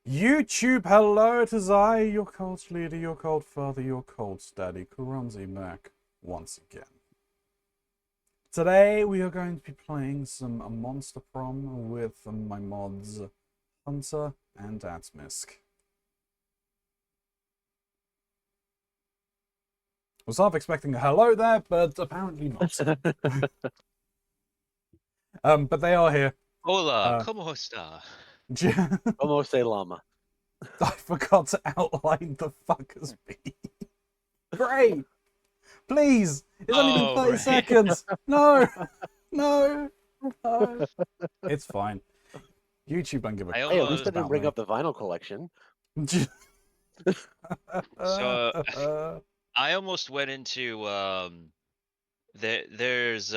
YouTube, hello, it is I, your cult leader, your cult father, your cult daddy, Keronzi back once again. Today we are going to be playing some Monster Prom with my mods Hunter and Atmisk. Was half expecting a hello there, but apparently not. But they are here. Hola, ¿cómo está? Como se llama? I forgot to outline the fuckers bee. Great! Please! It's only been 30 right. seconds! No! No! No! It's fine. YouTube don't give a Hey, at least I didn't about bring me. up the vinyl collection. So I almost went into there's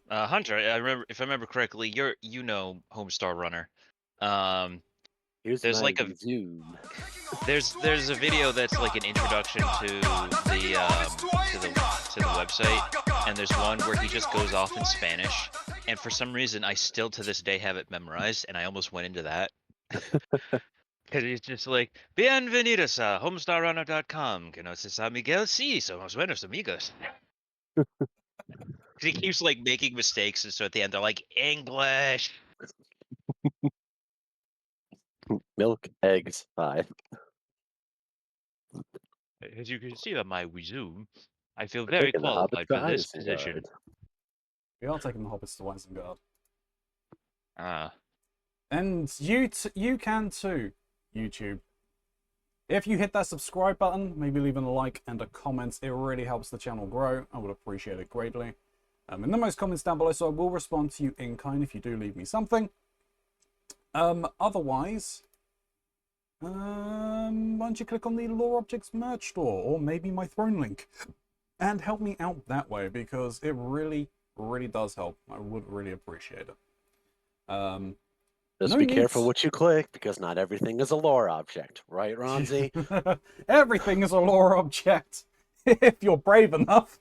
Hunter. I remember, if I remember correctly, you know Homestar Runner. Here's There's my like a Zoom. there's a video that's like an introduction to the website, and there's one where he just goes off in Spanish, and for some reason I still to this day have it memorized, and I almost went into that. Because he's just like, Bienvenidos a homestarrunner.com. Conoces a Miguel? Sí, somos buenos amigos. He keeps like making mistakes, and so at the end they're like, English. Milk, eggs, 5. As you can see on my resume, I feel very Taking the qualified Hobbit to for this position. Isengard. We are taking the hobbits to Isengard. Ah. And you can too, YouTube. If you hit that subscribe button, maybe leaving a like and a comment, it really helps the channel grow. I would appreciate it greatly. In the most comments down below, so I will respond to you in kind if you do leave me something. Otherwise, why don't you click on the Lore Objects merch store, or maybe my throne link, and help me out that way, because it really, really does help. I would really appreciate it. Just No be careful needs. what you click, because not everything is a lore object. Right, Ronzi? Everything is a lore object, if you're brave enough.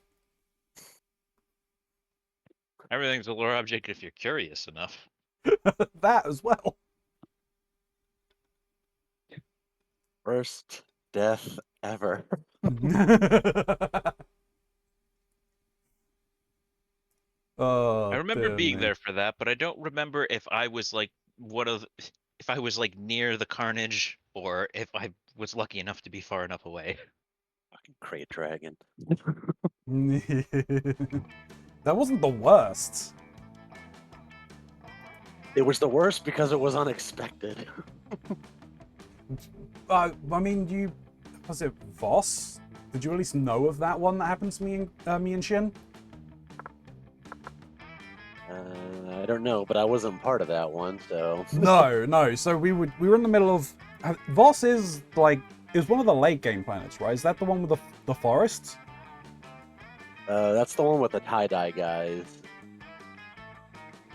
Everything's a lore object if you're curious enough. That as well. Worst death ever. Oh, I remember dear being me. there for that, but I don't remember if I was like if I was like near the carnage or if I was lucky enough to be far enough away. Fucking crate dragon. That wasn't the worst. It was the worst because it was unexpected. I mean, was it Voss? Did you at least know of that one that happened to me and Shin? I don't know, but I wasn't part of that one, so. No. So we were in the middle of. Voss is one of the late game planets, right? Is that the one with the forests? That's the one with the tie-dye guys.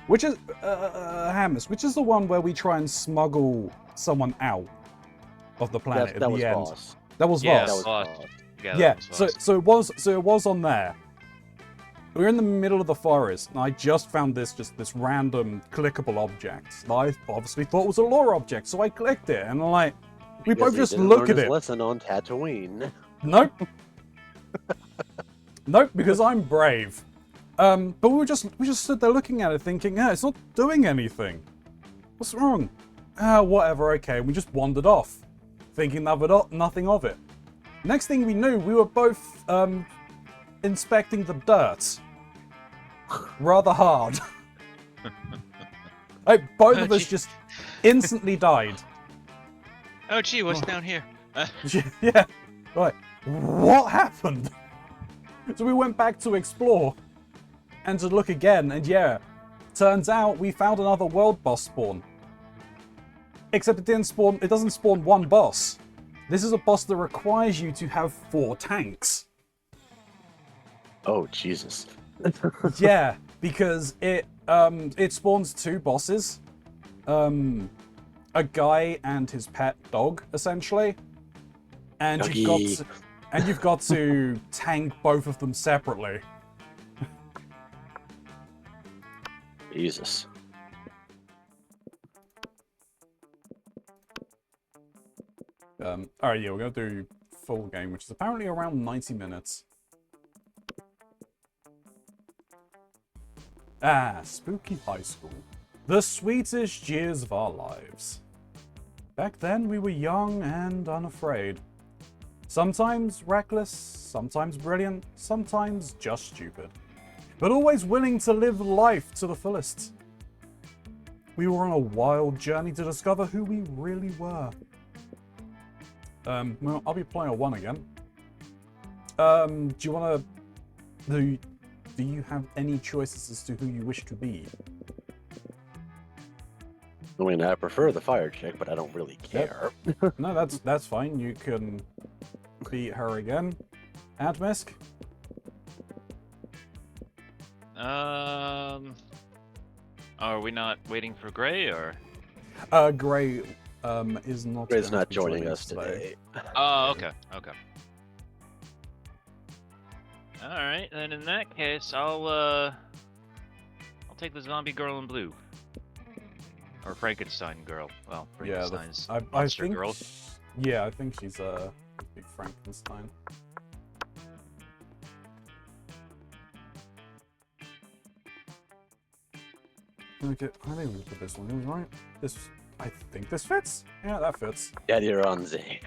Which is Hammers? Which is the one where we try and smuggle someone out of the planet That at was the end? Voss. That was Yeah, Voss. That was Voss. Voss. Yeah. Yeah. That was So it was on there. We were in the middle of the forest, and I just found this random clickable object that I obviously thought was a lore object, so I clicked it, and we both just look at it. Lesson on Tatooine. Nope. Nope, because I'm brave. But we just stood there looking at it, thinking, it's not doing anything. What's wrong? Whatever. Okay, we just wandered off, thinking nothing of it. Next thing we knew, we were both inspecting the dirt rather hard. Both of us just instantly died. Oh gee, what's down here? Yeah, right. What happened? So we went back to explore and to look again, and yeah, turns out we found another world boss spawn. Except it doesn't spawn one boss. This is a boss that requires you to have 4 tanks. Oh, Jesus. Yeah, because it spawns 2 bosses. A guy and his pet dog, essentially. And you've got to tank both of them separately. Jesus. Alright, yeah, we're gonna do full game, which is apparently around 90 minutes. Spooky high school. The sweetest years of our lives. Back then, we were young and unafraid. Sometimes reckless, sometimes brilliant, sometimes just stupid. But always willing to live life to the fullest. We were on a wild journey to discover who we really were. Well, I'll be playing a 1 again. Do you want to... Do you have any choices as to who you wish to be? I mean, I prefer the fire chick, but I don't really care. No, that's fine. You can beat her again. Admisk? Are we not waiting for Gray, or? Gray is not. Gray's not joining us today. Oh, okay. All right, then in that case, I'll take the zombie girl in blue, or Frankenstein girl. Well, Frankenstein's monster think, girl. Yeah, I think she's big Frankenstein. Okay, I think we put this one in, right? I think this fits. Yeah, that fits. Keronzi.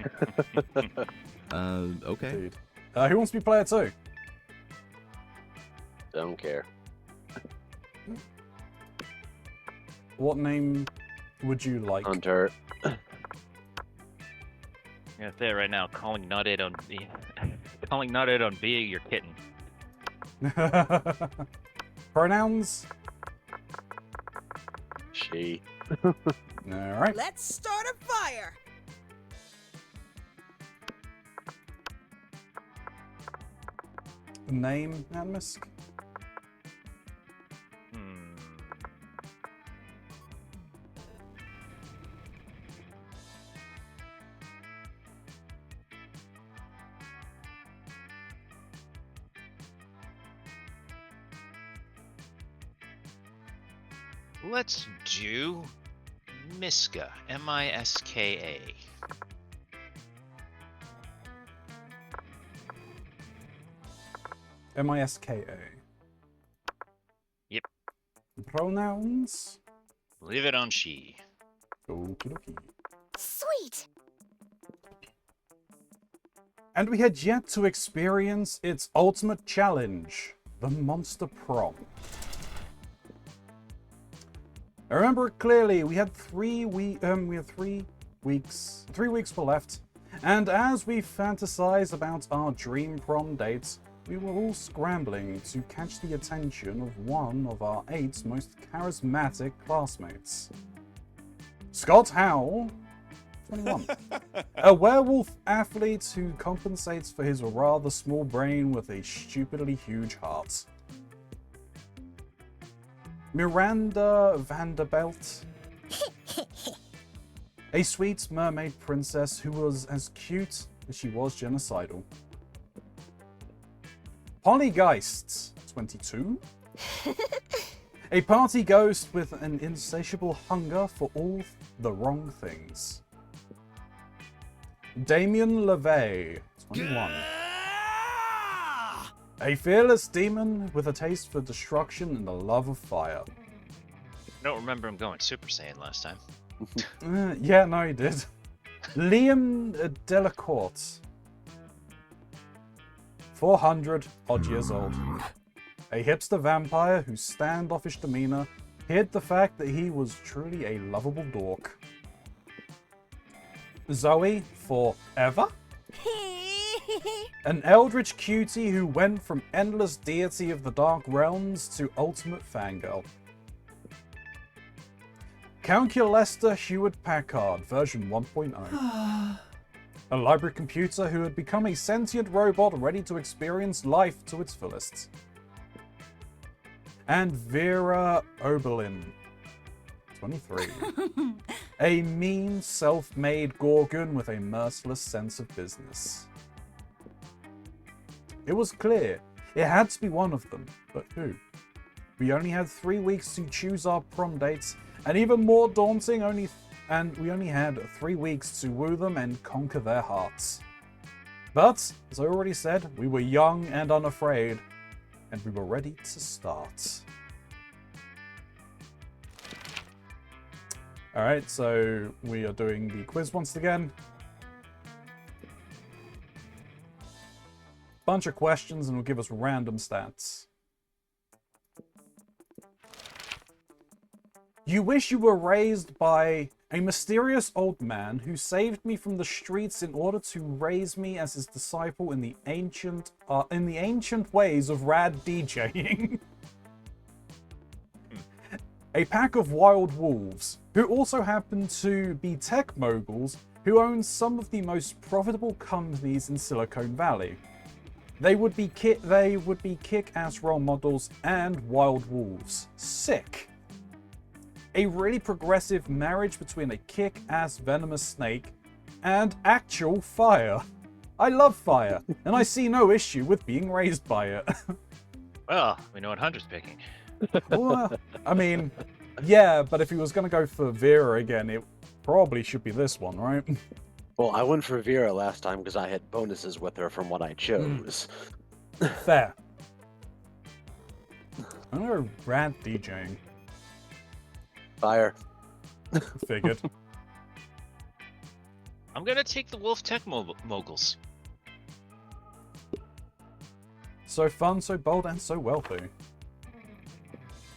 Okay. Dude. Who wants to be player 2? Don't care. What name would you like? Hunter. I'm gonna say it right now. Calling not it on being your kitten. Pronouns? She. Alright. Let's start a fire! Name, Admisk? Let's do Miska. M-I-S-K-A. M-I-S-K-A. Yep. Pronouns? Leave it on she. Okie dokie. Sweet! And we had yet to experience its ultimate challenge, the Monster Prom. I remember it clearly. We had 3 weeks were left, and as we fantasized about our dream prom dates, we were all scrambling to catch the attention of one of our 8 most charismatic classmates. Scott Howell, 21. A werewolf athlete who compensates for his rather small brain with a stupidly huge heart. Miranda Vanderbilt. A sweet mermaid princess who was as cute as she was genocidal. Pollygeist, 22. A party ghost with an insatiable hunger for all the wrong things. Damien LeVay, 21. A fearless demon with a taste for destruction and the love of fire. I don't remember him going Super Saiyan last time. Yeah, no, he did. Liam Delacourt, 400 odd years old. A hipster vampire whose standoffish demeanor hid the fact that he was truly a lovable dork. Zoe, forever. An eldritch cutie who went from endless deity of the dark realms to ultimate fangirl. Calculester Hewitt-Packard, version 1.0. A library computer who had become a sentient robot ready to experience life to its fullest. And Vera Oberlin, 23. A mean, self-made Gorgon with a merciless sense of business. It was clear. It had to be one of them, but who? We only had 3 weeks to choose our prom dates, and even more daunting, only and we only had 3 weeks to woo them and conquer their hearts. But, as I already said, we were young and unafraid, and we were ready to start. Alright, so we are doing the quiz once again. Bunch of questions and will give us random stats. You wish you were raised by a mysterious old man who saved me from the streets in order to raise me as his disciple in the ancient ways of rad DJing. A pack of wild wolves who also happen to be tech moguls who own some of the most profitable companies in Silicon Valley. They would be kick-ass role models and wild wolves. Sick. A really progressive marriage between a kick-ass venomous snake and actual fire. I love fire, and I see no issue with being raised by it. Well, we know what Hunter's picking. Well, I mean, yeah, but if he was going to go for Vera again, it probably should be this one, right? Well, I went for Vera last time because I had bonuses with her from what I chose. Fair. I'm going to go rad DJing. Fire. Figured. I'm gonna take the Wolf Tech Moguls. So fun, so bold, and so wealthy.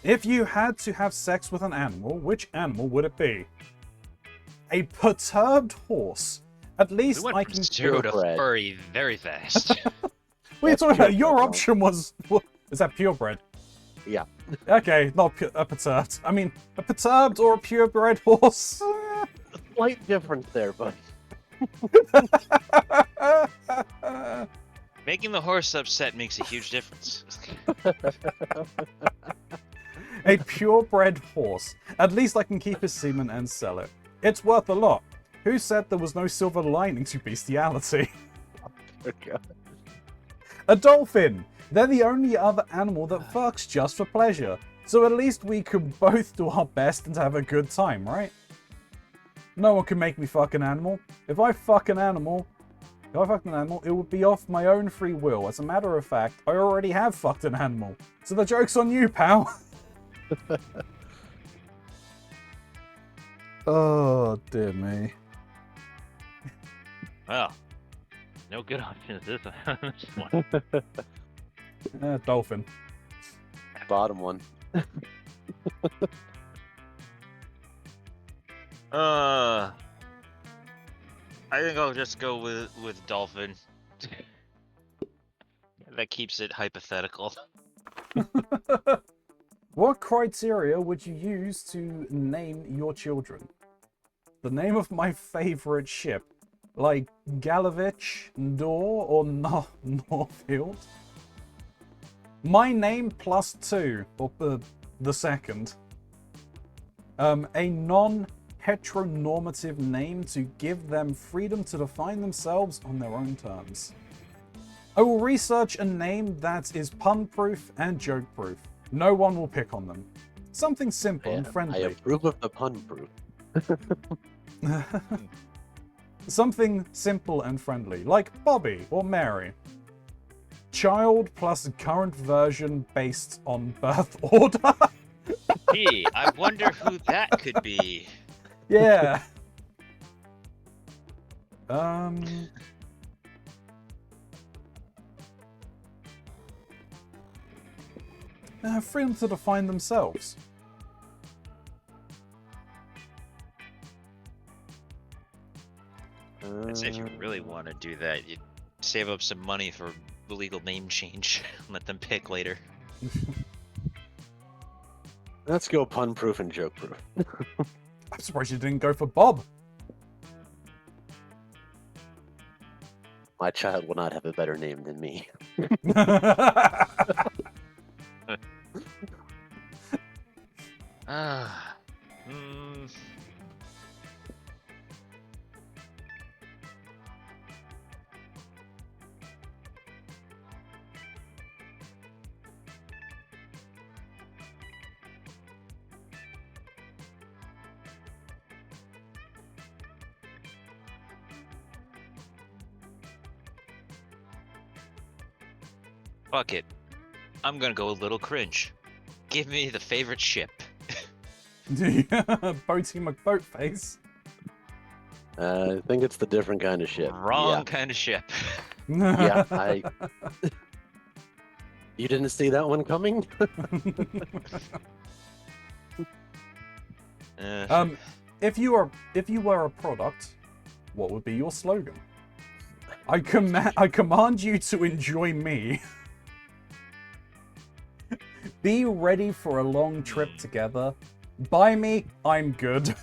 If you had to have sex with an animal, which animal would it be? A perturbed horse. At least We I went from can... zero to purebred. furry very fast. What are you talking about? Your purebred. option was... Is that purebred? Yeah. Okay, not a perturbed. I mean, a perturbed or a purebred horse? Slight difference there, but Making the horse upset makes a huge difference. A purebred horse. At least I can keep his semen and sell it. It's worth a lot. Who said there was no silver lining to bestiality? A dolphin. They're the only other animal that fucks just for pleasure. So at least we can both do our best and have a good time, right? No one can make me fuck an animal. If I fucked an animal, it would be off my own free will. As a matter of fact, I already have fucked an animal. So the joke's on you, pal. Oh, dear me. Well, no good options this one. Dolphin. bottom one. I think I'll just go with dolphin. That keeps it hypothetical. What criteria would you use to name your children? The name of my favorite ship, like Galavich, Dor, or Norfield? My name +2, or the second. A non-heteronormative name to give them freedom to define themselves on their own terms. I will research a name that is pun-proof and joke-proof. No one will pick on them. Something simple and I friendly. approve of the pun proof. Something simple and friendly, like Bobby or Mary. Child plus current version based on birth order. Gee, I wonder who that could be. Yeah. Freedom to define themselves. I'd say if you really want to do that, you'd save up some money for the legal name change and let them pick later. Let's go pun proof and joke proof. I'm surprised you didn't go for Bob. My child will not have a better name than me. Ah. Hmm. Fuck it. I'm gonna go a little cringe. Give me the favorite ship. Boaty McBoatface. I think it's the different kind of ship. Wrong kind of ship. Yeah. Yeah. You didn't see that one coming? If you were a product, what would be your slogan? I command you to enjoy me. Be ready for a long trip together. Buy me, I'm good.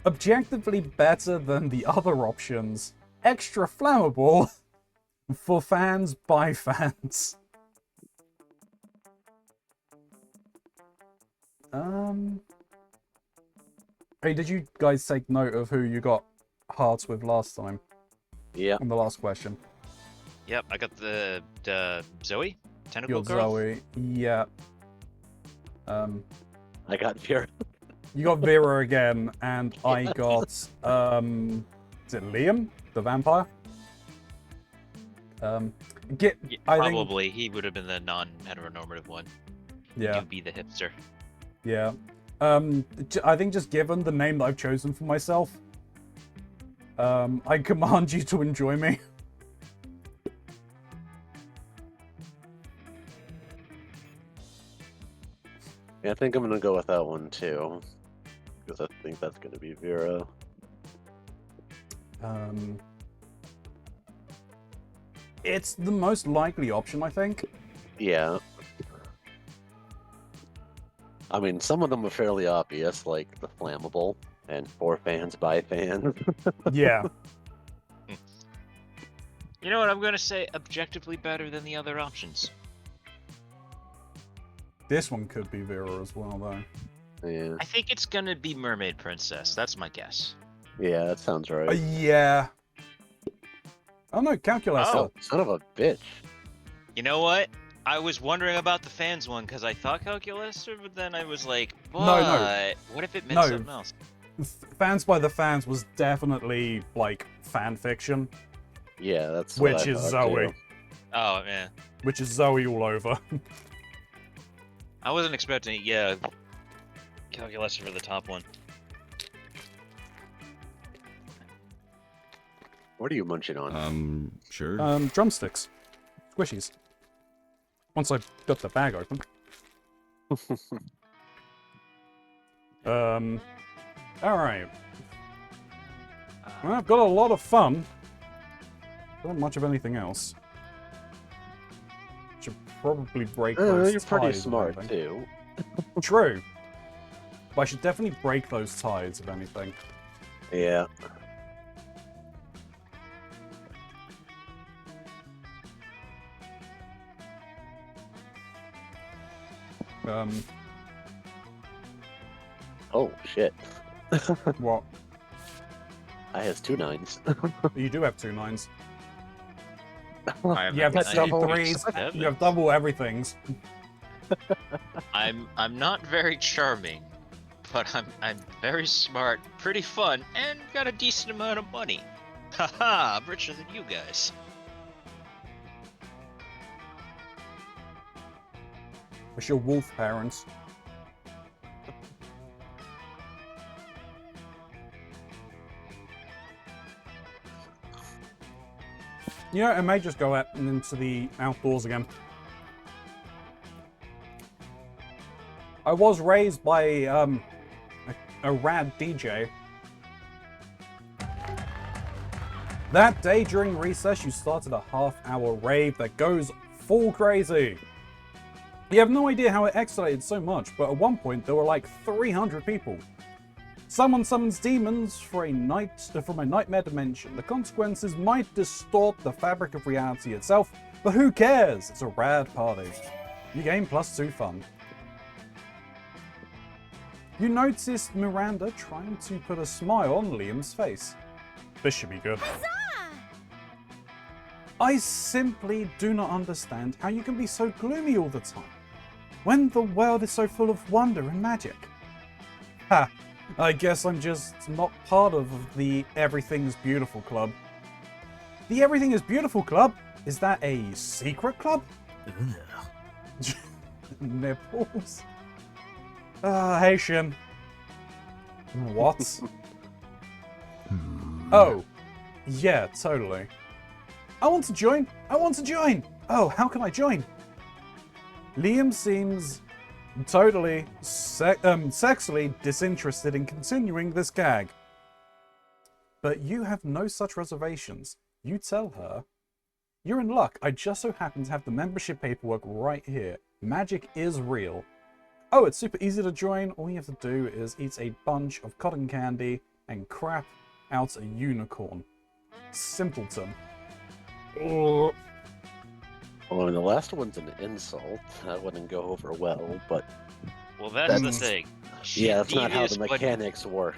Objectively better than the other options. Extra flammable. For fans, by fans. Hey, did you guys take note of who you got hearts with last time? Yeah. On the last question. Yep, I got the Zoe? Tentacle You got girl? Zoe. Yeah. I got Vera. You got Vera again, and I got is it Liam, the vampire? Yeah, I probably. He would have been the non-heteronormative one. Yeah. You be the hipster. Yeah. I think just given the name that I've chosen for myself, I command you to enjoy me. Yeah, I think I'm gonna go with that one too, because I think that's gonna be Vera. It's the most likely option, I think. Yeah. I mean, some of them are fairly obvious, like the flammable and for fans by fans. Yeah. You know what? I'm gonna say objectively better than the other options. This one could be Vera as well, though. Yeah. I think it's gonna be Mermaid Princess. That's my guess. Yeah, that sounds right. Yeah. Oh no, Calculus. Oh. Son of a bitch. You know what? I was wondering about the fans one because I thought Calculus, but then I was like, but what if it meant something else? Fans by the Fans was definitely like fan fiction, Yeah, that's what which I is thought, Zoe, too. Oh man, which is Zoe all over. I wasn't expecting. Yeah, Calculus for the top one. What are you munching on? Sure. Drumsticks, squishies. Once I got the bag open. All right. Well, I've got a lot of fun. Not much of anything else. Should probably break those You're pretty ties, if smart anything. too. True. But I should definitely break those ties, if anything. Yeah. Oh shit! What? I has 2 9s. You do have 2 9s. I You have a 2 double 3s. You have double everythings. I'm not very charming, but I'm very smart, pretty fun, and got a decent amount of money. Haha, I'm richer than you guys. It's your wolf parents. You know, I may just go out and into the outdoors again. I was raised by a rad DJ. That day during recess, you started a half-hour rave that goes full crazy. You have no idea how it escalated so much, but at one point there were like 300 people. Someone summons demons from a nightmare dimension. The consequences might distort the fabric of reality itself, but who cares? It's a rad party. New game +2 fun. You noticed Miranda trying to put a smile on Liam's face. This should be good. I simply do not understand how you can be so gloomy all the time, when the world is so full of wonder and magic. Ha! I guess I'm just not part of the Everything is Beautiful club. The Everything is Beautiful club? Is that a secret club? Nipples. Hey, Shin. What? Oh. Yeah, totally. I want to join! I want to join! Oh, how can I join? Liam seems totally sexually disinterested in continuing this gag. But you have no such reservations. You tell her. You're in luck. I just so happen to have the membership paperwork right here. Magic is real. Oh, it's super easy to join. All you have to do is eat a bunch of cotton candy and crap out a unicorn. Simpleton. Well, I mean, the last one's an insult. That wouldn't go over well, but Well, that's the That's- thing. yeah, that's not how devious, the but- mechanics work.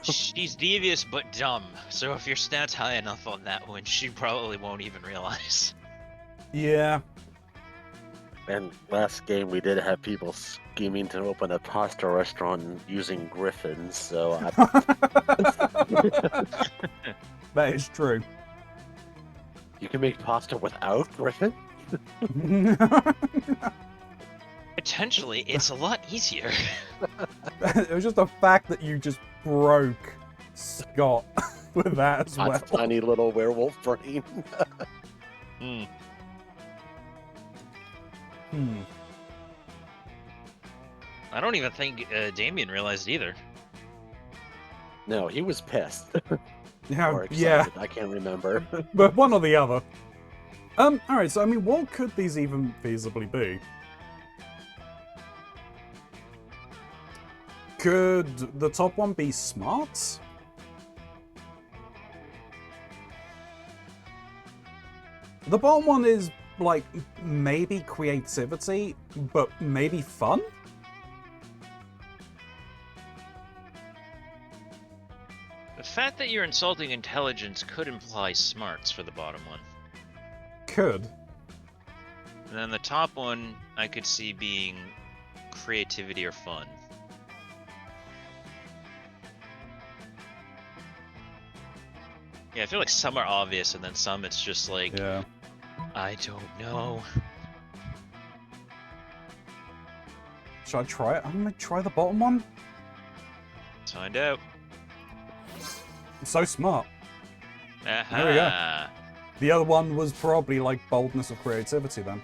She's devious but dumb. So if your stats high enough on that one, she probably won't even realize. Yeah. And last game we did have people scheming to open a pasta restaurant using griffins, so That is true. you can make pasta without griffin? Potentially, it's a lot easier. It was just the fact that you just broke Scott with that as well. Tiny little werewolf brain. Hmm. I don't even think Damien realized either. No, he was pissed. Yeah, Or yeah, excited, I can't remember. but one or the other. Alright, so I mean, what could these even feasibly be? Could the top one be smarts? The bottom one is, like, maybe creativity, but maybe fun? The fact that you're insulting intelligence could imply smarts for the bottom one. Could. And then the top one, I could see being creativity or fun. Yeah, I feel like some are obvious, and then some it's just like, Yeah. I don't know. Should I try it? I'm gonna try the bottom one. Let's find out. It's so smart. Aha. There we go. The other one was probably like boldness of creativity then.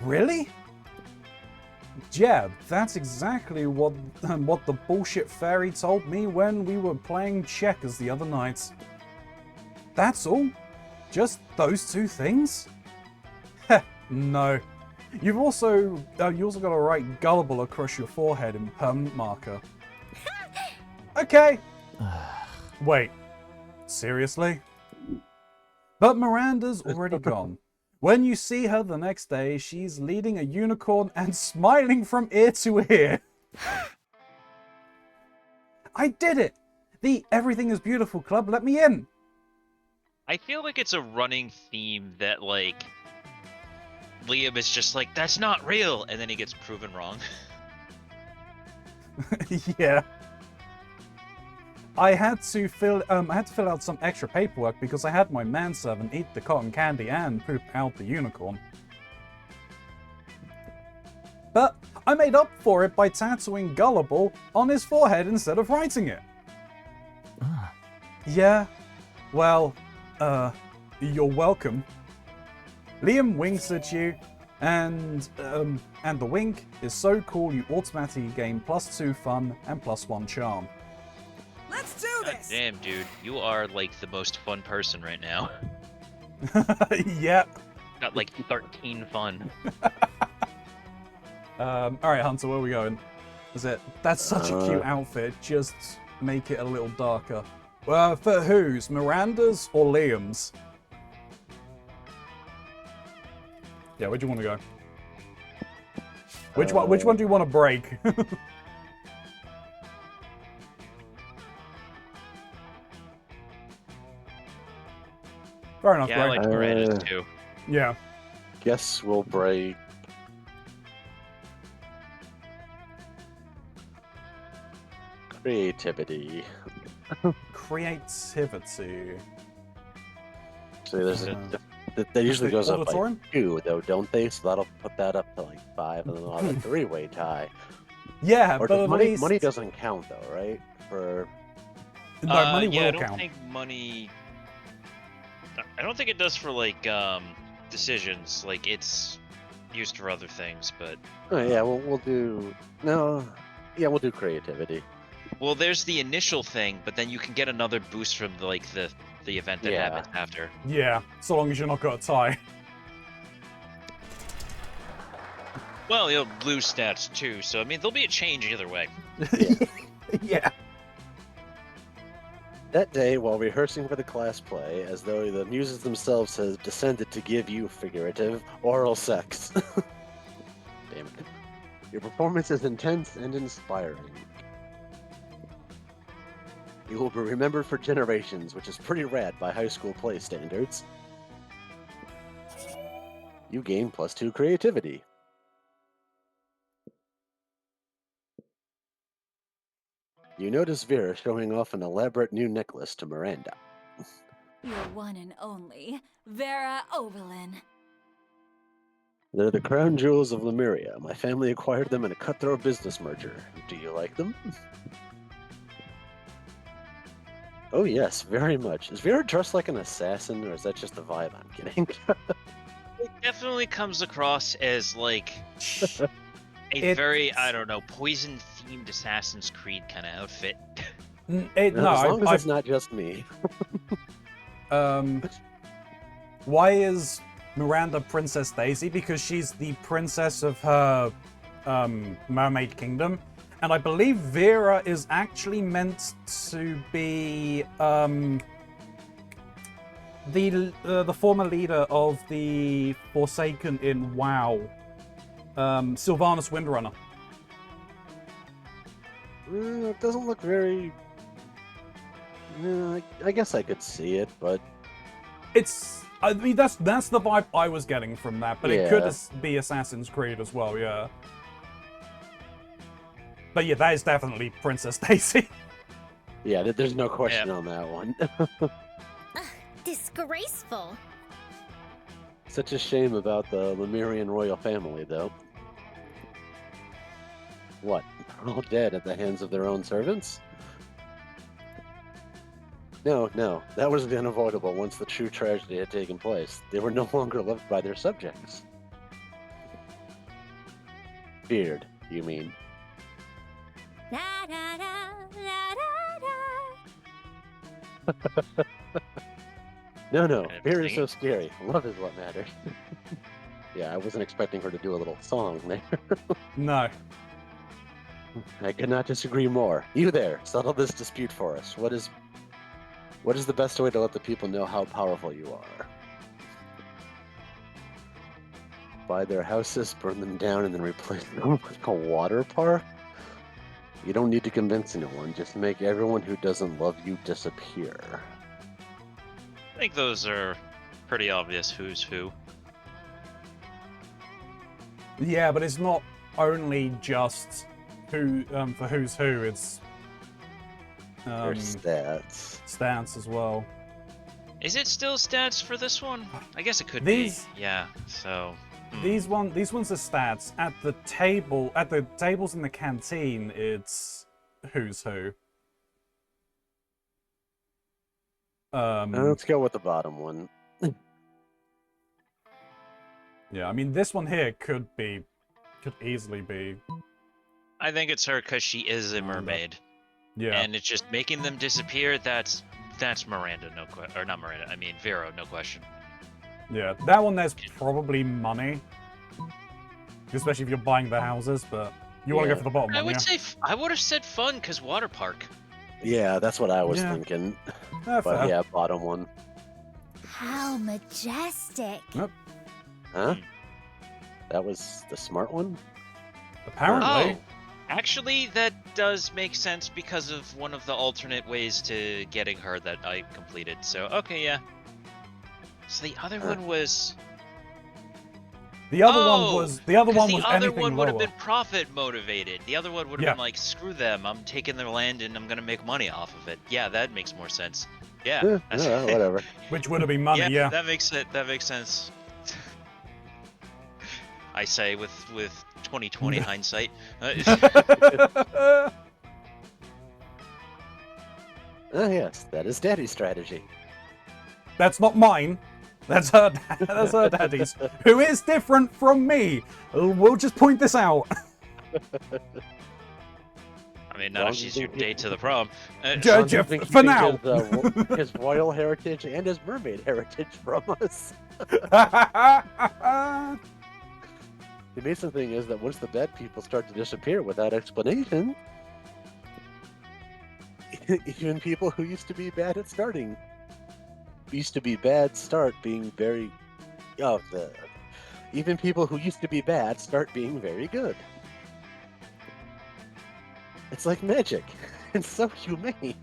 Really? Yeah, that's exactly what the bullshit fairy told me when we were playing checkers the other night. That's all? Just those two things? Heh, no. You also got to write gullible across your forehead in permanent marker. Okay. Wait. Seriously? But Miranda's already gone. When you see her the next day, she's leading a unicorn and smiling from ear to ear. I did it! The Everything is Beautiful Club let me in. I feel like it's a running theme that, like, Liam is just like, that's not real, and then he gets proven wrong. Yeah. I had to fill out some extra paperwork because I had my manservant eat the cotton candy and poop out the unicorn. But I made up for it by tattooing gullible on his forehead instead of writing it. Yeah. Well, you're welcome. Liam winks at you, and the wink is so cool you automatically gain +2 fun and +1 charm. Let's do God this! damn, dude, you are like the most fun person right now. Yep. Got like 13 fun. Alright, Hunter, where are we going? That's such a cute outfit, just make it a little darker. For whose? Miranda's or Liam's? Yeah, where do you want to go? Which one do you want to break? Fair enough, Yeah, I Greg. like Miranda's too. Yeah. Guess we'll break. Creativity. Creativity. So there's a That usually the goes up by auditorium? 2, though, don't they? So that'll put that up to like 5, and then we'll have a 3-way tie. Yeah, Or but does at money least... money doesn't count though, right? For No, money yeah, I will don't count. think money. I don't think it does for like decisions. Like it's used for other things, but oh yeah, we'll do no, yeah, we'll do creativity. well, there's the initial thing, but then you can get another boost from the event that Yeah. happens after. Yeah, so long as you're not got a tie. Well, you'll lose stats too, so I mean there'll be a change either way. Yeah. That day, while rehearsing for the class play, as though the muses themselves have descended to give you figurative oral sex. Damn it. Your performance is intense and inspiring. You will be remembered for generations, which is pretty rad by high school play standards. You gain +2 creativity. You notice Vera showing off an elaborate new necklace to Miranda. Your one and only, Vera Oberlin. They're the crown jewels of Lemuria. My family acquired them in a cutthroat business merger. Do you like them? Oh yes, very much. Is Vera dressed like an assassin, or is that just the vibe I'm getting? It definitely comes across as like a It's- very, I don't know, poison-themed Assassin's Creed kind of outfit. No, as long as it's not just me. Why is Miranda Princess Daisy? Because she's the princess of her mermaid kingdom, and I believe Vera is actually meant to be the former leader of the Forsaken in WoW, Sylvanas Windrunner. It doesn't look very. I guess I could see it, but I mean, that's the vibe I was getting from that, but it could Yeah. be Assassin's Creed as well, yeah. But yeah, that is definitely Princess Daisy. yeah, there's no question on that one. Disgraceful. Such a shame about the Lemurian royal family, though. What? All dead at the hands of their own servants? No, that was unavoidable once the true tragedy had taken place. They were no longer loved by their subjects. Feared, you mean? Da, da, da, da, da, No, And fear is singing. so scary. Love is what matters. Yeah, I wasn't expecting her to do a little song there. No. I could not disagree more. You there, settle this dispute for us. What is the best way to let the people know how powerful you are? Buy their houses, burn them down, and then replace them with a water park? You don't need to convince anyone, just make everyone who doesn't love you disappear. I think those are pretty obvious who's who. Yeah, but it's not only just who for who's who, it's Their stats. stats as well. Is it still stats for this one? I guess it could These- be. Yeah. So. These ones are stats. At the tables in the canteen, it's who's who. Let's go with the bottom one. Yeah, I mean this one here could easily be. I think it's her because she is a mermaid, Yeah. and it's just making them disappear. That's Miranda, or not Miranda. I mean Vera, no question. Yeah, that one there's probably money. Especially if you're buying the houses, but you want to Yeah. go for the bottom I one, would yeah? say I would have said fun because water park. Yeah, that's what I was Yeah. thinking. Fair. But yeah, bottom one. How majestic. Huh? That was the smart one? Apparently. Oh, actually, that does make sense because of one of the alternate ways to getting her that I completed. So okay, yeah. So the other one was. The other one Oh, was the other one was The other anything one would have lower. been profit motivated. The other one would have Yeah. been like, screw them, I'm taking their land and I'm gonna make money off of it. Yeah, that makes more sense. Yeah. that's- Yeah, whatever. Which would have been money, yeah. That makes it. That makes sense. I say with 2020 hindsight. Oh yes, that is Daddy's strategy. That's not mine. That's her. That's her daddy's, who is different from me. We'll just point this out. I mean, not if she's your date to the prom. Judge, Don't think he for takes now. his royal heritage and his mermaid heritage from us. The amazing thing is that once the bad people start to disappear without explanation, even people who used to be bad at starting, start being very. Even people who used to be bad start being very good. It's like magic. It's so humane.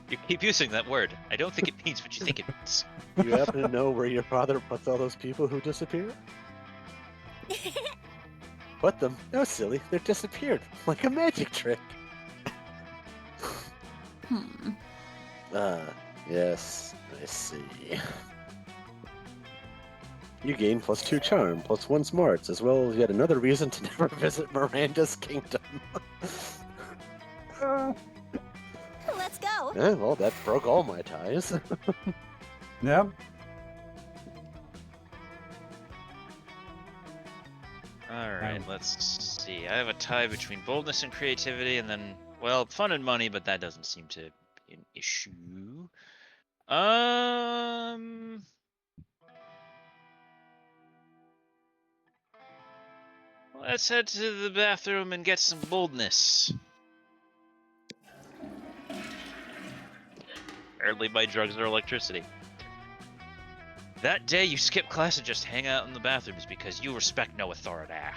You keep using that word. I don't think it means what you think it means. Do you happen to know where your father puts all those people who disappear? Put them? No, silly. They're disappeared. Like a magic trick. Yes. I see. You gain +2 charm, +1 smarts, as well as yet another reason to never visit Miranda's kingdom. Let's go. Well, that broke all my ties. Yeah. Alright, let's see. I have a tie between boldness and creativity, and then, well, fun and money, but that doesn't seem to be an issue. Let's head to the bathroom and get some boldness. Apparently by drugs or electricity. That day you skip class and just hang out in the bathrooms because you respect no authority. I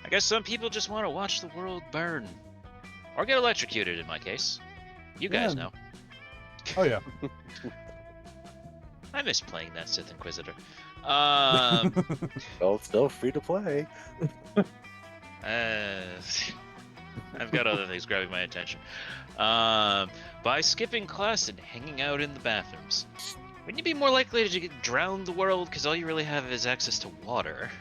guess some people just want to watch the world burn. Or get electrocuted in my case. You guys Yeah. know. Oh yeah. I miss playing that Sith Inquisitor. Well, it's still free to play. I've got other things grabbing my attention. By skipping class and hanging out in the bathrooms, wouldn't you be more likely to get drown the world because all you really have is access to water?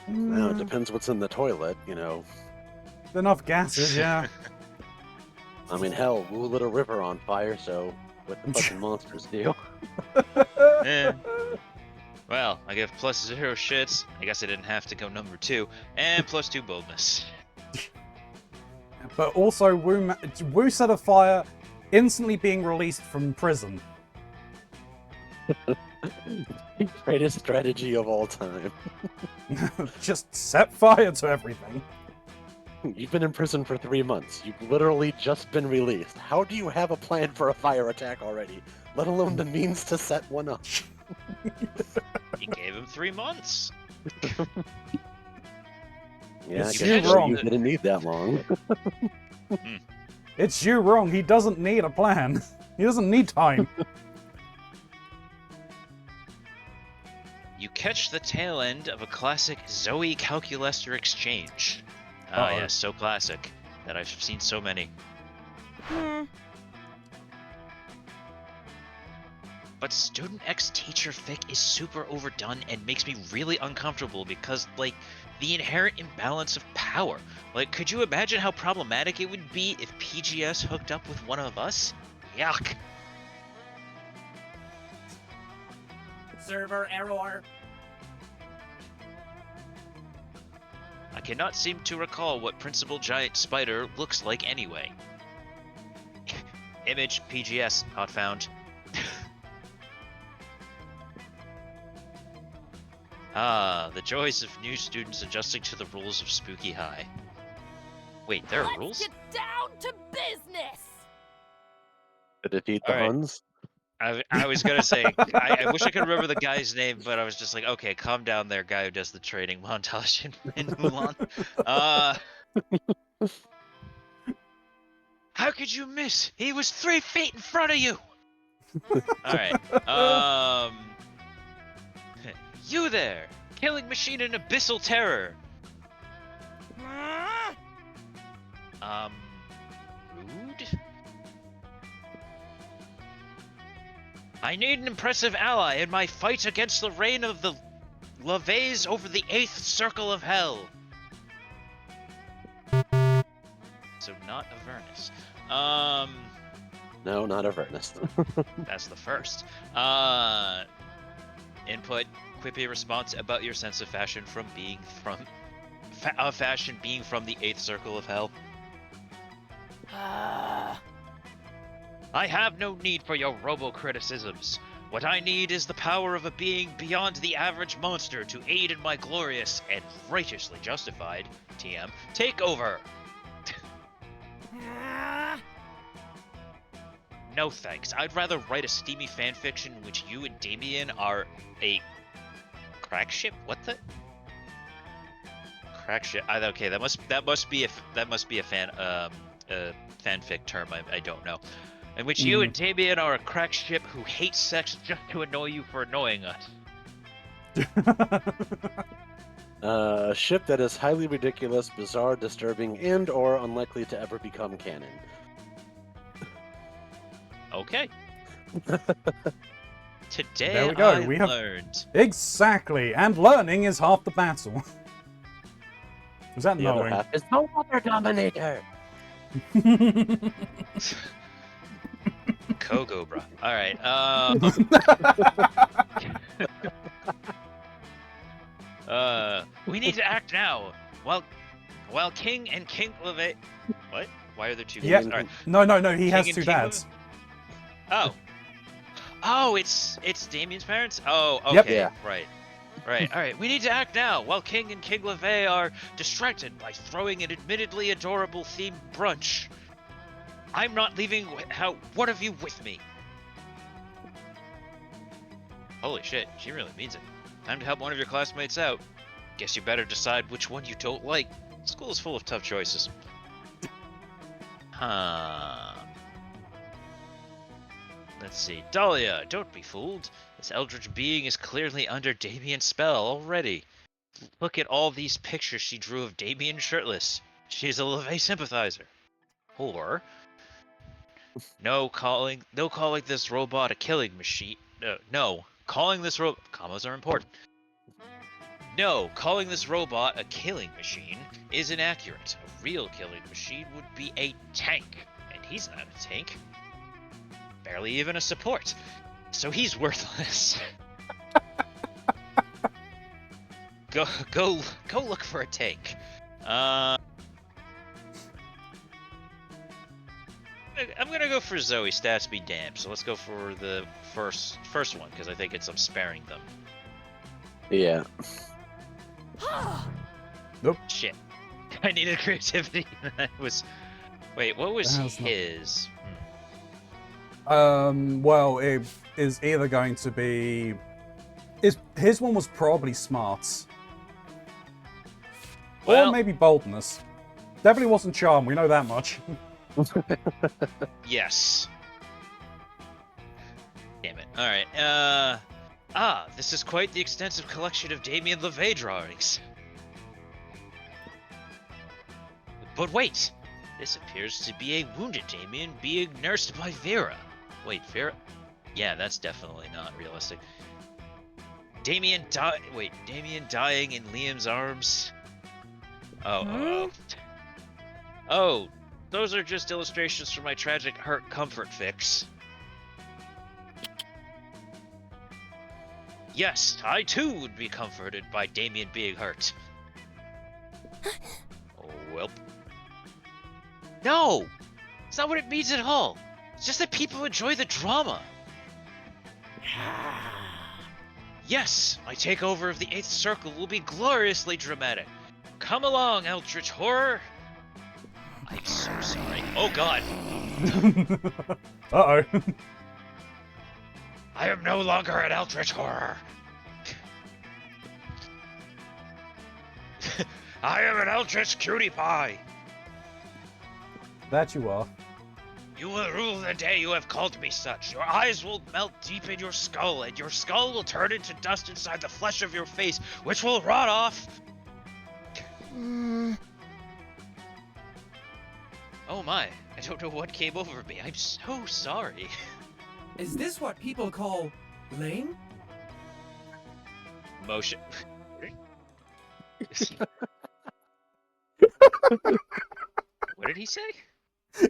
Well, it depends what's in the toilet, you know. Enough gases, yeah. I mean, hell, we'll lit a river on fire, so what the fucking monsters do? Eh. Well, I give +0 shits. I guess I didn't have to go number 2, and +2 boldness. But also, Wu set a fire, instantly being released from prison. Greatest strategy of all time. Just set fire to everything. You've been in prison for 3 months. You've literally just been released. How do you have a plan for a fire attack already? Let alone the means to set one up. He gave him 3 months. Yeah, It's I you guess wrong. you didn't need that long. It's you wrong. He doesn't need a plan. He doesn't need time. You catch the tail end of a classic Zoe Calculester exchange. Ah, Uh-oh. yes, so classic that I've seen so many. But Student X Teacher Fic is super overdone and makes me really uncomfortable because, like, the inherent imbalance of power. Like, could you imagine how problematic it would be if PGS hooked up with one of us? Yuck. Server error. I cannot seem to recall what Principal Giant Spider looks like anyway. Image PGS not found. Ah, the joys of new students adjusting to the rules of Spooky High. Wait, there are rules? Get down to business. To defeat the Alright. Huns? I was gonna say, I wish I could remember the guy's name, but I was just like, okay, calm down there, guy who does the training montage in Mulan. How could you miss? He was 3 feet in front of you! Alright, you there! Killing machine and abyssal terror! Rude? I need an impressive ally in my fight against the reign of the Levays over the 8th circle of hell. So not Avernus. No, not Avernus. That's the first. Input, quippy response about your sense of fashion from being from fashion being from the 8th circle of hell. I have no need for your robo-criticisms. What I need is the power of a being beyond the average monster to aid in my glorious and righteously justified TM takeover. No thanks. I'd rather write a steamy fanfiction in which you and Damien are a crack ship. What the crack ship? Okay, that must be a fanfic term. I don't know. In which you and Damien are a crack ship who hate sex just to annoy you for annoying us. A ship that is highly ridiculous, bizarre, disturbing, and/or unlikely to ever become canon. Okay. Today There we go. I We have learned. Exactly, and learning is half the battle. Was that The other knowing? half is no other dominator. Kogo, bro. All right. We need to act now. While King and King Leve. What? Why are there two? Yeah. Kings? All right. No, he has King and two King dads. Oh, it's Damien's parents? Oh, okay. Yep. Yeah. Right. All right. We need to act now while King and King Leve are distracted by throwing an admittedly adorable themed brunch. I'm not leaving one of you with me. Holy shit, she really means it. Time to help one of your classmates out. Guess you better decide which one you don't like. School is full of tough choices. Let's see. Dahlia, don't be fooled. This eldritch being is clearly under Damien's spell already. Look at all these pictures she drew of Damien shirtless. She's a LeVay sympathizer. Or no calling this robot a killing machine. No, calling this robot. Commas are important. No, calling this robot a killing machine is inaccurate. A real killing machine would be a tank, and he's not a tank. Barely even a support. So he's worthless. Go look for a tank. I'm gonna go for Zoe. Stats be damned. So let's go for the first one because I think I'm sparing them. Yeah. Nope. Shit. I needed creativity. Wait, what was That's not- his? Well, it is either going to be... His one was probably smarts. Well, Or maybe boldness. Definitely wasn't charm, we know that much. yes. Damn it. Alright, this is quite the extensive collection of Damien LeVay drawings. But wait! This appears to be a wounded Damien being nursed by Vera. Wait, Vera? Yeah, that's definitely not realistic. Damien dying in Liam's arms? Oh, those are just illustrations for my tragic hurt comfort fix. Yes, I too would be comforted by Damien being hurt. Oh, welp. No! It's not what it means at all. It's just that people enjoy the drama. Yes, my takeover of the 8th Circle will be gloriously dramatic. Come along, Eldritch Horror! I'm so sorry. Oh god! Uh-oh. I am no longer an Eldritch Horror! I am an Eldritch Cutie Pie! That you are. You will rule the day you have called me such. Your eyes will melt deep in your skull, and your skull will turn into dust inside the flesh of your face, which will rot off. am I. I don't know what came over me. I'm so sorry. Is this what people call lame? Motion. What did he say?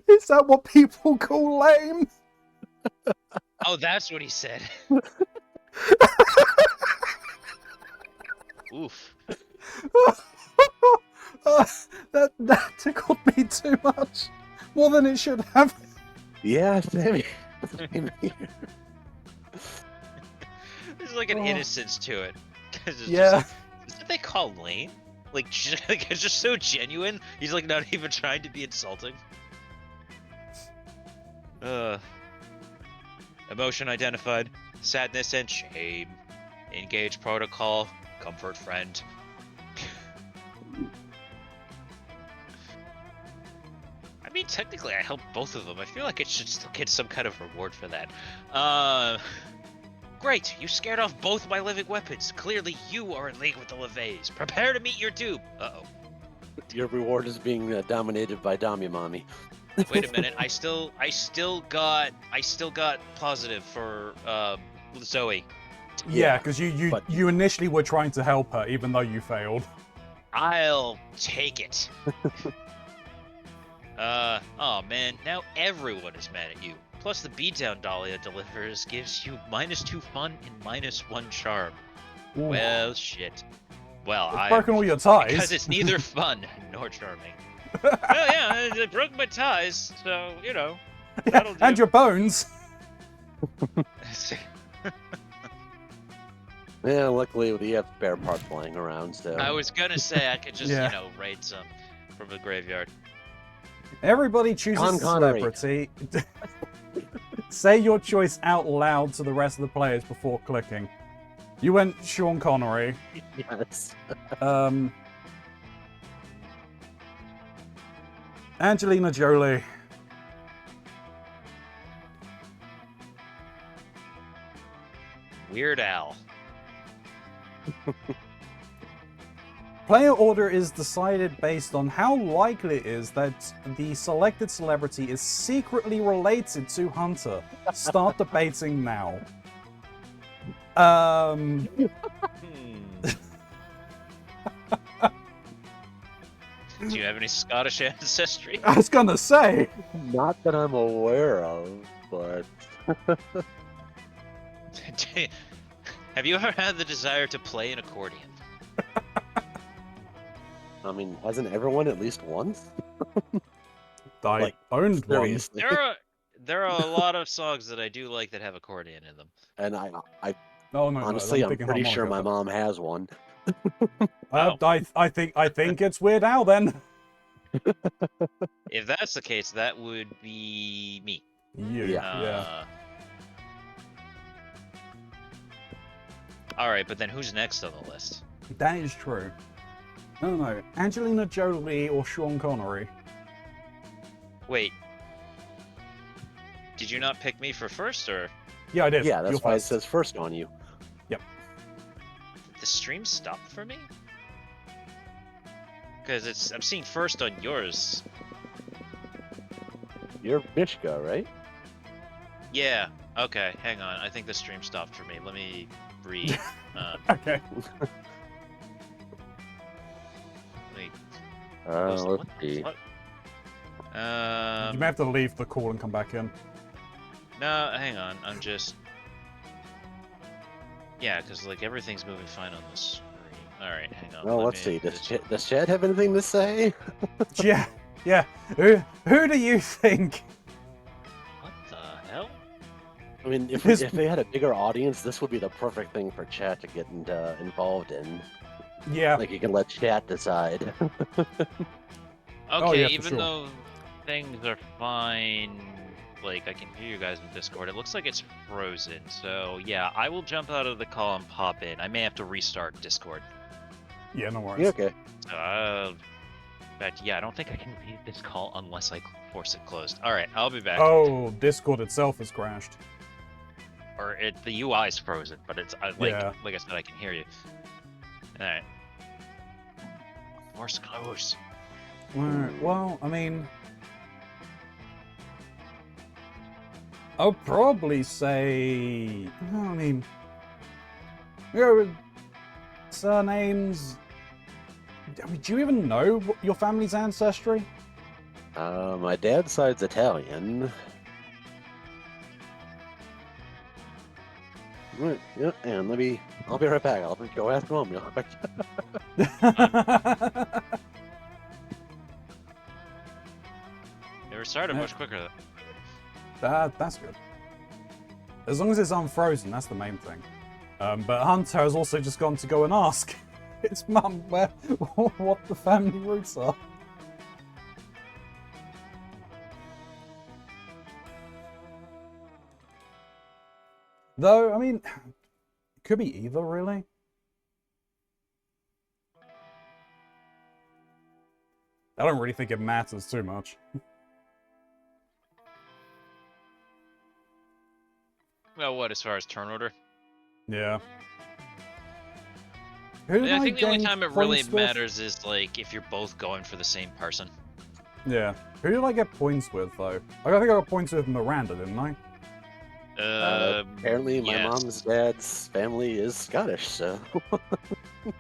Is that what people call lame? Oh, that's what he said. Oof. That tickled me too much. More than it should have. Yeah, same here. There's like an Oh. innocence to it. 'Cause it's Yeah. just like, is that they call lame? Like, like, it's just so genuine. He's like not even trying to be insulting. Emotion identified. Sadness and shame. Engage protocol. Comfort friend. I mean, technically, I helped both of them. I feel like it should still get some kind of reward for that. Great! You scared off both my living weapons. Clearly, you are in league with the LeVays. Prepare to meet your doom. Uh-oh. Your reward is being dominated by Damimami. Wait a minute. I still got positive for Zoe. Yeah, because you but- initially were trying to help her, even though you failed. I'll take it. Oh man, now everyone is mad at you. Plus the beatdown Dahlia delivers gives you -2 fun and -1 charm. Ooh. Well, shit. Well, It's broken all your ties. because it's neither fun nor charming. Well, yeah, it broke my ties, so, you know, that'll do. And your bones. Yeah, luckily we have spare parts lying around, so. I was gonna say I could just, Yeah. you know, raid some from the graveyard. Everybody chooses Sean a Connery. celebrity. Say your choice out loud to the rest of the players before clicking. You went Sean Connery. Yes. Angelina Jolie. Weird Al. Player order is decided based on how likely it is that the selected celebrity is secretly related to Hunter. Start debating now. Hmm. Do you have any Scottish ancestry? I was gonna say. Not that I'm aware of, but. Have you ever had the desire to play an accordion? I mean, hasn't everyone at least once? I Like, owned one. Seriously. There are a lot of songs that I do like that have accordion in them. And I Oh no, honestly, I'm thinking pretty sure harmonica. my mom has one. Oh. I think it's Weird Al then. If that's the case, that would be me. You, yeah. All right, but then who's next on the list? That is true. No. Angelina Jolie or Sean Connery? Wait. Did you not pick me for first, or Yeah, I did. Yeah, that's You're why it first. says first on you. did the stream stop for me? Because I'm seeing first on yours. You're Mishka, right? Yeah. Okay. Hang on. I think the stream stopped for me. Let me read. Okay. Wait. Close the- Let's what see. the fuck? You may have to leave the call and come back in. No, hang on. I'm just. Yeah, because like everything's moving fine on the screen. All right, hang on. Well, let let's see. me Does Chad have anything to say? Yeah. Who do you think? What the hell? I mean, if His- they had a bigger audience, this would be the perfect thing for chat to get involved in. Yeah. Like, you can let chat decide. Okay, yeah, for even sure. though things are fine, like I can hear you guys in Discord, it looks like it's frozen. So yeah, I will jump out of the call and pop in. I may have to restart Discord. Yeah, no worries. Yeah, okay. But yeah, I don't think I can leave this call unless I force it closed. All right, I'll be back. Oh, Discord itself has crashed. Or the UI is frozen, but it's like Yeah. I said, I can hear you. All right. Force close. Well, I mean, I'll probably say. I mean, your surnames. I mean, do you even know your family's ancestry? My dad's side's Italian. Right, yeah, and I'll be right back. I'll go ask Mom real quick. They were started Yeah. much quicker. That's good. As long as it's unfrozen, that's the main thing. But Hunter has also just gone to go and ask his mum what the family roots are. Though, I mean, it could be either, really. I don't really think it matters too much. Well, what, as far as turn order? Yeah. Who did I think the only gain time it really points with? matters is, like, if you're both going for the same person. Yeah. Who did I get points with, though? I think I got points with Miranda, didn't I? Apparently, my yes. mom's dad's family is Scottish, so.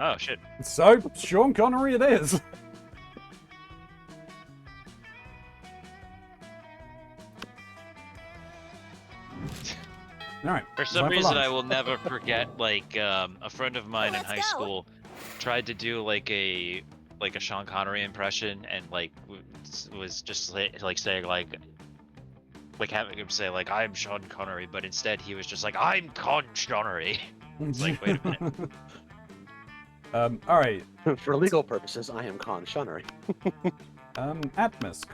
Oh, shit. So, Sean Connery it is. Alright. For some reason, I will never forget, like, a friend of mine in Let's high go. school tried to do, like a Sean Connery impression, and, like, was just, like, saying, like, having him say, like, I'm Sean Connery, but instead he was just like, I'm Con Connery. It's like, wait a minute. Alright. For legal purposes, I am Con Shunnery. Atmisk.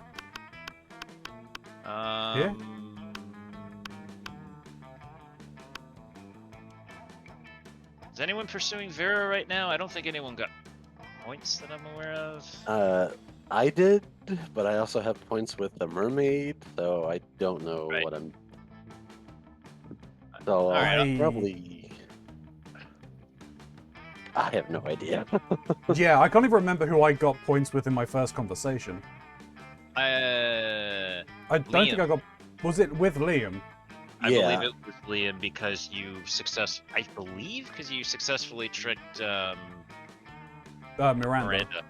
Is anyone pursuing Vera right now? I don't think anyone got points that I'm aware of. I did, but I also have points with the mermaid, so I don't know Right. what I'm. So Alright, probably. I have no idea. Yeah, I can't even remember who I got points with in my first conversation. I don't think I got... Was it with Liam? I Yeah. believe it was Liam because you successfully tricked Miranda. Miranda.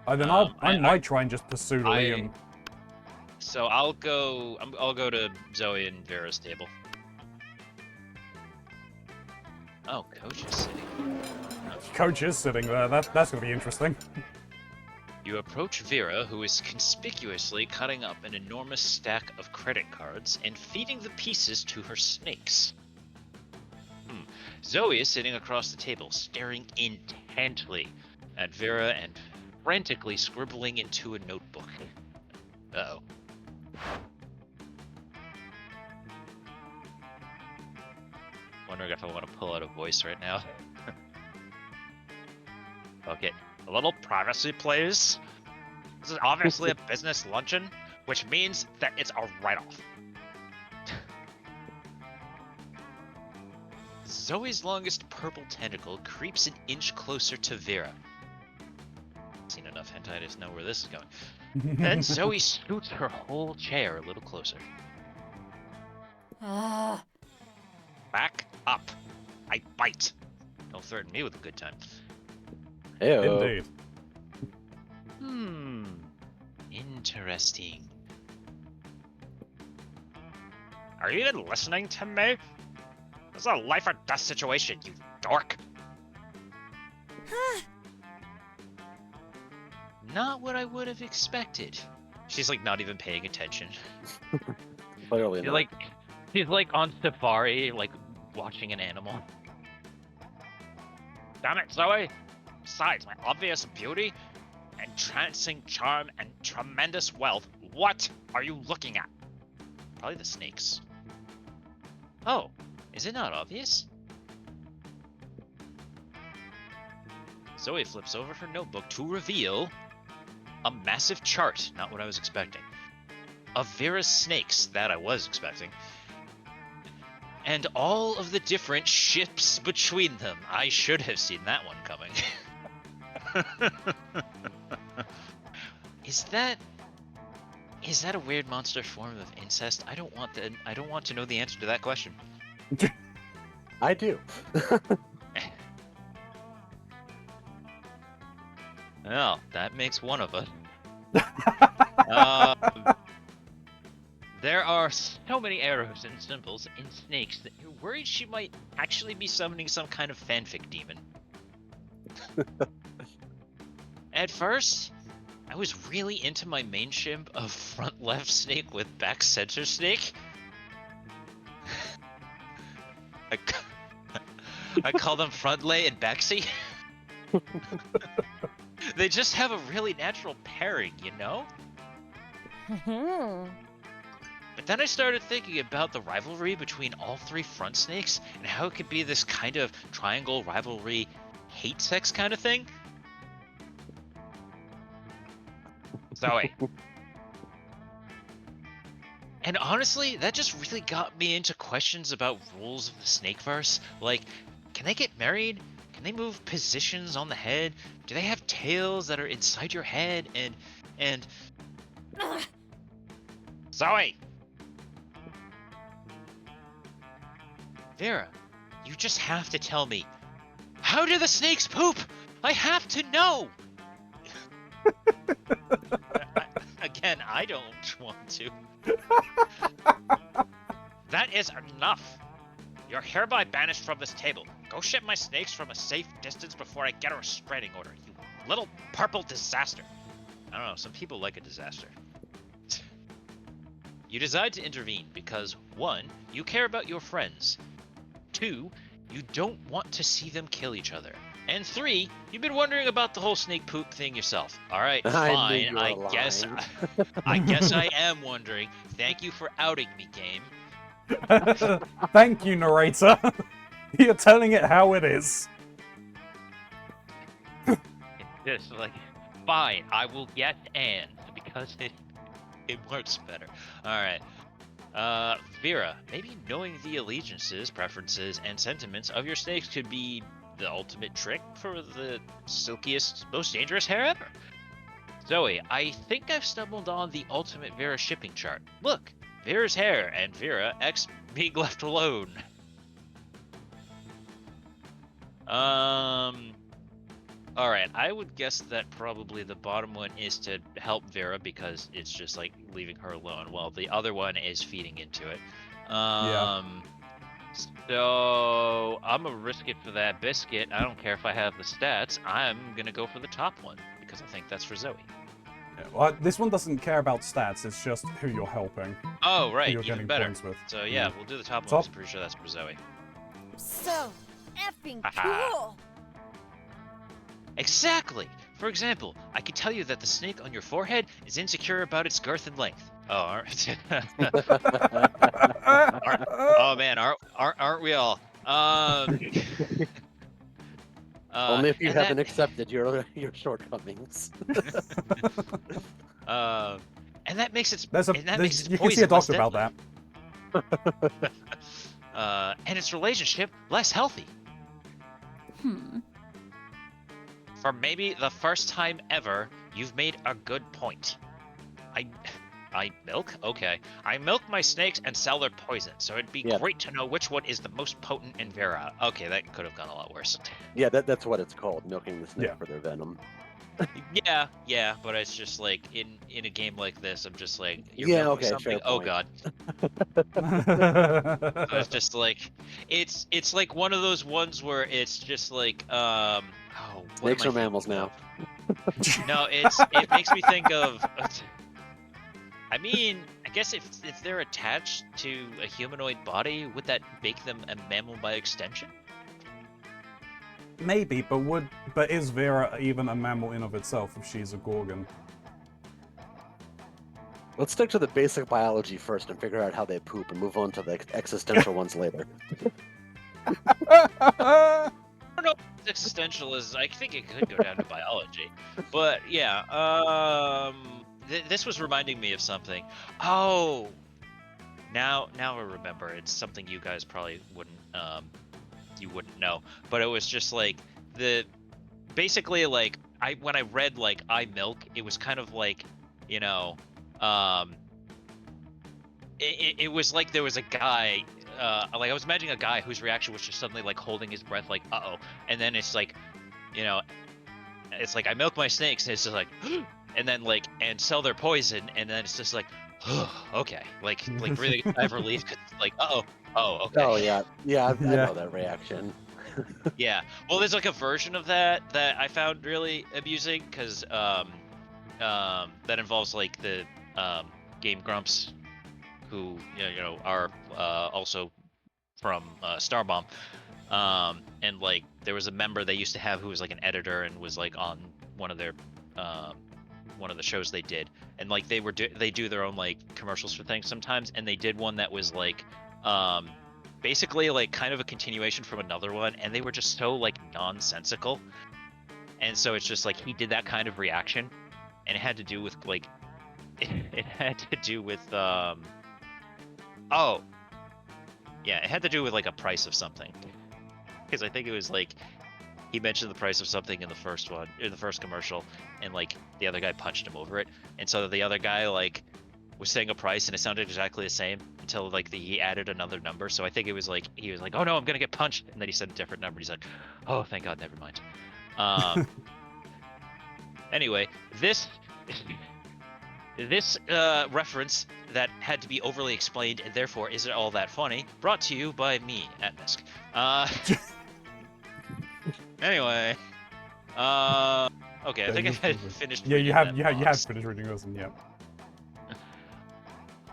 Then I might try and just pursue Liam. So I'll go to Zoe and Vera's table. Oh, Coach is sitting. Coach is sitting there. That's gonna be interesting. You approach Vera, who is conspicuously cutting up an enormous stack of credit cards and feeding the pieces to her snakes. Zoe is sitting across the table, staring intently at Vera and frantically scribbling into a notebook. Uh-oh. Wondering if I want to pull out a voice right now. Okay, a little privacy, please. This is obviously a business luncheon, which means that it's a write-off. Zoe's longest purple tentacle creeps an inch closer to Vera. Seen enough hentai to know where this is going. Then Zoe scoots her whole chair a little closer. Back up. I bite. Don't threaten me with a good time. Heyo. Indeed. Interesting. Are you even listening to me? This is a life or death situation, you dork. Not what I would have expected. She's like not even paying attention. Clearly not. She's like on safari, like watching an animal. Damn it, Zoe! Besides my obvious beauty, entrancing charm, and tremendous wealth, what are you looking at? Probably the snakes. Oh, is it not obvious? Zoe flips over her notebook to reveal a massive chart, not what I was expecting, of Vera's snakes, that I was expecting, and all of the different ships between them. I should have seen that one coming. Is that... Is that a weird monster form of incest? I don't want to know the answer to that question. I do. Well, that makes one of us. Um, there are so many arrows and symbols in snakes that you're worried she might actually be summoning some kind of fanfic demon. At first, I was really into my main ship of front left snake with back center snake. I call them front lay and backsy. They just have a really natural pairing, you know? But then I started thinking about the rivalry between all three front snakes and how it could be this kind of triangle rivalry hate sex kind of thing. Zoe. And honestly, that just really got me into questions about rules of the Snakeverse. Like, can they get married? Can they move positions on the head? Do they have tails that are inside your head? And Zoe! Vera, you just have to tell me. How do the snakes poop? I have to know! Again, I don't want to. That is enough. You're hereby banished from this table. Go ship my snakes from a safe distance before I get a restraining order, you little purple disaster. I don't know, some people like a disaster. You decide to intervene because 1, you care about your friends. 2, you don't want to see them kill each other. And 3, you've been wondering about the whole snake poop thing yourself. All right, fine. I guess I am wondering. Thank you for outing me, game. Thank you, narrator. You're telling it how it is. Just like, fine, I will get and because it works better. All right. Vera, maybe knowing the allegiances, preferences, and sentiments of your snakes could be the ultimate trick for the silkiest, most dangerous hair ever. Zoe, I think I've stumbled on the ultimate Vera shipping chart. Look, Vera's hair and Vera X being left alone. Alright, I would guess that probably the bottom one is to help Vera because it's just like leaving her alone, while the other one is feeding into it. Yeah. So I'm gonna risk it for that biscuit. I don't care if I have the stats. I'm gonna go for the top one because I think that's for Zoe. Yeah, well, this one doesn't care about stats, it's just who you're helping. Oh, right, Who you're even getting better. points with. So yeah, we'll do the top one. Top. I'm pretty sure that's for Zoe. So effing Haha. cool. Exactly! For example, I can tell you that the snake on your forehead is insecure about its girth and length. Oh, alright. Oh man, aren't we all? Only if you and haven't that, accepted your shortcomings. and that makes it. There's And that makes its you can see a poison less doctor about deadly. that. And its relationship less healthy. For maybe the first time ever, you've made a good point. I milk? Okay. I milk my snakes and sell their poison, so it'd be great to know which one is the most potent in Vera. Okay, that could have gone a lot worse. Yeah, that's what it's called, milking the snake for their venom. Yeah, but it's just like in a game like this, I'm just like, you're Yeah, milking okay, something. fair Oh point. god. So it's just like it's like one of those ones where it's just like Snakes are mammals now. No, it makes me think of. I mean, I guess if they're attached to a humanoid body, would that make them a mammal by extension? Maybe, but is Vera even a mammal in of itself if she's a Gorgon? Let's stick to the basic biology first and figure out how they poop and move on to the existential ones later. I don't know if existential is. I think it could go down to biology, but yeah. This was reminding me of something. Oh, now I remember. It's something you guys probably wouldn't know, but it was just like basically like when I read like I milk, it was kind of like, you know, um, it was like there was a guy, like I was imagining a guy whose reaction was just suddenly like holding his breath, like uh oh, and then it's like, you know, it's like I milk my snakes, and it's just like, and then like and sell their poison, and then it's just like, okay, like really I have relief 'cause it's like oh okay. Oh yeah, yeah, I Yeah. know that reaction. Yeah. Well, there's like a version of that I found really amusing because that involves like the Game Grumps, who are also from Starbomb. And like there was a member they used to have who was like an editor and was like on one of their um, one of the shows they did, and like they do their own like commercials for things sometimes, and they did one that was like um, basically like kind of a continuation from another one, and they were just so like nonsensical, and so it's just like he did that kind of reaction, and it had to do with like it had to do with oh yeah, it had to do with like a price of something, because I think it was like he mentioned the price of something in the first one, in the first commercial, and like the other guy punched him over it, and so the other guy like was saying a price and it sounded exactly the same until like he added another number. So I think it was like he was like, oh no, I'm gonna get punched, and then he said a different number. He's like, oh thank God, never mind. Anyway, this this reference that had to be overly explained and therefore isn't all that funny, brought to you by me at Misk. Anyway, okay, I think I finished. Yeah, you reading have that you have box. finished reading this one. Yeah.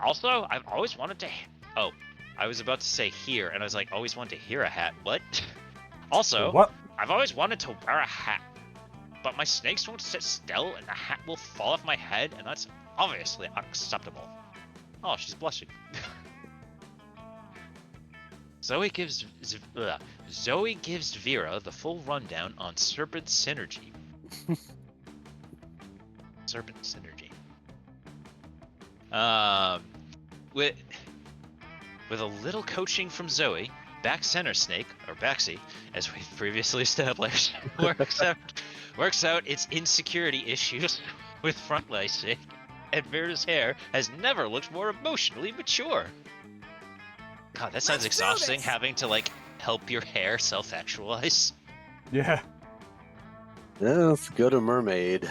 Also, I've always wanted to. Oh, I was about to say here, and I was like, always wanted to hear a hat. What? Also, What? I've always wanted to wear a hat, but my snakes won't sit still, and the hat will fall off my head, and that's obviously unacceptable. Oh, she's blushing. Zoe gives Vera the full rundown on Serpent Synergy. Serpent Synergy. With a little coaching from Zoe, Back Center Snake, or Baxi, as we've previously established, works out its insecurity issues with front lacing, and Vera's hair has never looked more emotionally mature. God, that sounds Let's do exhausting, this! having to like help your hair self-actualize. Yeah. Let's go to Mermaid.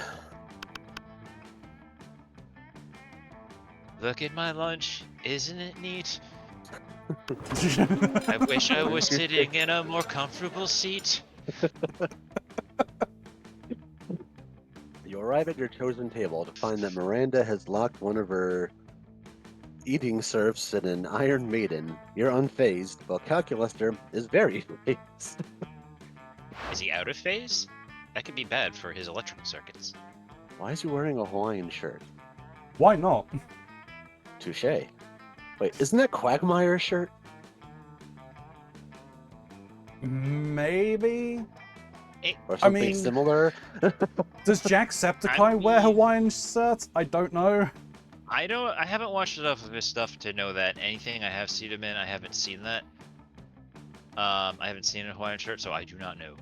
Look at my lunch, isn't it neat? I wish I was sitting in a more comfortable seat. You arrive at your chosen table to find that Miranda has locked one of her eating serfs in an Iron Maiden. You're unfazed, while Calculaster is very phased. Is he out of phase? That could be bad for his electrical circuits. Why is he wearing a Hawaiian shirt? Why not? Touche. Wait, isn't that Quagmire's shirt? Maybe. Or something mean- similar? Does Jacksepticeye wear mean- Hawaiian shirts? I don't know. I haven't watched enough of his stuff to know that. Anything I have seen him in, I haven't seen that. I haven't seen a Hawaiian shirt, so I do not know.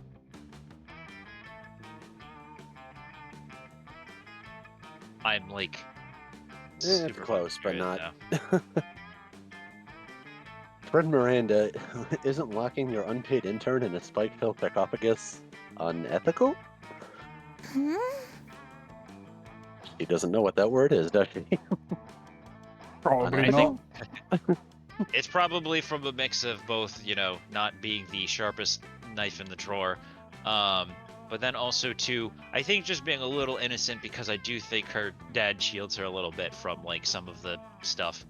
I'm like It's super close, but curious not. now. Fred Miranda isn't locking your unpaid intern in a spike-filled sarcophagus unethical? Hmm? He doesn't know what that word is, does he? Probably I not. think it's probably from a mix of both, not being the sharpest knife in the drawer, but then also too, I think just being a little innocent, because I do think her dad shields her a little bit from like some of the stuff,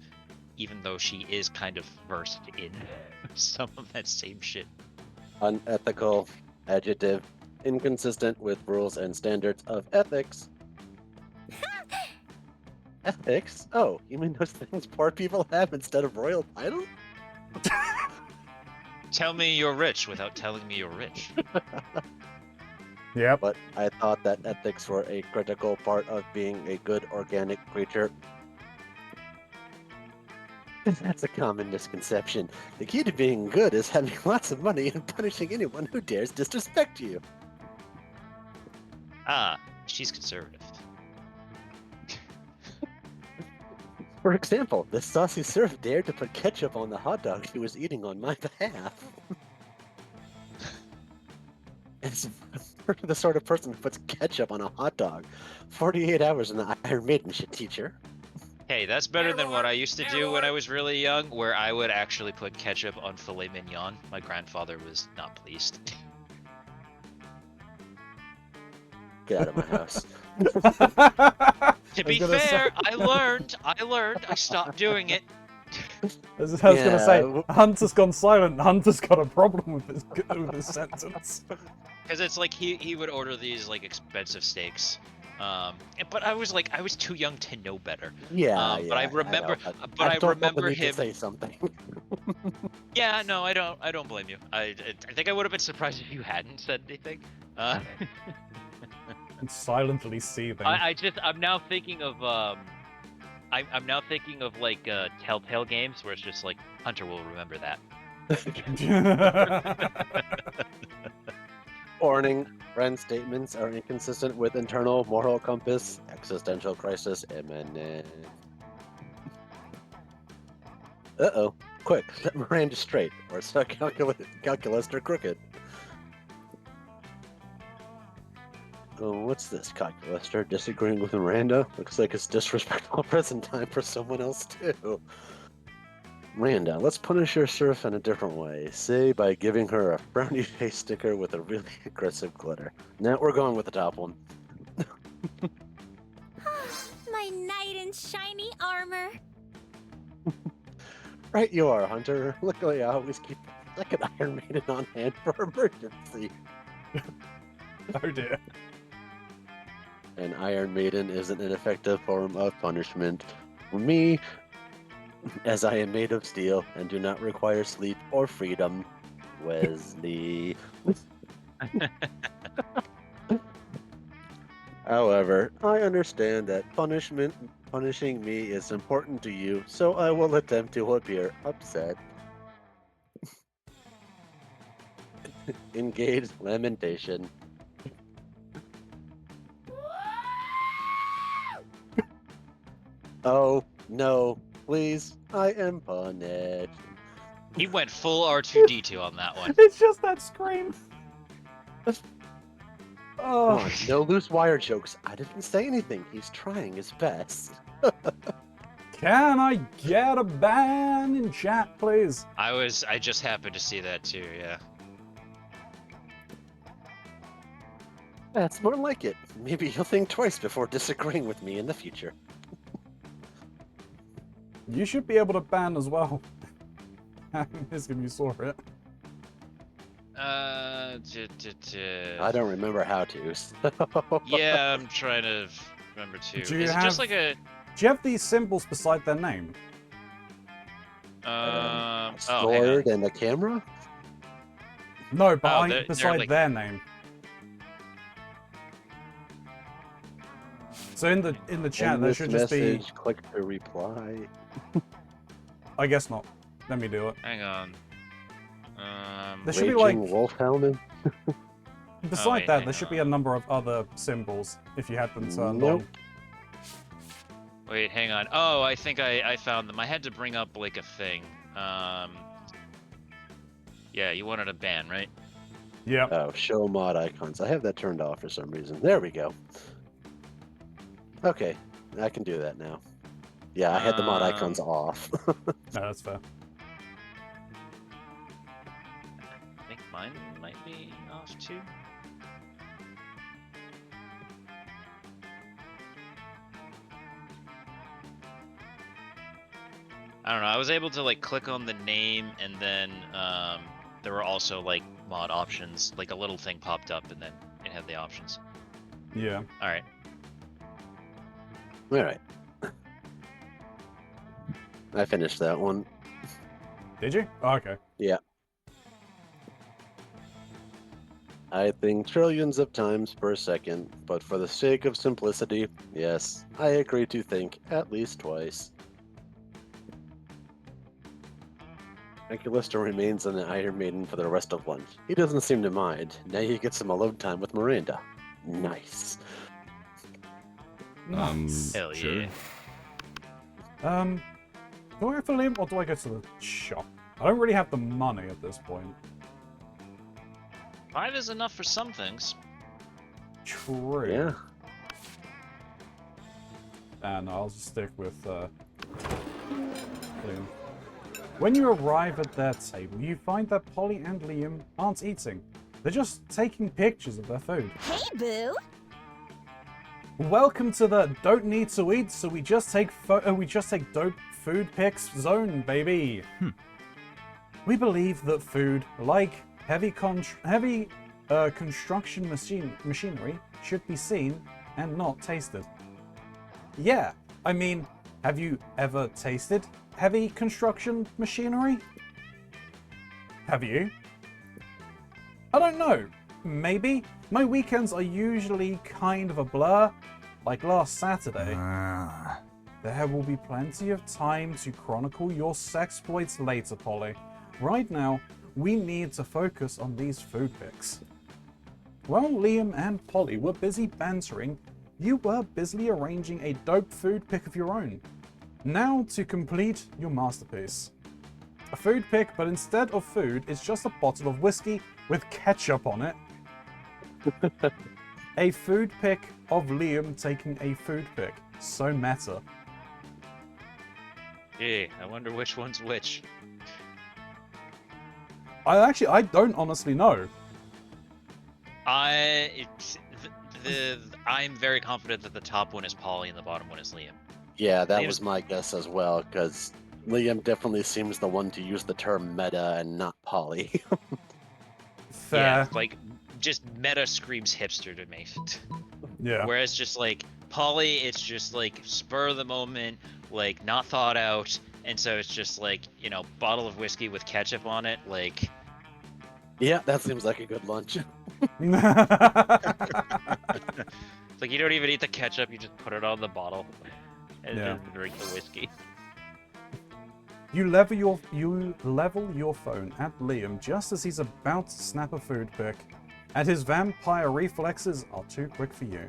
even though she is kind of versed in some of that same shit. Unethical, adjective, inconsistent with rules and standards of ethics. Ethics? Oh, you mean those things poor people have instead of royal titles? Tell me you're rich without telling me you're rich. Yep. But I thought that ethics were a critical part of being a good organic creature. That's a common misconception. The key to being good is having lots of money and punishing anyone who dares disrespect you. Ah, she's conservative. For example, this saucy serf dared to put ketchup on the hot dog she was eating on my behalf. It's the sort of person who puts ketchup on a hot dog. 48 hours in the Iron Maiden should teach her. Hey, that's better than what I used to do when I was really young, where I would actually put ketchup on filet mignon. My grandfather was not pleased. Get out of my house. To be fair, I learned. I stopped doing it. I was gonna say, Yeah. Hunter's gone silent. Hunter's got a problem with this sentence. Because it's like he would order these like expensive steaks. But I was too young to know better. Yeah, But I know, remember, I don't remember need to him. say something. Yeah, no, I don't blame you. I think I would have been surprised if you hadn't said anything. And silently seething. I'm now thinking of I'm now thinking of like Telltale games where it's just like Hunter will remember that. Warning, friend statements are inconsistent with internal moral compass. Existential crisis imminent. Uh-oh. Quick, set Miranda straight, or set calculus or crooked. Oh, what's this, calculaster? Disagreeing with Miranda? Looks like it's disrespectful present time for someone else, too. Miranda, let's punish your serf in a different way. Say by giving her a frowny face sticker with a really aggressive glitter. Now we're going with the top one. My knight in shiny armor. Right you are, Hunter. Luckily, I always keep a second Iron Maiden on hand for emergency. Oh dear. An Iron Maiden is an ineffective form of punishment. For me, as I am made of steel and do not require sleep or freedom, Wesley. However, I understand that punishing me is important to you, so I will attempt to appear upset. Engage lamentation. Oh, no, please, I am punished. He went full R2D2 on that one. It's just that scream. Come Oh. on, no loose wire jokes. I didn't say anything. He's trying his best. Can I get a ban in chat, please? I just happened to see that too, yeah. That's more like it. Maybe you'll think twice before disagreeing with me in the future. You should be able to ban as well. This if you saw it. I don't remember how to. So. Yeah, I'm trying to remember too. Do you Is it just like a Do you have these symbols beside their name? Sword and a camera? No, but they're beside like- their name. So in the chat In there this should just be. message, click to reply. I guess not. Let me do it. Hang on. There should be like Raging Wolfhound? beside wait, that hang there should be on. a number of other symbols if you had them turned Nope. on. Wait, hang on. Oh, I think I found them. I had to bring up like a thing. Yeah, you wanted a ban, right? Yeah. Oh, show mod icons. I have that turned off for some reason. There we go. Okay, I can do that now. Yeah, I had the mod icons off. No, that's fair. I think mine might be off too. I don't know. I was able to like click on the name, and then there were also like mod options. Like a little thing popped up, and then it had the options. Yeah. All right. Alright. I finished that one. Did you? Oh, okay. I think trillions of times per second, but for the sake of simplicity, yes, I agree to think at least twice. Callister remains an Iron Maiden for the rest of lunch. He doesn't seem to mind. Now he gets some alone time with Miranda. Nice. Nice. Hell Sure. yeah. Do I go for Liam or do I go to the shop? I don't really have the money at this point. 5 is enough for some things. True. Yeah. And I'll just stick with Liam. When you arrive at their table, you find that Polly and Liam aren't eating. They're just taking pictures of their food. Hey, Boo. Welcome to the don't need to eat, so we just take dope food pics zone, baby. We believe that food, like heavy construction machinery, should be seen and not tasted. Yeah, I mean, have you ever tasted heavy construction machinery? Have you? I don't know. Maybe. My weekends are usually kind of a blur, like last Saturday. There will be plenty of time to chronicle your sexploits later, Polly. Right now, we need to focus on these food pics. While Liam and Polly were busy bantering, you were busily arranging a dope food pic of your own. Now to complete your masterpiece. A food pic, but instead of food, it's just a bottle of whiskey with ketchup on it. A food pic of Liam taking a food pic. So meta. Gee, I wonder which one's which. I don't honestly know. I'm very confident that the top one is Polly and the bottom one is Liam. Yeah, that Liam's- was my guess as well, because Liam definitely seems the one to use the term meta and not Polly. Fair. Yeah, like just meta screams hipster to me. Yeah. Whereas just like Polly, it's just like spur of the moment, like not thought out, and so it's just like, you know, bottle of whiskey with ketchup on it, like Yeah, that seems like a good lunch. it's like you don't even eat the ketchup, you just put it on the bottle and Yeah. then drink the whiskey. You level your phone at Liam just as he's about to snap a food pic, and his vampire reflexes are too quick for you.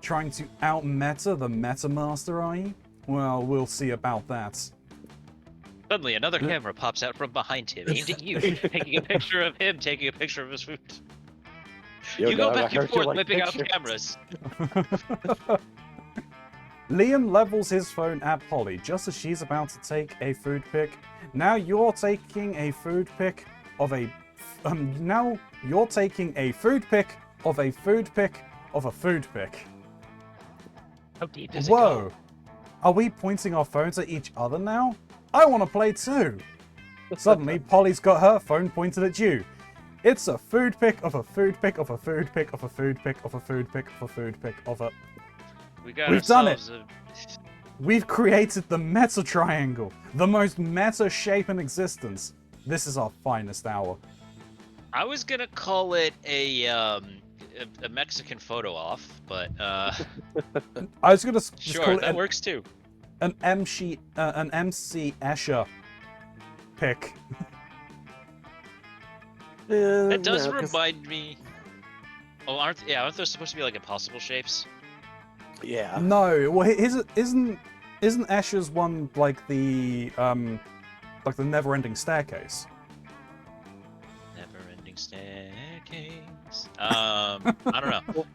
Trying to out-meta the Meta Master, are you? Well, we'll see about that. Suddenly another camera pops out from behind him, aimed at you, taking a picture of him, taking a picture of his food. Yo, You go dog, I back and heard you forth, like whipping out pictures. cameras. Liam levels his phone at Polly just as she's about to take a food pic. Now you're taking a food pic of a food pic of a food pic of a food pic. How deep does it Whoa. go? Are we pointing our phones at each other now? I want to play too. Suddenly, Polly's got her phone pointed at you. It's a food pic of a food pic of a food pic of a food pic of a food pic of a food pic of a... We've done it. We've created the meta triangle, the most meta shape in existence. This is our finest hour. I was gonna call it a Mexican photo off, but I was gonna just sure, call it that works too. an MC Escher pic. That does Yeah, 'cause- remind me. Oh, aren't there supposed to be like impossible shapes? Yeah. No, well, isn't Escher's one like the never-ending staircase? Never-ending staircase. I don't know.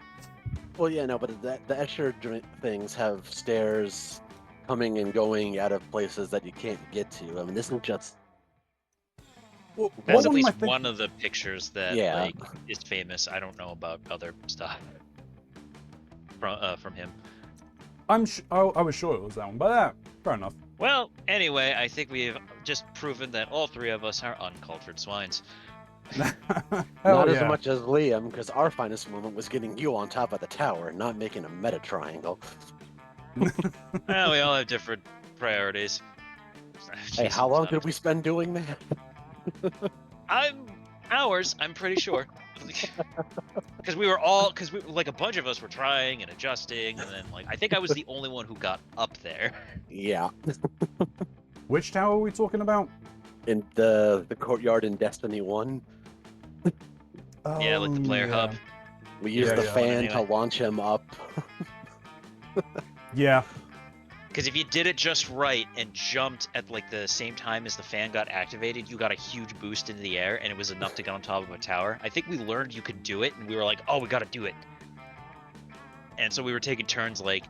Well, yeah, no, but the Escher things have stairs coming and going out of places that you can't get to. I mean, this is just... Well, That's what at am I least thinking? one of the pictures that Yeah. like is famous. I don't know about other stuff from him. I was sure it was that one, but fair enough. Well, anyway, I think we've just proven that all three of us are uncultured swines. Not Hell as yeah. much as Liam, because our finest moment was getting you on top of the tower, not making a meta triangle. Well, we all have different priorities. Hey, Jeez, how long it's did we spend doing that? hours, I'm pretty sure. Because like a bunch of us were trying and adjusting, and then like I think I was the only one who got up there. Yeah. Which tower are we talking about? In the courtyard in Destiny 1, Yeah, like the player hub. we used Yeah, the yeah. fan Anyway. to launch him up. Yeah. Because if you did it just right and jumped at like the same time as the fan got activated, you got a huge boost into the air, and it was enough to get on top of a tower. I think we learned you could do it, and we were like, oh, we gotta do it. And so we were taking turns, like,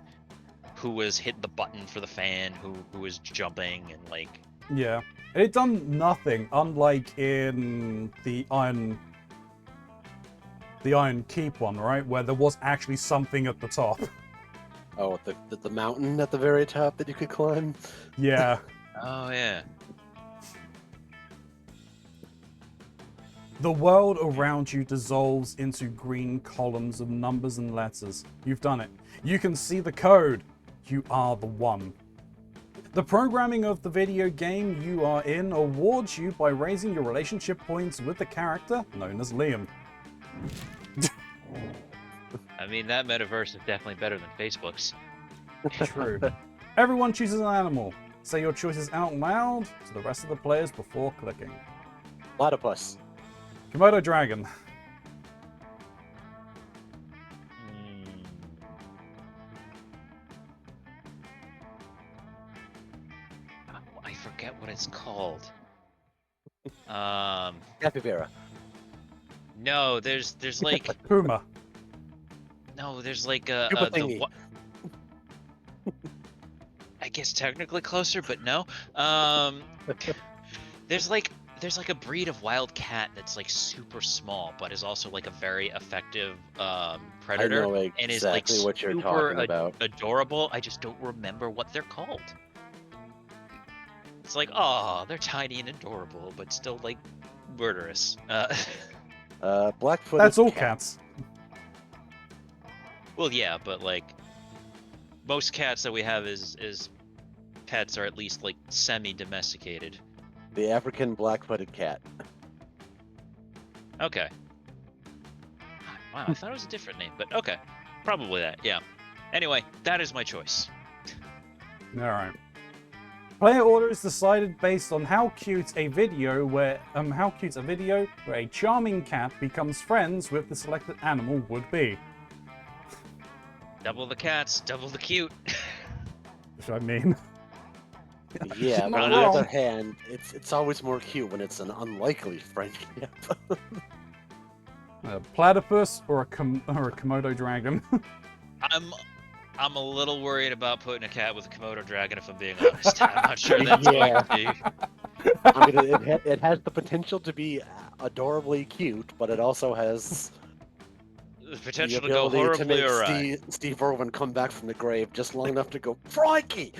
who was hitting the button for the fan, who was jumping, and like... Yeah. It done nothing, unlike in the Iron Keep one, right? Where there was actually something at the top. Oh, the mountain at the very top that you could climb? Yeah. Oh, yeah. The world around you dissolves into green columns of numbers and letters. You've done it. You can see the code. You are the one. The programming of the video game you are in awards you by raising your relationship points with the character known as Liam. I mean, that metaverse is definitely better than Facebook's. True. Everyone chooses an animal. Say your choices out loud to the rest of the players before clicking. Platypus. Komodo dragon. Oh, I forget what it's called. Capybara. No, there's like... Puma. No, there's like Koopa the thingy. I guess technically closer, but no. There's like a breed of wild cat that's like super small, but is also like a very effective predator, I know and is like exactly what you're super talking about. adorable. I just don't remember what they're called. It's like, oh, they're tiny and adorable, but still like murderous. Black-footed That's all cat. cats. Well, yeah, but like most cats that we have is pets are at least like semi-domesticated. The African black-footed cat. Okay. Wow, I thought it was a different name, but okay. Probably that, yeah. Anyway, that is my choice. Alright. Player order is decided based on how cute a video where a charming cat becomes friends with the selected animal would be. Double the cats, double the cute. Which I mean. Yeah, but Not on the wrong. other hand, it's always more cute when it's an unlikely friendship. A platypus or a Komodo dragon. I'm a little worried about putting a cat with a Komodo dragon, if I'm being honest. I'm not sure that's Yeah. going to be. I mean, it has the potential to be adorably cute, but it also has The the potential to go ability to horribly make awry. Steve Irwin come back from the grave just long enough to go, crikey!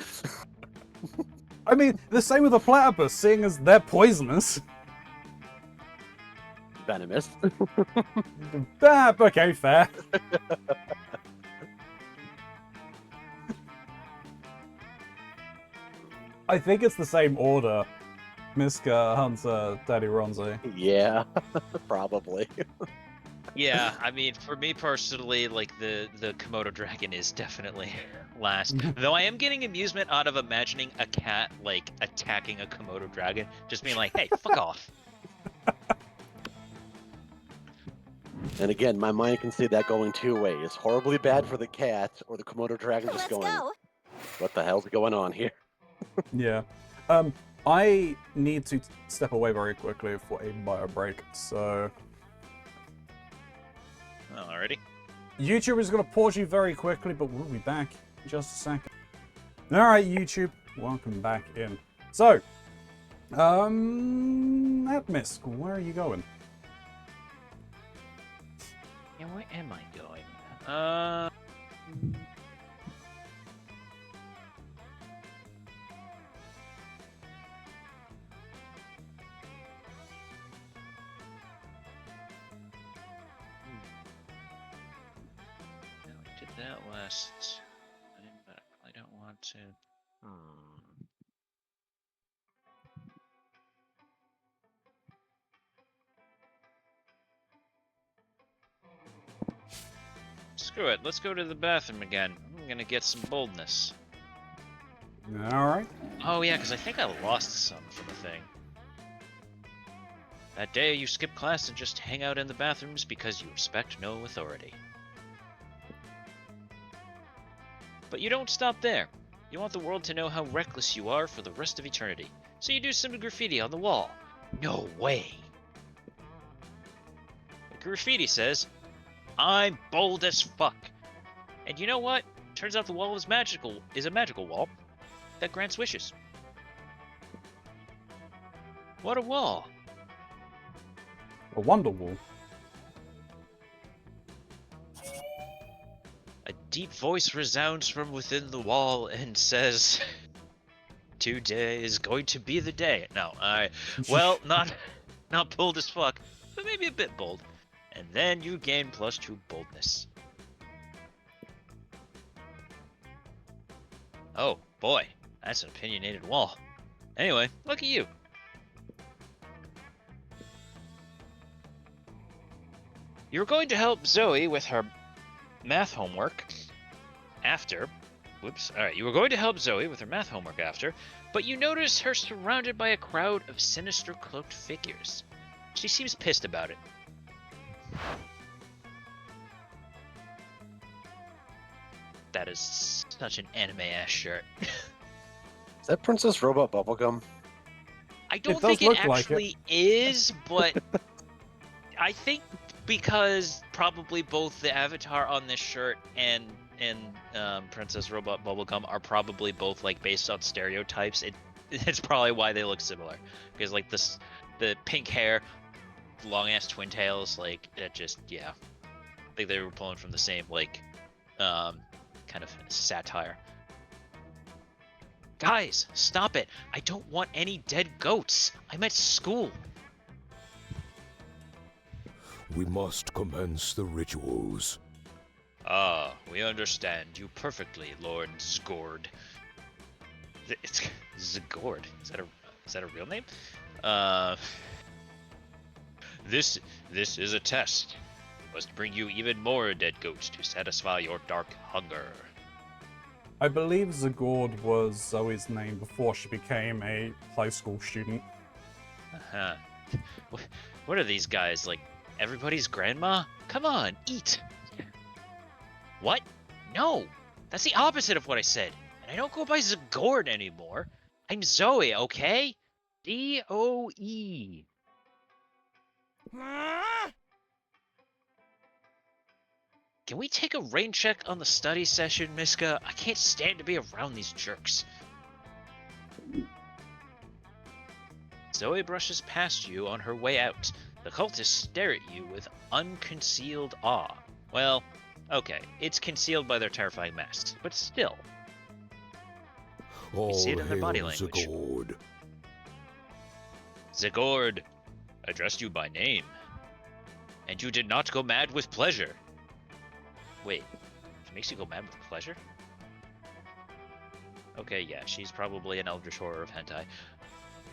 I mean, the same with a platypus, seeing as they're poisonous. Venomous. Okay, fair. I think it's the same order. Miska, Hunter, Daddy Ronzi. Yeah, probably. Yeah, I mean, for me personally, like the Komodo dragon is definitely last. Though I am getting amusement out of imagining a cat like attacking a Komodo dragon, just being like, "Hey, fuck off." And again, my mind can see that going two ways. Horribly bad for the cat, or the Komodo dragon just Let's going, go. what the hell's going on here? Yeah. I need to step away very quickly for a bio break, so Alrighty. YouTube is going to pause you very quickly, but we'll be back in just a second. Alright, YouTube, welcome back in. So, Atmisk, where are you going? Yeah, where am I going? No, I did that last time, but I don't want to. Screw it, let's go to the bathroom again. I'm gonna get some boldness. Alright. Oh yeah, because I think I lost some from the thing. That day you skip class and just hang out in the bathrooms because you respect no authority. But you don't stop there. You want the world to know how reckless you are for the rest of eternity. So you do some graffiti on the wall. No way. The graffiti says, I'm bold as fuck. And you know what? Turns out the wall is a magical wall that grants wishes. What a wall. A wonder wall. A deep voice resounds from within the wall and says, today is going to be the day. No, well, not bold as fuck, but maybe a bit bold. And then you gain +2 boldness. Oh, boy, that's an opinionated wall. Anyway, look at you. You were going to help Zoe with her math homework after. Whoops. Alright, you were going to help Zoe with her math homework after, but you notice her surrounded by a crowd of sinister cloaked figures. She seems pissed about it. That is such an anime-ass shirt. Is that Princess Robot Bubblegum? I don't does think it look like it. actually is, but I think because probably both the avatar on this shirt and Princess Robot Bubblegum are probably both like based on stereotypes. It's probably why they look similar. Because like the pink hair, long ass twin tails, like it just I think they were pulling from the same like kind of satire. Guys, stop it! I don't want any dead goats. I'm at school. We must commence the rituals. Ah, we understand you perfectly, Lord Zgord. It's Zgord. Is that a real name? This is a test. We must bring you even more dead goats to satisfy your dark hunger. I believe Zagord was Zoe's name before she became a high school student. Uh-huh. What are these guys, like everybody's grandma? Come on, eat! What? No! That's the opposite of what I said. And I don't go by Zagord anymore. I'm Zoe, okay? D-O-E. Can we take a rain check on the study session, Miska? I can't stand to be around these jerks. Zoe brushes past you on her way out. The cultists stare at you with unconcealed awe. Well, okay, it's concealed by their terrifying masks, but still. All see it in their body hail language. Zagord. Zagord addressed you by name. And you did not go mad with pleasure. Wait, she makes you go mad with pleasure? Okay, yeah, she's probably an eldritch horror of hentai.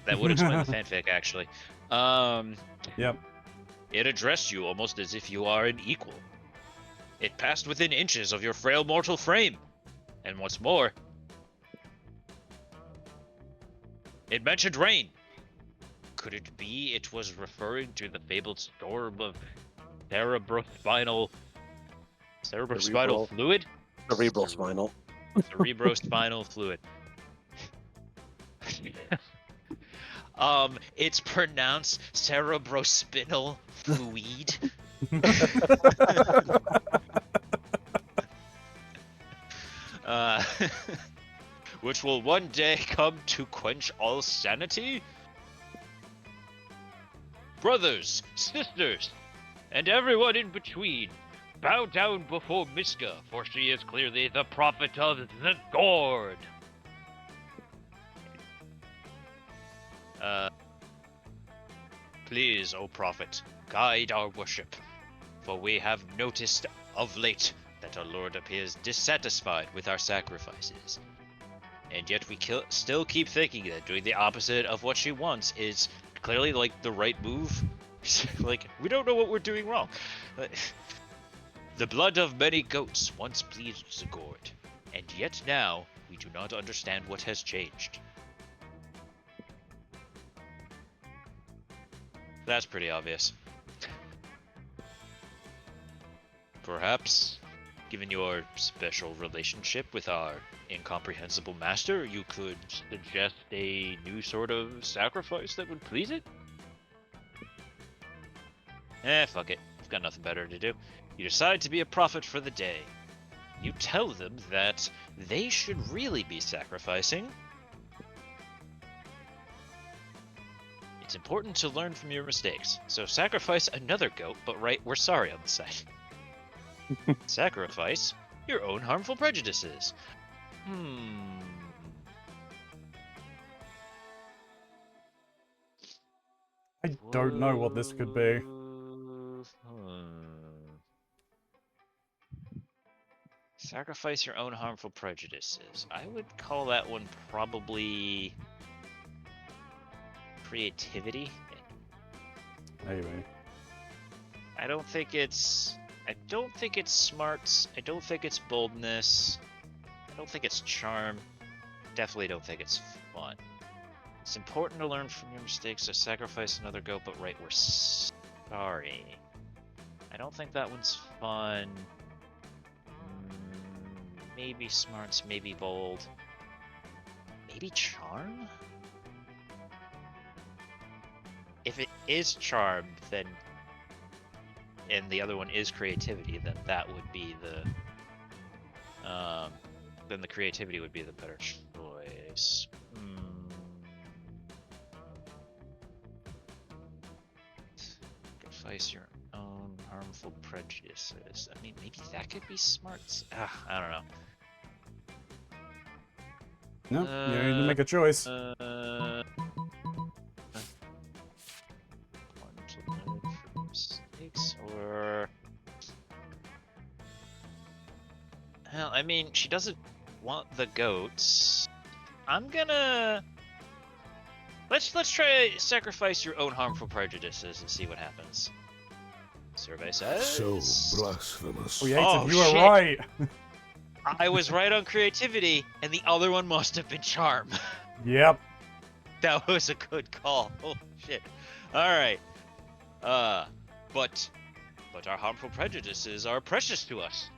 That would explain the fanfic, actually. Yep. It addressed you almost as if you are an equal. It passed within inches of your frail mortal frame. And what's more, it mentioned rain. Could it be it was referring to the fabled storm of cerebrospinal fluid? Cerebral spinal. Cerebrospinal fluid. It's pronounced cerebrospinal fluid. Which will one day come to quench all sanity? Brothers, sisters, and everyone in between, bow down before Miska, for she is clearly the prophet of the Gord. Please, O prophet, guide our worship, for we have noticed of late that our Lord appears dissatisfied with our sacrifices. And yet we still keep thinking that doing the opposite of what she wants is clearly, like, the right move. Like, we don't know what we're doing wrong. The blood of many goats once pleased Zagord, and yet now we do not understand what has changed. That's pretty obvious. Perhaps given your special relationship with our incomprehensible master, you could suggest a new sort of sacrifice that would please it? Fuck it. I've got nothing better to do. You decide to be a prophet for the day. You tell them that they should really be sacrificing. It's important to learn from your mistakes, so sacrifice another goat, but write "we're sorry" on the side. Sacrifice your own harmful prejudices. I don't know what this could be. Sacrifice your own harmful prejudices. I would call that one probably creativity. Maybe. I don't think it's smarts. I don't think it's boldness. I don't think it's charm. Definitely don't think it's fun. It's important to learn from your mistakes, so sacrifice another goat, but write "we're sorry." I don't think that one's fun. Maybe smarts, maybe bold. Maybe charm? If it is charm, then... and the other one is creativity, then that would be the... then the creativity would be the better choice. Sacrifice your own harmful prejudices. I mean, maybe that could be smarts. I don't know. No, you need to make a choice. One to learn from mistakes, or... Hell, I mean, she doesn't want the goats. I'm gonna... Let's try sacrifice your own harmful prejudices and see what happens. Survey says... So blasphemous. Creative, Oh, you were shit. right. I was right on creativity, and the other one must have been charm. Yep. That was a good call. Oh shit. Alright. But our harmful prejudices are precious to us.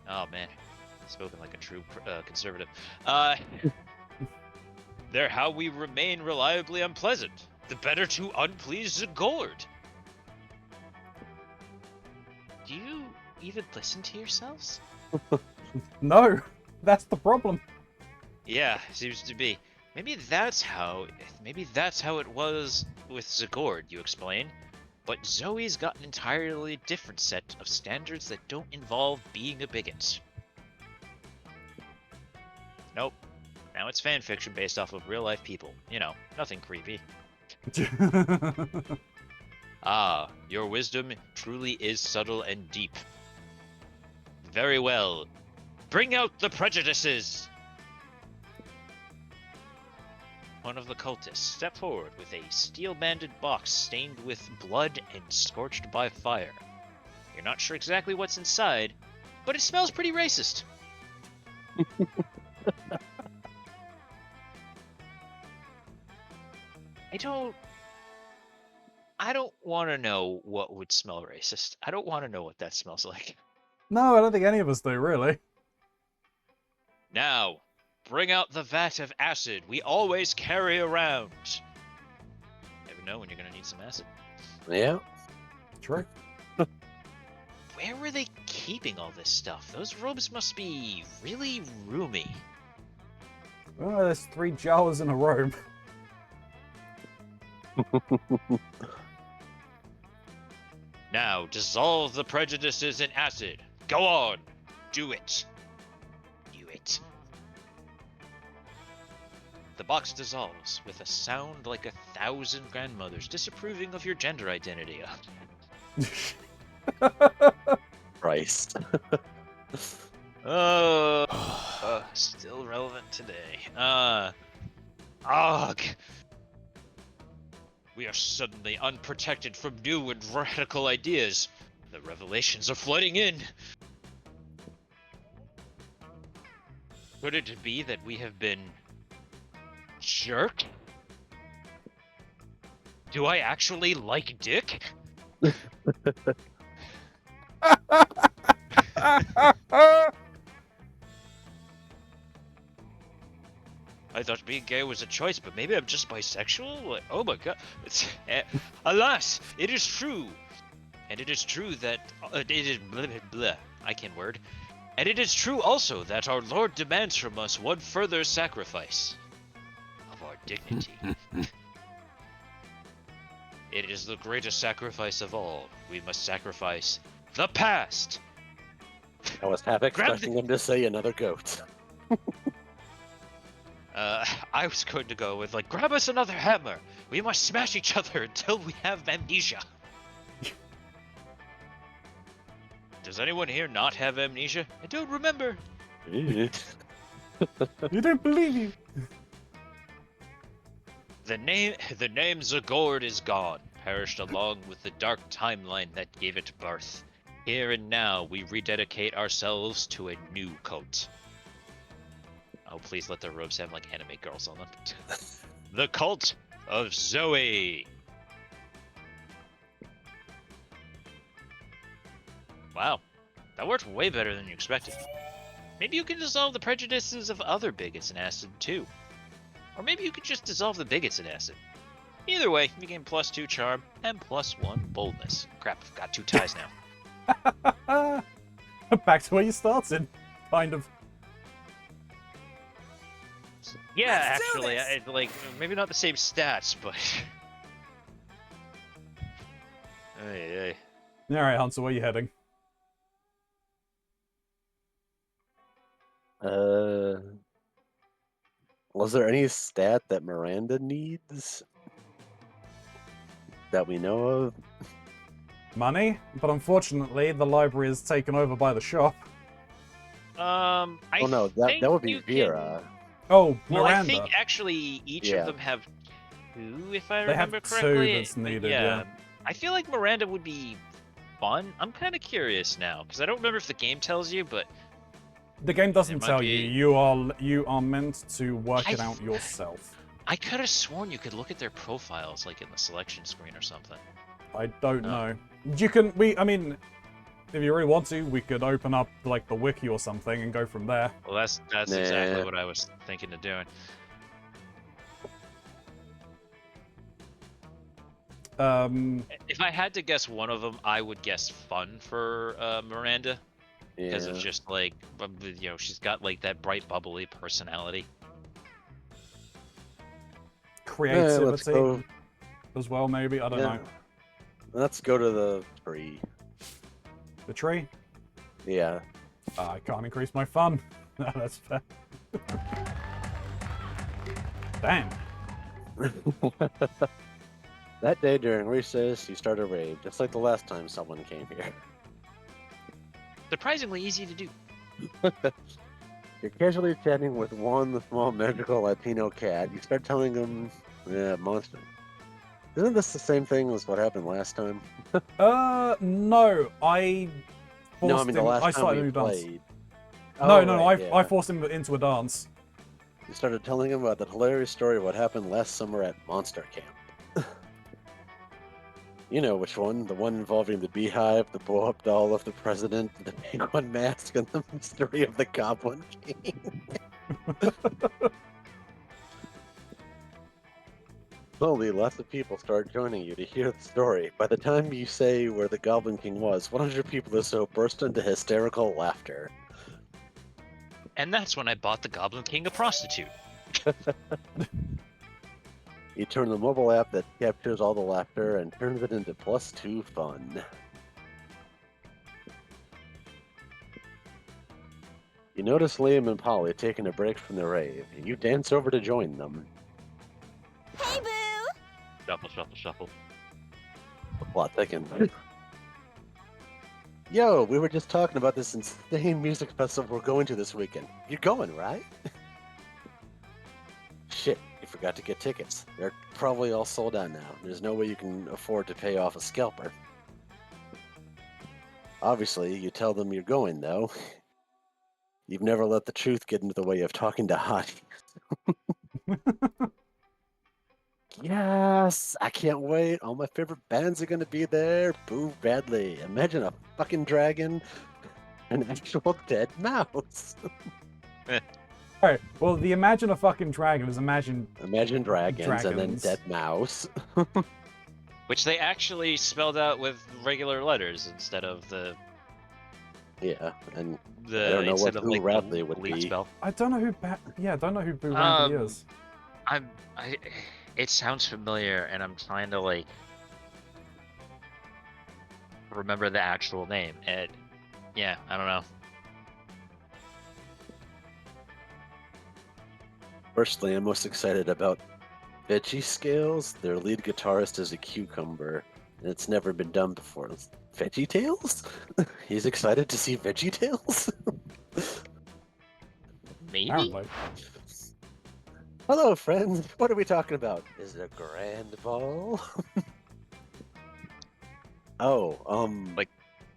Oh man. Spoken like a true conservative. They're how we remain reliably unpleasant. The better to unplease the gourd. Do you even listen to yourselves? No, that's the problem. Yeah, seems to be. Maybe that's how it was with Zagord, you explain. But Zoe's got an entirely different set of standards that don't involve being a bigot. Nope. Now it's fan fiction based off of real life people. You know, nothing creepy. Ah, your wisdom truly is subtle and deep. Very well. Bring out the prejudices! One of the cultists stepped forward with a steel-banded box stained with blood and scorched by fire. You're not sure exactly what's inside, but it smells pretty racist. I don't want to know what would smell racist. I don't want to know what that smells like. No, I don't think any of us do, really. Now, bring out the vat of acid we always carry around. Never know when you're gonna need some acid. Yeah. True. Where were they keeping all this stuff? Those robes must be really roomy. Oh, there's 3 Jawas in a robe. Now, dissolve the prejudices in acid. Go on. Do it. Do it. The box dissolves with a sound like 1,000 grandmothers disapproving of your gender identity. Christ. Still relevant today. Ugh. We are suddenly unprotected from new and radical ideas. The revelations are flooding in. Could it be that we have been jerked? Do I actually like dick? I thought being gay was a choice, but maybe I'm just bisexual? Like, oh my god. Alas, it is true. And it is true that... it is... Blah, blah, blah. I can't word. And it is true also that our Lord demands from us one further sacrifice of our dignity. It is the greatest sacrifice of all. We must sacrifice the past. I was half Grab expecting him to say another goat. I was going to go with, like, grab us another hammer. We must smash each other until we have amnesia. Does anyone here not have amnesia? I don't remember. You don't believe you. The name Zagord is gone, perished along with the dark timeline that gave it birth. Here and now, we rededicate ourselves to a new cult. Oh, please let their robes have, like, anime girls on them. The Cult of Zoe. Wow, that worked way better than you expected. Maybe you can dissolve the prejudices of other bigots in acid, too. Or maybe you could just dissolve the bigots in acid. Either way, you gain +2 charm and +1 boldness. Crap, I've got 2 ties now. Back to where you started, kind of. Yeah, Let's do actually, this! like, maybe not the same stats, but... Hey. Alright, Hunter, where are you heading? Was there any stat that Miranda needs that we know of? Money? But unfortunately, the library is taken over by the shop. I Oh no, think that would be you Vera. Can... Oh, Well, Miranda. I think actually each Yeah. of them have 2, if I They have remember 2 correctly. that's needed, yeah. I feel like Miranda would be fun. I'm kind of curious now, because I don't remember if the game tells you, but... The game doesn't might tell be- you. You are meant to work it out yourself. I could have sworn you could look at their profiles, like in the selection screen or something. I don't No. know. I mean, if you really want to, we could open up, like, the wiki or something and go from there. Well, that's Nah. exactly what I was thinking of doing. If I had to guess one of them, I would guess fun for Miranda. Because it's just like, you know, she's got like that bright, bubbly personality. Creativity let's go. as well, maybe. I don't know. Let's go to the tree. The tree? Yeah. I can't increase my fun. No, that's fair. Damn. That day during recess, you start a rave, just like the last time someone came here. Surprisingly easy to do. You're casually chatting with one small magical Latino cat. You start telling him, yeah, monster. Isn't this the same thing as what happened last time? No. I No, I forced mean him. the I last time started a we new dance. played. No, Oh, right, I yeah. forced him into a dance. You started telling him about the hilarious story of what happened last summer at Monster Camp. You know which one? The one involving the beehive, the blow-up doll of the president, the penguin mask, and the mystery of the Goblin King. Slowly, lots of people start joining you to hear the story. By the time you say where the Goblin King was, 100 people or so burst into hysterical laughter. And that's when I bought the Goblin King a prostitute. You turn the mobile app that captures all the laughter and turns it into +2 fun. You notice Liam and Polly taking a break from the rave, and you dance over to join them. Hey, boo! Shuffle, shuffle, shuffle. The plot thickens. Yo, we were just talking about this insane music festival we're going to this weekend. You're going, right? Shit, you forgot to get tickets. They're probably all sold out now. There's no way you can afford to pay off a scalper. Obviously, you tell them you're going, though. You've never let the truth get into the way of talking to hotties. Yes, I can't wait. All my favorite bands are gonna be there. Boo Badly. Imagine a fucking dragon. An actual dead mouse. Alright, well, the imagine a fucking dragon is imagine Imagine dragons and then Dragons. dead mouse. Which they actually spelled out with regular letters instead of the Yeah, and the I don't know instead what of who like Radley the would lead be. spell. I don't know who I don't know who Boo Radley is. I it sounds familiar, and I'm trying to like remember the actual name. And yeah, I don't know. Personally, I'm most excited about Veggie Scales. Their lead guitarist is a cucumber, and it's never been done before. Veggie Tales? He's excited to see Veggie Tales? Maybe. Apparently. Hello, friends. What are we talking about? Is it a grand ball? Like-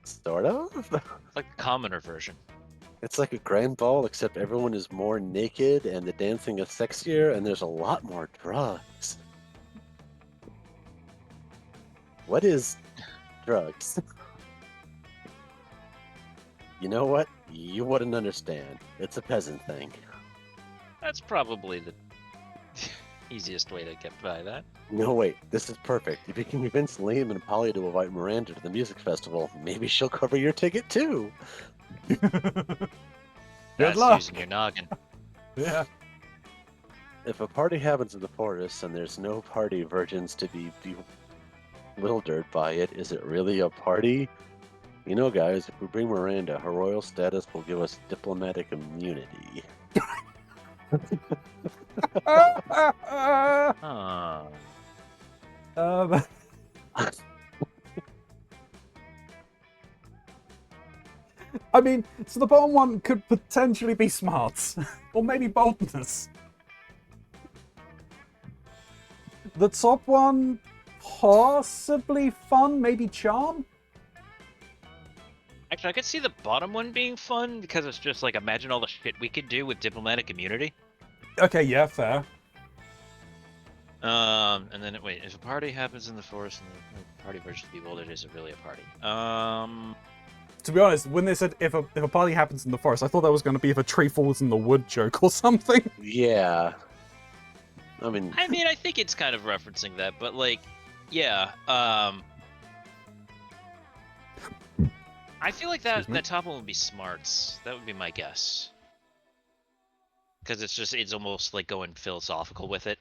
sort of? Like the commoner version. It's like a grand ball, except everyone is more naked and the dancing is sexier and there's a lot more drugs. What is drugs? You know what? You wouldn't understand. It's a peasant thing. That's probably the easiest way to get by that. No, wait, this is perfect. If you can convince Liam and Polly to invite Miranda to the music festival, maybe she'll cover your ticket too. Good That's luck. using your noggin. Yeah. If a party happens in the forest and there's no party virgins to be bewildered by it, is it really a party? You know, guys, if we bring Miranda, her royal status will give us diplomatic immunity. Oh. Um, I mean, so the bottom one could potentially be smarts, or maybe boldness. The top one, possibly fun, maybe charm. Actually, I could see the bottom one being fun because it's just like imagine all the shit we could do with diplomatic immunity. Okay, yeah, fair. And then wait, if a party happens in the forest and the party version to be bewildered, is it really a party? To be honest, when they said if a party happens in the forest, I thought that was going to be if a tree falls in the wood joke or something. Yeah. I mean, I think it's kind of referencing that, but like, yeah. I feel like Excuse me? that top one would be smarts. That would be my guess. Because it's almost like going philosophical with it.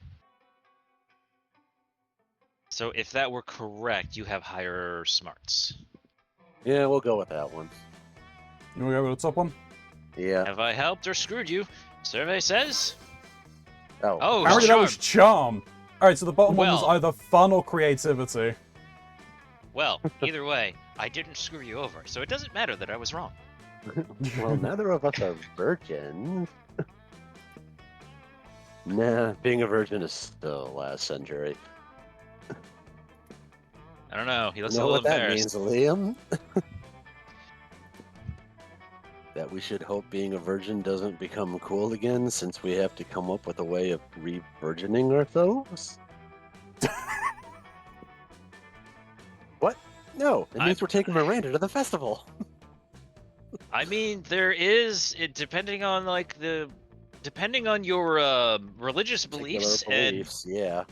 So if that were correct, you have higher smarts. yeah, we'll go with that one. You want to go with the top one? Yeah. Have I helped or screwed you? Survey says. Oh. Oh, Apparently that charm. was charm. Alright, so the bottom one was Well. either fun or creativity. Well, either way, I didn't screw you over, so it doesn't matter that I was wrong. Well, neither of us are virgins. Nah, being a virgin is still last century. I don't know. He looks You a know little what that embarrassed. means, Liam? That we should hope being a virgin doesn't become cool again, since we have to come up with a way of re-virgining ourselves? What? No, it means we're taking Miranda to the festival. I mean, there is depending on depending on your religious beliefs, Particular beliefs, yeah.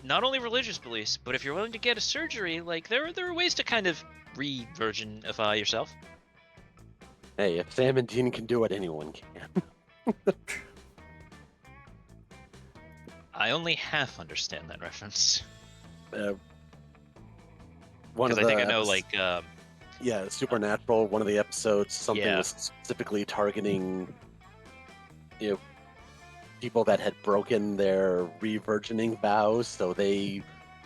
not only religious beliefs, but if you're willing to get a surgery, like there are ways to kind of re-virginify yourself. Hey, if Sam and Dean can do it, anyone can. I only half understand that reference. One of Because I the think I know, episodes- like, yeah, Supernatural. One of the episodes, something Yeah. was specifically targeting, people that had broken their re-virgining vows, so they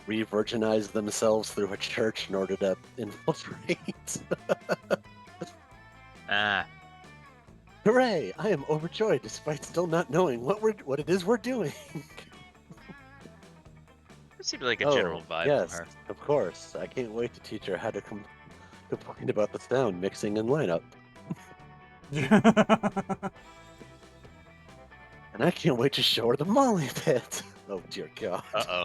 re-virginized themselves through a church in order to infiltrate. Hooray! I am overjoyed, despite still not knowing what it is we're doing. it seemed like a general vibe yes, from her. of course. I can't wait to teach her how to complain about the sound mixing and lineup. And I can't wait to show her the Molly pit. Oh dear God. Uh-oh.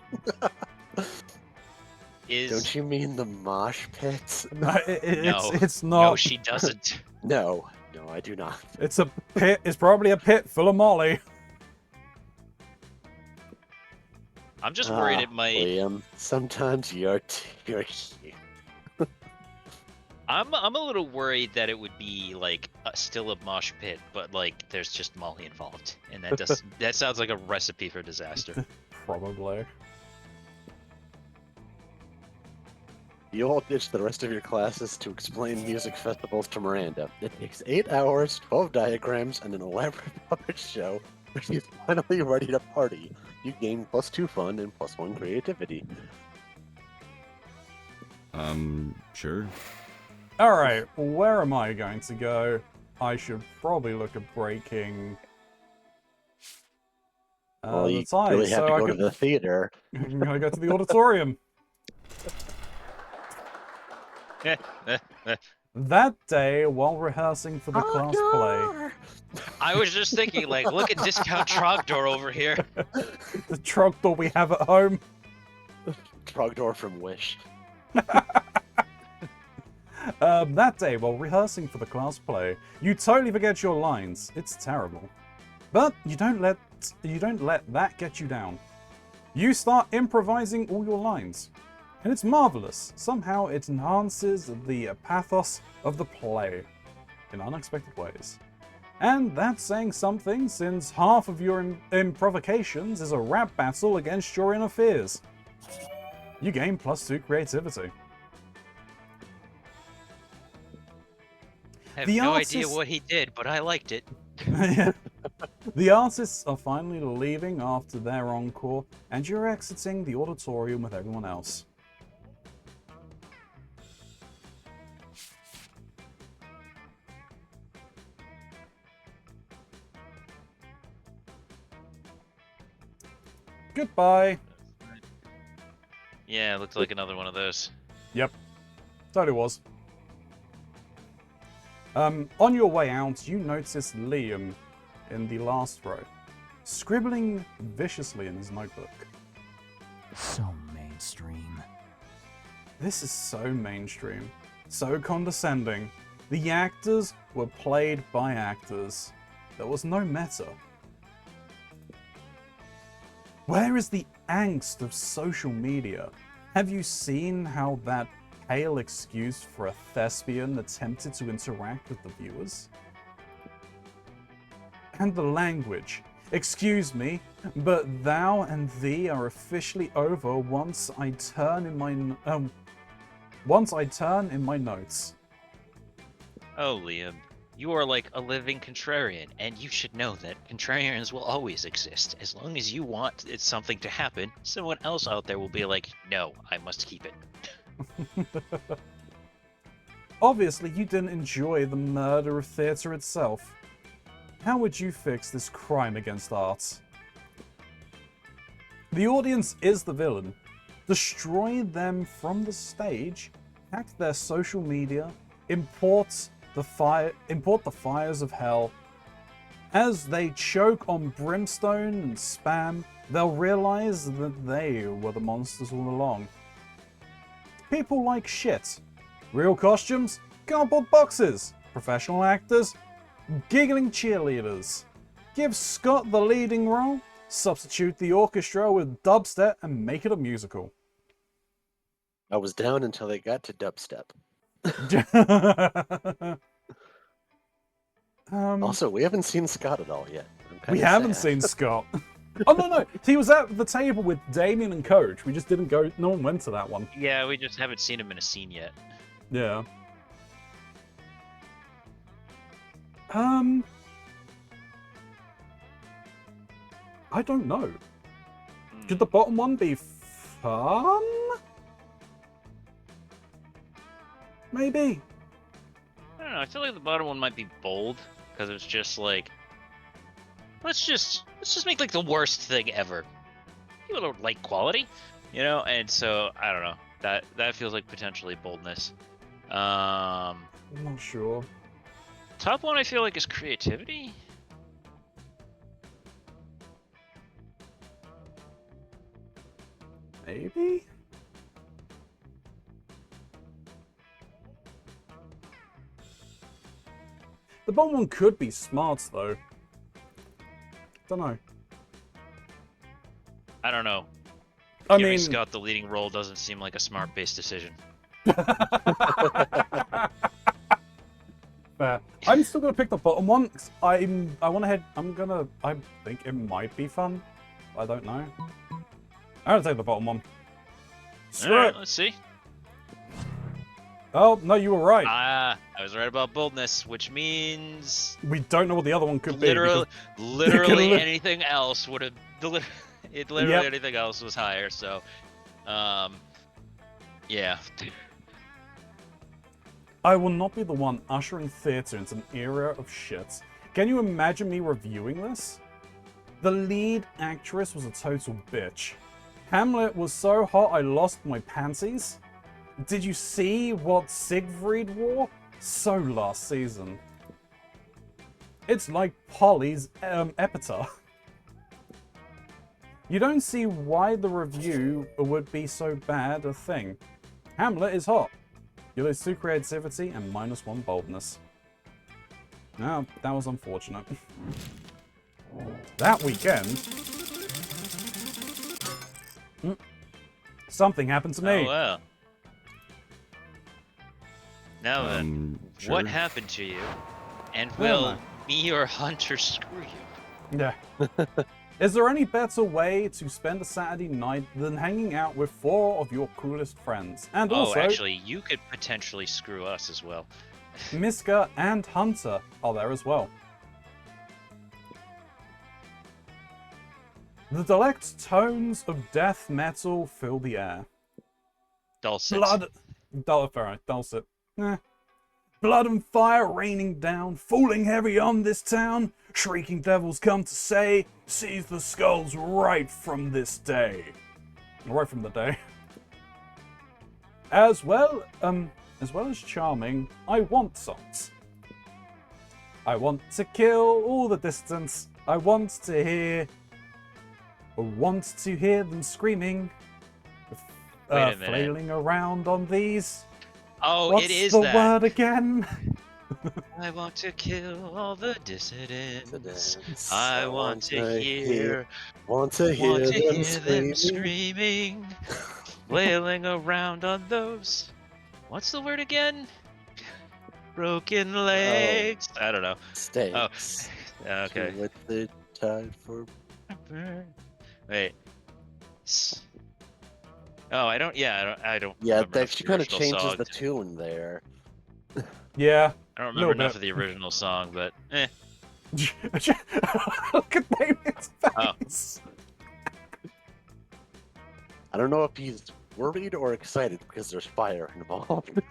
is Don't you mean the mosh pit? No, no, it's no, not. she doesn't. No, I do not. It's a pit. It's probably a pit full of Molly. I'm just worried it might. Liam, sometimes you're cute. I'm a little worried that it would be like still a mosh pit, but like there's just Molly involved, and that sounds like a recipe for disaster. Probably. You all ditch the rest of your classes to explain music festivals to Miranda. It takes 8 hours, 12 diagrams, and an elaborate puppet show, but she's finally ready to party. You gain +2 fun and +1 creativity. Sure. Alright, where am I going to go? I should probably look at breaking Well, the you ties, really have so to I go to can... the theater. I'm gonna go to the auditorium. That day, while rehearsing for the class play... I was just thinking, like, look at Discount Trogdor over here. The Trogdor we have at home. Trogdor from Wish. That day, while rehearsing for the class play, you totally forget your lines. It's terrible. But you don't let that get you down. You start improvising all your lines. And it's marvelous. Somehow it enhances the pathos of the play in unexpected ways. And that's saying something, since half of your improvisations is a rap battle against your inner fears. You gain +2 creativity. I have The no artist- idea what he did, but I liked it. Yeah. The artists are finally leaving after their encore, and you're exiting the auditorium with everyone else. Goodbye. Yeah, looks like another one of those. Yep. Totally was. On your way out, you notice Liam in the last row, scribbling viciously in his notebook. So mainstream. This is so mainstream, so condescending. The actors were played by actors. There was no meta. Where is the angst of social media? Have you seen how that pale excuse for a thespian attempted to interact with the viewers? And the language. Excuse me, but thou and thee are officially over once I turn in my notes. Oh, Liam, you are like a living contrarian, and you should know that contrarians will always exist. As long as you want something to happen, someone else out there will be like, no, I must keep it. Obviously, you didn't enjoy the murder of theatre itself. How would you fix this crime against art? The audience is the villain. Destroy them from the stage, hack their social media, import the fires of hell. As they choke on brimstone and spam, they'll realize that they were the monsters all along. People like shit. Real costumes, cardboard boxes. Professional actors, giggling cheerleaders. Give Scott the leading role, substitute the orchestra with dubstep, and make it a musical. I was down until they got to dubstep. Also, we haven't seen Scott at all yet. We haven't seen Scott. Oh, no. He was at the table with Damien and Coach. We just didn't go. No one went to that one. Yeah, we just haven't seen him in a scene yet. Yeah. I don't know. Could the bottom one be fun? Maybe. I don't know. I feel like the bottom one might be bold because it's just like, let's just make like the worst thing ever. People don't like quality, you know, and so I don't know. That feels like potentially boldness. I'm not sure. Top one I feel like is creativity. Maybe? The bottom one could be smarts, though. Don't know. I don't know. I Giving mean... Scott the leading role doesn't seem like a smart-based decision. Fair. I'm still gonna pick the bottom one. 'Cause I think it might be fun. I don't know. I'm gonna take the bottom one. Screw Alright, it. let's see. Oh, no, you were right. I was right about boldness, which means We don't know what the other one could literally be. Because... anything else would have literally anything else was higher. So, yeah. I will not be the one ushering theatre into an era of shit. Can you imagine me reviewing this? The lead actress was a total bitch. Hamlet was so hot I lost my panties. Did you see what Siegfried wore? So last season. It's like Polly's epitaph. You don't see why the review would be so bad a thing. Hamlet is hot. You lose 2 creativity and -1 boldness. Now, that was unfortunate. That weekend... something happened to me. Oh, well. Now then, Sure. what happened to you? And I don't will know. me or Hunter screw you? Yeah. Is there any better way to spend a Saturday night than hanging out with 4 of your coolest friends? And Oh, also, actually, you could potentially screw us as well. Miska and Hunter are there as well. The deluxe tones of death metal fill the air. Dulcet. Dulcet. Eh. Blood and fire raining down, falling heavy on this town. Shrieking devils come to say, seize the skulls right from this day. Right from the day. As well as charming, I want songs. I want to kill all the distance. I want to hear them screaming, Wait a minute. flailing around on these. Oh, What's it is the that. word again? I want to kill all the dissidents. Dissidents. I want to hear them them screaming. screaming, flailing around on those. What's the word again? Broken legs. I don't know. Stakes. Okay. With the tide for. Wait. Oh, I don't. Yeah, I don't. Yeah, remember that enough she of kind of original changes song the to- tune there. Yeah. I don't little remember enough bit. of the original song, but Look at Damien's face. I don't know if he's worried or excited because there's fire involved.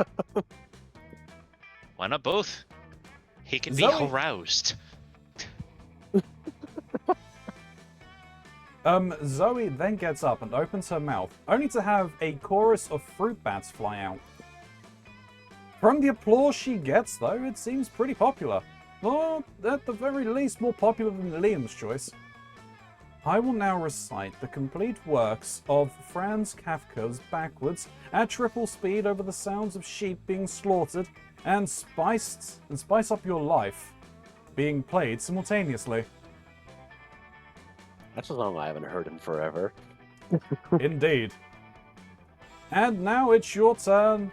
why not both? He can be Zoe- aroused. Zoe then gets up and opens her mouth, only to have a chorus of fruit bats fly out. From the applause she gets, though, it seems pretty popular. Or, at the very least, more popular than Liam's choice. I will now recite the complete works of Franz Kafka's Backwards at triple speed over the sounds of sheep being slaughtered and spice up your life being played simultaneously. That's a song I haven't heard in forever. Indeed. And now it's your turn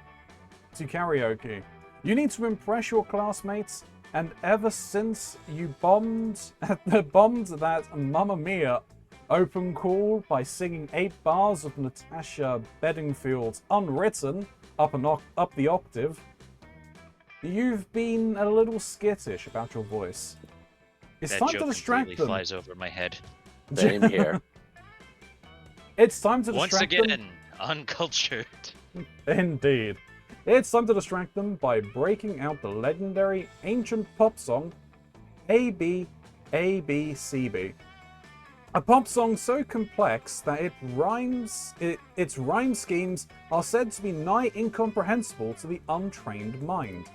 to karaoke. You need to impress your classmates, and ever since you bombed that Mamma Mia open call by singing 8 bars of Natasha Bedingfield's Unwritten up the octave, you've been a little skittish about your voice. It's That time joke to distract completely them. flies over my head. Same here. It's time to Once distract again, them. uncultured. Indeed. It's time to distract them by breaking out the legendary ancient pop song ABABCB. A pop song so complex that its rhyme schemes are said to be nigh incomprehensible to the untrained mind.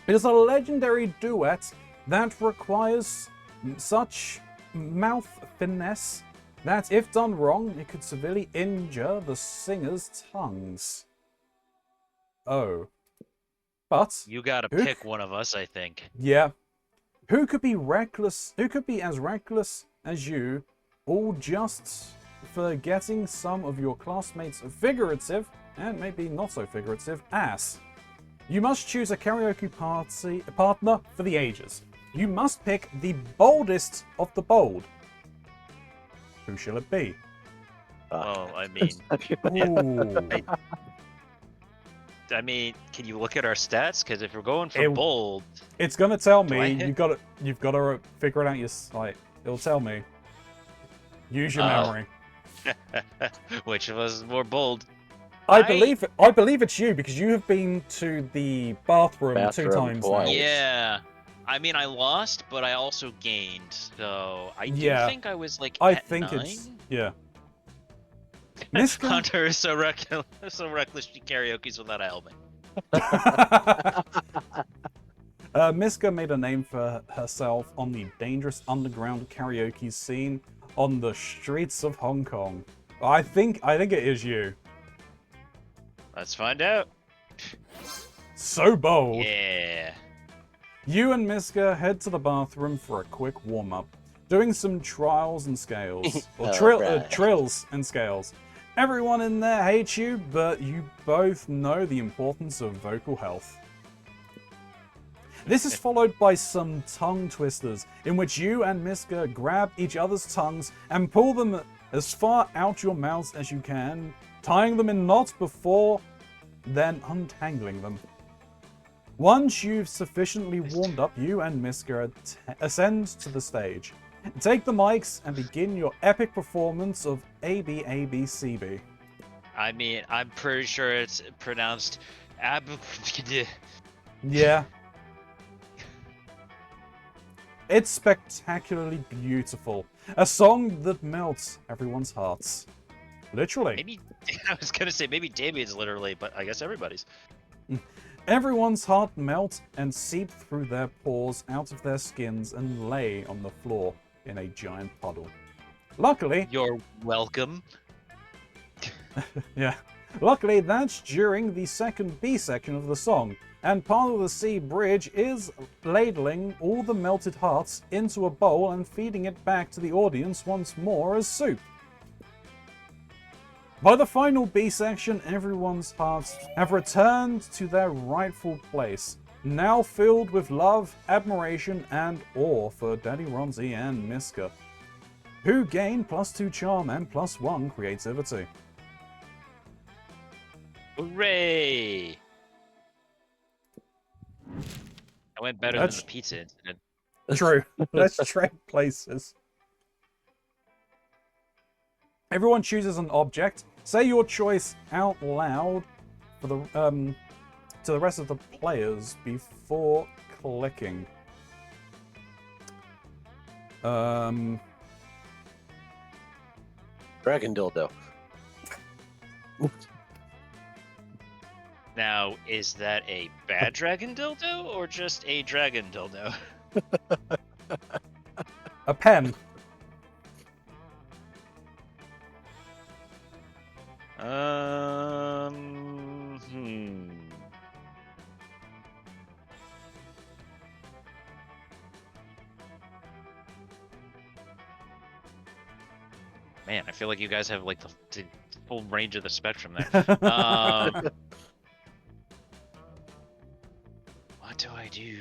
It is a legendary duet that requires such mouth finesse that if done wrong, it could severely injure the singer's tongues. Oh. But You gotta Who- pick one of us, I think. yeah, who could be reckless? Who could be as reckless as you, all just for getting some of your classmates' figurative and maybe not so figurative ass? You must choose a karaoke partner for the ages. You must pick the boldest of the bold. Who shall it be? Well, I mean, Ooh. I mean, can you look at our stats? Because if we're going for It- bold, It's gonna tell Do I me. hit? You've got to figure it out your site. It'll tell me. Use your Oh. memory. which of us is more bold? I believe it's you because you have been to the bathroom 2 Bathroom times now. twice. Yeah. I mean, I lost, but I also gained. So I do Yeah. think I was like I at think 9. it's yeah. Miska? Hunter is so reckless she karaoke's without a helmet. Miska made a name for herself on the dangerous underground karaoke scene on the streets of Hong Kong. I think it is you. Let's find out. So bold. Yeah. You and Miska head to the bathroom for a quick warm-up, doing some trials and scales. Or Alright. trills and scales. Everyone in there hates you, but you both know the importance of vocal health. This is followed by some tongue twisters, in which you and Miska grab each other's tongues and pull them as far out your mouths as you can, tying them in knots before then untangling them. Once you've sufficiently warmed up, you and Miska ascend to the stage. Take the mics and begin your epic performance of ABABCB. I mean, I'm pretty sure it's pronounced Yeah. It's spectacularly beautiful. A song that melts everyone's hearts. Literally. Maybe I was gonna say maybe Damien's literally, but I guess everybody's. Everyone's heart melts and seep through their pores out of their skins and lay on the floor in a giant puddle. Luckily, You're welcome. yeah. Luckily, that's during the second B section of the song, and part of the C bridge is ladling all the melted hearts into a bowl and feeding it back to the audience once more as soup. By the final B section, everyone's hearts have returned to their rightful place, now filled with love, admiration, and awe for Daddy Ronzi and Miska, who gain +2 charm and +1 creativity. Hooray! I went better That's- than the pizza incident. True. Let's trade places. Everyone chooses an object. Say your choice out loud for the to the rest of the players before clicking. Dragon dildo. Now, is that a bad dragon dildo or just a dragon dildo? A pen. Hmm. Man, I feel like you guys have like the full range of the spectrum there. What do I do?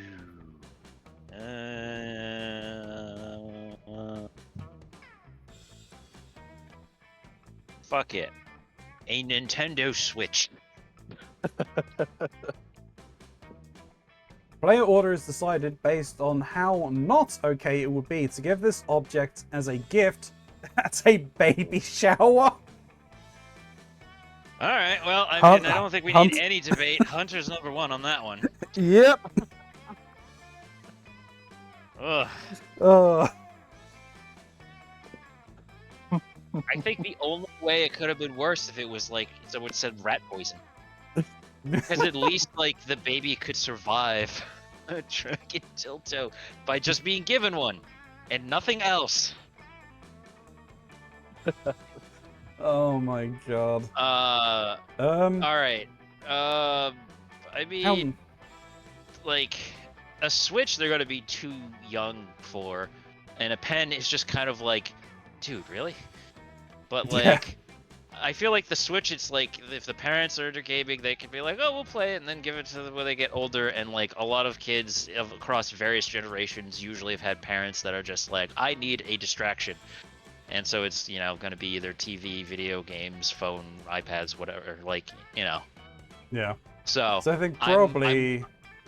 Fuck it. A Nintendo Switch. Player order is decided based on how not okay it would be to give this object as a gift at a baby shower. All right. Well, I Hunt- mean, I don't think we Hunt- need any debate. Hunter's number one on that one. Yep. Ugh. I think the only way it could have been worse if it was like someone said rat poison, because at least like the baby could survive a dragon dildo by just being given one and nothing else. Oh my god. All right. I mean, like a Switch they're gonna be too young for, and a pen is just kind of like, dude, really? But Yeah. like, I feel like the Switch, it's like if the parents are into gaming, they can be like, oh, we'll play it, and then give it to them when they get older. And like a lot of kids across various generations usually have had parents that are just like, I need a distraction. And so it's, you know, going to be either TV, video games, phone, iPads, whatever, like, you know. Yeah. So So I think I'm- probably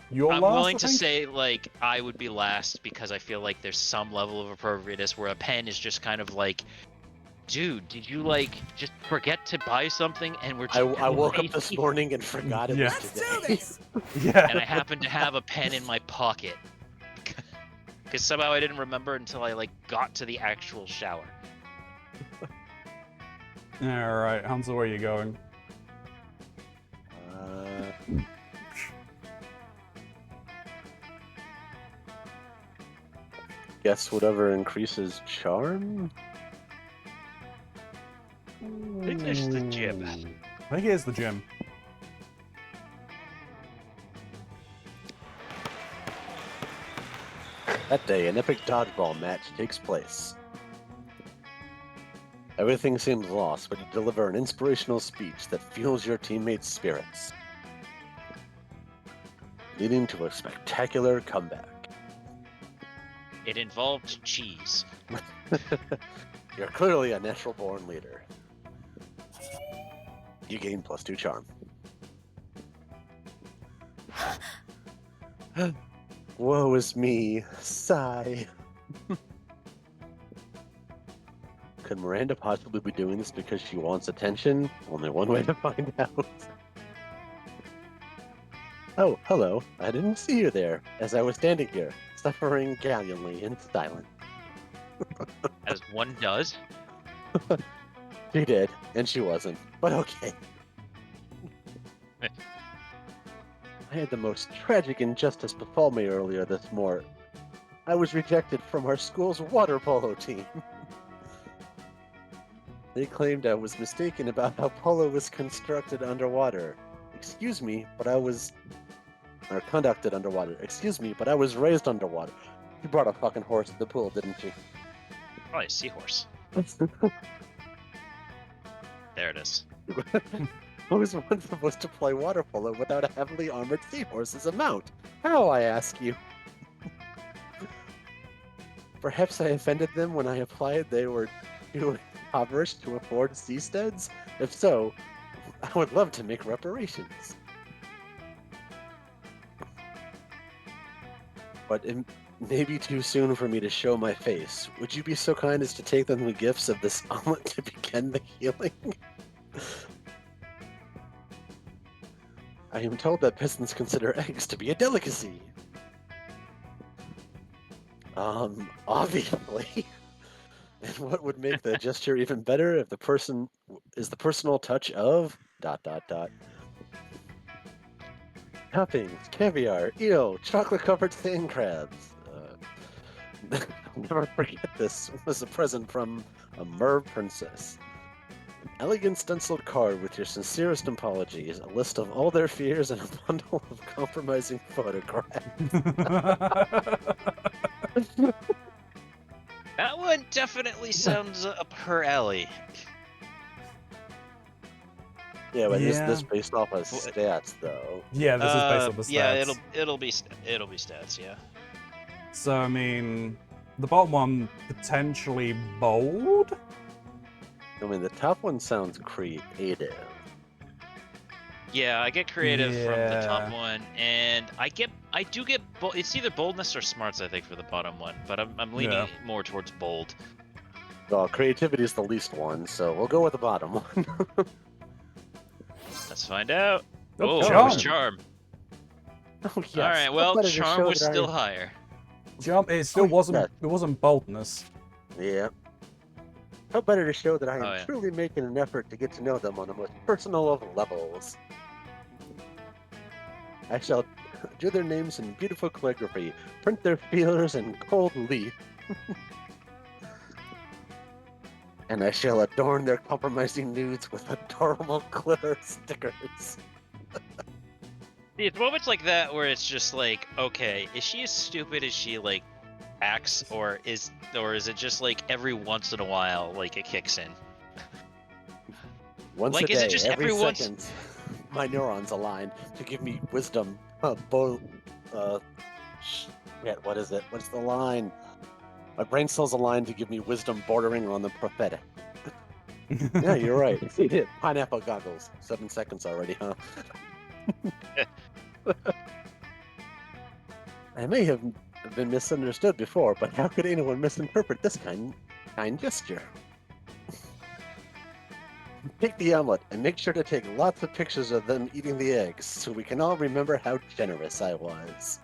you're I'm last, willing I to think? say, like, I would be last because I feel like there's some level of appropriateness where a pen is just kind of like, dude, did you, like, just forget to buy something and we're I too woke up late? this morning and forgot it Yeah. was Let's do today. this! Yeah. And I happen to have a pen in my pocket. Because somehow I didn't remember until I, like, got to the actual shower. Alright, Hansel, where are you going? Guess whatever increases charm? I think there's the gym. I think it is the gym. That day, an epic dodgeball match takes place. Everything seems lost, but you deliver an inspirational speech that fuels your teammates' spirits, leading to a spectacular comeback. It involved cheese. You're clearly a natural-born leader. You gain +2 charm. Woe is me, sigh. Could Miranda possibly be doing this because she wants attention? Only one way to find out. Oh, hello. I didn't see you there, as I was standing here, suffering gallantly in silence. As one does. She did, and she wasn't. But okay. I had the most tragic injustice befall me earlier this morning. I was rejected from our school's water polo team. They claimed I was mistaken about how polo was constructed underwater. Excuse me, but I was... Or conducted underwater. Excuse me, but I was raised underwater. You brought a fucking horse to the pool, didn't you? Probably a seahorse. There it is. I was once supposed to play water polo without a heavily armored seahorse as a mount. How, I ask you? Perhaps I offended them when I applied they were too impoverished to afford seasteads? If so, I would love to make reparations. But it may be too soon for me to show my face. Would you be so kind as to take them the gifts of this omelet to begin the healing? I am told that peasants consider eggs to be a delicacy. Obviously. And what would make the gesture even better if the person is the personal touch of ... Toppings, caviar, eel, chocolate-covered sand crabs. I'll never forget this. It was a present from a mer princess. An elegant stenciled card with your sincerest apologies, a list of all their fears, and a bundle of compromising photographs. That one definitely sounds up her alley. Yeah, but is this Yeah. based off of stats, though? Yeah, this is based on the stats. Yeah, it'll be stats. Yeah. So, I mean, the bottom one, potentially bold? I mean, the top one sounds creative. Yeah, I get creative from the top Yeah. one, and I do get it's either boldness or smarts, I think, for the bottom one, but I'm leaning Yeah. more towards bold. Well, creativity is the least one, so we'll go with the bottom one. Let's find out. Oh, Oh, charm. it was charm. Oh, yes. All right, How well, better to charm show was that I- still higher. Jump, it still Oh, wasn't, yeah. it wasn't boldness. Yeah. How better to show that I am Oh, yeah. truly making an effort to get to know them on the most personal of levels. I shall do their names in beautiful calligraphy, print their feelers in gold leaf, and I shall adorn their compromising nudes with adorable glitter stickers. See, it's moments like that where it's just like, okay, is she as stupid as she like acts, or is it just like every once in a while like it kicks in? Once Like, a is day, it just every every once? second, my neurons align to give me wisdom. Shit, what is it? What's the line? My brain cells align to give me wisdom bordering on the prophetic. Yeah, you're right. He did. Pineapple goggles. 7 seconds already, huh? I may have been misunderstood before, but how could anyone misinterpret this kind gesture? Take the omelet and make sure to take lots of pictures of them eating the eggs so we can all remember how generous I was.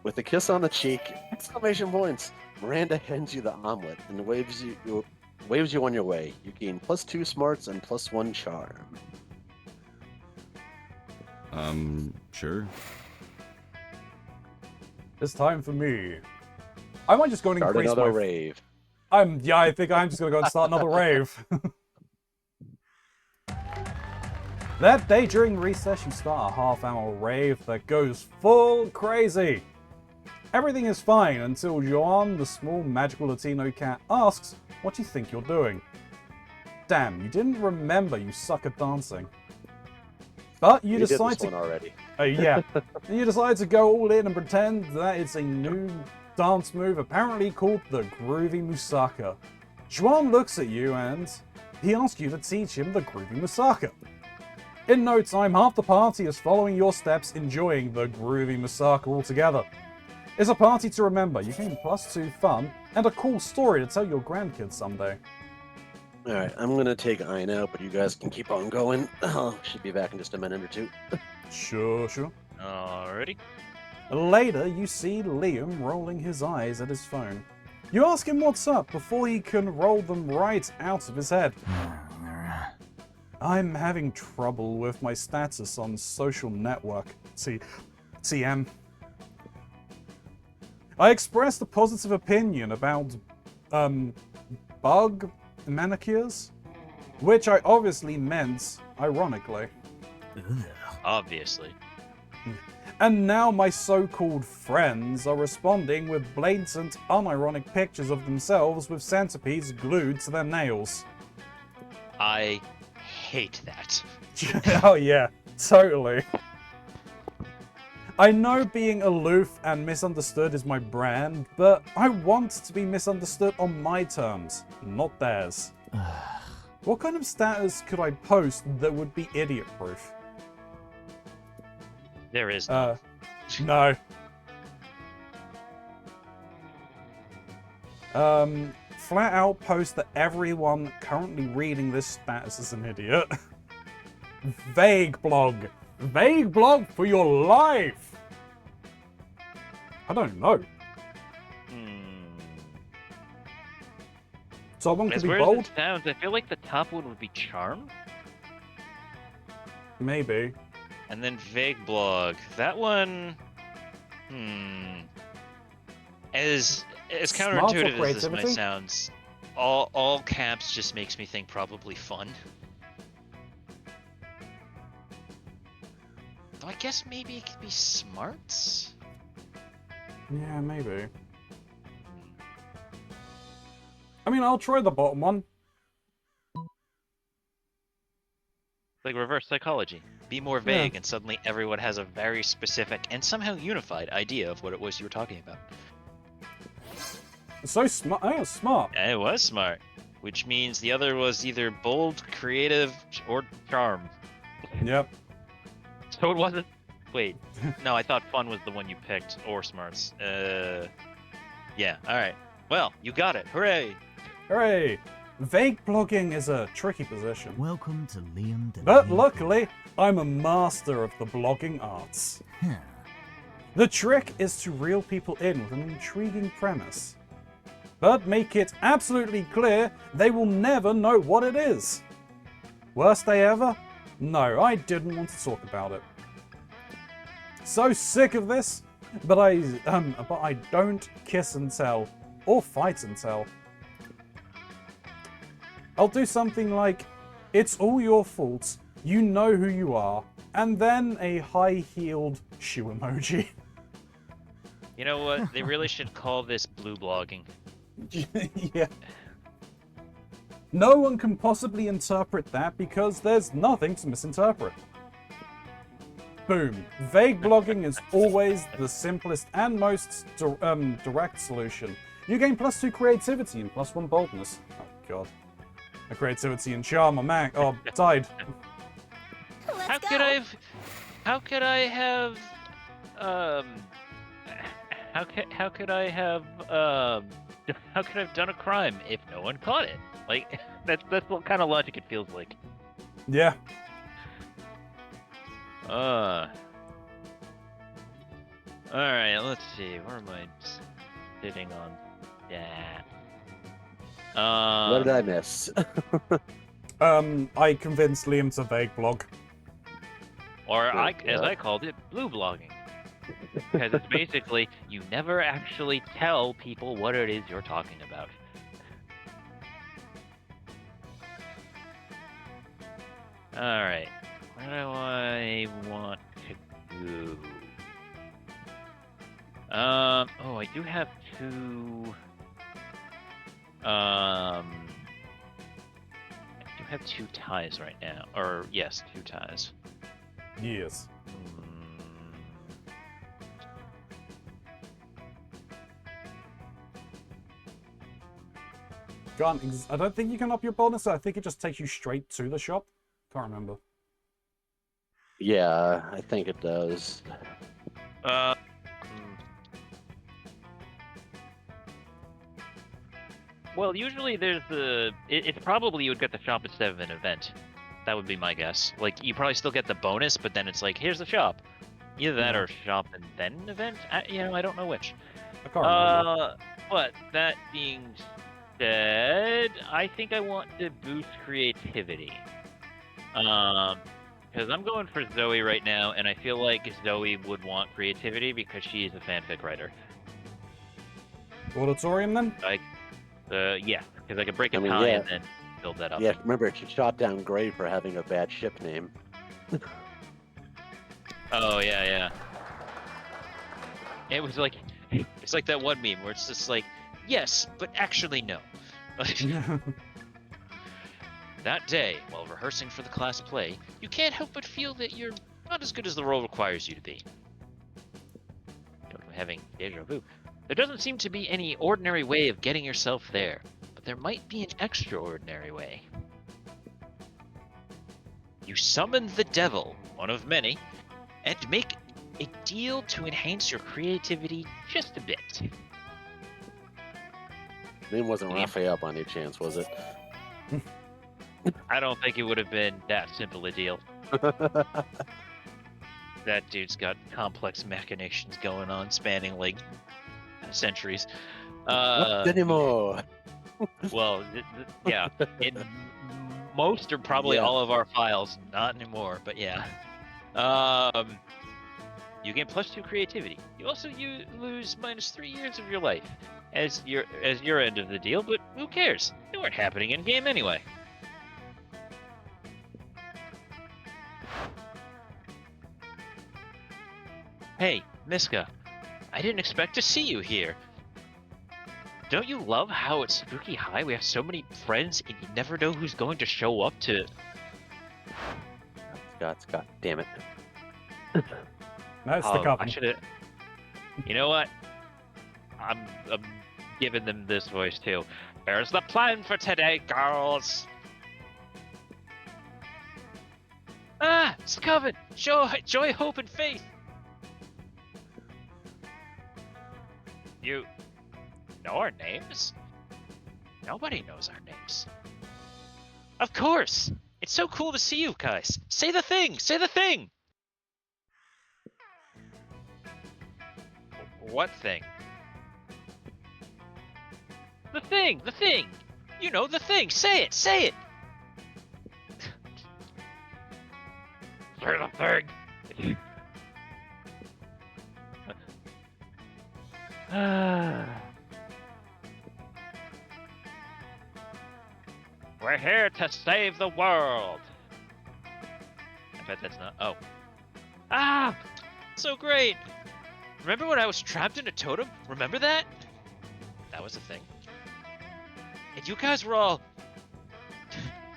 With a kiss on the cheek, exclamation points, Miranda hands you the omelet and waves you on your way. You gain +2 smarts and +1 charm. Sure. It's time for me. I might just go and Start increase another my... rave. Yeah, I think I'm just gonna go and start another rave. That day during recess, you start a half-hour rave that goes full crazy. Everything is fine until Joan, the small magical Latino cat, asks what you think you're doing. Damn, you didn't remember you suck at dancing. But you We did decide this to... one already. Yeah. You decide to go all in and pretend that it's a new dance move apparently called the Groovy Musaka. Juan looks at you and he asks you to teach him the Groovy Musaka. In no time, half the party is following your steps, enjoying the Groovy Musaka altogether. It's a party to remember. You gain +2 fun and a cool story to tell your grandkids someday. Alright, I'm gonna take Ian out, but you guys can keep on going. Should be back in just a minute or two. Sure. Alrighty. Later, you see Liam rolling his eyes at his phone. You ask him what's up before he can roll them right out of his head. I'm having trouble with my status on social network, TM. I expressed a positive opinion about, bug manicures, which I obviously meant ironically. Obviously. And now my so-called friends are responding with blatant, unironic pictures of themselves with centipedes glued to their nails. I hate that. Oh yeah, totally. I know being aloof and misunderstood is my brand, but I want to be misunderstood on my terms, not theirs. What kind of status could I post that would be idiot-proof? There is none. No. Flat out post that everyone currently reading this status is an idiot. Vague blog. Vague blog for your life. I don't know. Someone could As be weird as bold? it sounds, I feel like the top one would be charm, Maybe. and then vague blog. That one, As Smart or counterintuitive as this might creativity? sound, all caps just makes me think probably fun. So I guess maybe it could be smarts. Yeah, maybe. I mean, I'll try the bottom one. Like reverse psychology. Be more vague, and suddenly everyone has a very specific and somehow unified idea of what it was you were talking about. So smart. Oh, smart. And it was smart, which means the other was either bold, creative, or charm. Yep. So it wasn't. Wait, no, I thought fun was the one you picked, or smarts. Yeah. All right. Well, you got it. Hooray! Hooray! Vague blogging is a tricky position. Welcome to Liam. But luckily, I'm a master of the blogging arts. The trick is to reel people in with an intriguing premise. But make it absolutely clear they will never know what it is. Worst day ever? No, I didn't want to talk about it. So sick of this, but I don't kiss and tell, or fight and tell. I'll do something like, it's all your fault, You know who you are. And then a high-heeled shoe emoji. You know what? They really should call this blue blogging. Yeah. No one can possibly interpret that because there's nothing to misinterpret. Boom. Vague blogging is always the simplest and most direct solution. You gain +2 creativity and +1 boldness. Oh god. My creativity and charm are died. How could I have how could I have done a crime if no one caught it? Like that's what kind of logic it feels like. Yeah. Alright, let's see. Where am I sitting on? Yeah. What did I miss? I convinced Liam to vague blog. Or Good, as yeah. I called it, blue blogging. Because it's basically, you never actually tell people what it is you're talking about. Alright. Where do I want to go? Oh, I do have two... I do have 2 ties right now. Or, yes, 2 ties. Yes. I don't think you can up your bonus. I think it just takes you straight to the shop. Can't remember. Yeah, I think it does. Well, usually there's the... It's probably you would get the shop instead of an event. That would be my guess. Like, you probably still get the bonus, but then it's like, here's the shop. Either that Yeah. or shop and then event? I don't know which. I can't remember. But that being said, I think I want to boost creativity. Because I'm going for Zoe right now, and I feel like Zoe would want creativity because she's a fanfic writer. Auditorium then? Yeah, because I could break a I mean, tie yeah. and then build that up. Yeah, remember, she shot down Gray for having a bad ship name. Oh, yeah. It was like, it's like that one meme where it's just like, yes, but actually no. That day, while rehearsing for the class play, you can't help but feel that you're not as good as the role requires you to be. I'm having deja vu. There doesn't seem to be any ordinary way of getting yourself there, but there might be an extraordinary way. You summon the devil, one of many, and make a deal to enhance your creativity just a bit. Name wasn't Raphael by any chance, was it? I don't think it would have been that simple a deal. That dude's got complex machinations going on, spanning like centuries. Not anymore. Well, yeah. Most or probably Yeah. all of our files, not anymore, but yeah. You gain +2 creativity. You also lose -3 years of your life as your end of the deal, but who cares? They weren't happening in game anyway. Hey, Miska, I didn't expect to see you here. Don't you love how at Spooky High we have so many friends and you never know who's going to show up to... Scott, damn it. That's the I coven. should have... You know what? I'm giving them this voice too. Here's the plan for today, girls. Ah, it's the coven. Joy, hope, and faith. You know our names? Nobody knows our names. Of course! It's so cool to see you guys. Say the thing! Say the thing! What thing? The thing! The thing! You know, the thing! Say it! Say it! Say the thing! We're here to save the world. bet that's not. Oh. Ah! So great! Remember when I was trapped in a totem? Remember that? That was a thing. And you guys were all...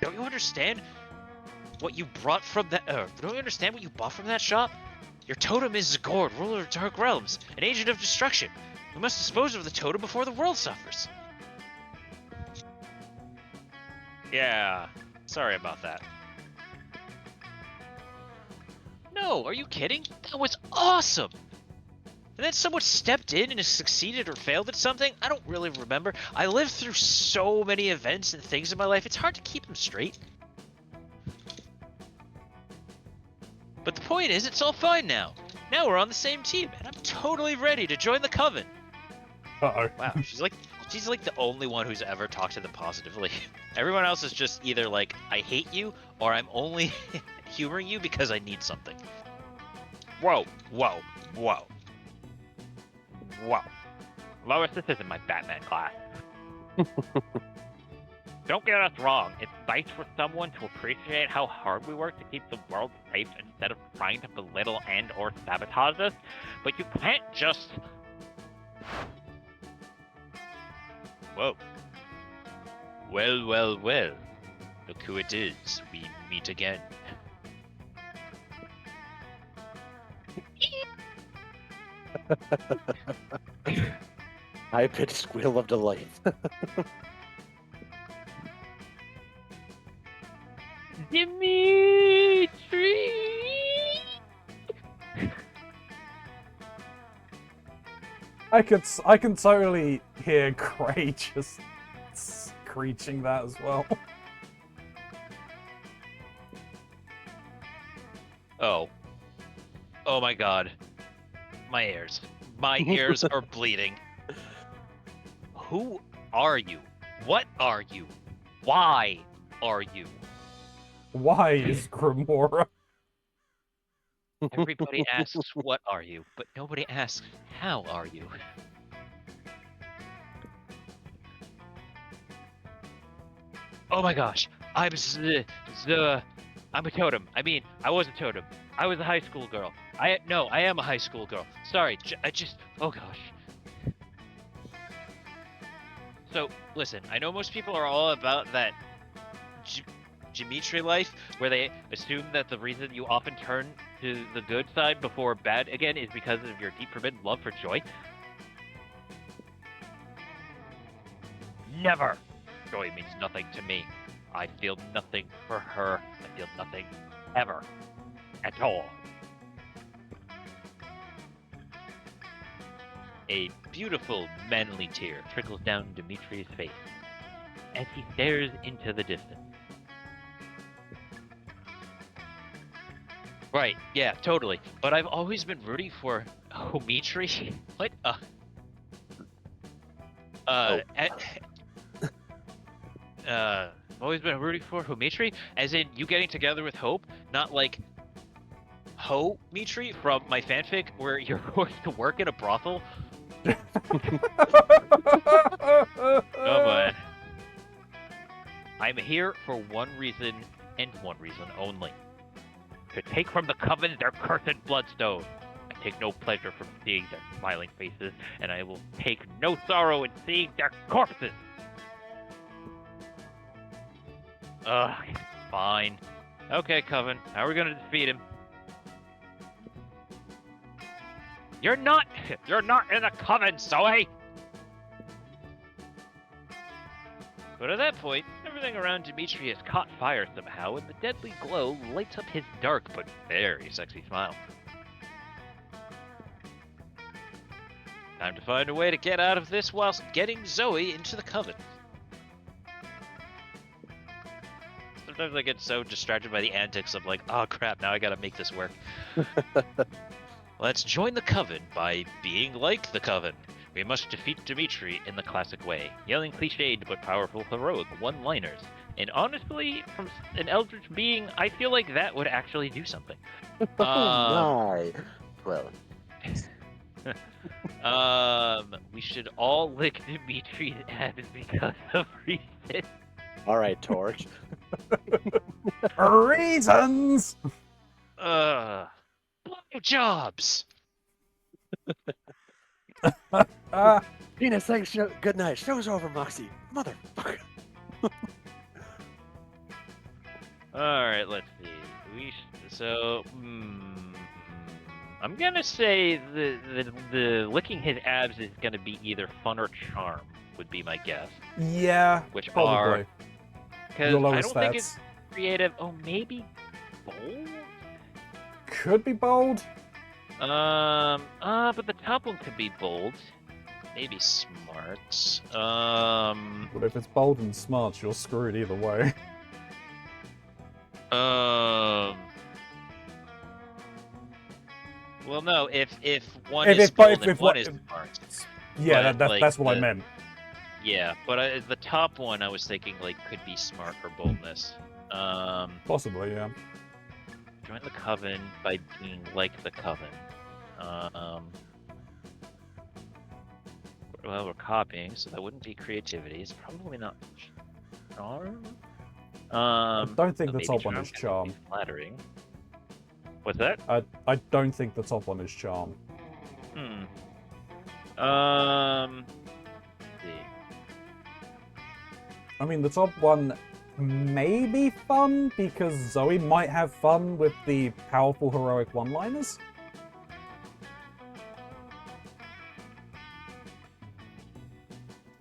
Don't you understand what you brought from that... don't you understand what you bought from that shop? Your totem is Zagord, ruler of Dark Realms, an agent of destruction. We must dispose of the totem before the world suffers. Yeah, sorry about that. No, are you kidding? That was awesome! And then someone stepped in and has succeeded or failed at something? I don't really remember. I lived through so many events and things in my life, it's hard to keep them straight. But the point is, it's all fine now. Now we're on the same team, and I'm totally ready to join the Coven. Uh-oh. Wow, she's like the only one who's ever talked to them positively. Everyone else is just either like, I hate you, or I'm only humoring you because I need something. Whoa, whoa, whoa. Whoa. Lois, this isn't my Batman class. Don't get us wrong. It's nice for someone to appreciate how hard we work to keep the world safe instead of trying to belittle and or sabotage us. But you can't just... Whoa. Well, well, well. Look who it is. We meet again. High-pitched squeal of delight. Dimitri! I can totally hear Gray just screeching that as well. Oh. Oh my god. My ears. My ears are bleeding. Who are you? What are you? Why are you? Why is Grimora? Everybody asks, what are you? But nobody asks, how are you? Oh my gosh. I'm a totem. I mean, I was a totem. I was a high school girl. I am a high school girl. Sorry, oh gosh. So, listen, I know most people are all about that Dimitri life, where they assume that the reason you often turn to the good side before bad again is because of your deep forbidden love for joy. Never! Joy means nothing to me. I feel nothing for her. I feel nothing ever. At all. A beautiful, manly tear trickles down Dimitri's face as he stares into the distance. Right, yeah, totally. But I've always been rooting for Dimitri. What? I've always been rooting for Dimitri, as in you getting together with Hope, not like Ho-Mitri from my fanfic, where you're going to work in a brothel. Oh man. I'm here for one reason, and one reason only. To take from the Coven their cursed bloodstone. I take no pleasure from seeing their smiling faces, and I will take no sorrow in seeing their corpses. Ugh, fine. Okay, Coven, how are we gonna defeat him? You're not in a Coven, Zoe! But at that point, everything around Dimitri has caught fire somehow, and the deadly glow lights up his dark but very sexy smile. Time to find a way to get out of this whilst getting Zoe into the Coven. Sometimes I get so distracted by the antics of like, oh crap, now I gotta make this work. Let's join the Coven by being like the Coven. We must defeat Dimitri in the classic way, yelling cliched but powerful heroic one-liners. And honestly, from an eldritch being, I feel like that would actually do something. My. Well. We should all lick Dimitri's ass because of reason. Alright, Torch. Reasons! Blowjobs. Penis, thanks. Good night. Show's over, Moxie. Motherfucker. All right, let's see. I'm gonna say the licking his abs is gonna be either fun or charm. Would be my guess. Yeah, Which probably. are because Your I lowest don't think stats. it's creative. Oh, maybe bold. Could be bold. But the top one could be bold. Maybe smarts. But if it's bold and smart, you're screwed either way. Well, no. If one If- is if- bold if- and if one one- is smart. Yeah, But, like, that's what I the- meant. Yeah, but the top one I was thinking like could be smart or boldness. Possibly, yeah. Join the coven by being like the coven. Well, we're copying, so that wouldn't be creativity. It's probably not charm. I don't think but the maybe top one is could be charm. Flattering. What's that? I don't think the top one is charm. Let's see. I mean, the top one may be fun because Zoe might have fun with the powerful heroic one-liners.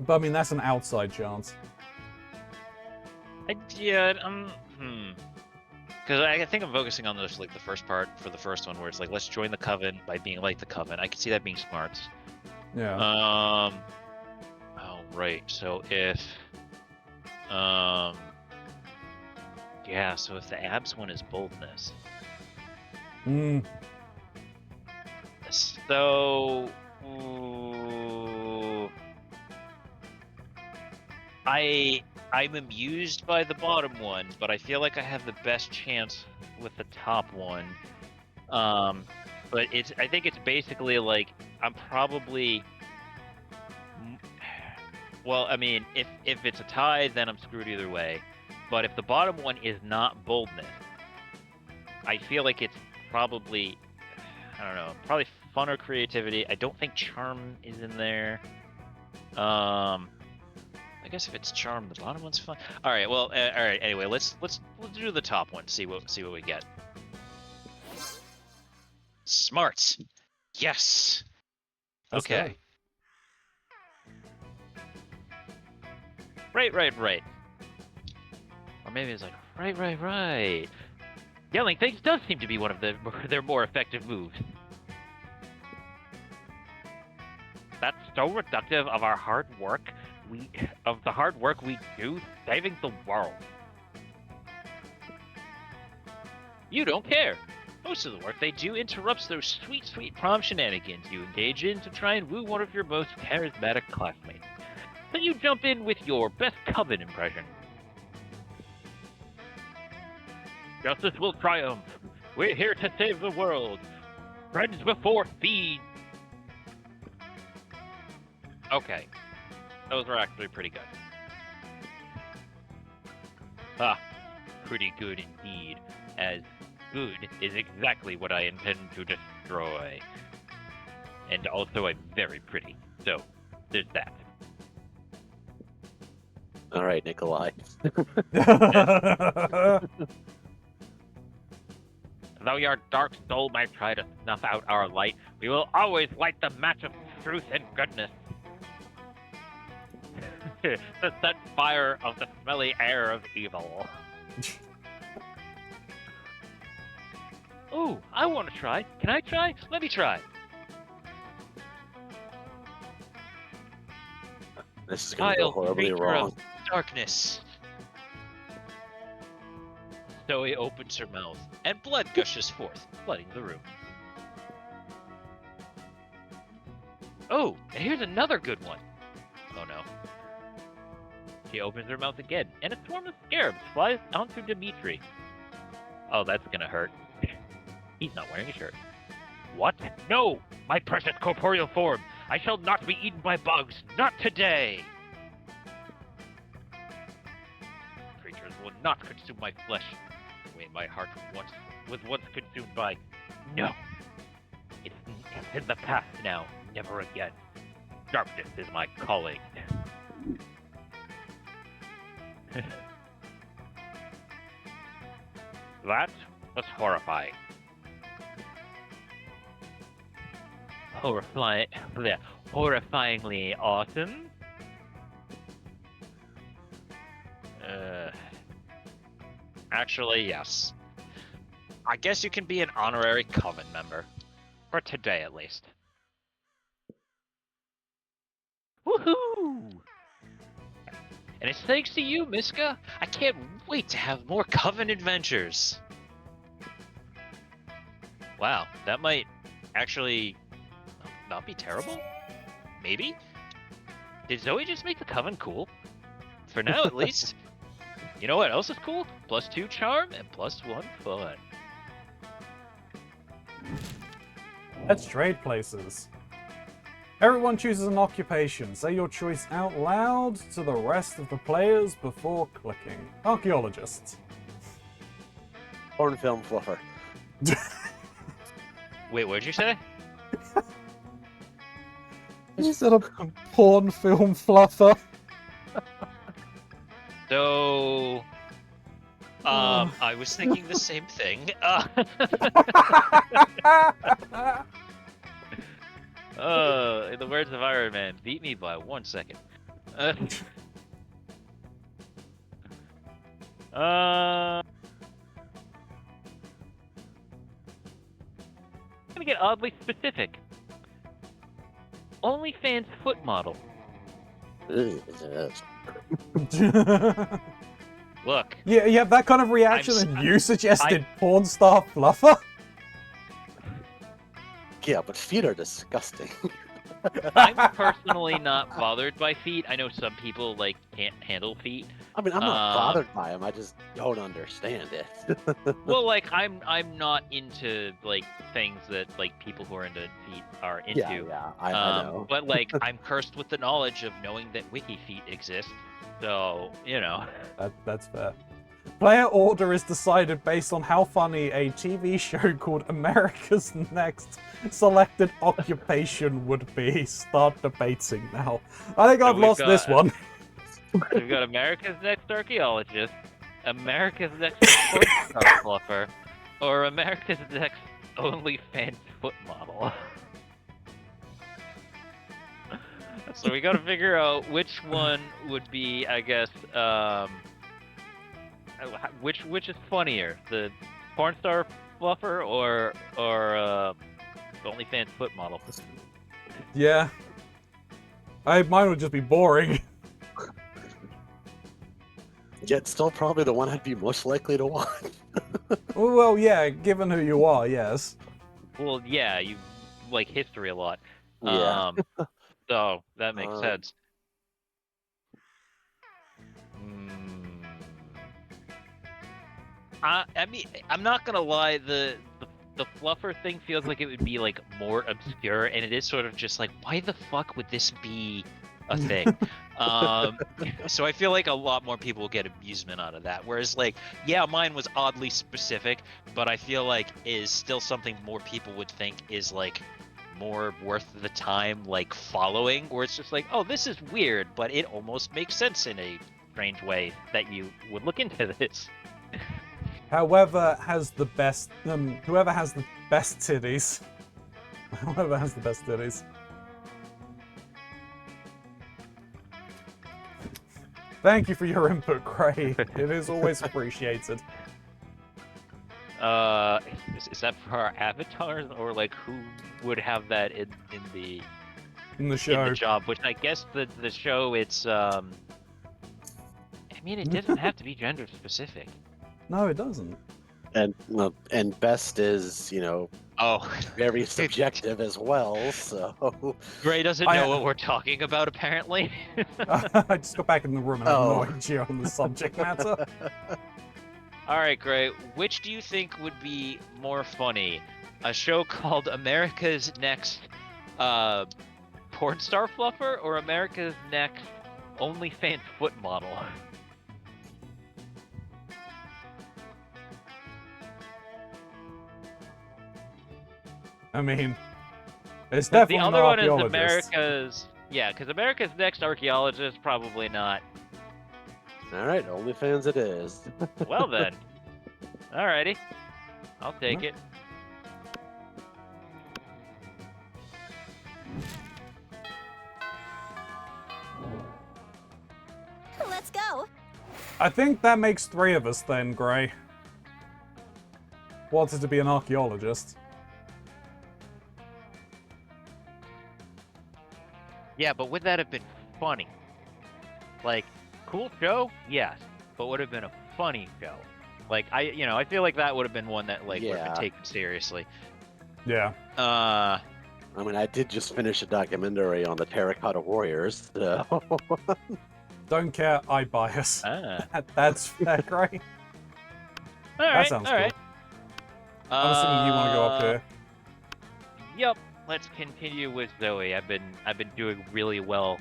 But I mean, that's an outside chance. Because I think I'm focusing on this like the first part for the first one where it's like let's join the coven by being like the coven. I can see that being smart. Yeah. Oh right. So if yeah. So if the abs one is boldness. Mm. So I'm amused by the bottom one, but I feel like I have the best chance with the top one. But I think it's basically like I'm probably. Well, I mean, if it's a tie, then I'm screwed either way. But if the bottom one is not boldness, I feel like it's probably, I don't know, probably fun or creativity. I don't think charm is in there. I guess if it's charm, the bottom one's fun. All right, well, all right. Anyway, let's do the top one. See what we get. Smarts. Yes. Let's Okay. Right. Or maybe it's like, right. Yelling things does seem to be one of their more effective moves. That's so reductive of our hard work. The hard work we do saving the world. You don't care. Most of the work they do interrupts those sweet prom shenanigans you engage in to try and woo one of your most charismatic classmates. Then you jump in with your best coven impression. Justice will triumph. We're here to save the world. Friends before thieves. Okay. Those were actually pretty good. Pretty good indeed. As good is exactly what I intend to destroy. And also, I'm very pretty. So, there's that. All right, Nikolai. Though your dark soul might try to snuff out our light, we will always light the match of truth and goodness. To set fire of the smelly air of evil. Ooh, I want to try. Can I try? Let me try. This is going to go horribly creature wrong. of darkness. Zoe opens her mouth, and blood gushes forth, flooding the room. Oh, and here's another good one. Oh no. She opens her mouth again, and a swarm of scarabs flies onto Dimitri. Oh, that's gonna hurt. He's not wearing a shirt. What? No! My precious corporeal form! I shall not be eaten by bugs! Not today! Creatures will not consume my flesh, the way my heart once was once consumed by. No. It's in the past now. Never again. Darkness is my calling. That was horrifying. Horrifyingly awesome. Actually, yes. I guess you can be an honorary coven member. For today, at least. Woohoo! And it's thanks to you, Miska. I can't wait to have more coven adventures. Wow, that might actually not be terrible? Maybe? Did Zoe just make the coven cool? For now, at least. You know what else is cool? +2 charm and +1 fun. Let's trade places. Everyone chooses an occupation. Say your choice out loud to the rest of the players before clicking. Archaeologist. Porn film fluffer. Wait, what'd you say? You said a porn film fluffer. So, I was thinking the same thing. In the words of Iron Man, beat me by 1 second. I'm gonna get oddly specific. OnlyFans foot model. Look, Yeah, you have that kind of reaction and you suggested porn star fluffer? Yeah, but feet are disgusting. I'm personally not bothered by feet. I know some people like can't handle feet. I mean, I'm not bothered by them. I just don't understand it. Well, like I'm not into like things that like people who are into feet are into. Yeah, I know. but like I'm cursed with the knowledge of knowing that wiki feet exist. So, you know. That's fair. Player order is decided based on how funny a TV show called America's Next selected occupation would be. Start debating now. I think I've lost this one. We've got America's Next Archaeologist, America's Next Sports Fluffer, or America's Next OnlyFans foot model. So we gotta figure out which one would be, I guess, which is funnier, the porn star fluffer or OnlyFans foot model? Yeah. Mine would just be boring. Yet still probably the one I'd be most likely to want. Well, yeah, given who you are, yes. Well, yeah, you like history a lot. Yeah. So that makes sense. I mean, I'm not gonna lie, the fluffer thing feels like it would be like more obscure, and it is sort of just like, why the fuck would this be a thing? So I feel like a lot more people will get amusement out of that. Whereas like, yeah, mine was oddly specific, but I feel like is still something more people would think is like more worth the time like following, where it's just like, oh, this is weird, but it almost makes sense in a strange way that you would look into this. Whoever has the best titties. Whoever has the best titties. Thank you for your input, Gray. It is always appreciated. Is that for our avatars, or like who would have that in the show? In the job, which I guess the show it's I mean, it doesn't have to be gender specific. No, it doesn't. And best is, you know, very subjective as well, so... Gray doesn't know what we're talking about, apparently. I just got back in the room and annoyed you on the subject matter. Alright, Gray, which do you think would be more funny? A show called America's Next Porn Star Fluffer, or America's Next OnlyFans Foot Model? I mean, it's The definitely other not one is archaeologists. America's. Yeah, because America's Next Archaeologist, probably not. Alright, OnlyFans it is. Well then. Alrighty. I'll take No. it. Let's go. I think that makes 3 of us then, Gray. Wanted to be an archaeologist. Yeah, but would that have been funny? Like, cool show? Yes. But would have been a funny show. Like, I feel like that would have been one that, like, would have Yeah. been taken seriously. Yeah. I mean, I did just finish a documentary on the Terracotta Warriors, so... Don't care, I bias. Ah. That's fair, Gray. Alright, sounds alright. I'm assuming you want to go up here. Yep. Let's continue with Zoe. I've been doing really well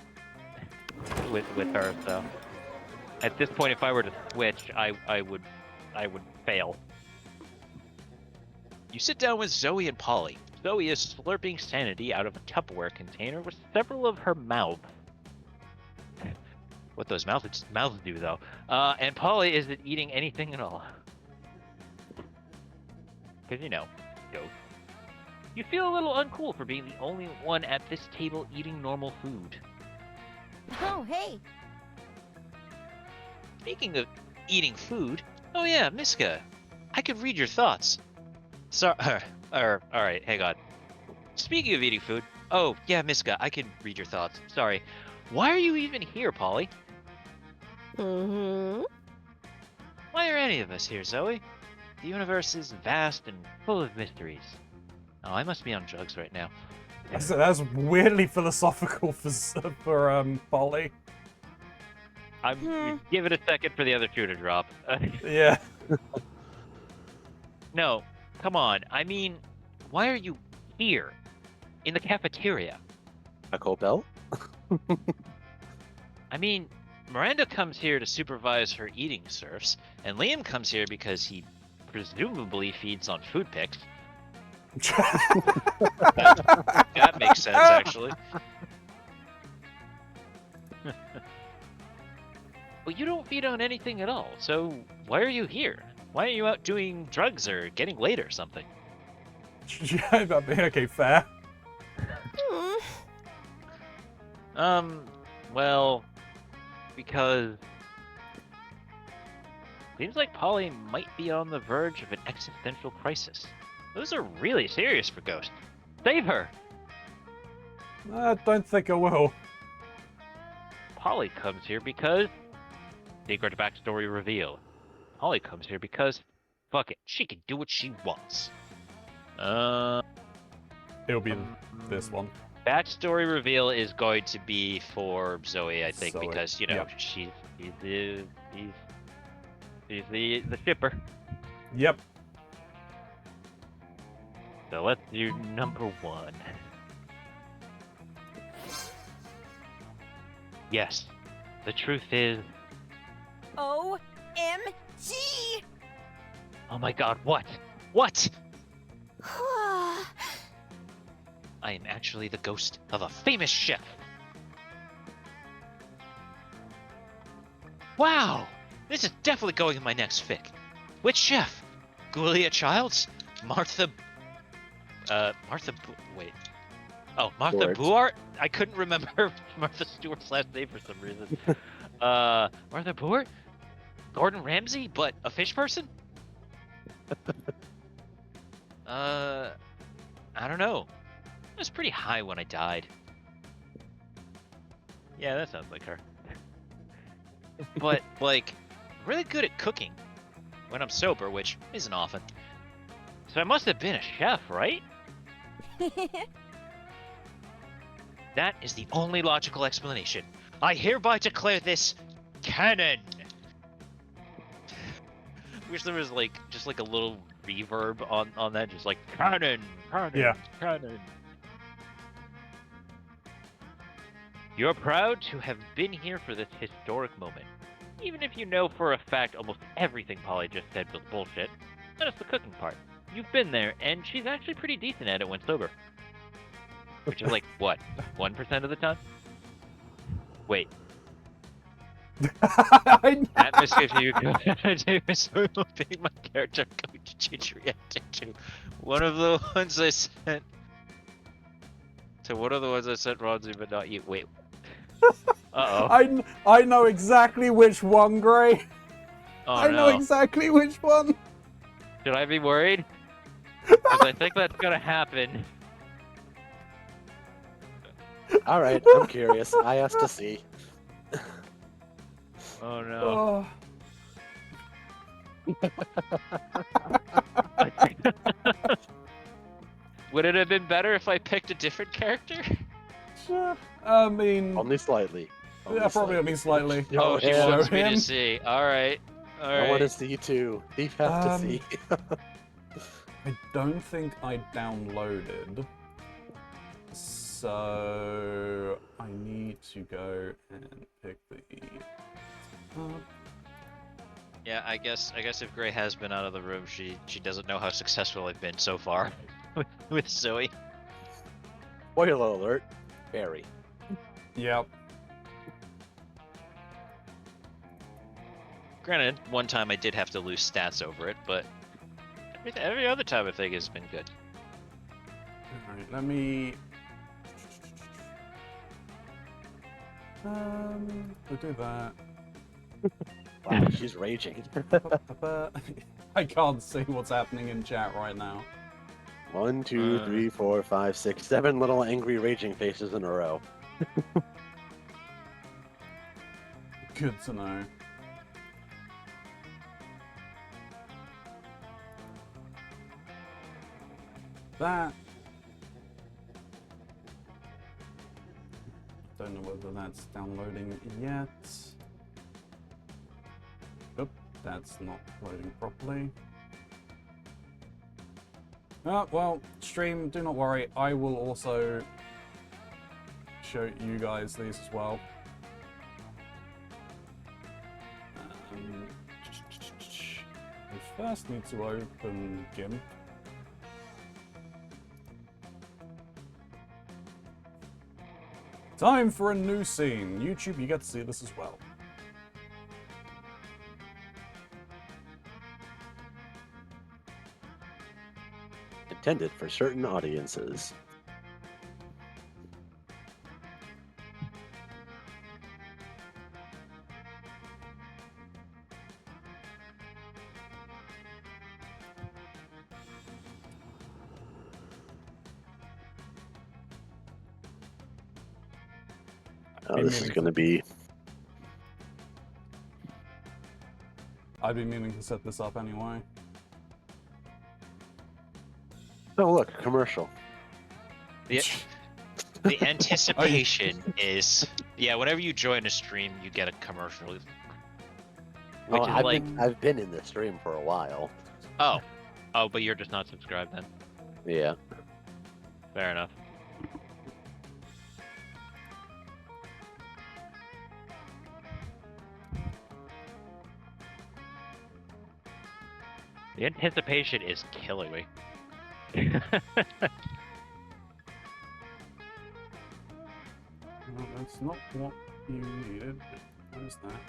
with her, so at this point if I were to switch, I would fail. You sit down with Zoe and Polly. Zoe is slurping sanity out of a Tupperware container with several of her mouths. What those mouths do, though. And Polly isn't eating anything at all. Because, you know, ghosts. You feel a little uncool for being the only one at this table eating normal food. Oh, hey. Speaking of eating food, oh yeah, Miska, I could read your thoughts. Alright, hang on. Speaking of eating food, oh yeah, Miska, I can read your thoughts. Sorry. Why are you even here, Polly? Mm-hmm. Why are any of us here, Zoe? The universe is vast and full of mysteries. Oh, I must be on drugs right now. That's weirdly philosophical for Polly. Give it a second for the other shoe to drop. Yeah. No, come on. I mean, why are you here? In the cafeteria? Taco Bell? I mean, Miranda comes here to supervise her eating serfs, and Liam comes here because he presumably feeds on food pics. That makes sense, actually. But you don't feed on anything at all, so why are you here? Why are you out doing drugs or getting laid or something? Yeah, okay, fair. Well, because seems like Polly might be on the verge of an existential crisis. Those are really serious for Ghost. Save her! I don't think I will. Polly comes here because... Secret backstory reveal. Polly comes here because... Fuck it, she can do what she wants. It'll be this one. Backstory reveal is going to be for Zoe, I think, Zoe, because, you know, yep. she's the shipper. Yep. So let's do number 1. Yes, the truth is... OMG! Oh my god, what? What? I am actually the ghost of a famous chef. Wow! This is definitely going in my next fic. Which chef? Julia Childs? Martha... wait. Oh, Martha Stewart. Buart? I couldn't remember Martha Stewart's last name for some reason. Martha Buart? Gordon Ramsay, but a fish person? I don't know. I was pretty high when I died. Yeah, that sounds like her. But, like, really good at cooking. When I'm sober, which isn't often. So I must have been a chef, right? That is the only logical explanation. I hereby declare this canon. Wish there was like just like a little reverb on that, just like canon, Yeah. canon. You're proud to have been here for this historic moment, even if you know for a fact almost everything Polly just said was bullshit. Minus the cooking part. you've been there, and she's actually pretty decent at it when sober. Which is like, what, 1% of the time? Wait, that misgives you being my character coach Chichi reacted to one of the ones I sent to one of the ones I sent Ronzi, but not you. Wait. Uh-oh. I know exactly which one, Gray. Oh, I know no. exactly which one. Should I be worried? Because I think that's gonna happen. All right, I'm curious. I asked to see. Oh, no. Oh. Would it have been better if I picked a different character? I mean, Only slightly. yeah, probably only slightly. Oh, she Show wants me him. to see. Alright. I want to Alright. see too. Thief have to see. I don't think I downloaded, so I need to go and pick the up. Yeah, I guess if Gray has been out of the room, she doesn't know how successful I've been so far with Zoe. Spoiler alert. Very. Yep. Granted, one time I did have to lose stats over it, but every other time I think has been good. Alright, let me... we'll do that. Wow, she's raging. I can't see what's happening in chat right now. 1, 2, 3, 4, 5, 6, 7 little angry raging faces in a row. Good to know. That... Don't know whether that's downloading yet. Oop, that's not loading properly. Well, stream, do not worry. I will also show you guys these as well. We first need to open GIMP. Time for a new scene. YouTube, you get to see this as well. Intended for certain audiences. Oh, this is going to be... I've been meaning to set this up anyway. Oh, look, commercial. The anticipation is... Yeah, whenever you join a stream, you get a commercial. Which is like... I've been in this stream for a while. Oh. Oh, but you're just not subscribed then. Yeah. Fair enough. The anticipation is killing me. Well, that's not what you needed. What is that?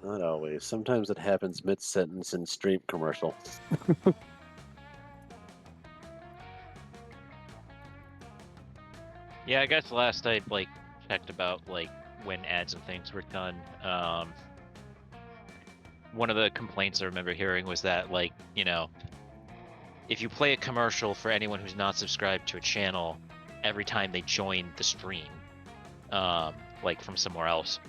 Not always. Sometimes it happens mid-sentence in stream commercial. Yeah, I guess last I checked about when ads and things were done. One of the complaints I remember hearing was that if you play a commercial for anyone who's not subscribed to a channel every time they join the stream, from somewhere else,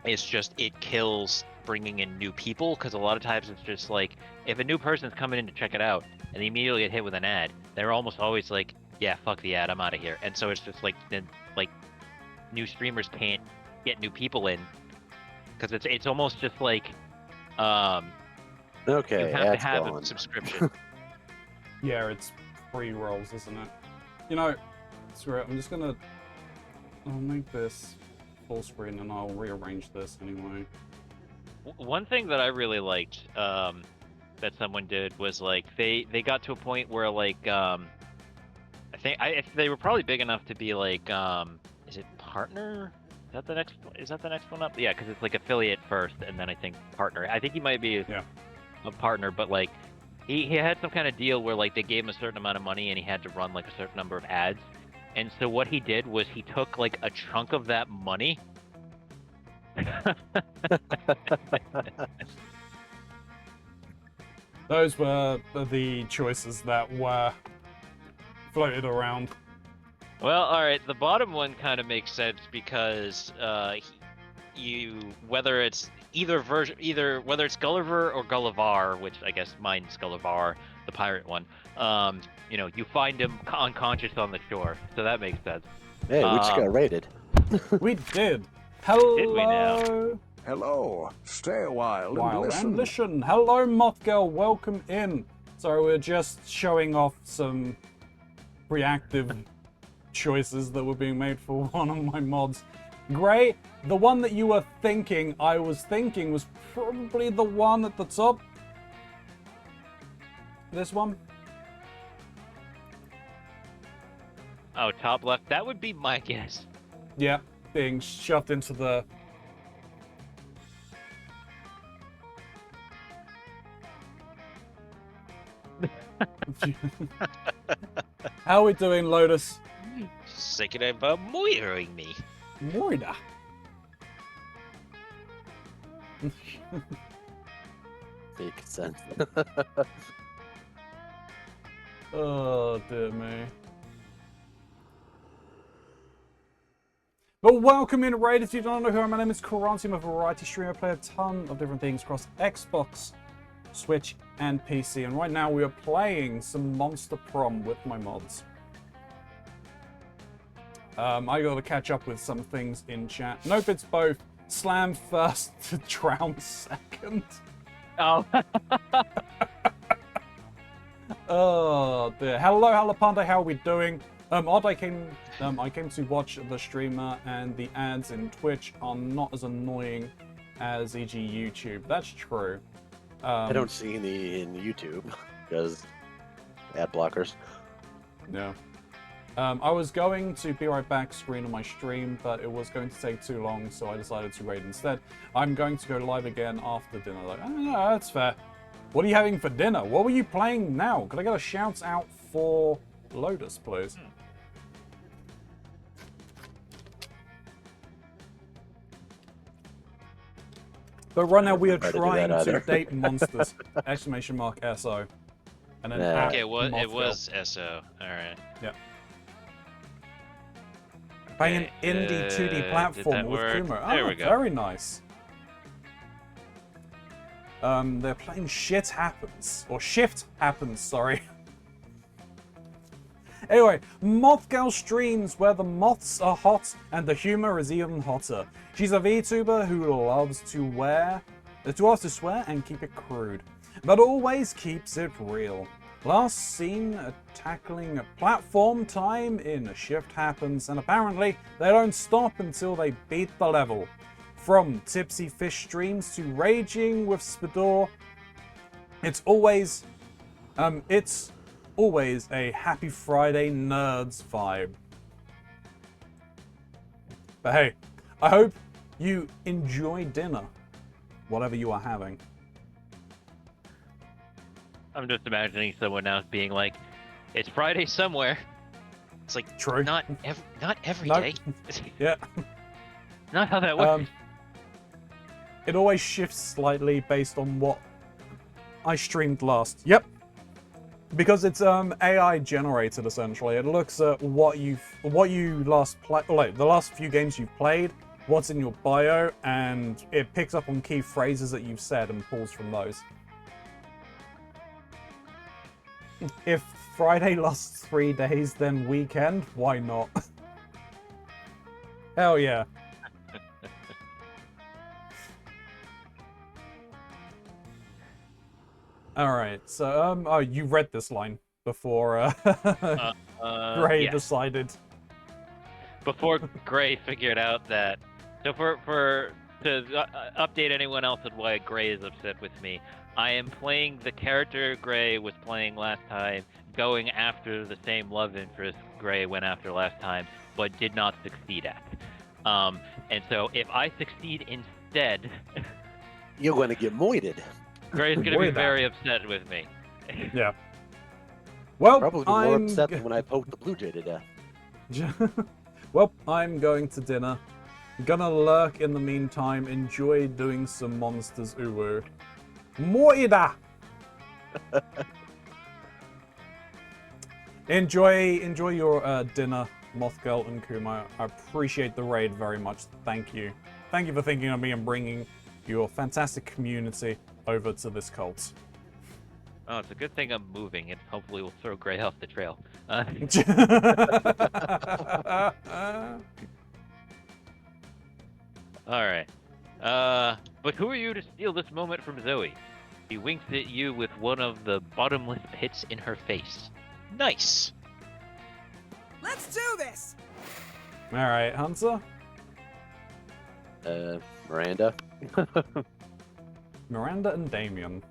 it kills bringing in new people, because a lot of times it's just if a new person's coming in to check it out and they immediately get hit with an ad, they're almost always like, yeah, fuck the ad, I'm out of here. And so it's just then new streamers can't get new people in, because it's almost just okay, you have to have gone. a subscription. Yeah, it's pre-rolls, isn't it? You know, screw it. I'm just gonna... I'll make this full screen and I'll rearrange this anyway. One thing that I really liked that someone did was like they got to a point where like they were probably big enough to be like is it partner? Is that the next one up? Yeah, because it's like affiliate first, and then I think partner. I think he might be a partner, but like he had some kind of deal where like they gave him a certain amount of money and he had to run like a certain number of ads. And so what he did was he took like a chunk of that money. Those were the choices that were floated around. Well, all right. The bottom one kind of makes sense because whether it's whether it's Gulliver or Gullivar, which I guess mine's Gullivar, the pirate one. You find him unconscious on the shore, so that makes sense. Hey, we just got raided. We did. Hello. Did we now? Hello. Stay a while and listen. Hello, Moth Girl. Welcome in. So we're just showing off some reactive choices that were being made for one of my mods. Gray, the one that you were thinking, I was thinking, was probably the one at the top. This one. Oh, top left. That would be my guess. Yeah, being shoved into the... How are we doing, Lotus? Second about murdering me. Moida. Fake sense. Oh, dear me. But welcome in, Raid. If you don't know who I am, my name is Keronzi. I'm a variety streamer. I play a ton of different things across Xbox, Switch, and PC. And right now we are playing some Monster Prom with my mods. I gotta catch up with some things in chat. Nope, it's both slam first to drown second. Oh. Oh dear. Hello, Halapanda. How are we doing? I came to watch the streamer, and the ads in Twitch are not as annoying as e.g. YouTube. That's true. I don't see any in YouTube because ad blockers. Yeah. I was going to be right back screen on my stream, but it was going to take too long, so I decided to raid instead. I'm going to go live again after dinner. Like, oh, no, that's fair. What are you having for dinner? What were you playing now? Could I get a shout out for Lotus, please? But right now we are trying to date monsters! Exclamation mark SO. And then Nah. Okay, well, it Mothgill. was SO. Alright. Yeah. Playing an indie 2D platform with Kumo. There Oh, we go. very nice. They're playing Shit Happens. Or Shift Happens, sorry. Anyway, Mothgal streams where the moths are hot and the humor is even hotter. She's a VTuber who loves to swear and keep it crude, but always keeps it real. Last seen tackling a platform time in A Shift Happens, and apparently they don't stop until they beat the level. From tipsy fish streams to raging with Spador, it's always a Happy Friday nerds vibe. But hey, I hope you enjoy dinner, whatever you are having. I'm just imagining someone else being like, "It's Friday somewhere." It's like, True. not every Nope. day. Yeah. Not how that works. It always shifts slightly based on what I streamed last. Yep. Because it's AI generated essentially. It looks at what you last played, like the last few games you've played, what's in your bio, and it picks up on key phrases that you've said and pulls from those. If Friday lasts 3 days, then weekend, why not? Hell yeah. Alright, so, oh, you read this line before, Gray yes. decided. Before Gray figured out that, so for update anyone else on why Gray is upset with me, I am playing the character Gray was playing last time, going after the same love interest Gray went after last time, but did not succeed at. And so if I succeed instead, You're going to get moited. Gray's going to be Avoid that. very upset with me. Yeah. Well, Probably be more I'm upset than when I poked the blue jay to death. well, I'm going to dinner. Gonna lurk in the meantime. Enjoy doing some monsters uwu. Moida. Enjoy your dinner, Mothgirl and Kuma. I appreciate the raid very much. Thank you. Thank you for thinking of me and bringing your fantastic community over to this cult. Oh, it's a good thing I'm moving, and hopefully we'll throw Gray off the trail. Alright. But who are you to steal this moment from Zoe? She winks at you with one of the bottomless pits in her face. Nice. Let's do this! Alright, Hunter. Miranda. Miranda and Damien.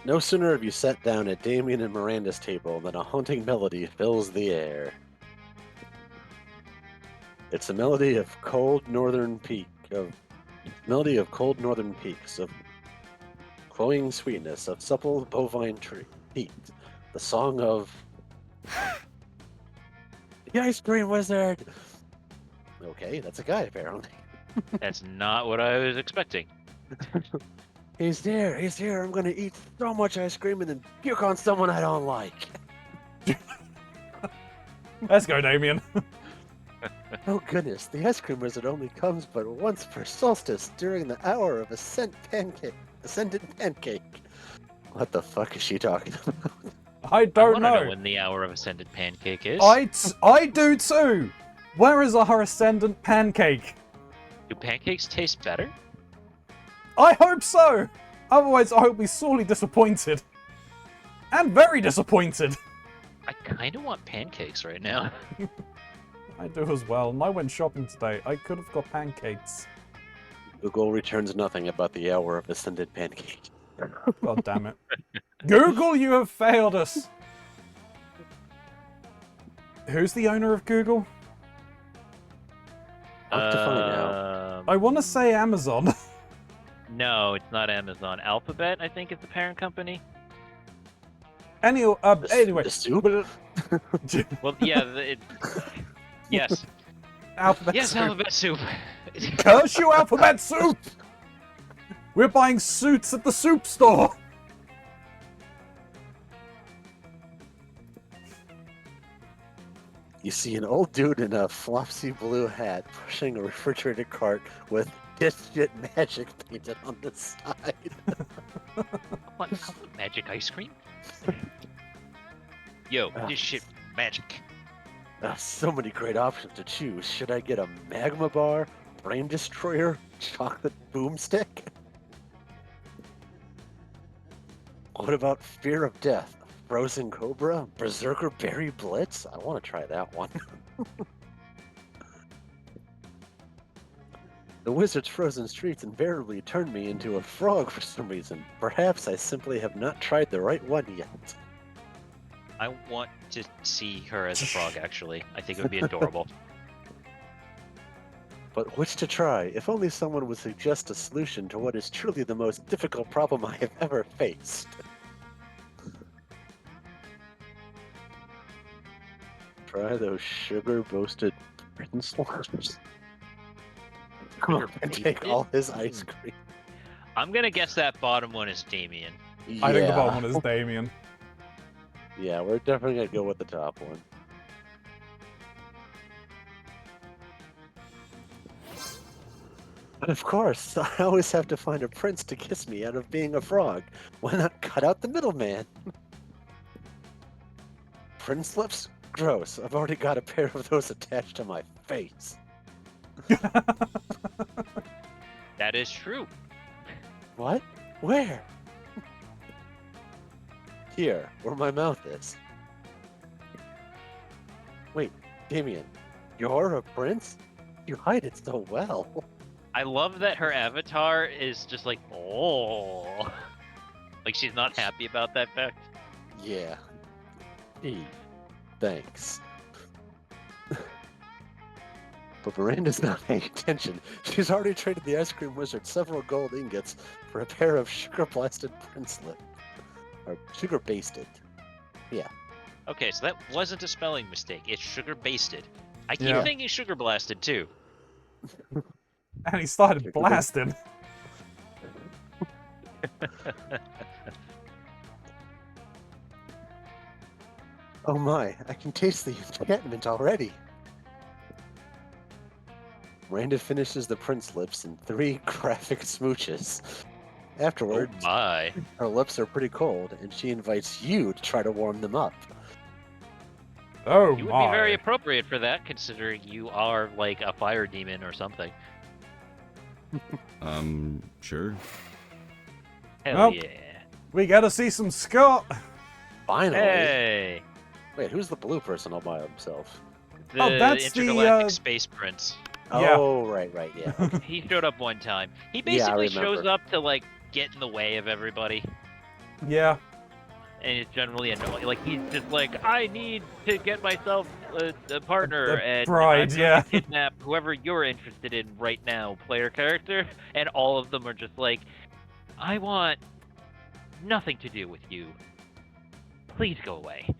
No sooner have you sat down at Damien and Miranda's table than a haunting melody fills the air. It's a melody of cold northern peaks, of cloying sweetness, of supple bovine feet. The song of the ice cream wizard. Okay, that's a guy apparently. That's not what I was expecting. He's here. I'm gonna eat so much ice cream and then puke on someone I don't like. Let's go, Damien. Oh goodness, the ice cream wizard only comes but once per solstice during the hour of ascended pancake. What the fuck is she talking about? I I don't want to know. know when the hour of ascended pancake is. I do too. Where is our ascendant pancake? Do pancakes taste better? I hope so. Otherwise, I will be sorely disappointed. And very disappointed. I kind of want pancakes right now. I do as well. And I went shopping today. I could have got pancakes. Google returns nothing about the hour of ascended pancake. God damn it. Google, you have failed us. Who's the owner of Google? I'll have to find out. I want to say Amazon. No, it's not Amazon. Alphabet, I think, is the parent company. Anyway, The soup? Well, yeah, yes. Alphabet Yes, Soup. alphabet soup. Curse you, Alphabet Soup! We're buying suits at the soup store. You see an old dude in a flopsy blue hat pushing a refrigerator cart with "This shit magic" painted on the side. What? Magic ice cream? Yo, this shit magic. So many great options to choose. Should I get a magma bar, brain destroyer, chocolate boomstick? What about fear of death? Frozen Cobra? Berserker Berry Blitz? I want to try that one. The wizard's frozen streets invariably turned me into a frog for some reason. Perhaps I simply have not tried the right one yet. I want to see her as a frog, actually. I think it would be adorable. But which to try? If only someone would suggest a solution to what is truly the most difficult problem I have ever faced. Try those sugar-boasted prince-lars. And take all his ice cream. I'm gonna guess that bottom one is Damien. I think the bottom one is Damien. Yeah, we're definitely gonna go with the top one. But of course, I always have to find a prince to kiss me out of being a frog. Why not cut out the middleman? Prince lips? Gross. I've already got a pair of those attached to my face. That is true. What? Where? Here, where my mouth is. Wait, Damien, you're a prince? You hide it so well. I love that her avatar is just like, oh. Like she's not happy about that fact. Yeah. Gee, thanks. But Miranda's not paying attention. She's already traded the ice cream wizard several gold ingots for a pair of sugar-blasted prince lip. Or sugar-basted. Yeah. Okay, so that wasn't a spelling mistake. It's sugar basted. I keep Yeah. thinking sugar blasted too. And he started blasting. Oh my, I can taste the enchantment already. Miranda finishes the prince lips in 3 graphic smooches. Afterwards, Oh my. her lips are pretty cold, and she invites you to try to warm them up. Oh You would my. be very appropriate for that, considering you are like a fire demon or something. Sure. Hell Well, yeah. We gotta see some Scott. Finally! Hey. Wait, who's the blue person all by himself? The Oh, that's the, Intergalactic Space Prince. Yeah. Oh, right, yeah. Okay. He showed up one time. He Yeah, I basically shows remember. up to like get in the way of everybody, Yeah. and it's generally annoying. Like he's just like, I need to get myself a partner, A and bride, I'm going yeah. to kidnap whoever you're interested in right now, player character. And all of them are just like, I want nothing to do with you. Please go away.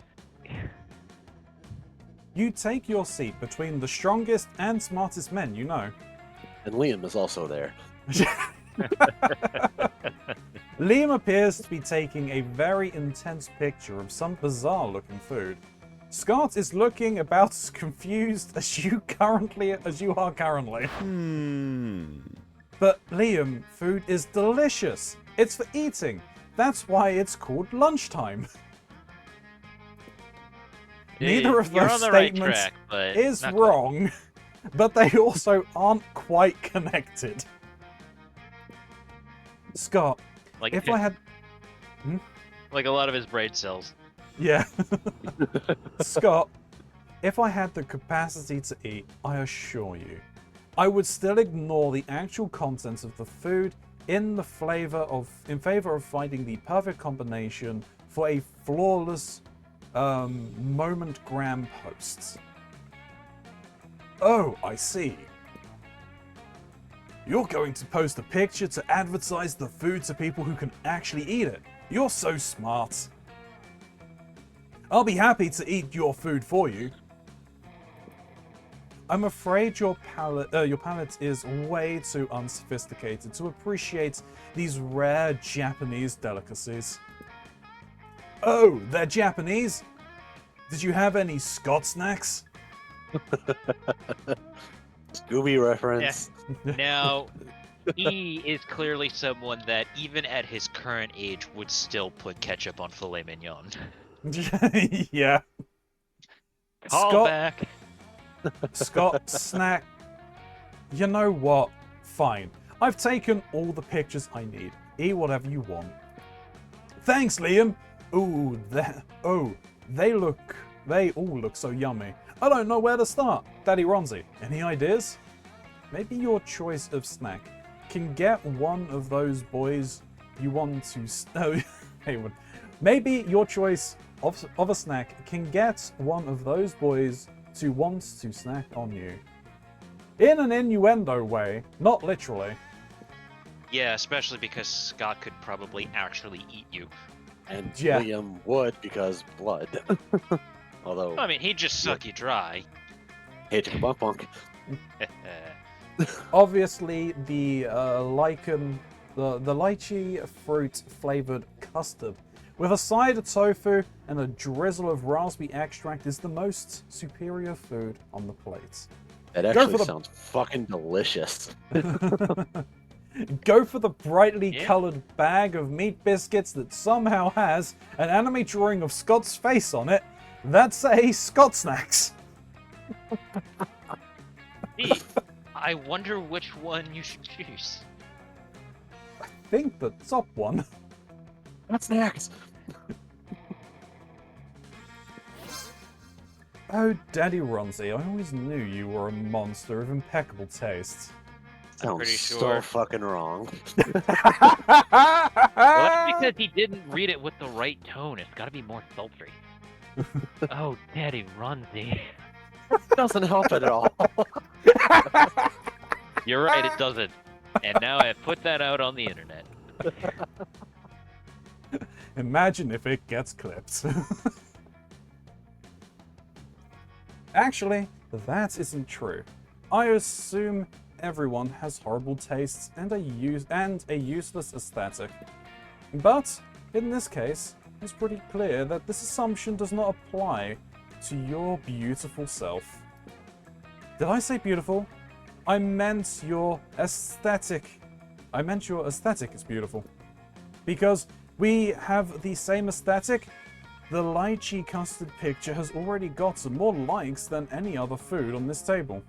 You take your seat between the strongest and smartest men you know. And Liam is also there. Liam appears to be taking a very intense picture of some bizarre looking food. Scott is looking about as confused as you are currently. But Liam, food is delicious. It's for eating. That's why it's called lunchtime. Neither of You're those on the right statements track, but is not quite. wrong, but they also aren't quite connected. Scott, Like if I had... like a lot of his brain cells. Yeah. Scott, if I had the capacity to eat, I assure you, I would still ignore the actual contents of the food in favor of finding the perfect combination for a flawless moment-gram post. Oh, I see. You're going to post a picture to advertise the food to people who can actually eat it. You're so smart. I'll be happy to eat your food for you. I'm afraid your palate is way too unsophisticated to appreciate these rare Japanese delicacies. Oh, they're Japanese? Did you have any Scott snacks? Scooby reference. Now, he is clearly someone that, even at his current age, would still put ketchup on filet mignon. Yeah. Call Scott, back. Scott, snack. You know what? Fine. I've taken all the pictures I need. Eat whatever you want. Thanks, Liam. Ooh, they all look so yummy. I don't know where to start. Daddy Ronzi, any ideas? Maybe your choice of snack can get one of those boys you want to... Maybe your choice of a snack can get one of those boys to want to snack on you. In an innuendo way, not literally. Yeah, especially because Scott could probably actually eat you. And Yeah. Liam would because blood. Although, I mean, he'd just suck you dry. hey, chicka bunk bunk. Obviously, the lychee fruit flavored custard with a side of tofu and a drizzle of raspberry extract is the most superior food on the plate. That Go actually for the- sounds fucking delicious. Go for the brightly Yeah. colored bag of meat biscuits that somehow has an anime drawing of Scott's face on it. That's a Scott Snacks. Gee, I wonder which one you should choose. I think the top one. That's snacks. Oh, Daddy Ronzi, I always knew you were a monster of impeccable taste. Sounds pretty so sure- fucking wrong. Well, that's because he didn't read it with the right tone. It's got to be more sultry. Oh, Daddy Runzy. Doesn't help at all. You're right, it doesn't. And now I put that out on the internet. Imagine if it gets clipped. Actually, that isn't true. I assume everyone has horrible tastes and a useless aesthetic. But, in this case, it's pretty clear that this assumption does not apply to your beautiful self. Did I say beautiful? I meant your aesthetic. I meant your aesthetic is beautiful. Because we have the same aesthetic. The lychee custard picture has already gotten more likes than any other food on this table.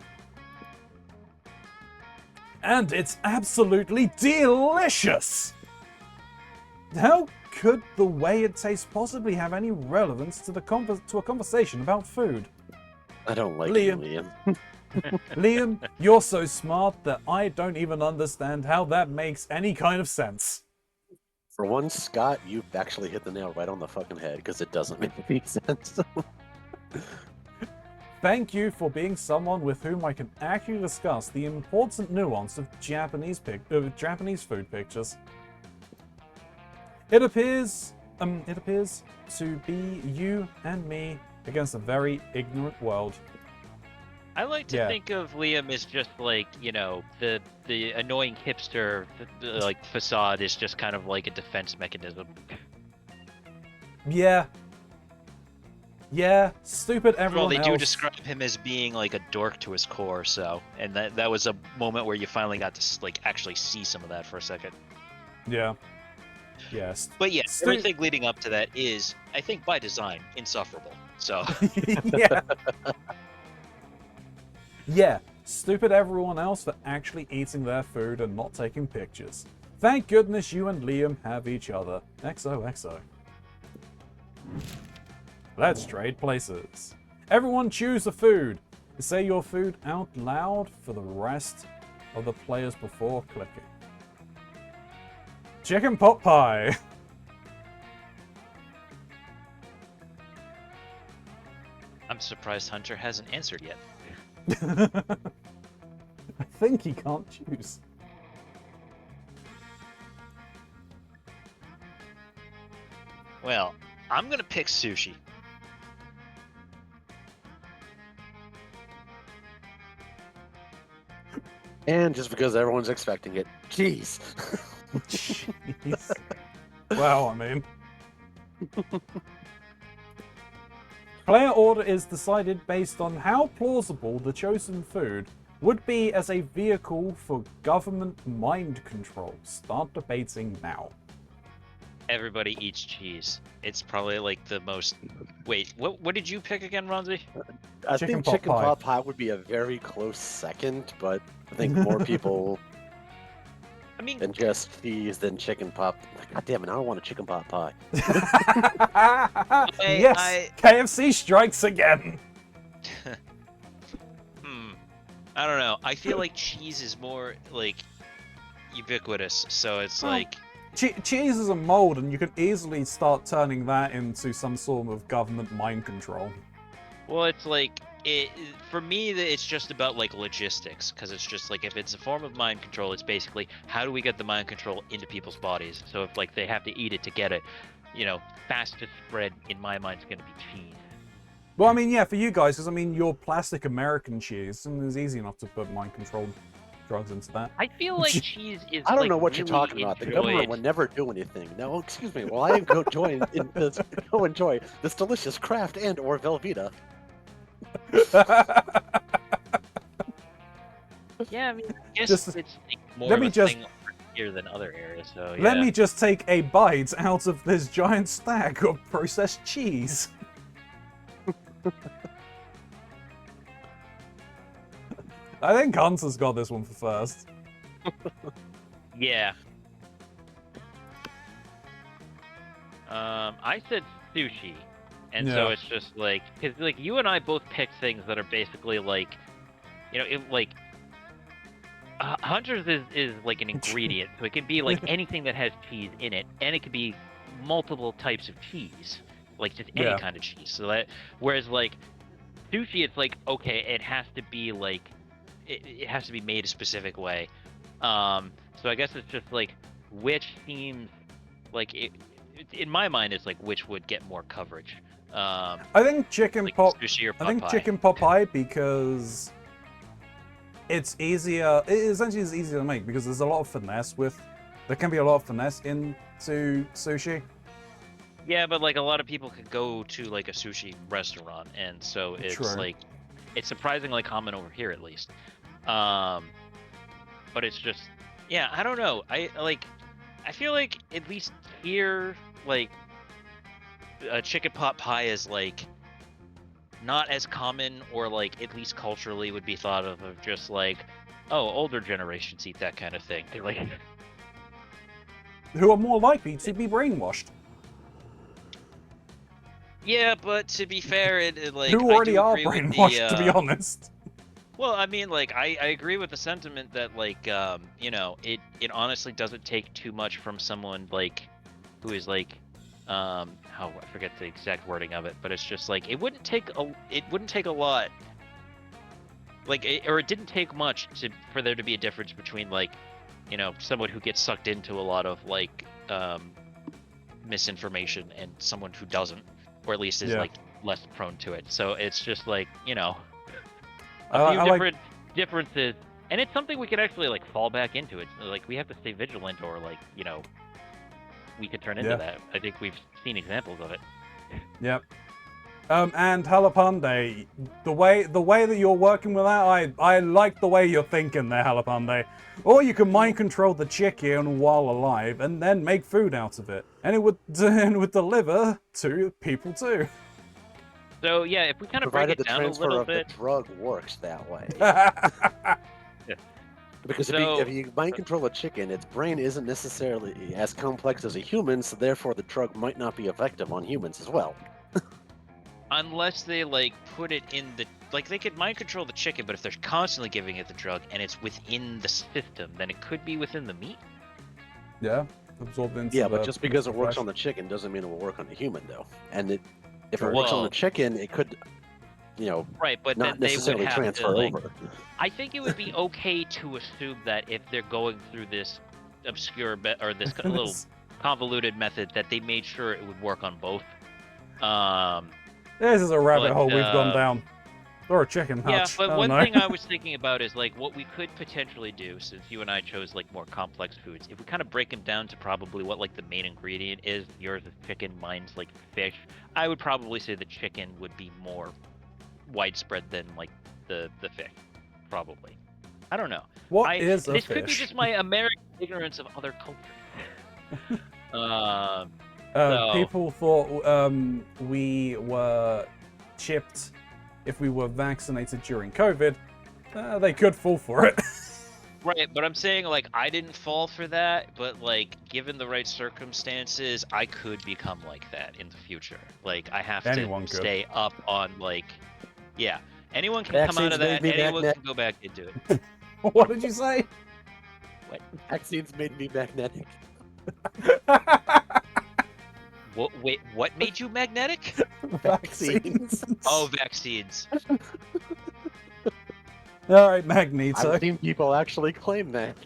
And it's absolutely delicious! How could the way it tastes possibly have any relevance to a conversation about food? I don't like Liam. you, Liam. Liam, you're so smart that I don't even understand how that makes any kind of sense. For one, Scott, you actually hit the nail right on the fucking head because it doesn't make any sense. Thank you for being someone with whom I can actually discuss the important nuance of Japanese food pictures. It appears to be you and me against a very ignorant world. I like to Yeah. think of Liam as just like, you know, the annoying hipster like facade is just kind of like a defense mechanism. Yeah. Yeah, stupid Well, everyone they else. do describe him as being like a dork to his core, so, and that was a moment where you finally got to like actually see some of that for a second. Yeah. Yes. But yeah, everything leading up to that is, I think by design, insufferable. So Yeah. Yeah, stupid everyone else for actually eating their food and not taking pictures. Thank goodness you and Liam have each other. XOXO. Let's trade places. Everyone choose a food. Say your food out loud for the rest of the players before clicking. Chicken pot pie. I'm surprised Hunter hasn't answered yet. I think he can't choose. Well, I'm gonna pick sushi. And just because everyone's expecting it. Jeez. Jeez. Well, I mean. Player order is decided based on how plausible the chosen food would be as a vehicle for government mind control. Start debating now. Everybody eats cheese. It's probably like the most. Wait, what did you pick again, Ronzi? I Chicken think pot chicken pie. pot pie would be a very close second, but I think more people I mean, than just cheese than chicken pot. God damn it, I don't want a chicken pot pie. Yes! KFC strikes again! I don't know. I feel like cheese is more like ubiquitous, so it's like. Cheese is a mold, and you can easily start turning that into some sort of government mind control. Well, it's like for me. It's just about like logistics, because it's just like if it's a form of mind control, it's basically how do we get the mind control into people's bodies. So if like they have to eat it to get it, you know, fastest spread in my mind is going to be cheese. Well, I mean, yeah, for you guys, because I mean, you're plastic American cheese, and it's easy enough to put mind control drugs into that. I feel like cheese is. I don't like, know what you're really talking about. The government enjoyed- would never do anything. No, excuse me. Well, I go enjoy this delicious Kraft and or Velveeta. Yeah, I mean, I guess Just- it's like, more let of me a just- thing here than other areas. So yeah. Let me just take a bite out of this giant stack of processed cheese. I think Hunter's got this one for first. Yeah. I said sushi. And so Yeah. it's just like, because like you and I both picked things that are basically like, like Hunter's is like an ingredient, so it can be like anything that has cheese in it, and it could be multiple types of cheese, like just any Yeah. kind of cheese. So that, whereas like sushi, it's like, okay, it has to be like, it has to be made a specific way. So I guess it's just like which seems like in my mind, it's like which would get more coverage. I think chicken like pot. sushi or I pot think pie. chicken pot pie because it's easier. It essentially is easier to make because there's a lot of finesse with. There can be a lot of finesse into sushi. Yeah, but like a lot of people could go to like a sushi restaurant, and so it's True. like it's surprisingly common over here at least. But it's just, yeah, I don't know. I feel like at least here, like a chicken pot pie is like not as common, or like at least culturally would be thought of just like, oh, older generations eat that kind of thing. They're like, Who are more likely to be brainwashed? yeah, but to be fair, it like Who I already do are agree with brainwashed, to be the. honest. Well, I mean, like I agree with the sentiment that like it honestly doesn't take too much from someone like who is like how I forget the exact wording of it, but it's just like it wouldn't take a lot, like or it didn't take much for there to be a difference between like someone who gets sucked into a lot of like misinformation and someone who doesn't, or at least is Yeah. like less prone to it. So it's just like I a few like- different differences, and it's something we could actually like fall back into. It's like we have to stay vigilant, or like we could turn into Yeah. that. I think we've seen examples of it. Yep. And Halapande, the way that you're working with that, I like the way you're thinking there, Halapande. Or you can mind control the chicken while alive and then make food out of it, and it would deliver to people too. So yeah, if we kind of break Provided it the down a transfer little of bit, the drug works that way. Because So- if you mind control a chicken, its brain isn't necessarily as complex as a human, so therefore the drug might not be effective on humans as well. unless they like put it in the like they could mind control the chicken, but if they're constantly giving it the drug and it's within the system, then it could be within the meat. Yeah, absorbed into Yeah, the but just because it works flesh. on the chicken doesn't mean it will work on the human, though. And if it True. works on the Well- chicken, it could, Right, but not then they would necessarily have transfer to like. over. I think it would be okay to assume that if they're going through this obscure or this little convoluted method, that they made sure it would work on both. This is a rabbit But, hole we've gone down. Or a chicken Yeah, hutch. but I don't one know. thing I was thinking about is like what we could potentially do, since you and I chose like more complex foods. If we kind of break them down to probably what like the main ingredient is, yours is chicken, mine's like fish. I would probably say the chicken would be more widespread than like the fish, probably. I don't know. What is a This could be fish? just my American ignorance of other cultures. So- People thought we were chipped if we were vaccinated during COVID. They could fall for it. Right, but I'm saying like I didn't fall for that, but like given the right circumstances, I could become like that in the future. Like I have Anyone to could. stay up on like, yeah, anyone can come out Vaccines of made that. me Anyone magnetic. can go back into it. What did you say? Vaccines made me magnetic. What? Wait, what made you magnetic? Vaccines. Oh, vaccines. All right, Magneto. I've seen people actually claim that.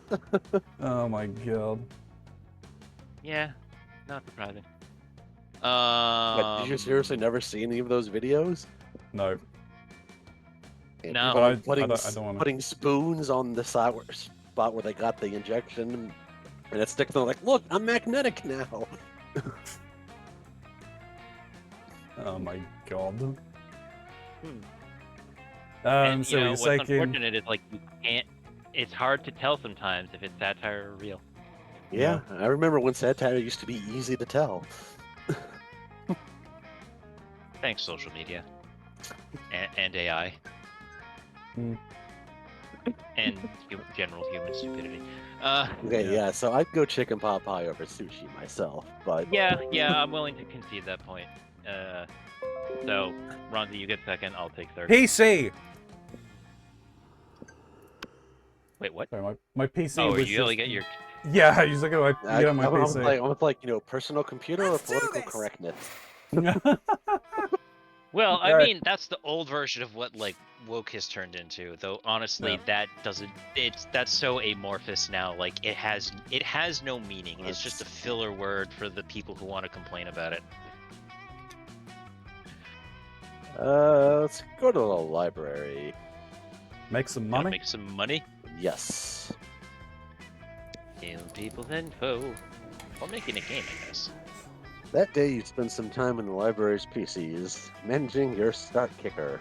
Oh my god. Yeah, not surprising. But did you seriously never see any of those videos? No. And No. people, But I like, putting, don't wanna- putting spoons on the spot where they got the injection, and it sticks them like, look, I'm magnetic now. Oh my god. And So you know you're what's saying unfortunate is like you can't. It's hard to tell sometimes if it's satire or real. Yeah, I remember when satire used to be easy to tell. Thanks, social media, and AI, Hmm. and general human stupidity. Okay, yeah, so I'd go chicken pot pie over sushi myself, but Yeah, I'm willing to concede that point. So, Ronzi, you get second. I'll take third. PC. Wait, what? Sorry, my PC Oh, was you just. only get your. Yeah, he's looking at my, my I'm PC. like, personal computer or Let's do political this. correctness. Well, I Alright. mean, That's the old version of what like woke has turned into. Though honestly, Yeah. that doesn't. That's so amorphous now. Like it has no meaning. It's just a filler word for the people who want to complain about it. Let's go to the library. Make some Gotta money. make some money. Yes. Steal people's info. While making a game, I guess. That day you spent some time in the library's PCs, managing your start kicker.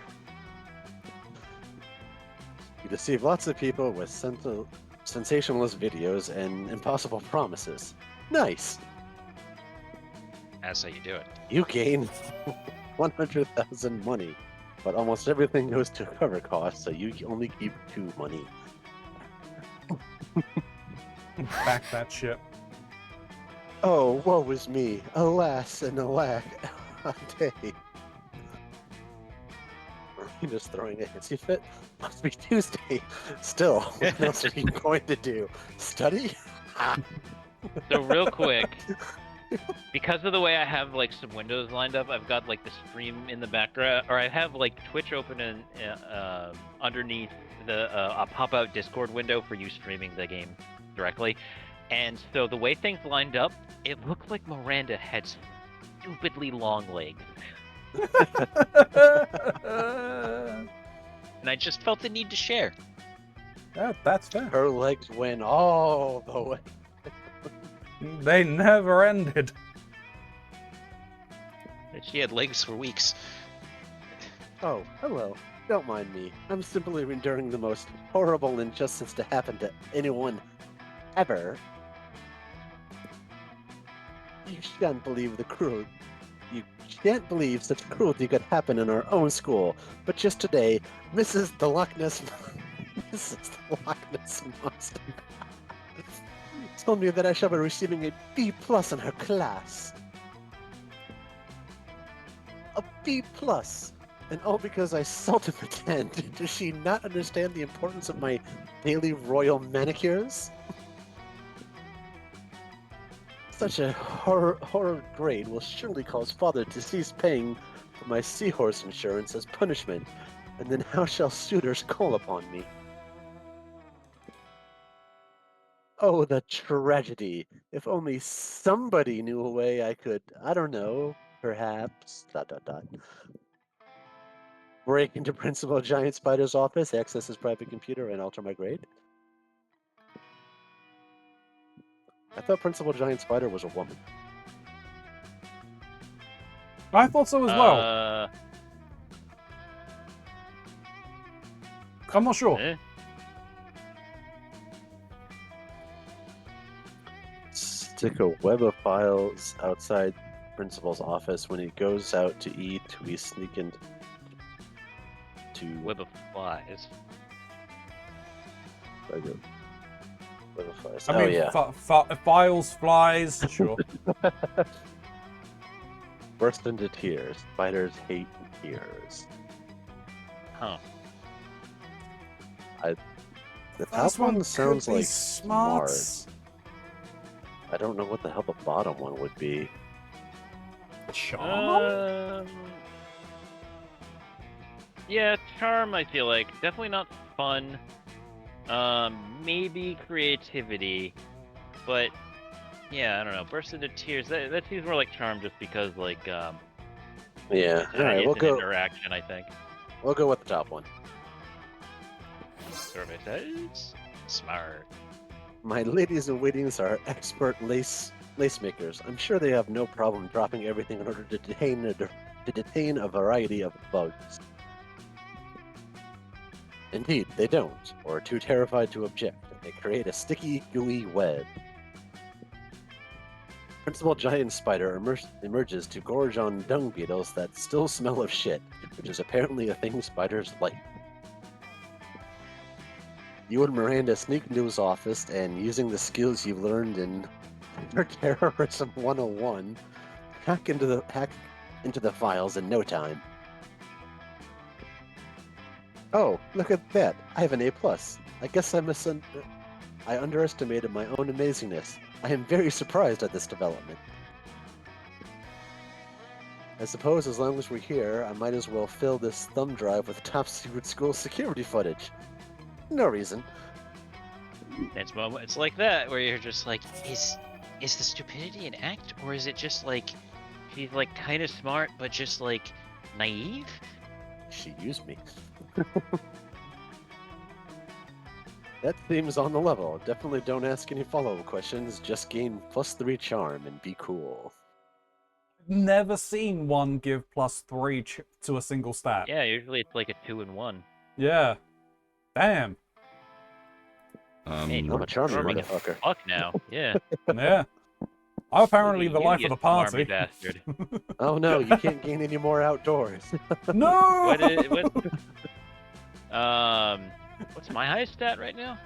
You deceive lots of people with sensationalist videos and impossible promises. Nice! That's how you do it. You gain 100,000 money, but almost everything goes to cover costs, so you only keep 2 money. Back that shit. Oh, woe is me! Alas and alack, a day. You're just throwing a hissy fit? Must be Tuesday. Still, what else are you going to do? Study? So real quick, because of the way I have like some windows lined up, I've got like the stream in the background, or I have like Twitch open and underneath the a pop-out Discord window for you streaming the game directly. And so the way things lined up, it looked like Miranda had stupidly long legs, And I just felt the need to share. Yeah, that's fair. Her legs went all the way. They never ended. She had legs for weeks. Oh, hello. Don't mind me. I'm simply enduring the most horrible injustice to happen to anyone ever. You shan't believe the cruel. You can't believe such cruelty could happen in our own school. But just today, Mrs. the Loch Ness, Mrs. the Loch Ness Monster told me that I shall be receiving a B+ in her class. A B+. And all because I seldom attend. Does she not understand the importance of my daily royal manicures? Such a horror grade will surely cause father to cease paying for my seahorse insurance as punishment, and then how shall suitors call upon me? Oh, the tragedy! If only somebody knew a way I could, I don't know, perhaps, ... break into Principal Giant Spider's office, access his private computer, and alter my grade? I thought Principal Giant Spider was a woman. I thought so as well. I'm not sure. Eh? Stick a web of files outside Principal's office. When he goes out to eat, we sneak into Web of flies. Web of flies. I mean, files, flies, sure. Burst into tears. Spiders hate tears. Huh. The First top one one sounds could be like smarts. I don't know what the hell the bottom one would be. Charm? Yeah, charm, I feel like. Definitely not fun. Maybe creativity. But, yeah, I don't know. Burst into tears, that seems more like charm just because, like, Yeah. it's Alright, we'll an go. interaction, I think. We'll go with the top one. Survey says smart. My ladies in waitings are expert lace makers. I'm sure they have no problem dropping everything in order to detain a variety of bugs. Indeed, they don't, or are too terrified to object. They create a sticky, gooey web. Principal Giant Spider emerges to gorge on dung beetles that still smell of shit, which is apparently a thing spiders like. You and Miranda sneak into his office and, using the skills you've learned in Terrorism 101, hack into the files in no time. Oh, look at that! I have an A+. I guess I underestimated my own amazingness. I am very surprised at this development. I suppose as long as we're here, I might as well fill this thumb drive with top-secret school security footage. No reason. It's moments like that where you're just like, is the stupidity an act, or is it just like she's like kind of smart but just like naive? She used me. That seems on the level. Definitely don't ask any follow-up questions. Just gain +3 charm and be cool. Never seen one give +3 to a single stat. Yeah, usually it's like a 2 and 1. Yeah. Damn. Hey, I'm a charming charming as motherfucker. fuck now. Yeah. Yeah. I'm apparently the You life of the party. smarmy bastard. Oh no, you can't gain any more outdoors. No! What's my highest stat right now?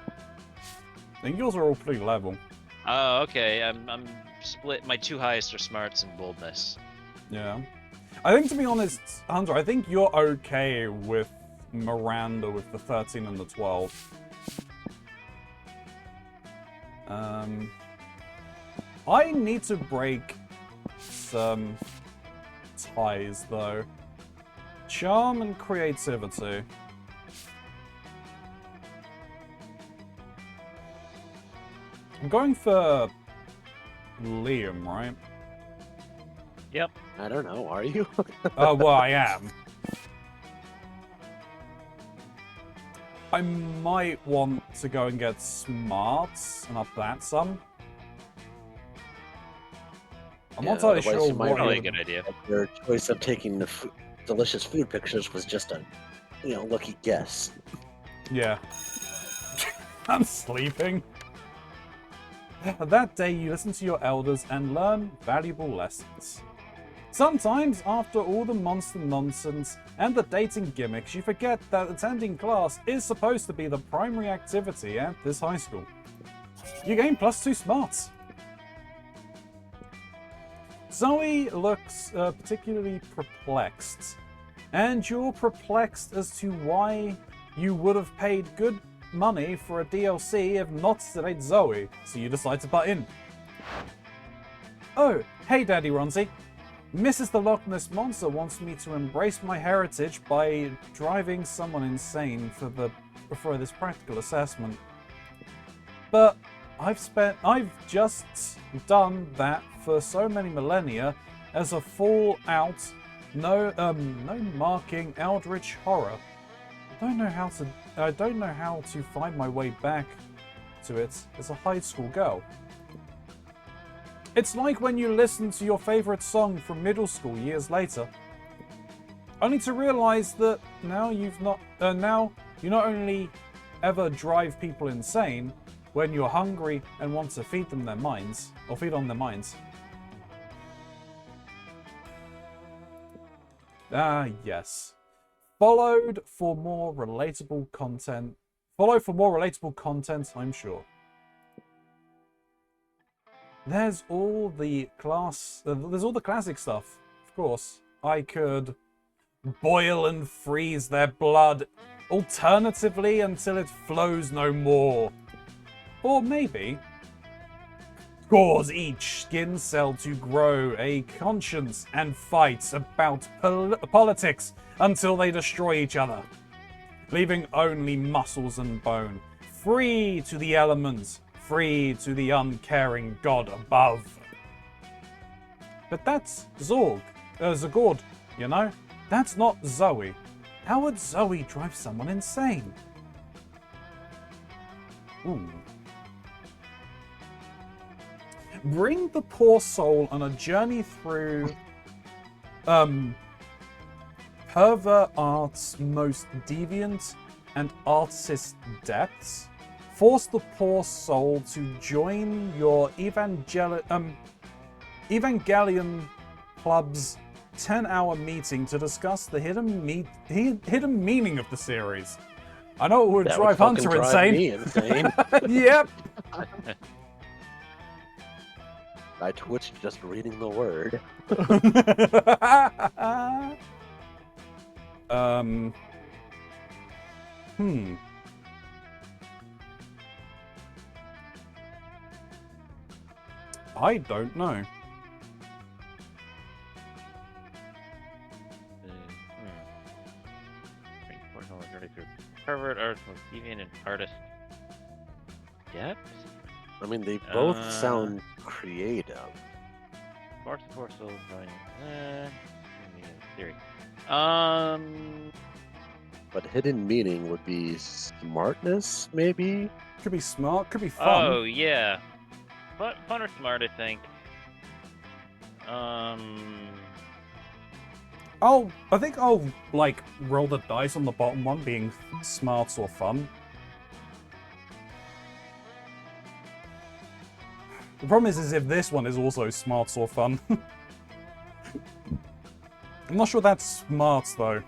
I think yours are all pretty level. Oh, okay. I'm split. My two highest are smarts and boldness. Yeah. I think, to be honest, Hunter, I think you're okay with Miranda with the 13 and the 12. I need to break some ties, though. Charm and creativity. I'm going for Liam, right? Yep. I don't know, are you? Well, I am. I might want to go and get smarts and up that some. I'm not entirely otherwise sure you might what Probably a you good idea. Your choice of taking the delicious food pictures was just a, lucky guess. Yeah. I'm sleeping. That day you listen to your elders and learn valuable lessons. Sometimes, after all the monster nonsense and the dating gimmicks, you forget that attending class is supposed to be the primary activity at this high school. You gain +2 smarts. Zoe looks particularly perplexed, and you're perplexed as to why you would have paid good money for a DLC if not to date Zoe, so you decide to butt in. Oh, hey Daddy Ronzi. Mrs. the Loch Ness Monster wants me to embrace my heritage by driving someone insane for this practical assessment. But I've just done that for so many millennia as a fallout, no marking eldritch horror. I don't know how to find my way back to it as a high school girl. It's like when you listen to your favorite song from middle school years later, only to realize that now you not only ever drive people insane when you're hungry and want to feed on their minds. Ah, yes. Follow for more relatable content, I'm sure. There's all the classic stuff, of course. I could boil and freeze their blood, alternatively until it flows no more. Or maybe cause each skin cell to grow a conscience and fight about politics until they destroy each other, leaving only muscles and bone, free to the elements, free to the uncaring god above. But that's Zagord, you know? That's not Zoe. How would Zoe drive someone insane? Ooh. Bring the poor soul on a journey through pervert art's most deviant and artist depths. Force the poor soul to join your Evangelion Club's 10-hour meeting to discuss the hidden meaning of the series. I know it would drive Hunter insane. Me insane. Yep. I twitched just reading the word. um. I don't know. Pervert, artist, most deviant, and artist. Depth? I mean, they both Uh, sound creative. More support, soul, drawing. Theory. But hidden meaning would be smartness, maybe? Could be smart, could be fun. Oh, yeah. But fun or smart, I think. I think I'll, like, roll the dice on the bottom one being smart or fun. The problem is if this one is also smart or fun. I'm not sure that's smart, though.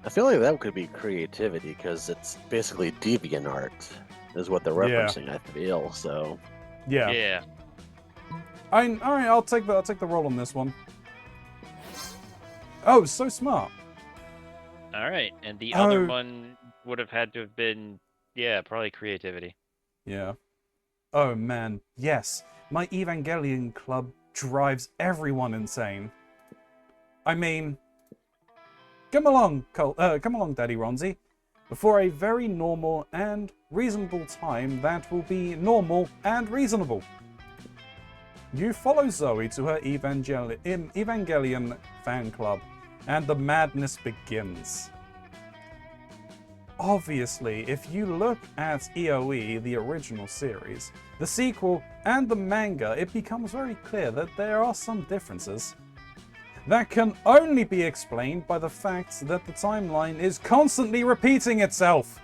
I feel like that could be creativity, because it's basically deviant art, is what they're Yeah. referencing, I feel, so... Yeah. Yeah. Alright, I'll take the roll on this one. Oh, so smart. Alright, and the other Oh. one would have had to have been, yeah, probably creativity. Yeah. Oh man, yes. My Evangelion club drives everyone insane. I mean, come along, Daddy Ronzi. For a very normal and reasonable time that will be normal and reasonable. You follow Zoe to her Evangelion fan club, and the madness begins. Obviously, if you look at EOE, the original series, the sequel, and the manga, it becomes very clear that there are some differences. That can only be explained by the fact that the timeline is constantly repeating itself.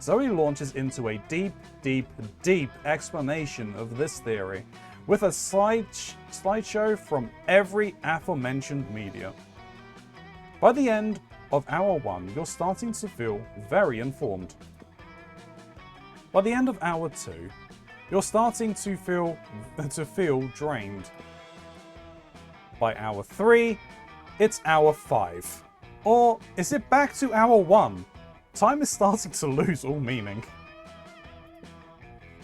Zoe launches into a deep, deep, deep explanation of this theory, with a slideshow from every aforementioned media. By the end of hour 1, you're starting to feel very informed. By the end of hour 2, you're starting to feel drained. By hour 3, it's hour 5. Or is it back to hour 1? Time is starting to lose all meaning.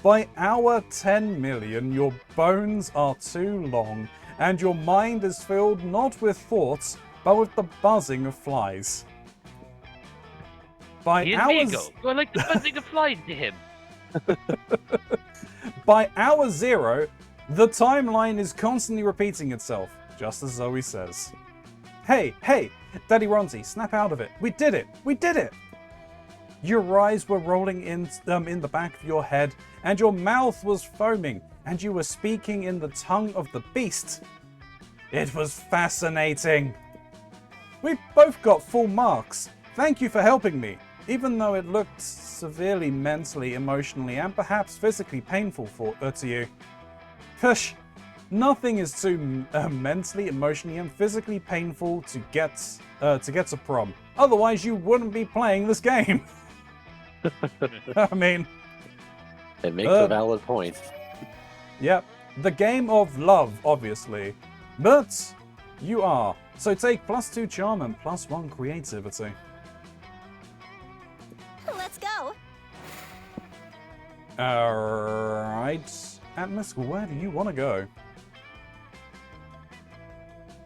By hour 10 million, your bones are too long, and your mind is filled not with thoughts, but with the buzzing of flies. By He is hours... Vigo. I like the buzzing of flies to him. By hour 0, the timeline is constantly repeating itself, just as Zoe says. Hey, Daddy Ronzi, snap out of it. We did it! We did it! Your eyes were rolling in the back of your head, and your mouth was foaming, and you were speaking in the tongue of the beast. It was fascinating. We both got full marks. Thank you for helping me, even though it looked severely mentally, emotionally, and perhaps physically painful to you. Push. Nothing is too mentally, emotionally, and physically painful to get to prom. Otherwise, you wouldn't be playing this game. I mean, it makes a valid point. Yep, the game of love, obviously, but you are. So take +2 charm and +1 creativity. Let's go. Alright, Atmos, where do you want to go?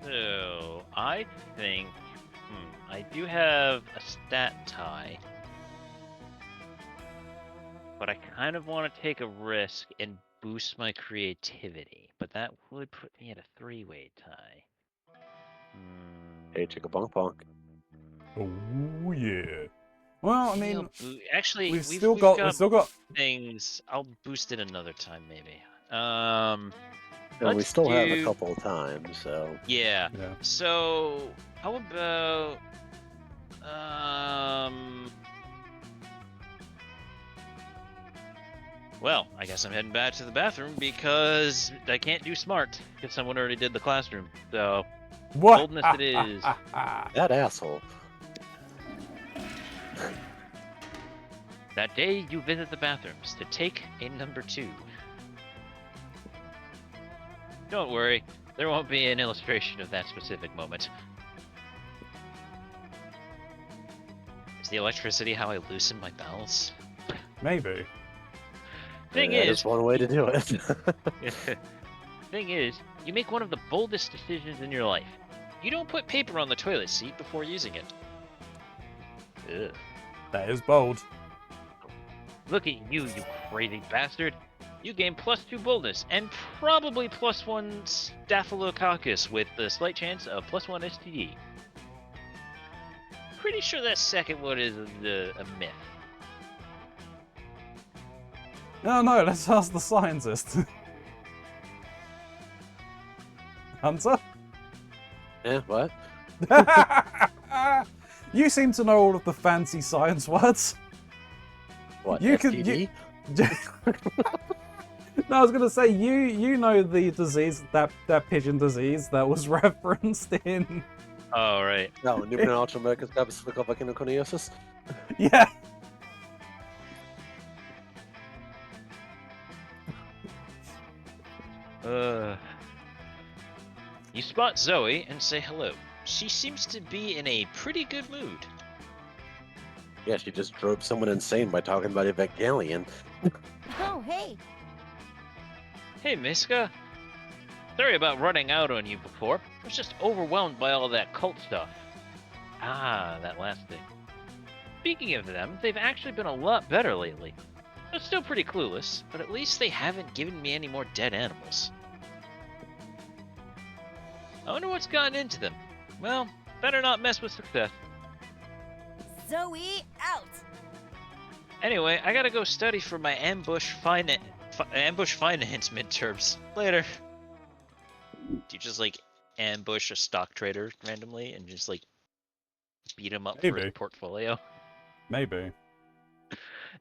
So, I think... I do have a stat tie. But I kind of want to take a risk and boost my creativity. But that would put me at a 3-way tie. Hey, chicka bonk bonk. Oh yeah. Well, I mean, actually, we've we've still got things. I'll boost it another time, maybe. And we Let's still have a do- couple of times, so... Yeah. Yeah. So, how about... Well, I guess I'm heading back to the bathroom because I can't do smart because someone already did the classroom. So, what? boldness it is. That asshole. That day you visit the bathrooms to take a number 2. Don't worry, there won't be an illustration of that specific moment. Is the electricity how I loosen my bowels? Maybe. Thing That is, is one way to do it. thing is, you make one of the boldest decisions in your life. You don't put paper on the toilet seat before using it. Ugh. That is bold. Look at you, you crazy bastard. You gain +2 boldness, and probably +1 staphylococcus with the slight chance of +1 STD. Pretty sure that second one is a myth. No, let's ask the scientist. Hunter? Yeah, what? You seem to know all of the fancy science words. What, You STD? No, I was gonna say you know the disease, that pigeon disease that was referenced in. Oh, right. No, Numen Ultra Microscopic Vacinoconiosis? Yeah. You spot Zoe and say hello. She seems to be in a pretty good mood. Yeah, she just drove someone insane by talking about Evangelion. Oh, hey. Hey, Miska. Sorry about running out on you before. I was just overwhelmed by all that cult stuff. Ah, that last thing. Speaking of them, they've actually been a lot better lately. I'm still pretty clueless, but at least they haven't given me any more dead animals. I wonder what's gotten into them. Well, better not mess with success. Zoe, out. Anyway, I gotta go study for my ambush finance midterms. Later. Do you just like ambush a stock trader randomly and just like beat him up for his Maybe. portfolio? Maybe.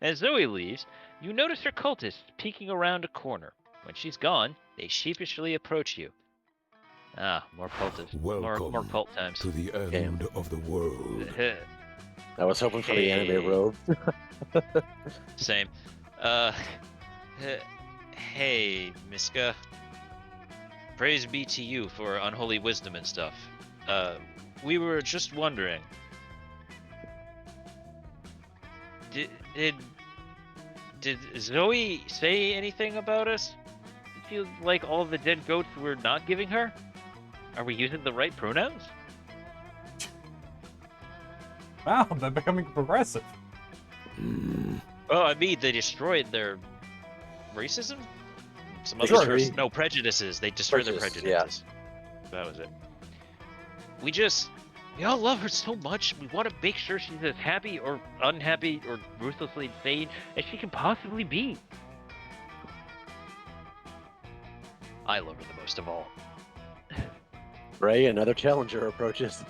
As Zoe leaves, you notice her cultists peeking around a corner. When she's gone, they sheepishly approach you. Ah, more cultists. Welcome more cult times. to the end of the world. I was hoping for the anime Hey. robe. Same. Hey, Miska. Praise be to you for unholy wisdom and stuff. We were just wondering. Did Zoe say anything about us? It feels like all the dead goats we're not giving her? Are we using the right pronouns? Wow, they're becoming progressive. Oh, I mean, they destroyed their racism? Some other Sure. curse. No, prejudices. They destroyed their Prejudice, prejudices. That was it. We all love her so much. We want to make sure she's as happy or unhappy or ruthlessly insane as she can possibly be. I love her the most of all. Ray, another challenger approaches.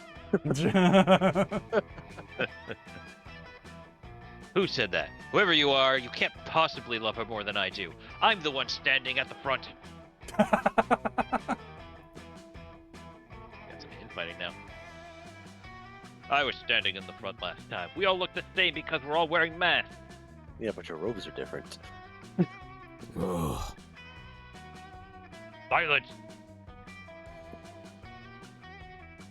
Who said that? Whoever you are, you can't possibly love her more than I do. I'm the one standing at the front. Got some infighting now. I was standing in the front last time. We all look the same because we're all wearing masks. Yeah, but your robes are different. Ugh. Silence!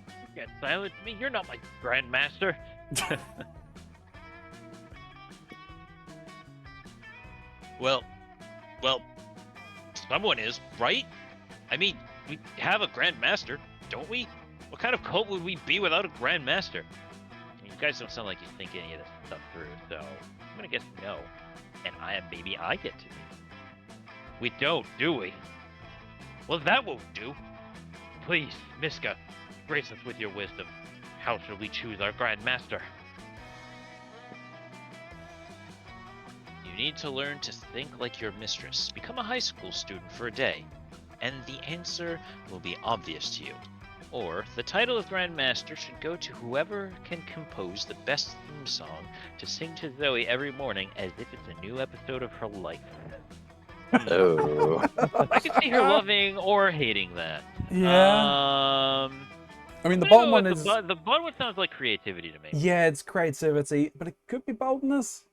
You can't silence me. You're not my grandmaster. Well, someone is, right? I mean, we have a grandmaster, don't we? What kind of cult would we be without a grandmaster? You guys don't sound like you think any of this stuff through, so I'm gonna guess no. And maybe I get to be. We don't, do we? Well, that won't do. Please, Miska, grace us with your wisdom. How shall we choose our grandmaster? You need to learn to think like your mistress. Become a high school student for a day, and the answer will be obvious to you. Or, the title of Grandmaster should go to whoever can compose the best theme song to sing to Zoe every morning as if it's a new episode of her life. Oh. I can see her loving or hating that. Yeah. I mean, the But bottom anyway, one is... the bottom one sounds like creativity to me. Yeah, it's creativity, but it could be boldness.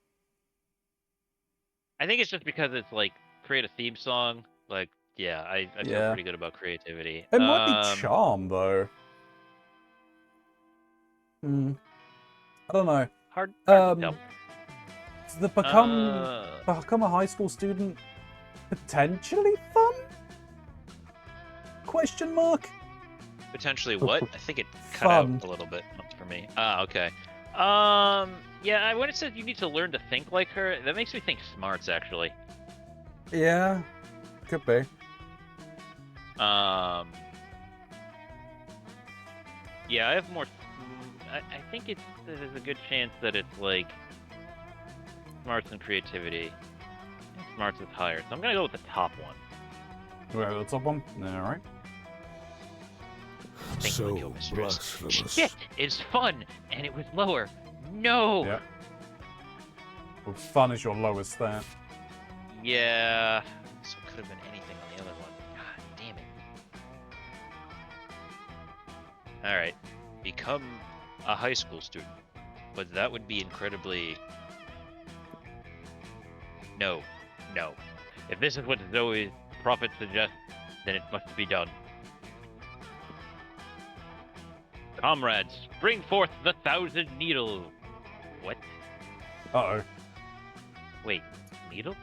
I think it's just because it's like create a theme song, like Yeah, I feel Yeah. pretty good about creativity. It might be charm, though. I don't know. Hard to tell. Does the become a high school student potentially fun? Question mark? Potentially what? I think it cut Fun. out a little bit for me. Ah, okay. Yeah, when it says you need to learn to think like her, that makes me think smarts, actually. Yeah, could be. Yeah, I have more. I think there's a good chance that it's like smarts and creativity. I think smarts is higher, so I'm gonna go with the top one. Wait, the top one? Alright. Think So like your mistress. blasphemous. Shit! It's fun, and it was lower. No. Yeah. Well, fun is your lowest there. Yeah. So it could have been anything on the other one. God damn it. Alright. Become a high school student. But that would be incredibly... No. No. If this is what Zoe's prophet suggests, then it must be done. Comrades, bring forth the 1,000 needles. What? Uh-oh. Wait, needle?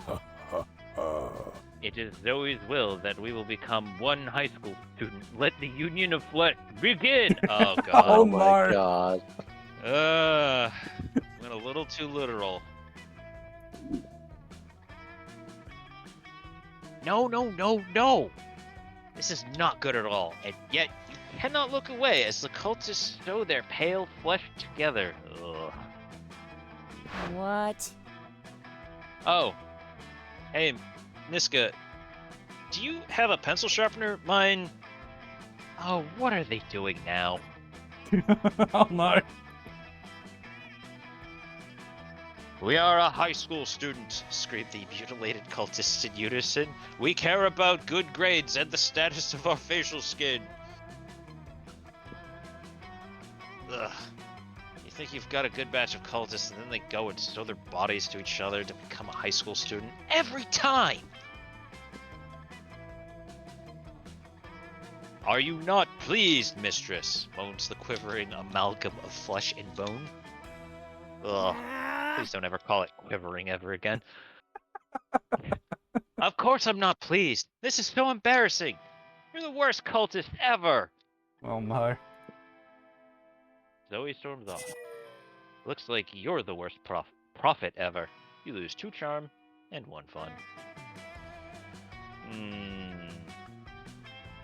Ha ha ha. It is Zoe's will that we will become one high school student. Let the union of flesh begin! Oh god. Oh, Oh my no. god. Went a little too literal. No, no, no, no! This is not good at all, and yet you cannot look away as the cultists sew their pale flesh together. Ugh. What? Oh. Hey, Niska. Do you have a pencil sharpener? Mine... Oh, what are they doing now? Oh no. We are a high school student, screamed the mutilated cultists in unison. We care about good grades and the status of our facial skin. Ugh. You think you've got a good batch of cultists and then they go and sew their bodies to each other to become a high school student? Every time! Are you not pleased, mistress? Moans the quivering amalgam of flesh and bone. Ugh. Please don't ever call it quivering ever again. Of course I'm not pleased. This is so embarrassing. You're the worst cultist ever. Oh no. Zoe storms off. Looks like you're the worst prophet ever. You lose 2 charm and 1 fun.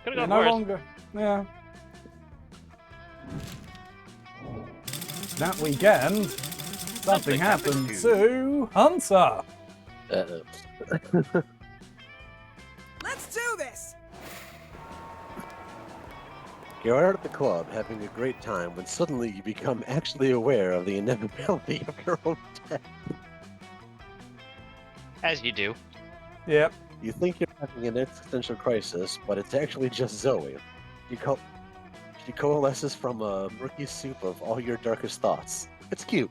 Could've You're gone no worse. longer. Yeah. That weekend, something happened to Hunter. Let's do this! You're out at the club having a great time when suddenly you become actually aware of the inevitability of your own death. As you do. Yep. You think you're having an existential crisis, but it's actually just Zoe. She coalesces from a murky soup of all your darkest thoughts. It's cute.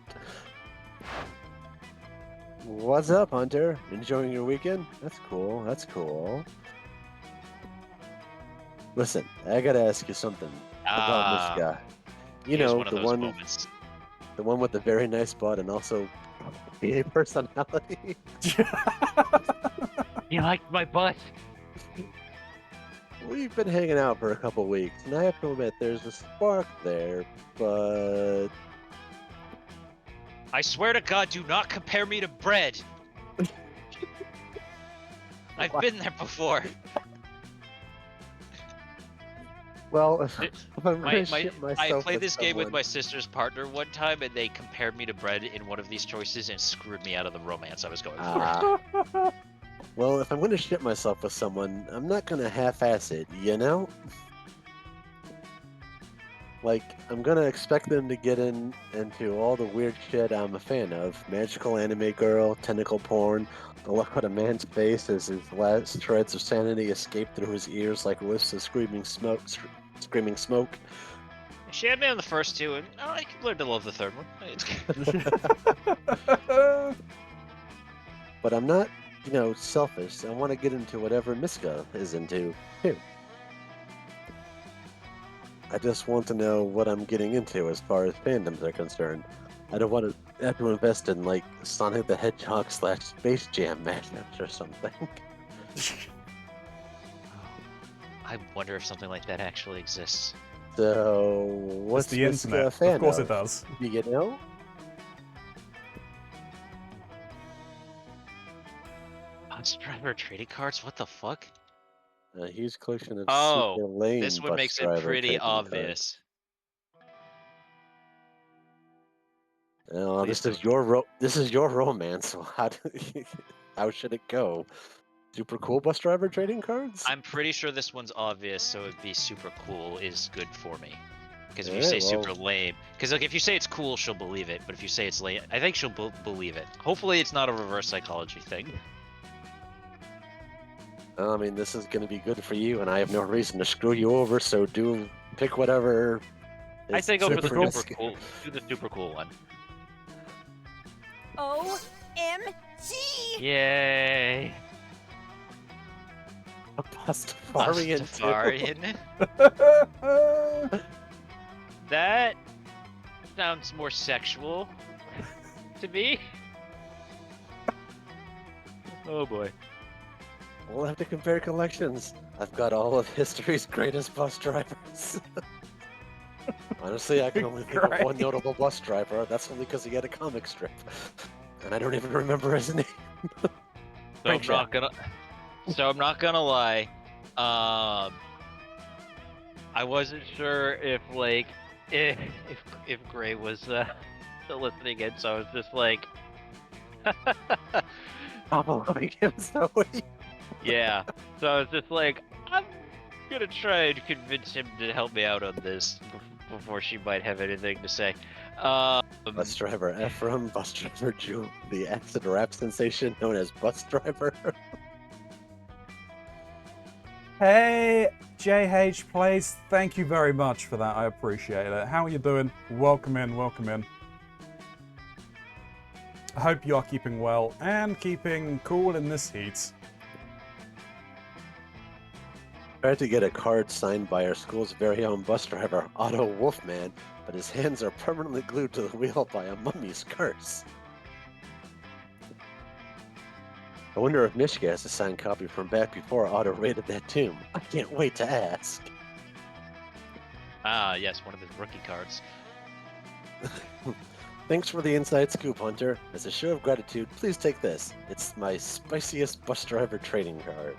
What's up, Hunter? Enjoying your weekend? That's cool. That's cool. Listen, I gotta ask you something about this guy. You Here's know, one of the those one, moments. the one with the very nice butt and also a personality. You liked my butt? We've been hanging out for a couple weeks, and I have to admit there's a spark there, but I swear to God, do not compare me to bread. I've been there before. well, if I'm My, gonna my, shit I myself played with this game with someone- my sister's partner one time, and they compared me to bread in one of these choices and screwed me out of the romance I was going for. Ah. Well, if I'm gonna shit myself with someone, I'm not gonna half-ass it, you know? Like, I'm gonna expect them to get into all the weird shit I'm a fan of. Magical anime girl, tentacle porn, the look on a man's face as his last shreds of sanity escape through his ears like wisps of screaming smoke. She had me on the first two, and I learned to love the third one. It's... But I'm not selfish. I want to get into whatever Miska is into, too. I just want to know what I'm getting into as far as fandoms are concerned. I don't want to have to invest in, like, Sonic the Hedgehog / Space Jam matchups or something. I wonder if something like that actually exists. So, It's what's the Miska internet. a fan Of course of? it does. Do you know? Bus driver trading cards? What the fuck? A huge collection of Oh, super lame this one bus makes it driver pretty trading cards. obvious. Oh, Please this is your romance. So how should it go? Super cool bus driver trading cards? I'm pretty sure this one's obvious, so it'd be super cool is good for me. Because if you Alright, say well- super lame, because like if you say it's cool, she'll believe it. But if you say it's lame, I think she'll believe it. Hopefully, it's not a reverse psychology thing. I mean, this is going to be good for you, and I have no reason to screw you over. So do pick whatever. I say go for the super cool. super cool. Do the super cool one. OMG! Yay! A Pastafarian. Pastafarian. That sounds more sexual to me. Oh boy. We'll have to compare collections. I've got all of history's greatest bus drivers. Honestly, I can only think of one notable bus driver. That's only because he had a comic strip, and I don't even remember his name. So I'm not gonna lie. I wasn't sure if like if Gray was still listening in, so I was just like, I'm loving him so. yeah. So I was just like, I'm gonna try and convince him to help me out on this before she might have anything to say. Bus driver Ephraim, bus driver Jewel, the acid rap sensation known as Bus Driver. Hey, JH Plays, thank you very much for that. I appreciate it. How are you doing? Welcome in, welcome in. I hope you are keeping well and keeping cool in this heat. Tried to get a card signed by our school's very own bus driver, Otto Wolfman, but his hands are permanently glued to the wheel by a mummy's curse. I wonder if Mishka has a signed copy from back before Otto raided that tomb. I can't wait to ask. Ah, yes, one of his rookie cards. Thanks for the inside scoop, Hunter. As a show of gratitude, please take this. It's my spiciest bus driver trading card.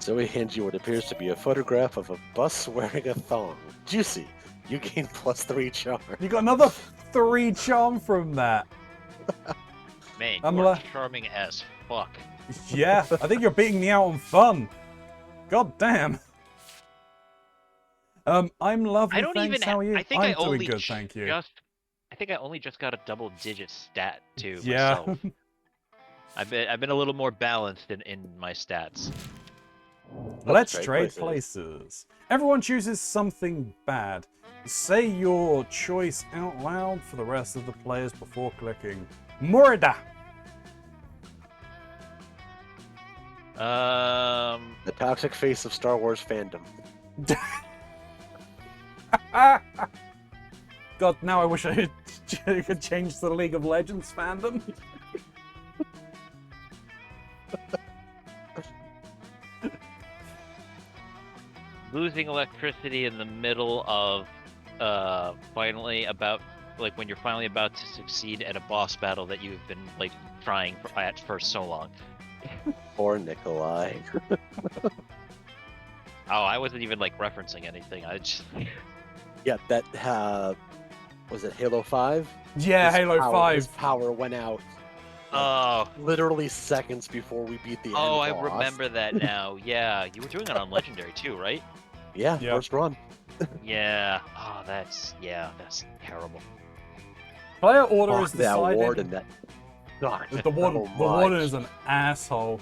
Zoe hands you what appears to be a photograph of a bus wearing a thong. Juicy. You gain +3 charm. You got another 3 charm from that. Man, I'm you're charming as fuck. Yeah, I think you're beating me out on fun. God damn. I'm lovely, I don't thanks. even. How are you? I think I'm I only doing good, thank you. I think I only just got a double-digit stat too Yeah. myself. I've been a little more balanced in my stats. Let's trade places. Everyone chooses something bad. Say your choice out loud for the rest of the players before clicking Murda. The toxic face of Star Wars fandom. God, now I wish I could change the League of Legends fandom. Losing electricity in the middle of finally about like when you're finally about to succeed at a boss battle that you've been like trying for so long. Poor Nikolai. Oh, I wasn't even like referencing anything. I just Yeah, that was it Halo 5? Yeah, Halo 5. His power went out. Oh. Literally seconds before we beat the end Oh, I boss. remember that now. Yeah, you were doing it on Legendary too, right? Yeah, Yep. first run. Yeah. Oh, that's terrible. Player order Fuck is that decided. warden. That sucked The warden, so the warden much. is an asshole.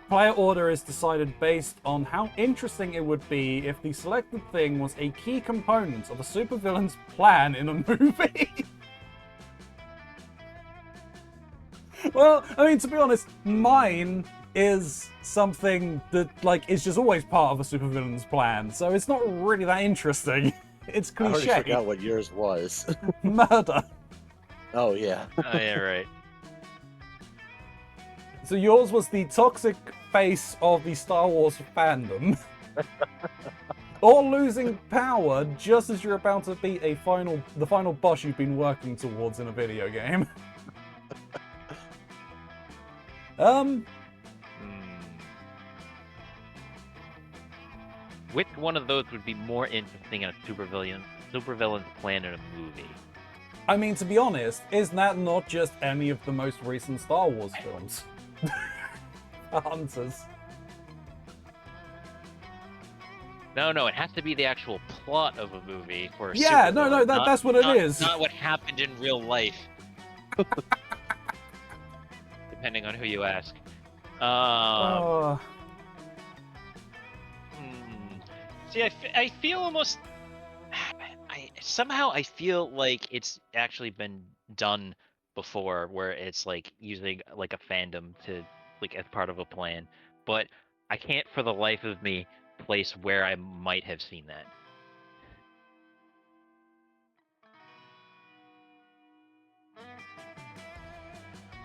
Player order is decided based on how interesting it would be if the selected thing was a key component of a supervillain's plan in a movie. Well, I mean, to be honest, mine is something that, like, is just always part of a supervillain's plan, so it's not really that interesting. It's I already cliche. forgot what yours was. Murder. Oh, yeah. Oh, yeah, right. So yours was the toxic face of the Star Wars fandom. Or losing power just as you're about to beat the final boss you've been working towards in a video game. Which one of those would be more interesting in a supervillain's plan in a movie? I mean, to be honest, isn't that not just any of the most recent Star Wars films? Answers. No, it has to be the actual plot of a movie for a Yeah, no, supervillain, that's what it is. Not what happened in real life. depending on who you ask. See, I feel almost. Somehow I feel like it's actually been done before, where it's like using like a fandom to like as part of a plan, but I can't for the life of me place where I might have seen that.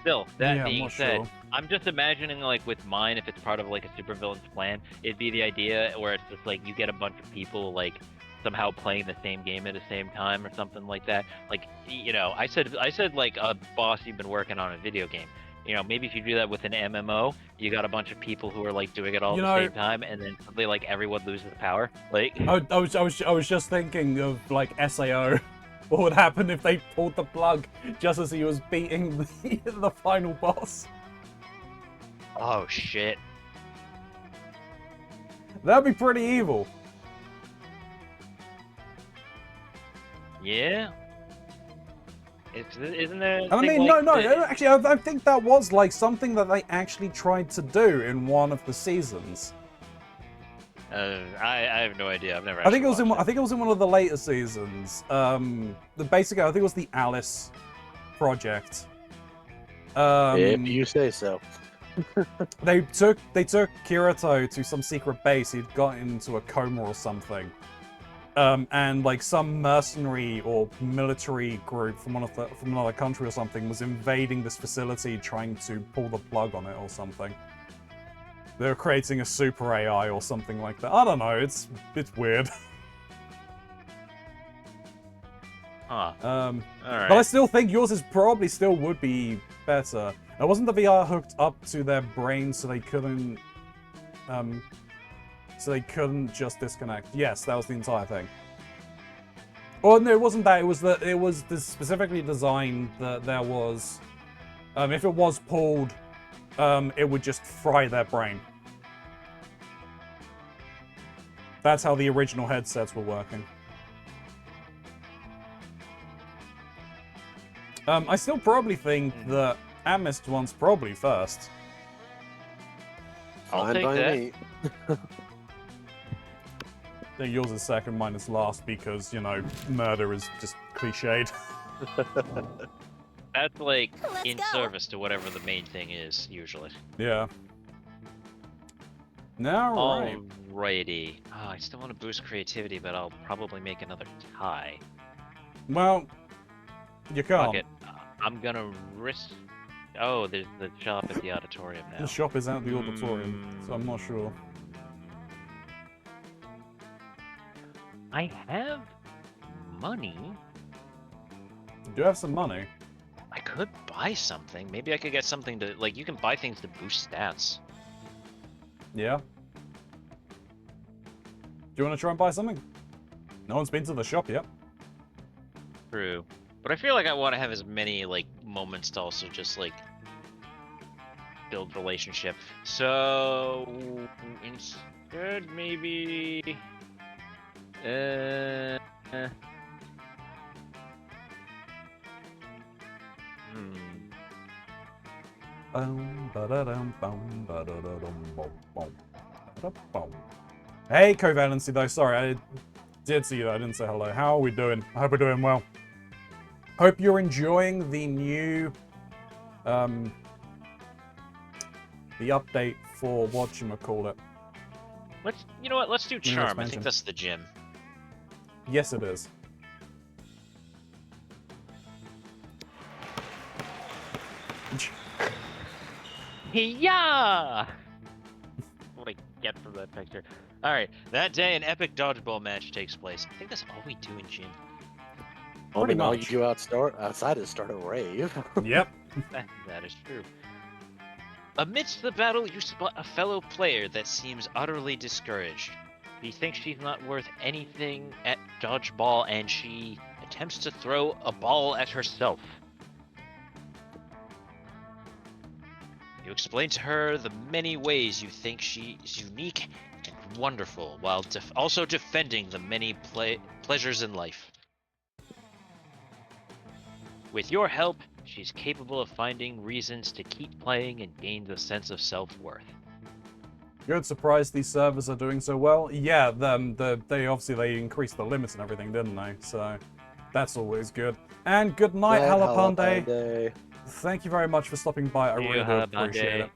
Still, that Yeah, I'm being not said, sure. I'm just imagining like with mine, if it's part of like a supervillain's plan, it'd be the idea where it's just like you get a bunch of people like somehow playing the same game at the same time or something like that. Like, you know, I said like a boss you've been working on a video game. You know, maybe if you do that with an MMO, you got a bunch of people who are like doing it all at the same time, and then suddenly like everyone loses power. Like, I was just thinking of like SAO. What would happen if they pulled the plug just as he was beating the final boss? Oh shit! That'd be pretty evil. yeah. Isn't there? I mean, no. Actually, I think that was like something that they actually tried to do in one of the seasons. I have no idea. I've never. I think it was in. I think it was in one of the later seasons. Basically, I think it was the Alice project. If you say so. They took Kirito to some secret base. He'd got into a coma or something. And like some mercenary or military group from another country or something was invading this facility, trying to pull the plug on it or something. They were creating a super AI or something like that. I don't know. It's weird. Huh. All right. But I still think yours is probably still would be better. It wasn't the VR hooked up to their brain so they couldn't just disconnect. Yes, that was the entire thing. Oh no, it wasn't that. It was that it was specifically designed that there was, if it was pulled, it would just fry their brain. That's how the original headsets were working. I still probably think the Amist one's probably first. I'll Fine take by that. me. I think yours is second, mine is last because, you know, murder is just cliched. That's like Let's in go. service to whatever the main thing is, usually. Yeah. Now, right. Alrighty. Oh, I still want to boost creativity, but I'll probably make another tie. Well, you Fuck can't. it. I'm gonna risk. Oh, there's the shop at the auditorium now. The shop is out the auditorium, so I'm not sure. I have money. You do have some money. I could buy something. Maybe I could get something to like. You can buy things to boost stats. Yeah. Do you want to try and buy something? No one's been to the shop yet. True. But I feel like I want to have as many like moments to also just like build relationship. So instead, maybe. Hey, Covalency, though. Sorry, I did see you, though. I didn't say hello. How are we doing? I hope we're doing well. Hope you're enjoying the new the update for whatchamacallit. You know what? Let's do New charm. I expansion. think that's the gym. Yes, it is. Yeah. What I get from that picture. All right. That day, an epic dodgeball match takes place. I think that's all we do in gym. Pretty All you much. do outside is start a rave. Yep. That is true. Amidst the battle, you spot a fellow player that seems utterly discouraged. He thinks she's not worth anything at dodgeball, and she attempts to throw a ball at herself. You explain to her the many ways you think she is unique and wonderful, while also defending the many pleasures in life. With your help, she's capable of finding reasons to keep playing and gains a sense of self-worth. Good, surprised these servers are doing so well. Yeah, they increased the limits and everything, didn't they? So that's always good. And good night, Halapande. Halapande. Thank you very much for stopping by. I See you, really do appreciate Halapande. it.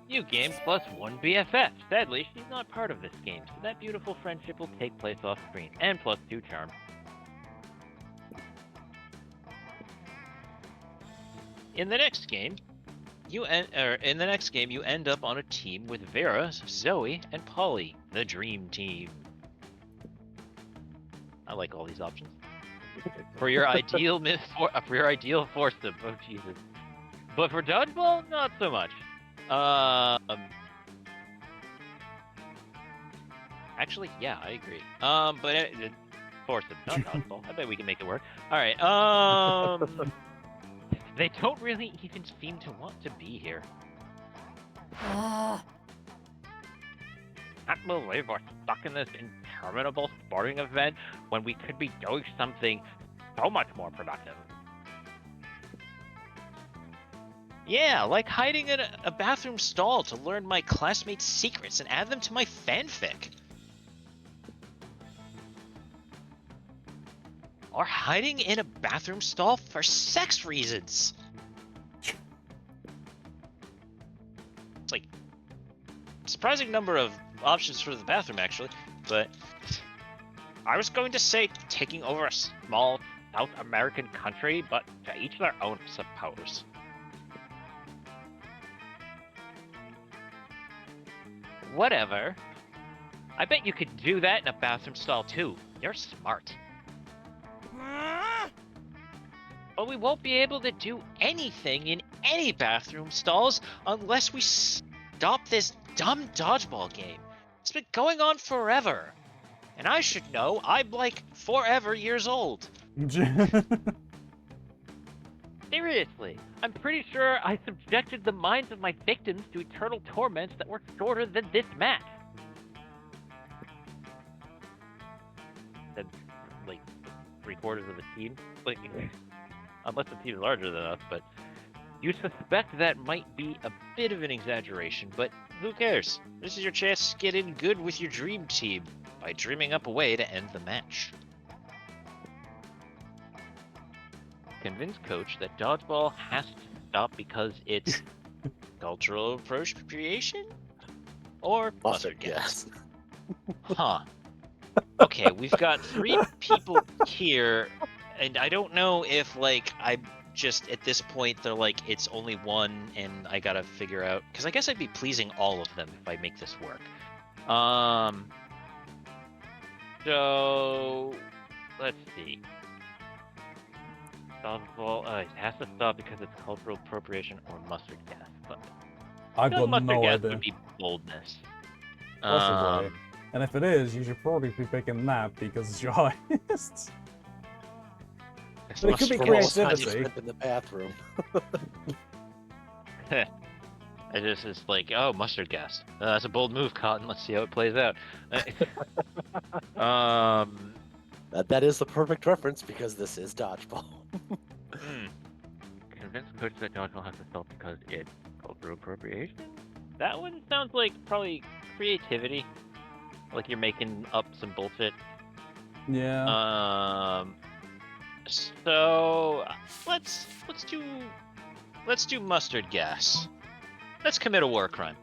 New game plus 1 BFF. Sadly, she's not part of this game, so that beautiful friendship will take place off screen. And plus 2 charm. In the next game, you end up on a team with Vera, Zoe, and Polly, the Dream Team. I like all these options. For your ideal foursome. Oh Jesus. But for dodgeball, not so much. Actually, yeah, I agree. But foursome, not dodgeball. I bet we can make it work. All right. They don't really even seem to want to be here. Ah, Can't believe we're stuck in this interminable sporting event when we could be doing something so much more productive. Yeah, like hiding in a bathroom stall to learn my classmates' secrets and add them to my fanfic. Or hiding in a bathroom stall for sex reasons. It's like surprising number of options for the bathroom, actually. But I was going to say taking over a small South American country, but to each their own, suppose. Whatever. I bet you could do that in a bathroom stall too. You're smart. But we won't be able to do anything in any bathroom stalls unless we stop this dumb dodgeball game. It's been going on forever. And I should know, I'm like forever years old. Seriously, I'm pretty sure I subjected the minds of my victims to eternal torments that were shorter than this match. Then, like, 3/4 of the team? Like, unless the team's larger than us, but you suspect that might be a bit of an exaggeration, but who cares? This is your chance to get in good with your dream team by dreaming up a way to end the match. Convince coach that dodgeball has to stop because it's cultural appropriation or mustard gas. Huh. Okay, we've got 3 people here, and I don't know if, like, I just, at this point, they're like, it's only one, and I gotta figure out, because I guess I'd be pleasing all of them if I make this work. So, let's see. Dodgeball, it has to stop because it's cultural appropriation or mustard gas. But I've got mustard no gas idea. would be boldness. Possibly. And if it is, you should probably be picking that because it's your highest. But it could be creativity. In the bathroom. It's like, oh, mustard gas. That's a bold move, Cotton. Let's see how it plays out. That is the perfect reference because this is dodgeball. Convince coach that dodgeball has to stop because it's cultural appropriation? That one sounds like probably creativity. Like you're making up some bullshit. Yeah. So let's do mustard gas. Let's commit a war crime.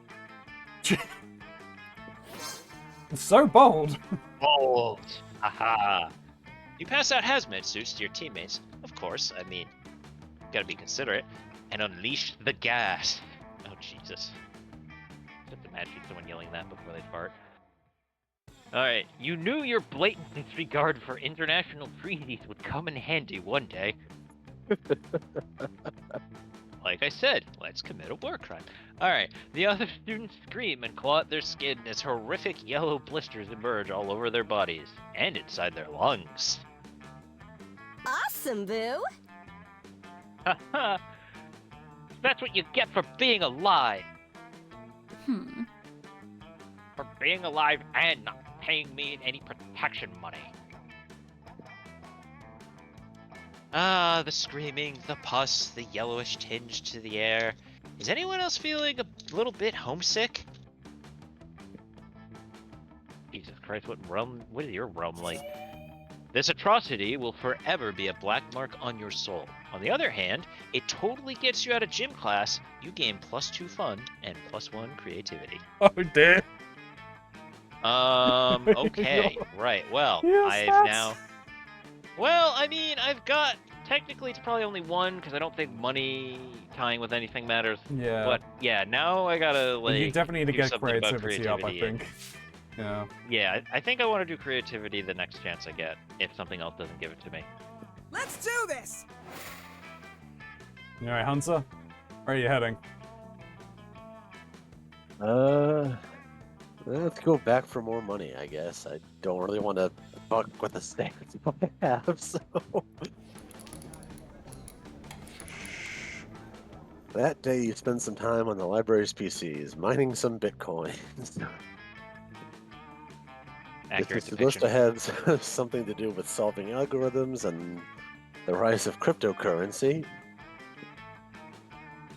It's so bold. Bold. Aha. You pass out hazmat suits to your teammates, of course. I mean, gotta be considerate, and unleash the gas. Oh Jesus! Just imagine someone yelling that before they fart. All right, you knew your blatant disregard for international treaties would come in handy one day. Like I said, let's commit a war crime. All right, the other students scream and claw at their skin as horrific yellow blisters emerge all over their bodies and inside their lungs. Awesome, Boo. Haha. That's what you get for being alive. Hmm. For being alive and not paying me any protection money. Ah, the screaming, the pus, the yellowish tinge to the air. Is anyone else feeling a little bit homesick? Jesus Christ, what is your realm like? This atrocity will forever be a black mark on your soul. On the other hand, it totally gets you out of gym class. You gain +2 fun and +1 creativity. Oh dear. Okay, right. Well, Yes, I've that's- now. Well, I mean, I've got. Technically, it's probably only one because I don't think money tying with anything matters. Yeah. But yeah, now I gotta like. you definitely need to do get something about creativity up, I creativity think. Yeah. Yeah, I think I want to do creativity the next chance I get if something else doesn't give it to me. Let's do this! Alright, Hunter? Where are you heading? Let's go back for more money, I guess. I don't really want to fuck with the stats I have, so... That day you spend some time on the library's PCs, mining some bitcoins. Accurate This is supposed to depiction. have something to do with solving algorithms and the rise of cryptocurrency.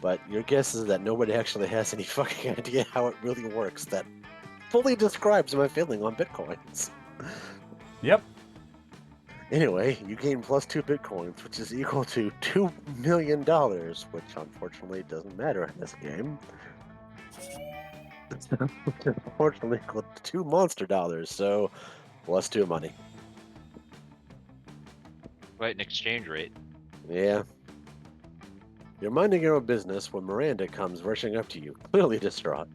But your guess is that nobody actually has any fucking idea how it really works that fully describes my feeling on bitcoins. Yep. Anyway, you gain +2 bitcoins, which is equal to $2 million, which unfortunately doesn't matter in this game. Which is unfortunately equal to 2 monster dollars, so +2 money. Right, an exchange rate. Yeah. You're minding your own business when Miranda comes rushing up to you, clearly distraught.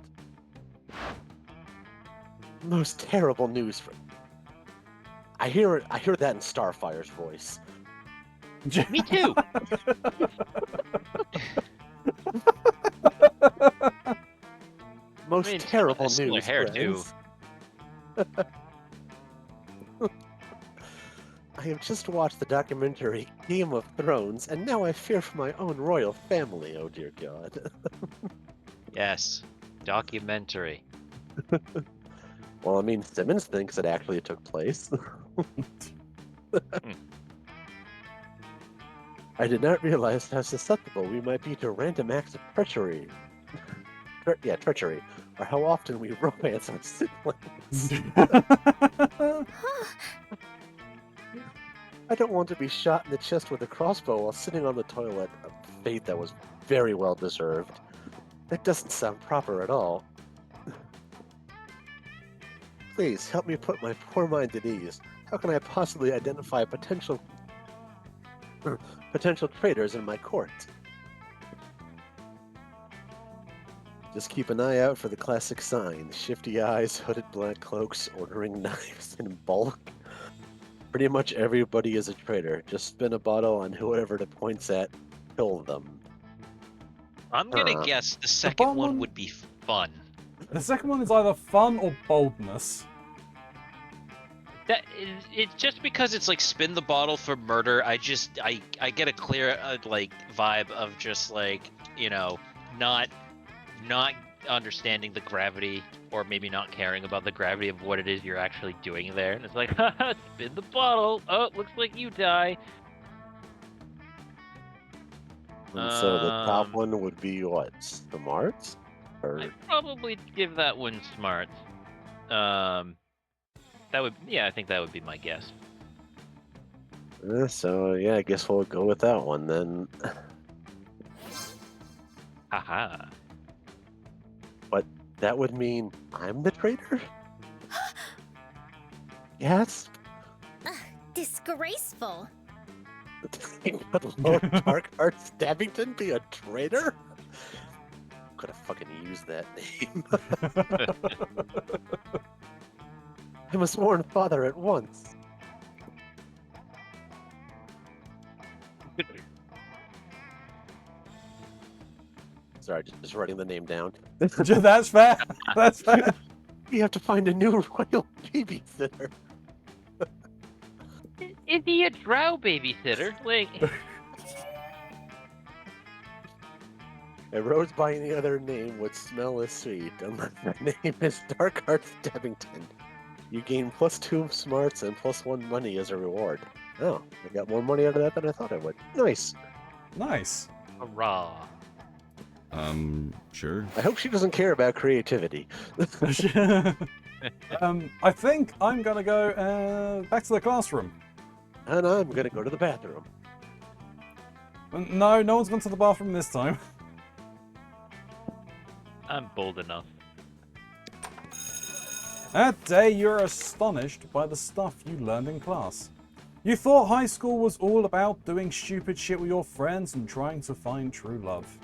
Most terrible news for... I hear that in Starfire's voice. Me too. Most I mean, terrible similar news, hair, too. friends. I have just watched the documentary Game of Thrones, and now I fear for my own royal family, oh dear God. Yes, documentary. Well, I mean, Simmons thinks it actually took place. I did not realize how susceptible we might be to random acts of treachery. Treachery. Or how often we romance our siblings. I don't want to be shot in the chest with a crossbow while sitting on the toilet, a fate that was very well deserved. That doesn't sound proper at all. Please, help me put my poor mind at ease. How can I possibly identify potential traitors in my court? Just keep an eye out for the classic sign. Shifty eyes, hooded black cloaks, ordering knives in bulk. Pretty much everybody is a traitor. Just spin a bottle on whoever it points at, kill them. I'm gonna guess the second bomb one one- would be fun. The second one is either fun or boldness. That is, it's just because it's like spin the bottle for murder. I get a clear like vibe of just like, you know, not understanding the gravity, or maybe not caring about the gravity of what it is you're actually doing there. And it's like, haha, spin the bottle. Oh, looks like you die. And so the top one would be what? Smart? Or I'd probably give that one smart. That would, yeah, I think that would be my guess. So yeah, I guess we'll go with that one then. Haha. But that would mean I'm the traitor? Yes. Disgraceful. Would Lord Darkheart Stabbington be a traitor? Could have fucking used that name. I'm a sworn father at once. Sorry, just writing the name down. That's fair. That's fair. We have to find a new royal babysitter. Is he a drow babysitter? Like, A rose by any other name would smell as sweet, unless the name is Darkheart Stabbington. You gain +2 smarts and +1 money as a reward. Oh, I got more money out of that than I thought I would. Nice. Nice. hurrah. Sure. I hope she doesn't care about creativity. I think I'm gonna go back to the classroom. And I'm gonna go to the bathroom. No, no one's gone to the bathroom this time. I'm bold enough. That day, you're astonished by the stuff you learned in class. You thought high school was all about doing stupid shit with your friends and trying to find true love.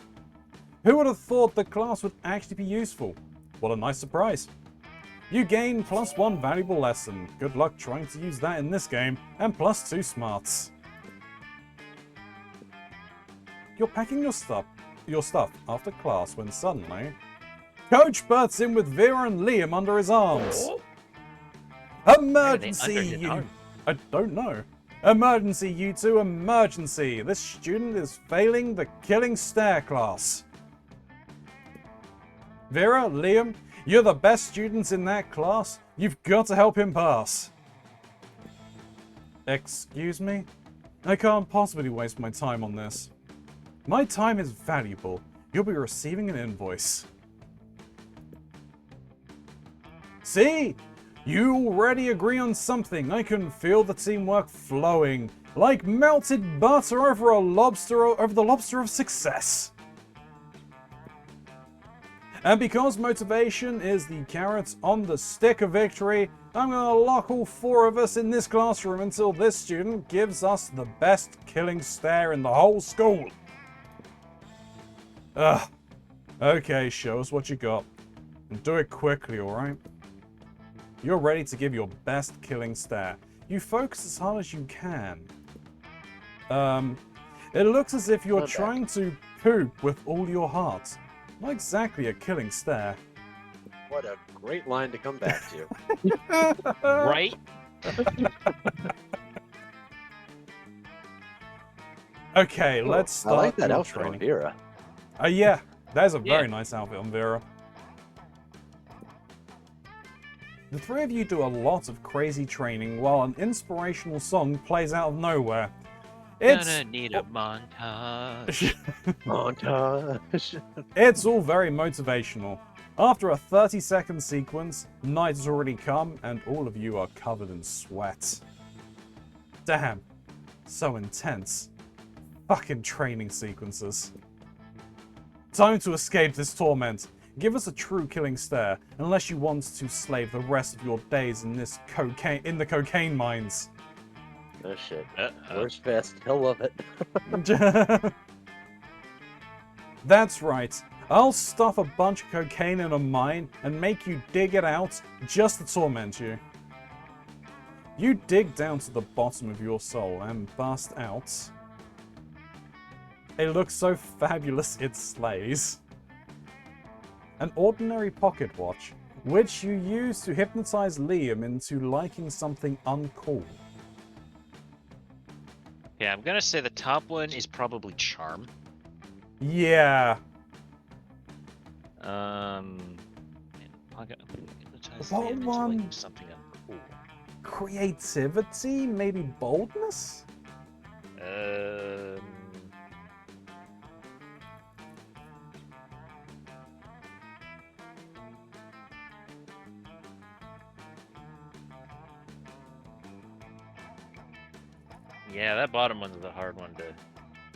Who would have thought the class would actually be useful? What a nice surprise. You gain +1 valuable lesson. Good luck trying to use that in this game, and +2 smarts. You're packing your stuff after class when suddenly, Coach bursts in with Vera and Liam under his arms. Emergency, you... I don't know. Emergency, you two, emergency. This student is failing the Killing Stare class. Vera, Liam, you're the best students in that class. You've got to help him pass. Excuse me? I can't possibly waste my time on this. My time is valuable. You'll be receiving an invoice. See? You already agree on something. I can feel the teamwork flowing, like melted butter over the lobster of success. And because motivation is the carrot on the stick of victory, I'm gonna lock all 4 of us in this classroom until this student gives us the best killing stare in the whole school. Ugh. Okay, show us what you got. And do it quickly, alright? You're ready to give your best killing stare. You focus as hard as you can. It looks as if you're trying to poop with all your heart. Not exactly a killing stare. What a great line to come back to. Right? Okay, let's start. I like that your outfit on training. Vera. Yeah, that's a very nice outfit on Vera. The 3 of you do a lot of crazy training while an inspirational song plays out of nowhere. It's Gonna need a montage. Montage. It's all very motivational. After a 30-second sequence, night has already come and all of you are covered in sweat. Damn, so intense. Fucking training sequences. Time to escape this torment. Give us a true killing stare, unless you want to slave the rest of your days in the cocaine mines. Oh shit. Where's Fest? He'll love it. That's right. I'll stuff a bunch of cocaine in a mine and make you dig it out just to torment you. You dig down to the bottom of your soul and bust out. It looks so fabulous it slays. An ordinary pocket watch, which you use to hypnotize Liam into liking something uncool. Yeah, I'm gonna say the top one is probably charm. Yeah. Hypnotize What Liam into one? liking something uncool. Creativity? Maybe boldness? Yeah, that bottom one's the hard one to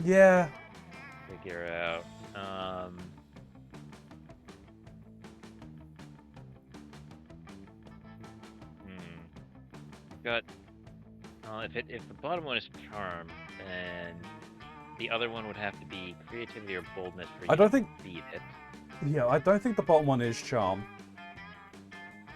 Yeah. figure out. Got. If the bottom one is charm, then the other one would have to be creativity or boldness for you I don't to think. beat it. Yeah, I don't think the bottom one is charm.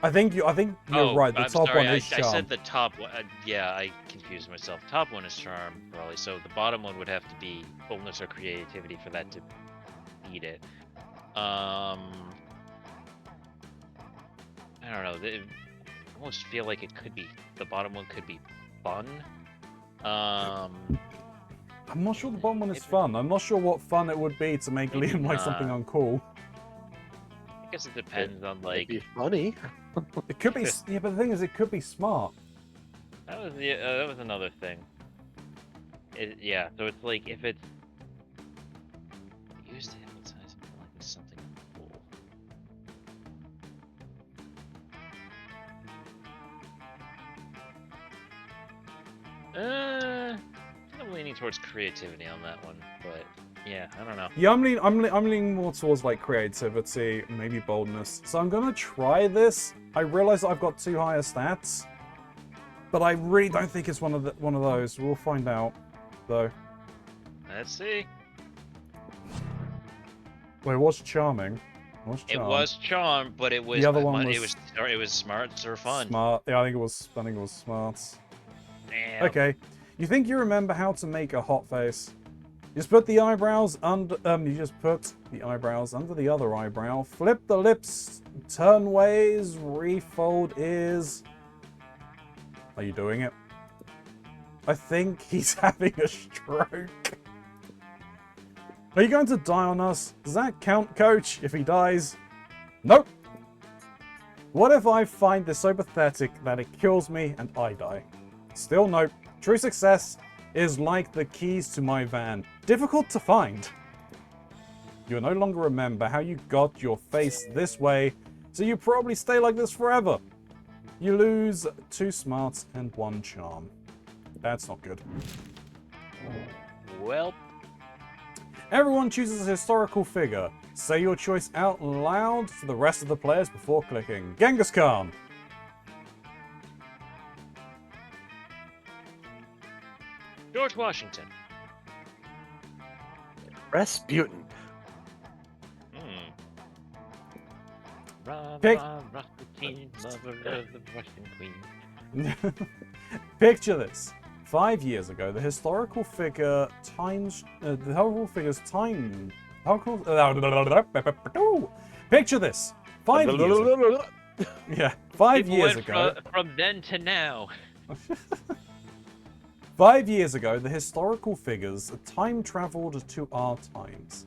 I think you're Oh, right. The I'm top sorry. one is I charm. said the top one. Yeah, I confused myself. Top one is charm, probably. So the bottom one would have to be boldness or creativity for that to beat it. I don't know. I almost feel like it could be the bottom one could be fun. I'm not sure the bottom one is fun. I'm not sure what fun it would be to make Maybe Liam like something not. uncool. I guess it depends on It'd like. be funny. It could be. Yeah, but the thing is, it could be smart. That was another thing. Yeah, so it's like if it's used to hypnotize and like it's something cool. I think I'm leaning towards creativity on that one, but yeah, I don't know. Yeah, I'm leaning more towards like creativity, maybe boldness. So I'm gonna try this. I realize I've got too high stats, but I really don't think it's one of those. We'll find out, though. Let's see. Wait, what's charming? What's It charm? was charm, but it was The other one it was smart or fun. Smart. Yeah, I think it was smart. Damn. Okay. You think you remember how to make a hot face? You just put the eyebrows under. You just put the eyebrows under the other eyebrow. Flip the lips, turn ways, refold ears. Are you doing it? I think he's having a stroke. Are you going to die on us? Does that count, Coach, if he dies? Nope. What if I find this so pathetic that it kills me and I die? Still nope. True success is like the keys to my van. Difficult to find. You'll no longer remember how you got your face this way, so you probably stay like this forever. You lose 2 smarts and 1 charm. That's not good. Well, everyone chooses a historical figure. Say your choice out loud to the rest of the players before clicking. Genghis Khan. George Washington. Rasputin. Pick- Rasputin, lover of the Russian queen. Picture this. 5 years ago, the historical figure Picture this. 5 years ago. Yeah, 5 People years went ago. From then to now. 5 years ago, the historical figures time traveled to our times.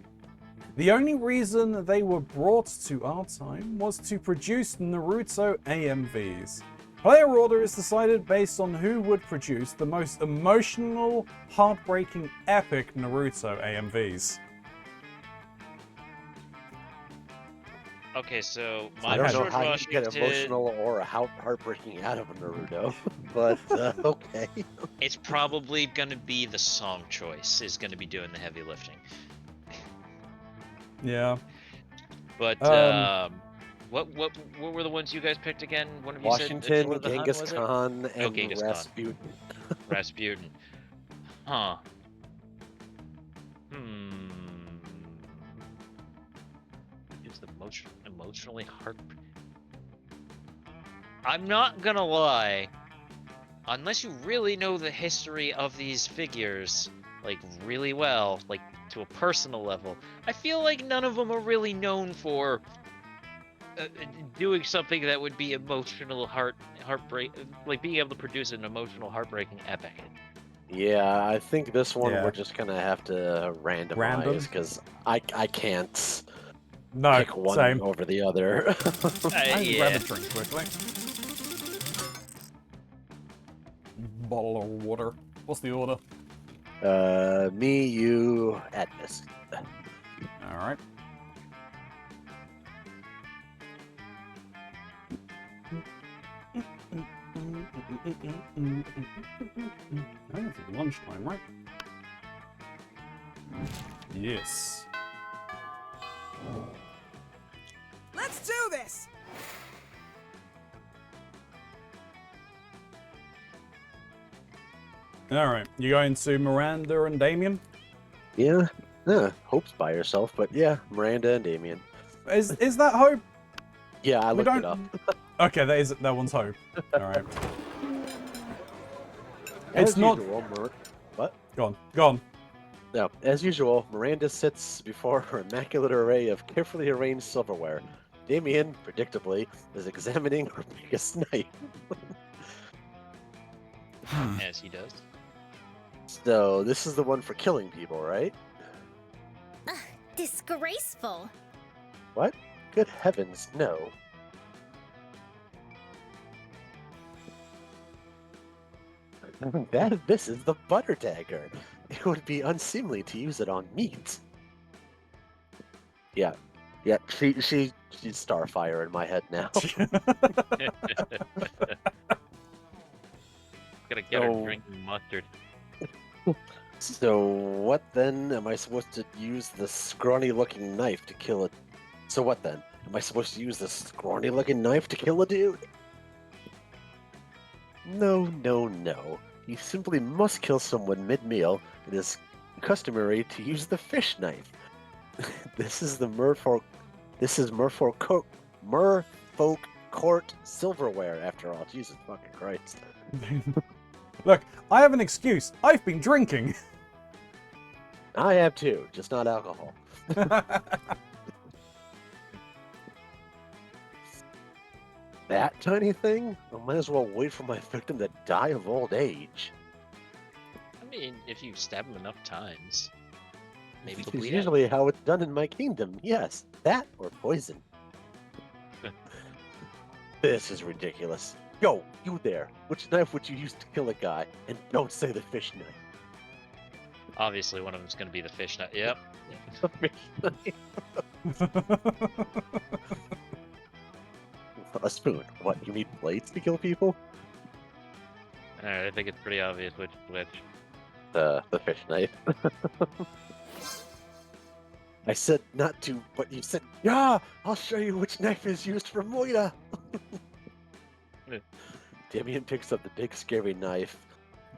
The only reason they were brought to our time was to produce Naruto AMVs. Player order is decided based on who would produce the most emotional, heartbreaking, epic Naruto AMVs. Okay, so I mine don't was know George how you Washington. get emotional or heartbreaking out of a Naruto, but okay. It's probably gonna be the song choice is gonna be doing the heavy lifting. Yeah. But what were the ones you guys picked again? One of you Washington, said Attila the Hun, Genghis was it? Khan, and Genghis Khan. Rasputin. Rasputin. Huh. It's the emotionally heart. I'm not gonna lie. Unless you really know the history of these figures, like really well, like to a personal level, I feel like none of them are really known for doing something that would be emotional heartbreak, like being able to produce an emotional heartbreaking epic. Yeah, I think this one Yeah. we're just gonna have to Random? randomize because I can't No, pick one same. over the other. I need to grab Yeah. a drink quickly. Bottle of water. What's the order? Me, you, Atlas. Alright. it's lunchtime, right? Yes. Let's do this! Alright, you going to Miranda and Damien? Yeah. Hope's by herself, but yeah, Miranda and Damien. Is that Hope? Yeah, I We looked it don't- up. Okay, that one's Hope. Alright. As It's not... usual, What? Go on. No, as usual, Miranda sits before her immaculate array of carefully arranged silverware. Damien, predictably, is examining her biggest knife. As he does. So, this is the one for killing people, right? Disgraceful. What? Good heavens, no. This is the butter dagger. It would be unseemly to use it on meat. Yeah, she's Starfire in my head now. Gotta get her Oh. drinking mustard. So what then? Am I supposed to use the scrawny-looking knife to kill it? So what then? Am I supposed to use the scrawny-looking knife to kill a dude? No. You simply must kill someone mid-meal. It is customary to use the fish knife. This is Merfolk Court silverware, after all. Jesus fucking Christ. Look, I have an excuse. I've been drinking. I have too, just not alcohol. That tiny thing? I might as well wait for my victim to die of old age. I mean, if you stab him enough times, maybe This he'll is bleed out. usually how it's done in my kingdom. Yes, that or poison. This is ridiculous. Yo, you there. Which knife would you use to kill a guy? And don't say the fish knife. Obviously, one of them's going to be the fish nut. Yep. The fish knife. A spoon. What, you need plates to kill people? Alright, I think it's pretty obvious which is which. The fish knife. I said not to, but you said, yeah, I'll show you which knife is used for Moira. Damien picks up the big scary knife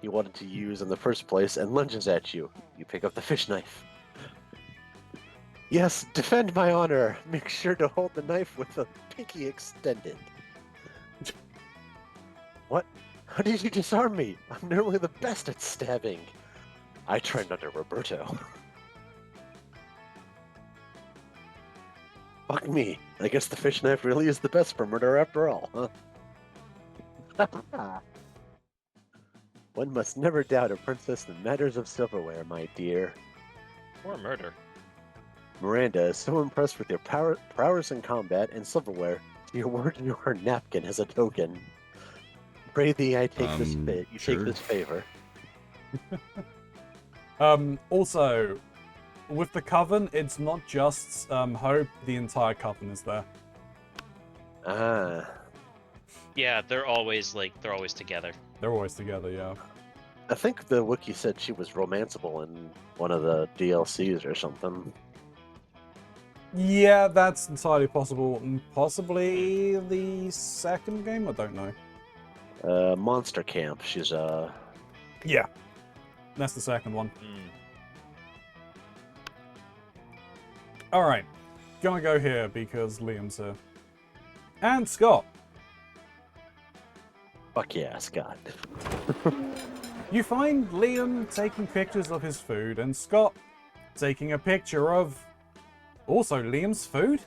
he wanted to use in the first place and lunges at you. You pick up the fish knife. Yes, defend my honor. Make sure to hold the knife with the pinky extended. What? How did you disarm me? I'm normally the best at stabbing. I trained under Roberto. Fuck me. I guess the fish knife really is the best for murder after all, huh? One must never doubt a princess in matters of silverware, my dear. Or murder. Miranda is so impressed with your prowess in combat and silverware, she awarded you her napkin as a token. Pray thee, I take take this favor. Also, with the coven, it's not just Hope, the entire coven is there. Ah. Yeah, they're always together. They're always together, yeah. I think the wiki said she was romanceable in one of the DLCs or something. Yeah, that's entirely possible. Possibly the second game? I don't know. Monster Camp, she's Yeah. That's the second one. Alright. Gonna go here because Liam's here. And Scott. Fuck yeah, Scott. You find Liam taking pictures of his food and Scott taking a picture of also Liam's food?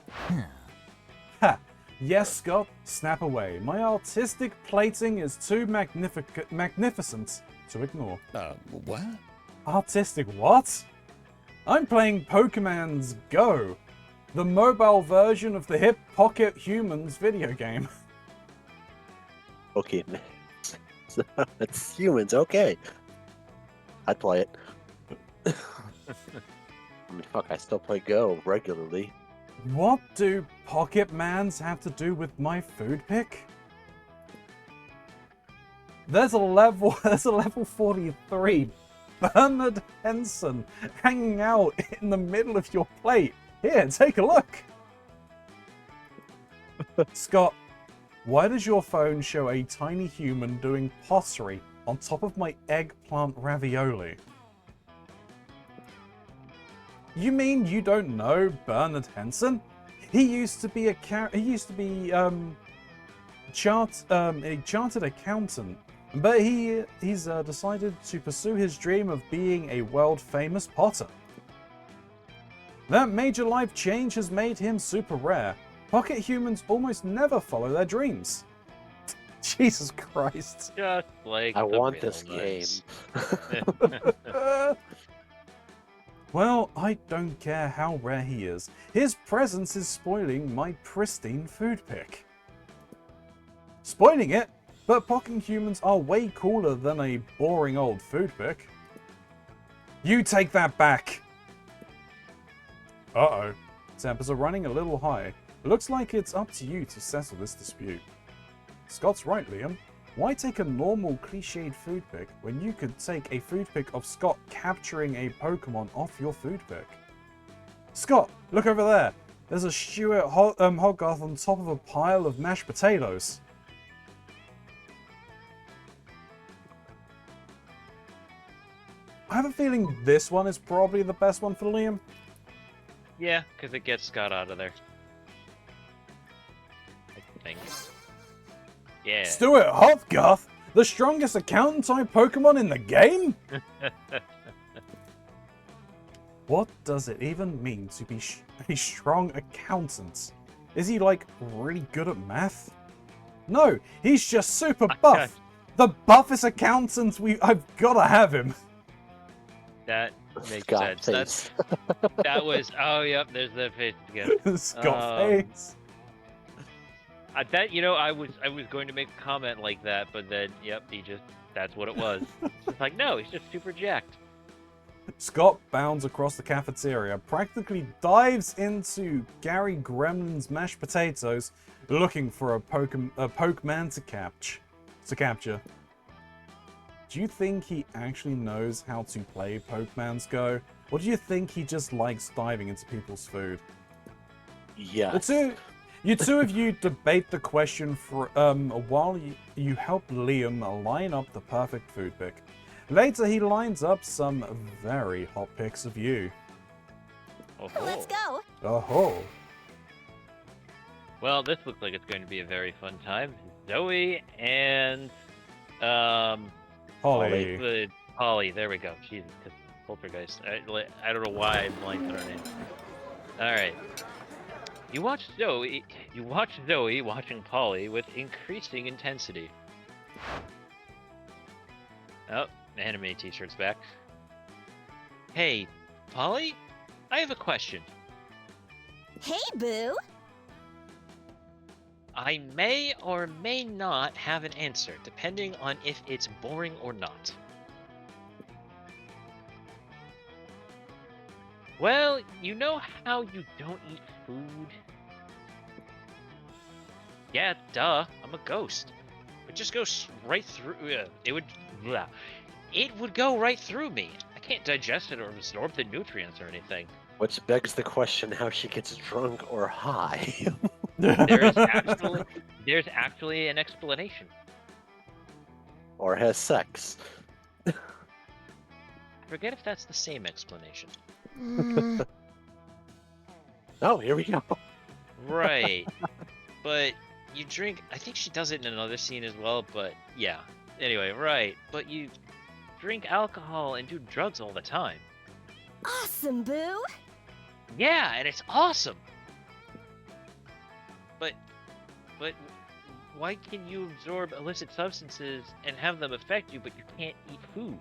Ha! Yes, Scott, snap away. My artistic plating is too magnificent to ignore. What? Artistic what? I'm playing Pokemon's Go, the mobile version of the hip Pocket Humans video game. Okay, man. So, it's humans, okay. I'd play it. I mean, fuck, I still play Go regularly. What do Pocket Mans have to do with my food pick? There's a level 43 Bernard Henson hanging out in the middle of your plate. Here, take a look. Scott, why does your phone show a tiny human doing pottery on top of my eggplant ravioli? You mean you don't know Bernard Henson? He used to be a chartered accountant, but he's decided to pursue his dream of being a world-famous potter. That major life change has made him super rare. Pocket humans almost never follow their dreams. Jesus Christ. Just like I the want real this game. lives. Well, I don't care how rare he is. His presence is spoiling my pristine food pick. Spoiling it? But pocket humans are way cooler than a boring old food pick. You take that back! Uh-oh. Tempers are running a little high. It looks like it's up to you to settle this dispute. Scott's right, Liam. Why take a normal cliched food pick when you could take a food pick of Scott capturing a Pokemon off your food pick? Scott, look over there. There's a Stuart Hogarth on top of a pile of mashed potatoes. I have a feeling this one is probably the best one for Liam. Yeah, because it gets Scott out of there. I think. Yeah. Stuart Hogarth? The strongest accountant type Pokemon in the game? What does it even mean to be a strong accountant? Is he like really good at math? No, he's just super buff. The buffest accountant I've gotta have him. That makes Scott sense. face. That was. Oh, yep. There's that face again. Scott face. That I was going to make a comment like that, but then yep, that's what it was. It's like no, he's just super jacked. Scott bounds across the cafeteria, practically dives into Gary Gremlin's mashed potatoes, looking for a Pokemon to capture. Do you think he actually knows how to play Pokemon's Go? Or do you think he just likes diving into people's food? Yeah. You two of you debate the question for while you help Liam line up the perfect food pick. Later, he lines up some very hot pics of you. Let's go. Oh. Well, this looks like it's going to be a very fun time. Zoe and Holly. Holly. There we go. Jesus, because Poltergeist. I don't know why I'm blanking on her name. All right. You watch Zoe watching Polly with increasing intensity. Oh, anime t-shirt's back. Hey, Polly? I have a question. Hey, Boo. I may or may not have an answer, depending on if it's boring or not. Well, you know how you don't eat food? Yeah, duh. I'm a ghost. It just goes right through. It would go right through me. I can't digest it or absorb the nutrients or anything. Which begs the question how she gets drunk or high. There's actually an explanation. Or has sex. Forget if that's the same explanation. Oh, here we go. Right. But you drink. I think she does it in another scene as well, but yeah. Anyway, right. But you drink alcohol and do drugs all the time. Awesome, Boo. Yeah, and it's awesome. But why can you absorb illicit substances and have them affect you, but you can't eat food?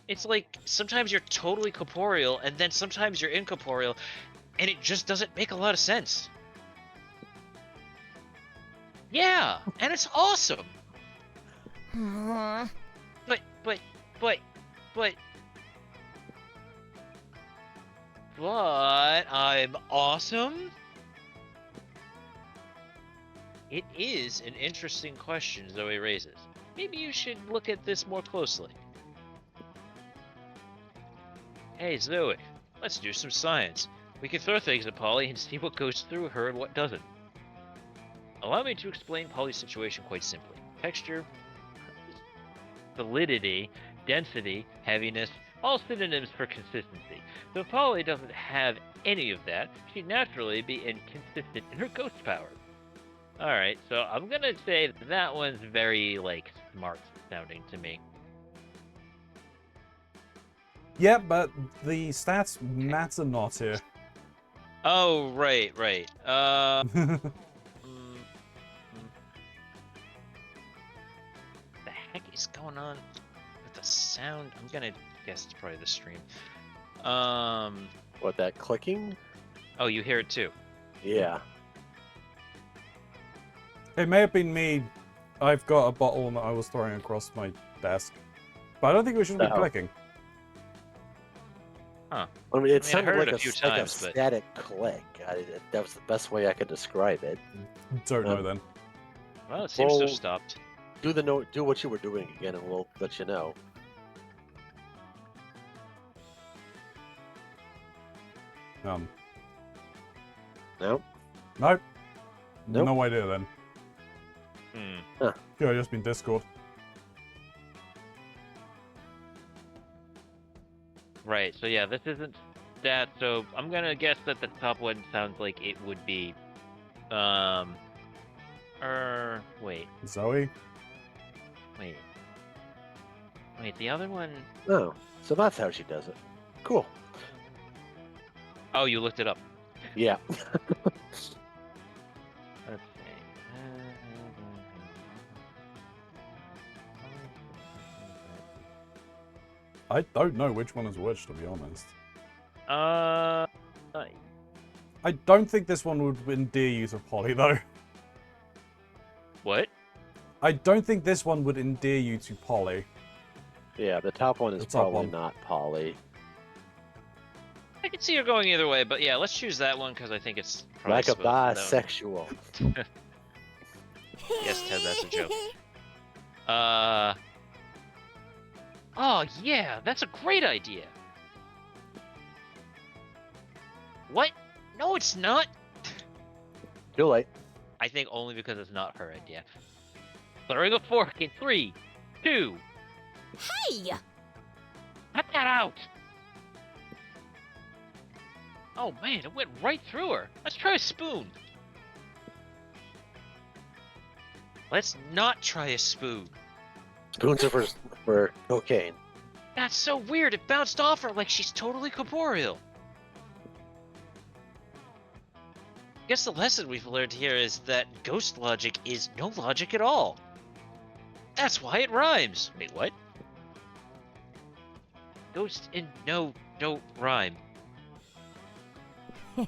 It's like sometimes you're totally corporeal, and then sometimes you're incorporeal, and it just doesn't make a lot of sense. Yeah, and it's awesome. But I'm awesome? It is an interesting question Zoe raises. Maybe you should look at this more closely. Hey Zoe, let's do some science. We can throw things at Polly and see what goes through her and what doesn't. Allow me to explain Polly's situation quite simply. Texture, solidity, density, heaviness, all synonyms for consistency. So if Polly doesn't have any of that, she'd naturally be inconsistent in her ghost powers. Alright, so I'm gonna say that one's very, like, smart sounding to me. Yeah, but the stats matter not here. Oh, right. The heck is going on with the sound? I'm gonna guess it's probably the stream. What, that clicking? Oh, you hear it too? Yeah. It may have been me. I've got a bottle that I was throwing across my desk. But I don't think we should be clicking. Huh. I mean, it I sounded heard like it a, a few like times, a but... static click. That was the best way I could describe it. Don't know then. Well, it seems to Well, have stopped. Do what you were doing again, and we'll let you know. No. No. Nope. Nope. No idea then. Hmm. Could have just been Discord. Right, so yeah, this isn't that, so I'm gonna guess that the top one sounds like it would be, wait, Zoe? wait, the other one, Oh, so that's how she does it. Cool. oh, you looked it up. Yeah. Let's see. I don't know which one is which, to be honest. I don't think this one would endear you to Polly, though. What? I don't think this one would endear you to Polly. Yeah, the top one is The top probably one. not Polly. I can see her going either way, but yeah, let's choose that one because I think it's probably Like a supposed to- bisexual. Yes, Ted, that's a joke. Oh yeah, that's a great idea. What? No, it's not. Too late. I think only because it's not her idea. Throwing a fork in 3, 2. Hey! Cut that out. Oh man, it went right through her. Let's try a spoon. Let's not try a spoon. Spoons are for cocaine. That's so weird. It bounced off her like she's totally corporeal. Guess the lesson we've learned here is that ghost logic is no logic at all. That's why it rhymes. Wait, what? Ghost and no don't rhyme. Of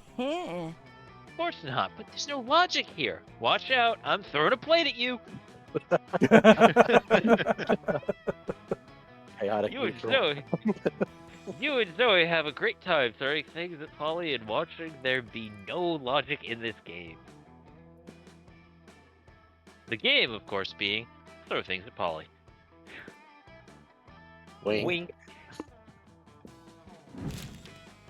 course not, but there's no logic here. Watch out, I'm throwing a plate at you. Chaotic You and neutral. Zoe, you and Zoe have a great time throwing things at Polly and watching there be no logic in this game. The game, of course, being throw things at Polly. Wink. Wink.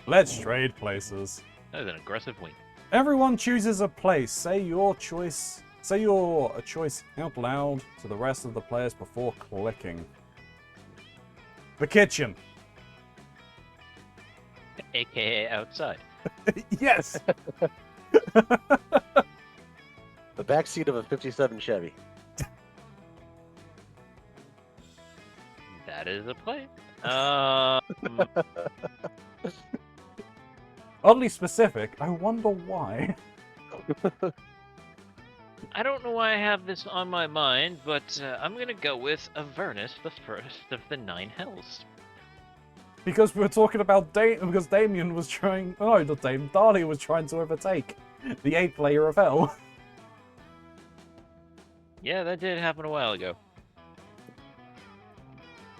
Let's trade places. That was an aggressive wink. Everyone chooses a place. Say your choice. Say your choice out loud to the rest of the players before clicking. The kitchen. AKA outside. Yes. The backseat of a '57 Chevy. That is a place. Oddly specific. I wonder why. I don't know why I have this on my mind, but I'm gonna go with Avernus, the first of the 9 hells. Because we were talking about because Damien was trying. Oh, not Damien. Dahlia was trying to overtake the 8th layer of hell. Yeah, that did happen a while ago.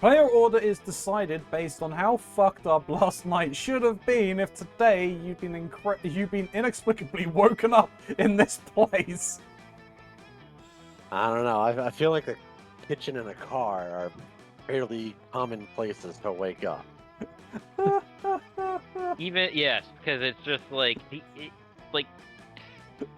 Player order is decided based on how fucked up last night should have been if today you've been inexplicably woken up in this place. I don't know. I feel like the kitchen and a car are fairly common places to wake up. Even yes, because it's just like like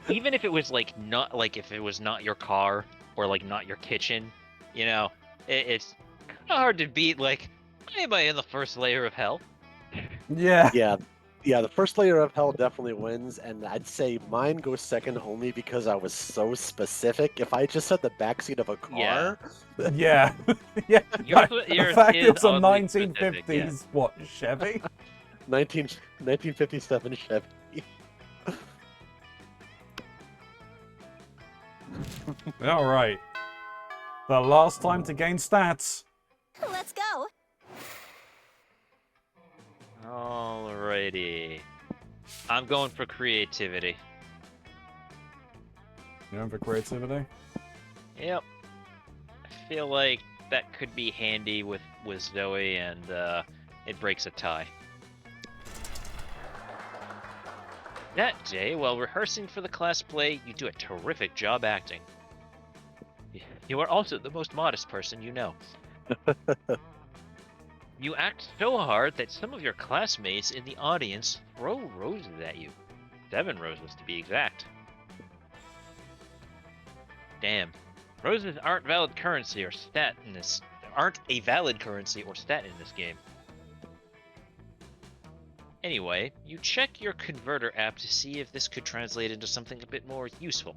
even if it was like not like if it was not your car or like not your kitchen, you know, it's kind of hard to beat. Like, why am I in the first layer of hell? Yeah. Yeah, the first layer of hell definitely wins, and I'd say mine goes second only because I was so specific. If I just said the backseat of a car, Yeah. Yeah. Yours The fact is it was a oddly specific, 1950s, what, Chevy? 1957 Chevy. Alright. The last time to gain stats. Let's go. Alrighty. I'm going for creativity. You going for creativity? Yep. I feel like that could be handy with Zoe, and it breaks a tie. That day, while rehearsing for the class play, you do a terrific job acting. You are also the most modest person you know. You act so hard that some of your classmates in the audience throw roses at you. 7 roses to be exact. Damn. Roses aren't valid currency or stat in this aren't a valid currency or stat in this game. Anyway, you check your converter app to see if this could translate into something a bit more useful.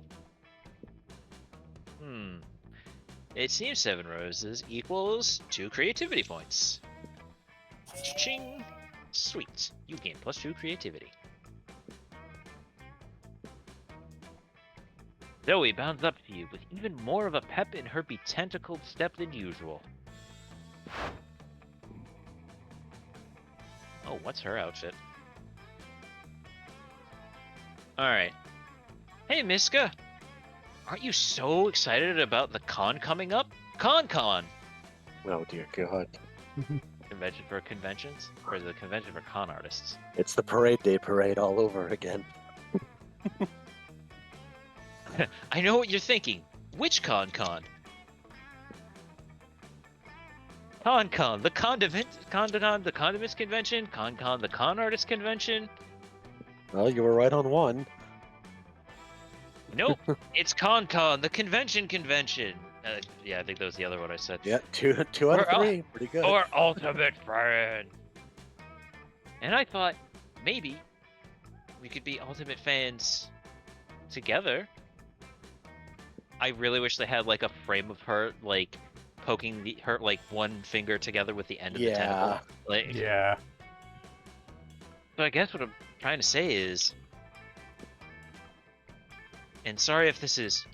It seems 7 roses equals 2 creativity points. Ching! Sweet. You gain +2 creativity. Zoe bounds up to you with even more of a pep in her betentacled step than usual. Oh, what's her outfit? Alright. Hey, Miska! Aren't you so excited about the con coming up? Con! Oh dear God. Convention for conventions? Or the convention for con artists? It's the parade day parade all over again. I know what you're thinking. Which con? Con, the condiments convention, con, the con artist convention. Well, you were right on one. Nope, it's con, the convention. Yeah, I think that was the other one I said. Yeah, two out of 3. Pretty good. Or ultimate friend. And I thought maybe we could be ultimate fans together. I really wish they had like a frame of her like poking her like one finger together with the end of the tentacle. Like, Yeah. So I guess what I'm trying to say is, and sorry if this is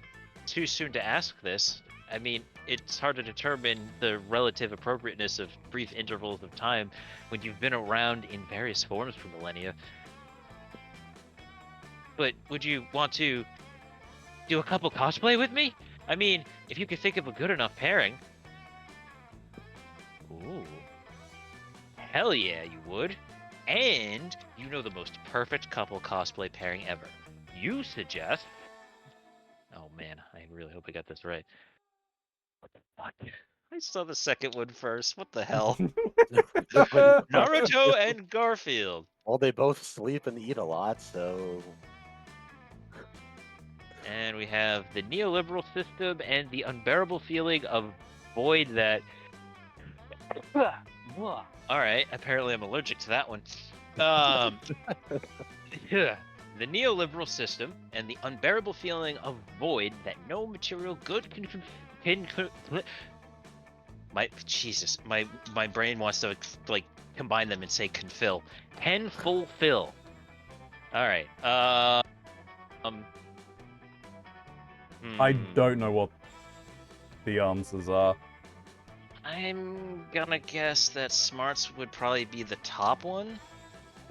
too soon to ask this, I mean, it's hard to determine the relative appropriateness of brief intervals of time when you've been around in various forms for millennia. But would you want to do a couple cosplay with me? I mean, if you could think of a good enough pairing. Ooh. Hell yeah, you would. And you know the most perfect couple cosplay pairing ever. You suggest... Oh man, I really hope I got this right. What the fuck? I saw the second one first. What the hell? Naruto and Garfield. Well, they both sleep and eat a lot, so... And we have the neoliberal system and the unbearable feeling of void that... Alright, apparently I'm allergic to that one. The neoliberal system and the unbearable feeling of void that no material good can my brain wants to like combine them and say can fulfill. Alright, I don't know what the answers are. I'm gonna guess that smarts would probably be the top one.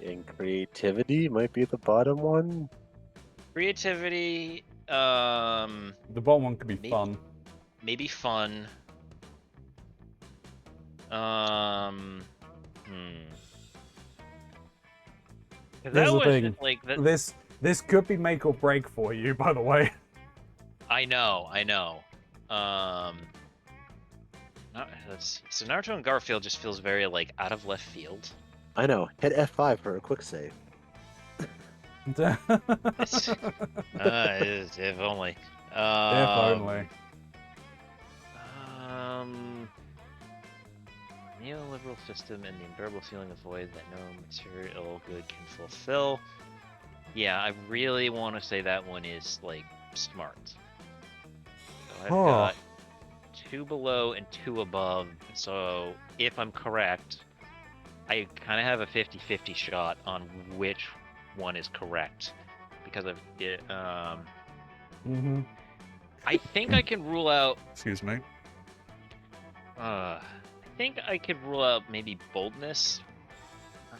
And creativity might be the bottom one. Creativity, The bottom one could be fun. maybe fun. Here's That the was thing. just like This could be make or break for you, by the way. I know. So Naruto and Garfield just feels very like out of left field. I know. Hit F5 for a quick save. If only. If only. Neoliberal system and the unbearable feeling of void that no material good can fulfill. Yeah, I really want to say that one is like smart. So I've got 2 below and 2 above. So if I'm correct, I kind of have a 50-50 shot on which one is correct because of it. I think I can rule out. Excuse me. I think I could rule out maybe boldness.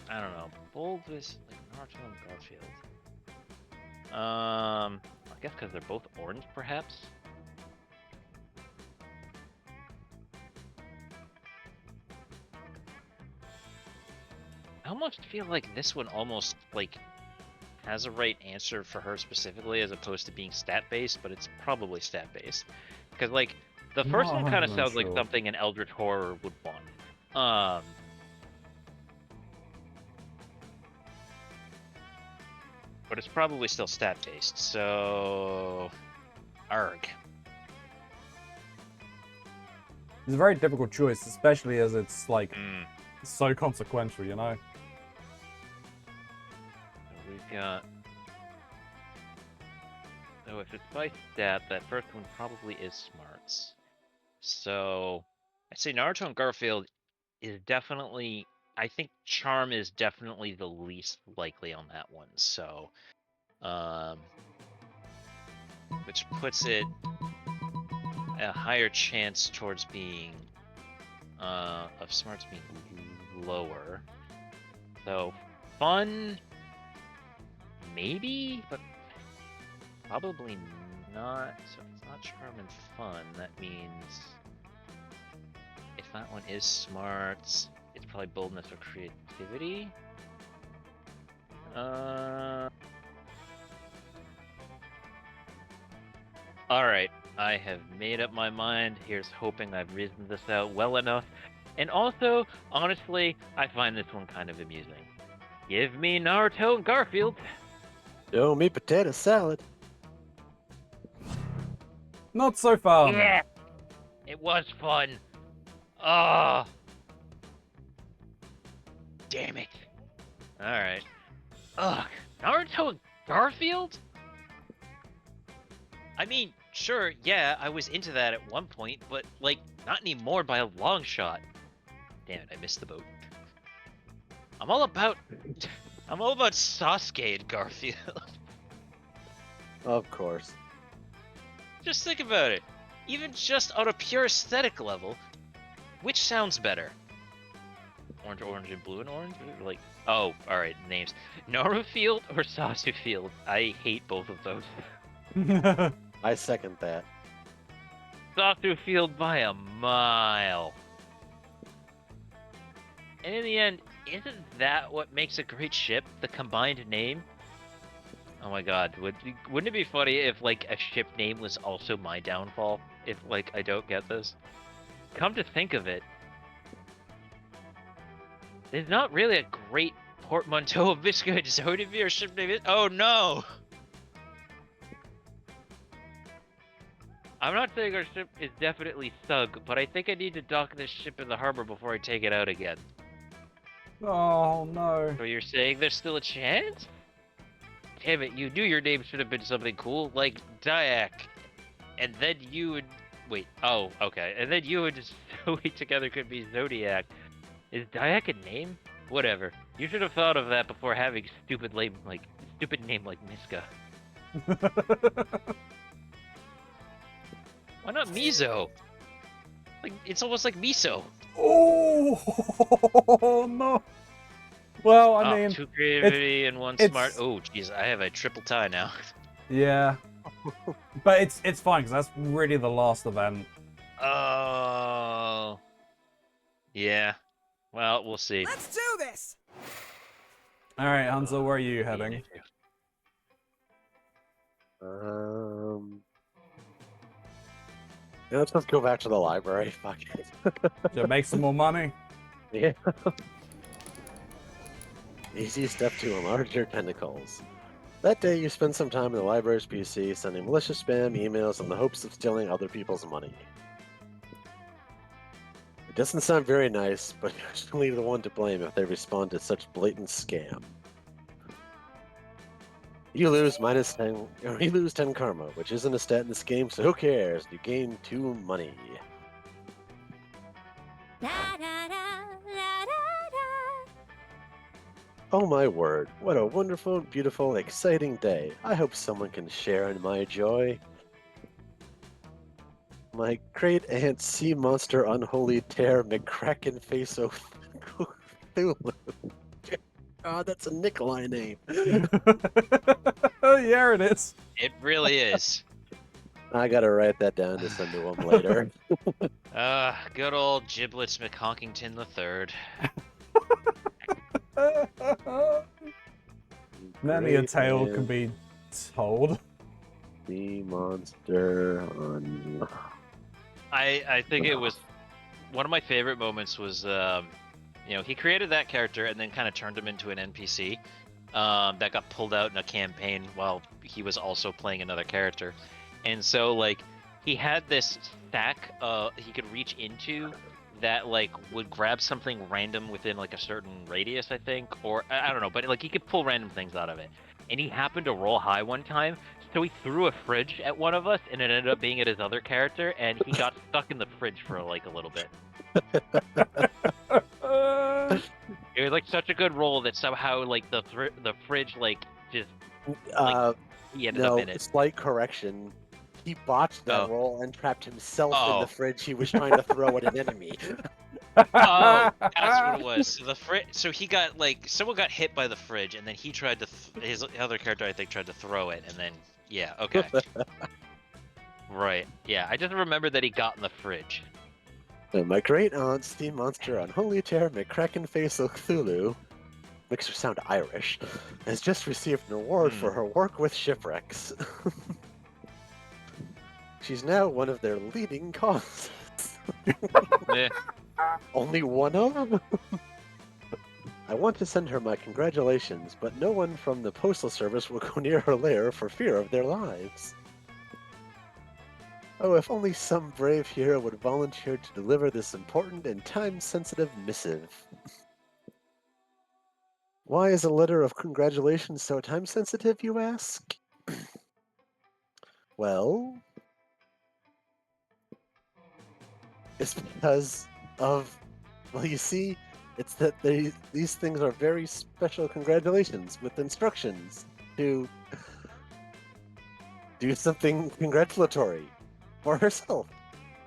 I don't know. Boldness, like Naruto and Garfield. I guess because they're both orange, perhaps. I almost feel like this one almost like has a right answer for her specifically, as opposed to being stat-based, but it's probably stat-based. Because like the first one kind of sounds like something an Eldritch Horror would want. But it's probably still stat-based, so arg. It's a very difficult choice, especially as it's like so consequential, you know? So we've got. So if it's by stat, that first one probably is smarts. So I'd say Naruto and Garfield is definitely. I think charm is definitely the least likely on that one. So, which puts it a higher chance towards being of smarts being lower. So fun, maybe, but probably not. So if it's not charm and fun, that means if that one is smarts, it's probably boldness or creativity. Alright, I have made up my mind. Here's hoping I've reasoned this out well enough. And also, honestly, I find this one kind of amusing. Give me Naruto and Garfield. Show me potato salad. Not so far. Yeah, it was fun. Oh, damn it. Alright. Ugh, Naruto and Garfield? I mean, sure, yeah, I was into that at one point, but, like, not anymore by a long shot. Damn it, I missed the boat. I'm all about Sasuke and Garfield. Of course. Just think about it. Even just on a pure aesthetic level, which sounds better? Orange, orange, and blue and orange? Like, oh, alright, names. Narufield or Sasufield? I hate both of those. I second that. Sasufield by a mile. And in the end, isn't that what makes a great ship? The combined name? Oh my god, wouldn't it be funny if, like, a ship name was also my downfall? If, like, I don't get this? Come to think of it, there's not really a great portmanteau of Biscuit Zodiac or ship name. Oh no! I'm not saying our ship is definitely Sug, but I think I need to dock this ship in the harbor before I take it out again. Oh no. So you're saying there's still a chance? Damn it, you knew your name should have been something cool, like Dyack. And then you and... Wait, oh, okay. And then you and Zoe together could be Zodiac. Is Dyack a name? Whatever. You should have thought of that before having stupid name like Miska. Why not Mizo? Like, it's almost like miso. Oh no. Well, I mean, 2 creativity and 1 smart. Oh, jeez, I have a triple tie now. Yeah. But it's fine, because that's really the last event. Oh. Yeah. Well, we'll see. Let's do this! Alright, Hanzo, where are you heading? Now let's just go back to the library. Fuck it. To make some more money. Yeah. Easy step to enlarge your tentacles. That day, you spend some time in the library's PC sending malicious spam emails in the hopes of stealing other people's money. It doesn't sound very nice, but you're usually the one to blame if they respond to such blatant scam. You lose you lose 10 karma, which isn't a stat in this game, so who cares? You gain 2 money. Da, da, da, da, da. Oh my word, what a wonderful, beautiful, exciting day. I hope someone can share in my joy. My great aunt sea monster unholy tear McCracken face o Cthulhu. God, that's a Nikolai name. Yeah, it is. It really is. I gotta write that down to send to him later. Good old Giblets McHonkington III. Many a Great tale aunt can be told. sea monster I think it was one of my favorite moments was he created that character and then kind of turned him into an NPC that got pulled out in a campaign while he was also playing another character. And so like he had this stack he could reach into that like would grab something random within like a certain radius, I think, or I don't know, but like he could pull random things out of it. And he happened to roll high one time, so he threw a fridge at one of us, and it ended up being at his other character, and he got stuck in the fridge for like a little bit. It was like such a good roll that somehow like the fridge like just he ended up in it. Slight correction. He botched that roll and trapped himself in the Oh. fridge he was trying to throw at an enemy. Oh, that's what it was. So so he got like someone got hit by the fridge, and then he tried to his other character I think tried to throw it, and then yeah, okay, right, yeah. I just remember that he got in the fridge. My great aunt, Steam Monster Unholy Tear McCracken Face o Cthulhu, makes her sound Irish, has just received an award for her work with shipwrecks. She's now one of their leading causes. Only one of them? I want to send her my congratulations, but no one from the Postal Service will go near her lair for fear of their lives. Oh, if only some brave hero would volunteer to deliver this important and time-sensitive missive. Why is a letter of congratulations so time-sensitive, you ask? Well, it's because of, well, you see, it's that these things are very special congratulations with instructions to do something congratulatory for herself,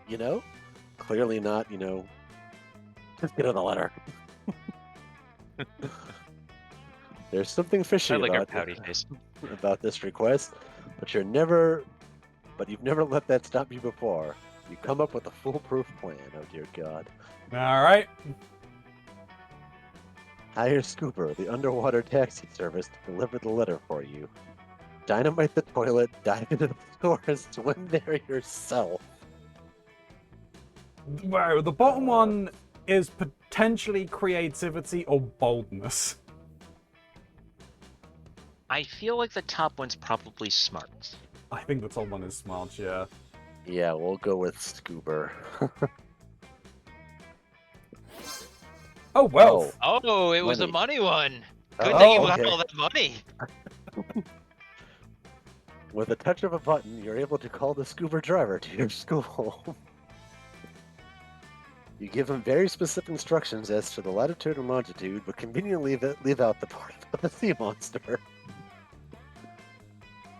you know? Clearly not, just get her the letter. There's something fishy about this request, but you've never let that stop you before. You come up with a foolproof plan, oh dear God. Alright. Hire Scooper, the underwater taxi service, to deliver the letter for you. Dynamite the toilet, dive into the store, and swim there yourself. Wow, the bottom one is potentially creativity or boldness. I feel like the top one's probably smart. I think the top one is smart, yeah. Yeah, we'll go with Scooper. Oh, wealth. Oh, it was a money one. Good Oh, thing you got okay. all that money. With a touch of a button, you're able to call the scuba driver to your school. You give him very specific instructions as to the latitude and longitude, but conveniently leave out the part of the sea monster.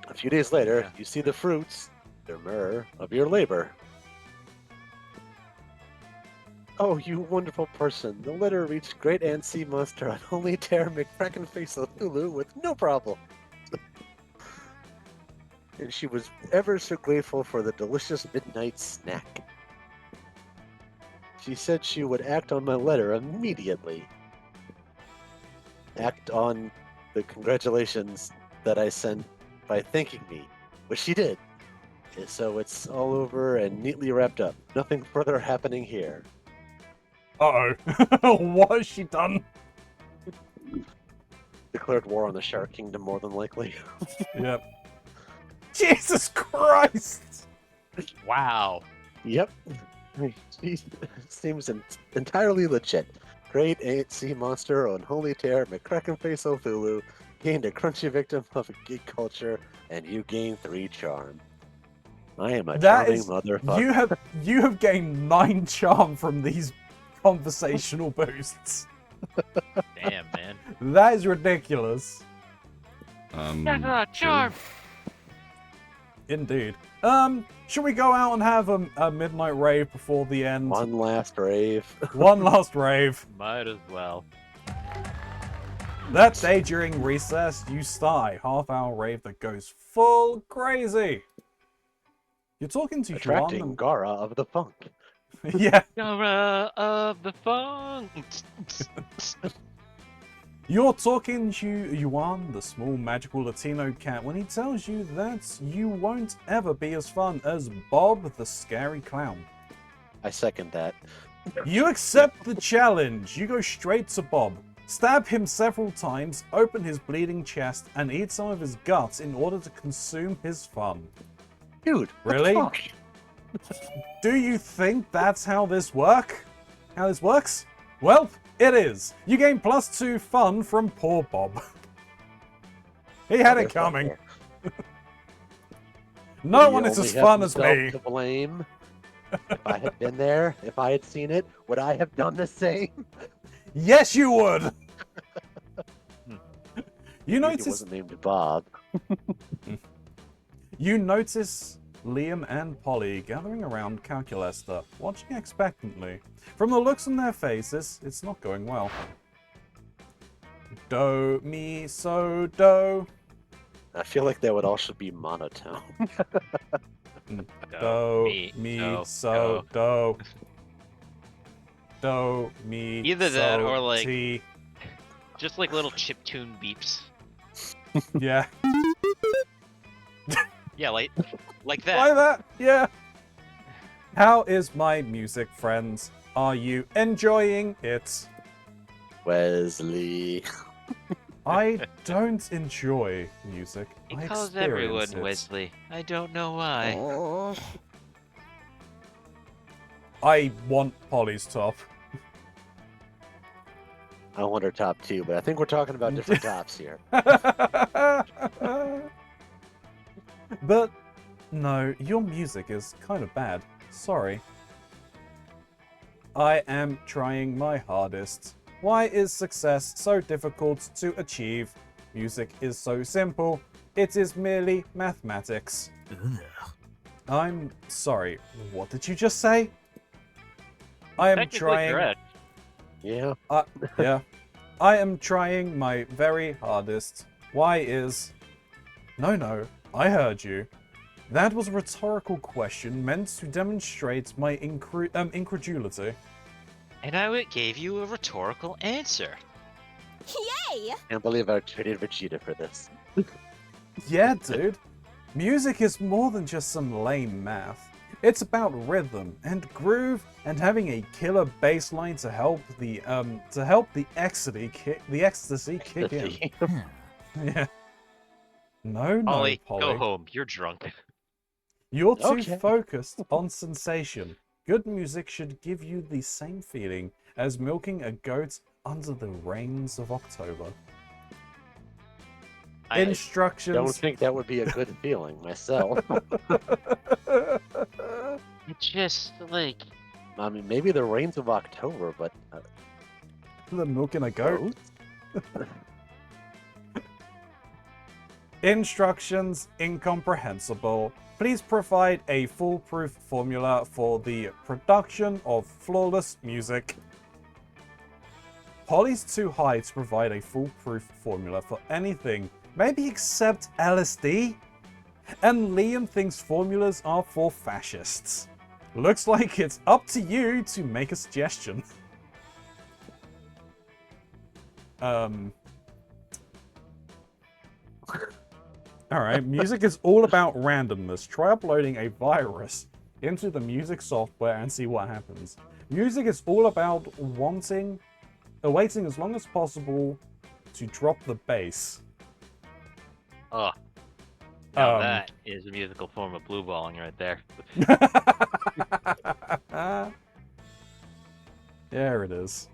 A few days later, you see the fruits, the myrrh, of your labor. Oh, you wonderful person. The letter reached Great Aunt Sea Monster on only Tear McCracken Face of Hulu with no problem. And she was ever so grateful for the delicious midnight snack. She said she would act on my letter immediately. Act on the congratulations that I sent by thanking me, which she did. So it's all over and neatly wrapped up. Nothing further happening here. Uh-oh. What has she done? Declared war on the Shark Kingdom, more than likely. Yep. Jesus Christ! Wow. Yep. She seems entirely legit. Great sea monster, unholy terror, McCracken face Othulu, gained a crunchy victim of a geek culture, and you gain 3 charm. I am a That charming is... motherfucker. You have gained 9 charm from these conversational boosts. Damn, man. That is ridiculous. Charm. Indeed. Should we go out and have a midnight rave before the end? One last rave. One last rave. Might as well. That day during recess, you start a half-hour rave that goes full crazy. You're talking to Attracting Juan. Gara of the Funk. Yeah. Gara of the funk. You're talking to Yuan, the small magical Latino cat, when he tells you that you won't ever be as fun as Bob the scary clown. I second that. You accept the challenge. You go straight to Bob, stab him several times, open his bleeding chest, and eat some of his guts in order to consume his fun. Dude, Really? what the fuck? Do you think that's how this works? Well, it is. You gain +2 fun from poor Bob. He had it coming. No one is as fun as me. To blame. If I had been there, if I had seen it, would I have done the same? Yes, you would. You It notice. wasn't named Bob. You notice Liam and Polly gathering around Calculester, watching expectantly. From the looks on their faces, it's not going well. Do, mi, so, do. I feel like that would also be monotone. Do, mi, so, do. Do, mi, Either so, that or like ti. just like little chiptune beeps. Yeah. Yeah, like that. Like that, yeah. How is my music, friends? Are you enjoying it? Wesley. I don't enjoy music. He I calls experience everyone it. Wesley. I don't know why. Oh. I want Polly's top. I want her top 2, but I think we're talking about different tops here. But no, your music is kind of bad. Sorry. I am trying my hardest. Why is success so difficult to achieve? Music is so simple. It is merely mathematics. I'm sorry. What did you just say? I am Technically trying. correct. Yeah. Yeah. I am trying my very hardest. Why is... No, I heard you. That was a rhetorical question meant to demonstrate my incredulity. And I gave you a rhetorical answer. Yay! Can't believe I traded Vegeta for this. Yeah, dude. Music is more than just some lame math. It's about rhythm and groove and having a killer bass line to help the ecstasy kick in. Yeah. No, Polly, Polly. go home. You're drunk. You're too Okay. focused on sensation. Good music should give you the same feeling as milking a goat under the rains of October. Instructions. Don't think that would be a good feeling myself. It's just like I mean, maybe the rains of October, but The milking a goat. Instructions incomprehensible. Please provide a foolproof formula for the production of flawless music. Polly's too high to provide a foolproof formula for anything, maybe except LSD. And Liam thinks formulas are for fascists. Looks like it's up to you to make a suggestion. Alright, music is all about randomness. Try uploading a virus into the music software and see what happens. Music is all about waiting as long as possible to drop the bass. Oh. Now that is a musical form of blue balling right there. There it is.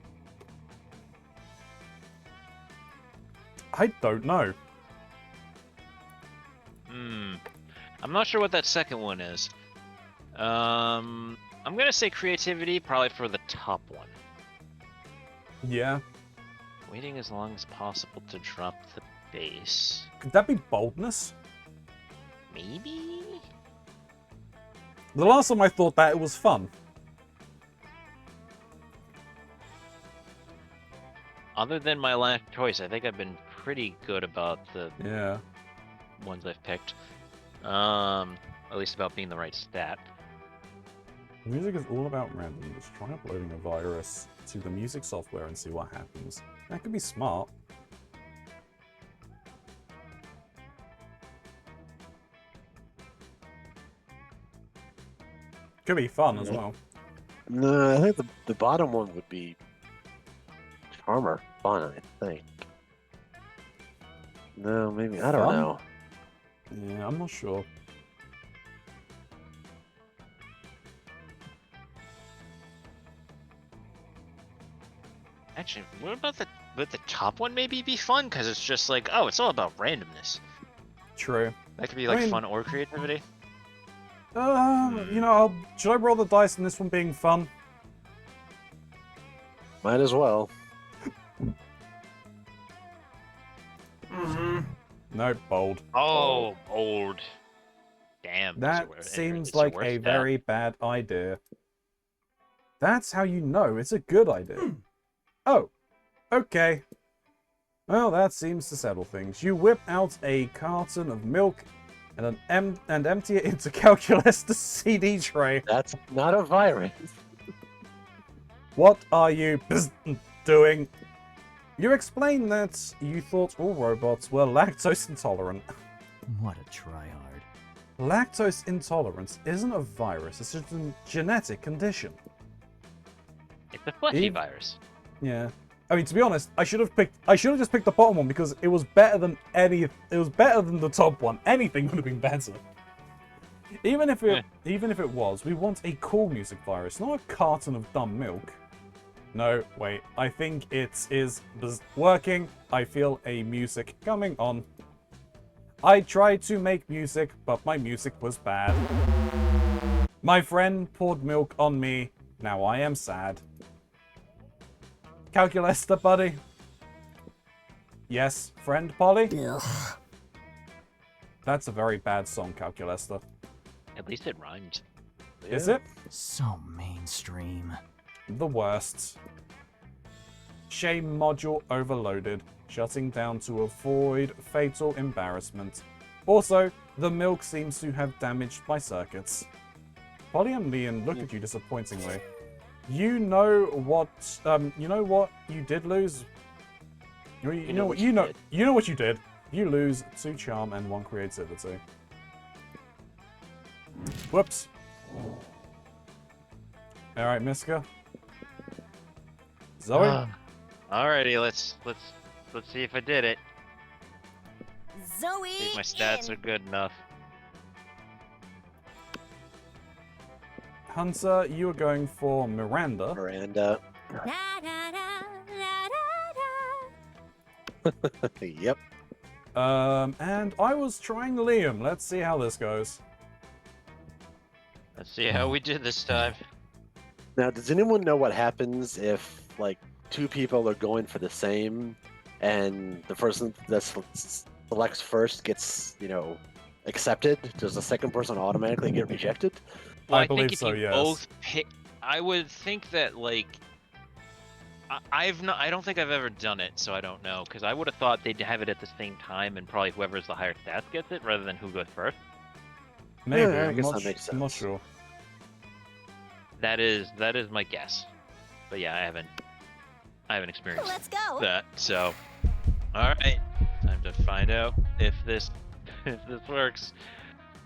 I don't know. I'm not sure what that second one is. I'm gonna say creativity, probably for the top one. Yeah. Waiting as long as possible to drop the bass. Could that be boldness? Maybe? The last time I thought that, it was fun. Other than my last choice, I think I've been pretty good about the ones I've picked. At least about being the right stat. Music is all about randomness. Try uploading a virus to the music software and see what happens. That could be smart. Could be fun as well. No, I think the bottom one would be charmer fun, I think. No, maybe, I don't Fun? know. Yeah, I'm not sure. Actually, what about the top one? Maybe be fun because it's just like, oh, it's all about randomness. True. That could be like I mean- fun or creativity. You know, should I roll the dice in this one being fun? Might as well. No, bold. Oh, old. Damn. That seems like a very bad idea. That's how you know it's a good idea. Oh, okay. Well, that seems to settle things. You whip out a carton of milk and empty it into Calculus the CD tray. That's not a virus. What are you doing? You explained that you thought all robots were lactose intolerant. What a tryhard. Lactose intolerance isn't a virus, it's just a genetic condition. It's a fleshy virus. Yeah. I mean, to be honest, I should have just picked the bottom one because it was better than the top one. Anything would have been better. Even if it was, we want a cool music virus, not a carton of dumb milk. No, wait, I think it is working. I feel a music coming on. I tried to make music, but my music was bad. My friend poured milk on me. Now I am sad. Calculester, buddy. Yes, friend Polly? That's a very bad song, Calculester. At least it rhymed. Is it? So mainstream. The worst. Shame module overloaded, shutting down to avoid fatal embarrassment. Also, the milk seems to have damaged my circuits. Polly and Leon look at you disappointingly. You know what you did lose? You know what you did. You lose 2 charm and 1 creativity. Whoops. Alright, Miska. Zoe? Alrighty, let's see if I did it. Zoe. See if my stats are good enough. Hunter, you are going for Miranda. Miranda. Da, da, da, da, da, da. Yep. And I was trying Liam. Let's see how this goes. Let's see how we did this time. Now, does anyone know what happens if, like, 2 people are going for the same, and the person that selects first gets, accepted? Does the second person automatically get rejected? Well, I believe think if so, you yes. both pick, I would think that like, I don't think I've ever done it, so I don't know. Because I would have thought they'd have it at the same time, and probably whoever's the higher stats gets it, rather than who goes first. Maybe. Yeah, I I'm guess not that makes I'm not sense. sure. That is my guess. But yeah, I haven't experienced Let's go. that. So, all right, time to find out if this if this works.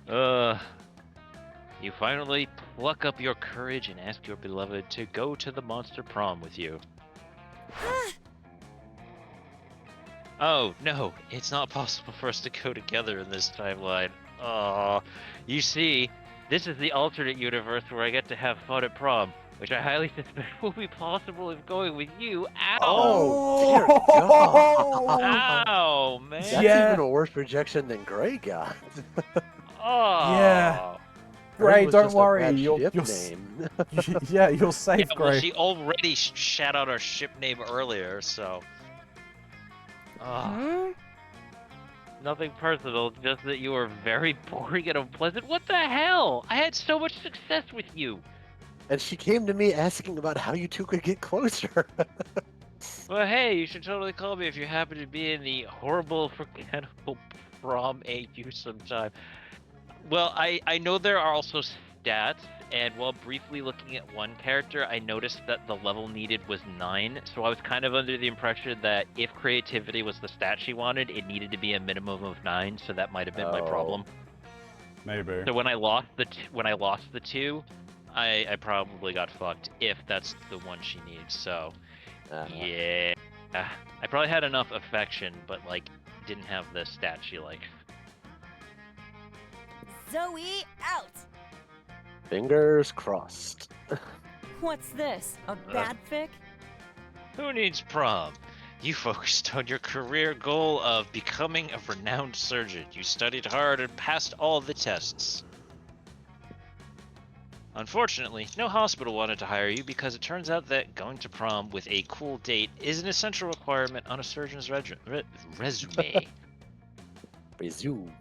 You finally pluck up your courage and ask your beloved to go to the monster prom with you. Oh, no, it's not possible for us to go together in this timeline. Oh, you see, this is the alternate universe where I get to have fun at prom, which I highly suspect will be possible if going with you. Ow! Oh, dear God. Ow, man! That's Yeah. even a worse rejection than Gray got. Oh. Yeah. Gray Gray, was don't just a worry. bad You're ship s- name. yeah, you're safe, Yeah, well, Gray. she already shat out our ship name earlier, so. Nothing personal, just that you are very boring and unpleasant. What the hell? I had so much success with you. And she came to me asking about how you two could get closer. Well, hey, you should totally call me if you happen to be in the horrible, forgettable prom AU sometime. Well, I know there are also stats, and while briefly looking at one character, I noticed that the level needed was 9, so I was kind of under the impression that if creativity was the stat she wanted, it needed to be a minimum of 9, so that might have been my problem. Maybe. So when I lost the 2, I probably got fucked if that's the one she needs. So yeah, I probably had enough affection, but like didn't have the stat she liked. Zoe, out! Fingers crossed. What's this? A bad fic? Who needs prom? You focused on your career goal of becoming a renowned surgeon. You studied hard and passed all the tests. Unfortunately, no hospital wanted to hire you because it turns out that going to prom with a cool date is an essential requirement on a surgeon's resume. Resume.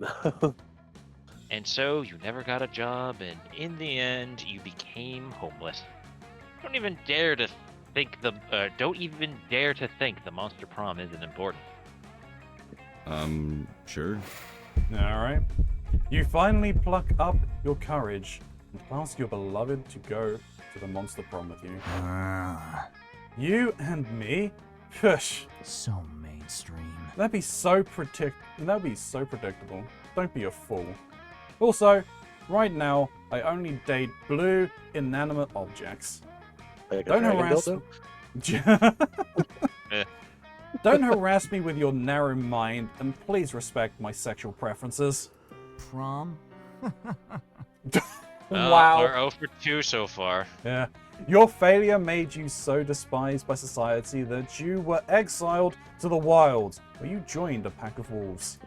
And so you never got a job, and in the end, you became homeless. Don't even dare to think the monster prom isn't important. Sure. Alright. You finally pluck up your courage and ask your beloved to go to the monster prom with you. You and me? Phush. So mainstream. That'd be so predictable. Don't be a fool. Also, right now, I only date blue, inanimate objects. Like a Don't dragon harass dildo? Don't harass me with your narrow mind, and please respect my sexual preferences. Prom? Wow. We're 0 for 2 so far. Yeah. Your failure made you so despised by society that you were exiled to the wilds, where you joined a pack of wolves.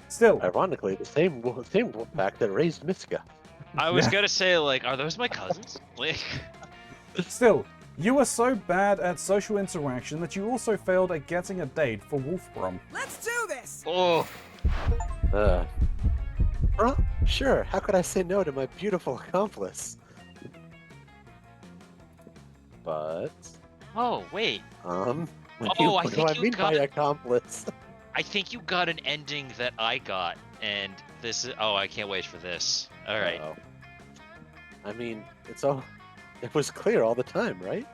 Still, Ironically, the same wolf pack that raised Miska. I was Yeah. gonna say, like, are those my cousins? Like, Still, you were so bad at social interaction that you also failed at getting a date for Wolf Prom. Let's do this! oh, Sure, how could I say no to my beautiful accomplice? But, oh, wait. what Oh, I what do think I you mean by got- accomplice? I think you got an ending that I got, and this is. Oh, I can't wait for this. All right. Uh-oh. I mean, it was clear all the time, right?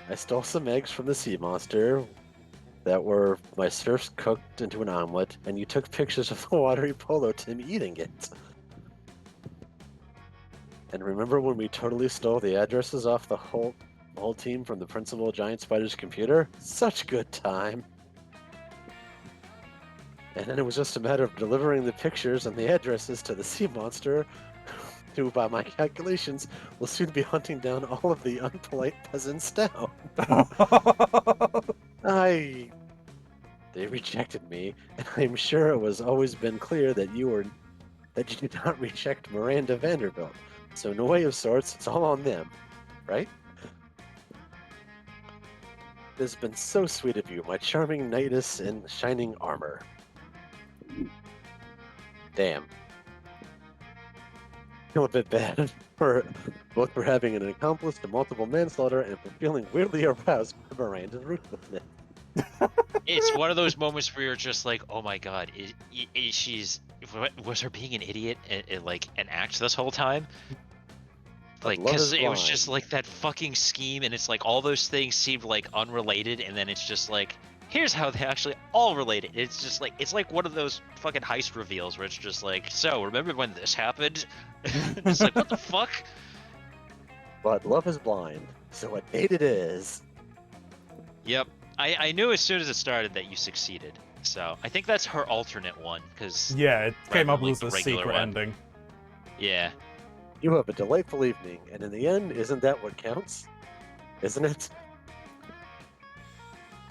I stole some eggs from the sea monster that were my serfs cooked into an omelet, and you took pictures of the watery polo Tim eating it. And remember when we totally stole the addresses off the whole team from the principal Giant Spider's computer? Such good time. And then it was just a matter of delivering the pictures and the addresses to the sea monster, who, by my calculations, will soon be hunting down all of the unpolite peasants down. They rejected me, and I'm sure it was always been clear that you did not reject Miranda Vanderbilt. So in a way of sorts, it's all on them, right? It has been so sweet of you, my charming knightess in shining armor. Damn. Feel a bit bad for both for having an accomplice to multiple manslaughter and for feeling weirdly aroused by Miranda's ruthlessness. It's one of those moments where you're just like, oh my god, was her being an idiot like an act this whole time? Like, love because is it was blind. just like that fucking scheme, and it's like all those things seemed like unrelated, and then it's just like, here's how they actually all related. It's just like, it's like one of those fucking heist reveals where it's just like, so remember when this happened? It's like, what the fuck? But love is blind, so what date it is. Yep. I knew as soon as it started that you succeeded. So I think that's her alternate one, because Yeah, it came up like as the a regular secret one. ending. Yeah. You have a delightful evening, and in the end, isn't that what counts? Isn't it?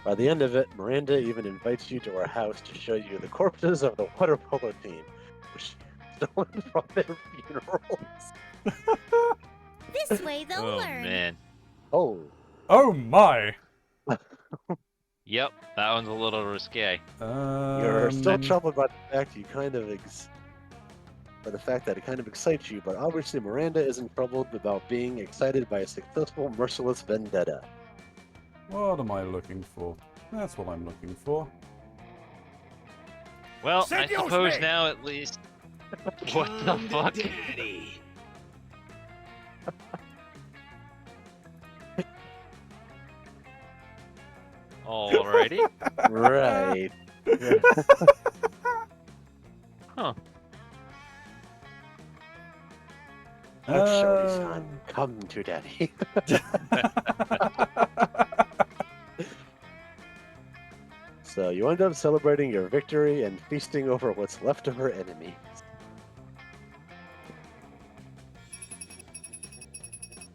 By the end of it, Miranda even invites you to her house to show you the corpses of the water polo team, which stolen from their funerals. This way they'll Oh learn. man. Oh. Oh my! Yep, that one's a little risque. You're still troubled by the fact you kind of by the fact that it kind of excites you, but obviously Miranda isn't troubled about being excited by a successful, merciless vendetta. What am I looking for? That's what I'm looking for. Well, I Excuse suppose me. now at least. What the fuck? Alrighty. Right. Huh. Come, shorty son. Come to daddy. So you end up celebrating your victory and feasting over what's left of her enemy.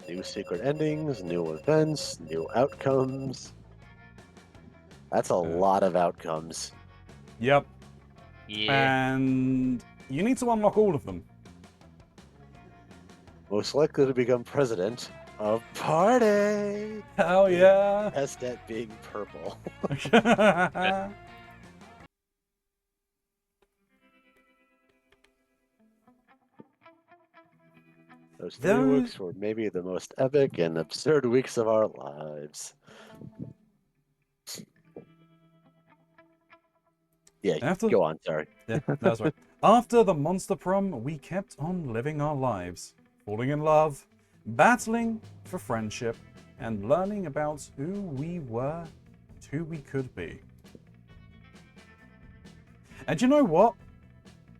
New secret endings, new events, new outcomes. That's a lot of outcomes. Yep. Yeah. And you need to unlock all of them. Most likely to become president of party. Hell yeah! Test at being purple. Those 3 weeks were maybe the most epic and absurd weeks of our lives. Yeah, go on, sorry. Yeah, that's right. After the Monster Prom, we kept on living our lives, falling in love, battling for friendship, and learning about who we were and who we could be. And you know what?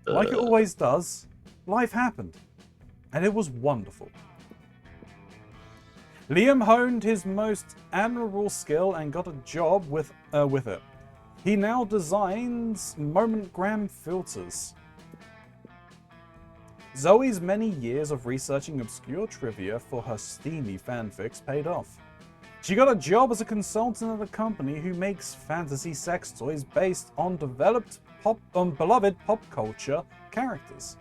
Like it always does, life happened. And it was wonderful. Liam honed his most admirable skill and got a job with it. He now designs momentgram filters. Zoe's many years of researching obscure trivia for her steamy fanfics paid off. She got a job as a consultant at a company who makes fantasy sex toys based on beloved pop culture characters.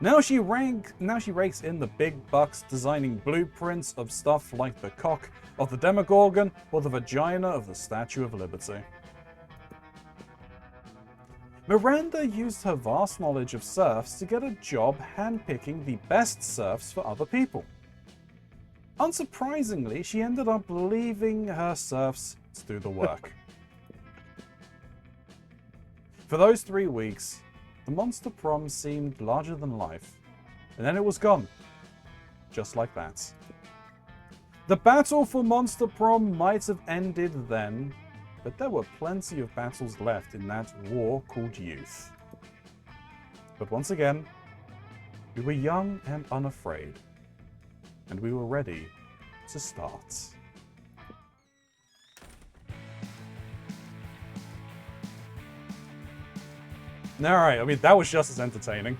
Now she rakes in the big bucks designing blueprints of stuff like the cock of the Demogorgon or the vagina of the Statue of Liberty. Miranda used her vast knowledge of serfs to get a job handpicking the best serfs for other people. Unsurprisingly, she ended up leaving her serfs to do the work. For those 3 weeks, the Monster Prom seemed larger than life, and then it was gone. Just like that. The battle for Monster Prom might have ended then, but there were plenty of battles left in that war called youth. But once again, we were young and unafraid, and we were ready to start. Alright, I mean, that was just as entertaining.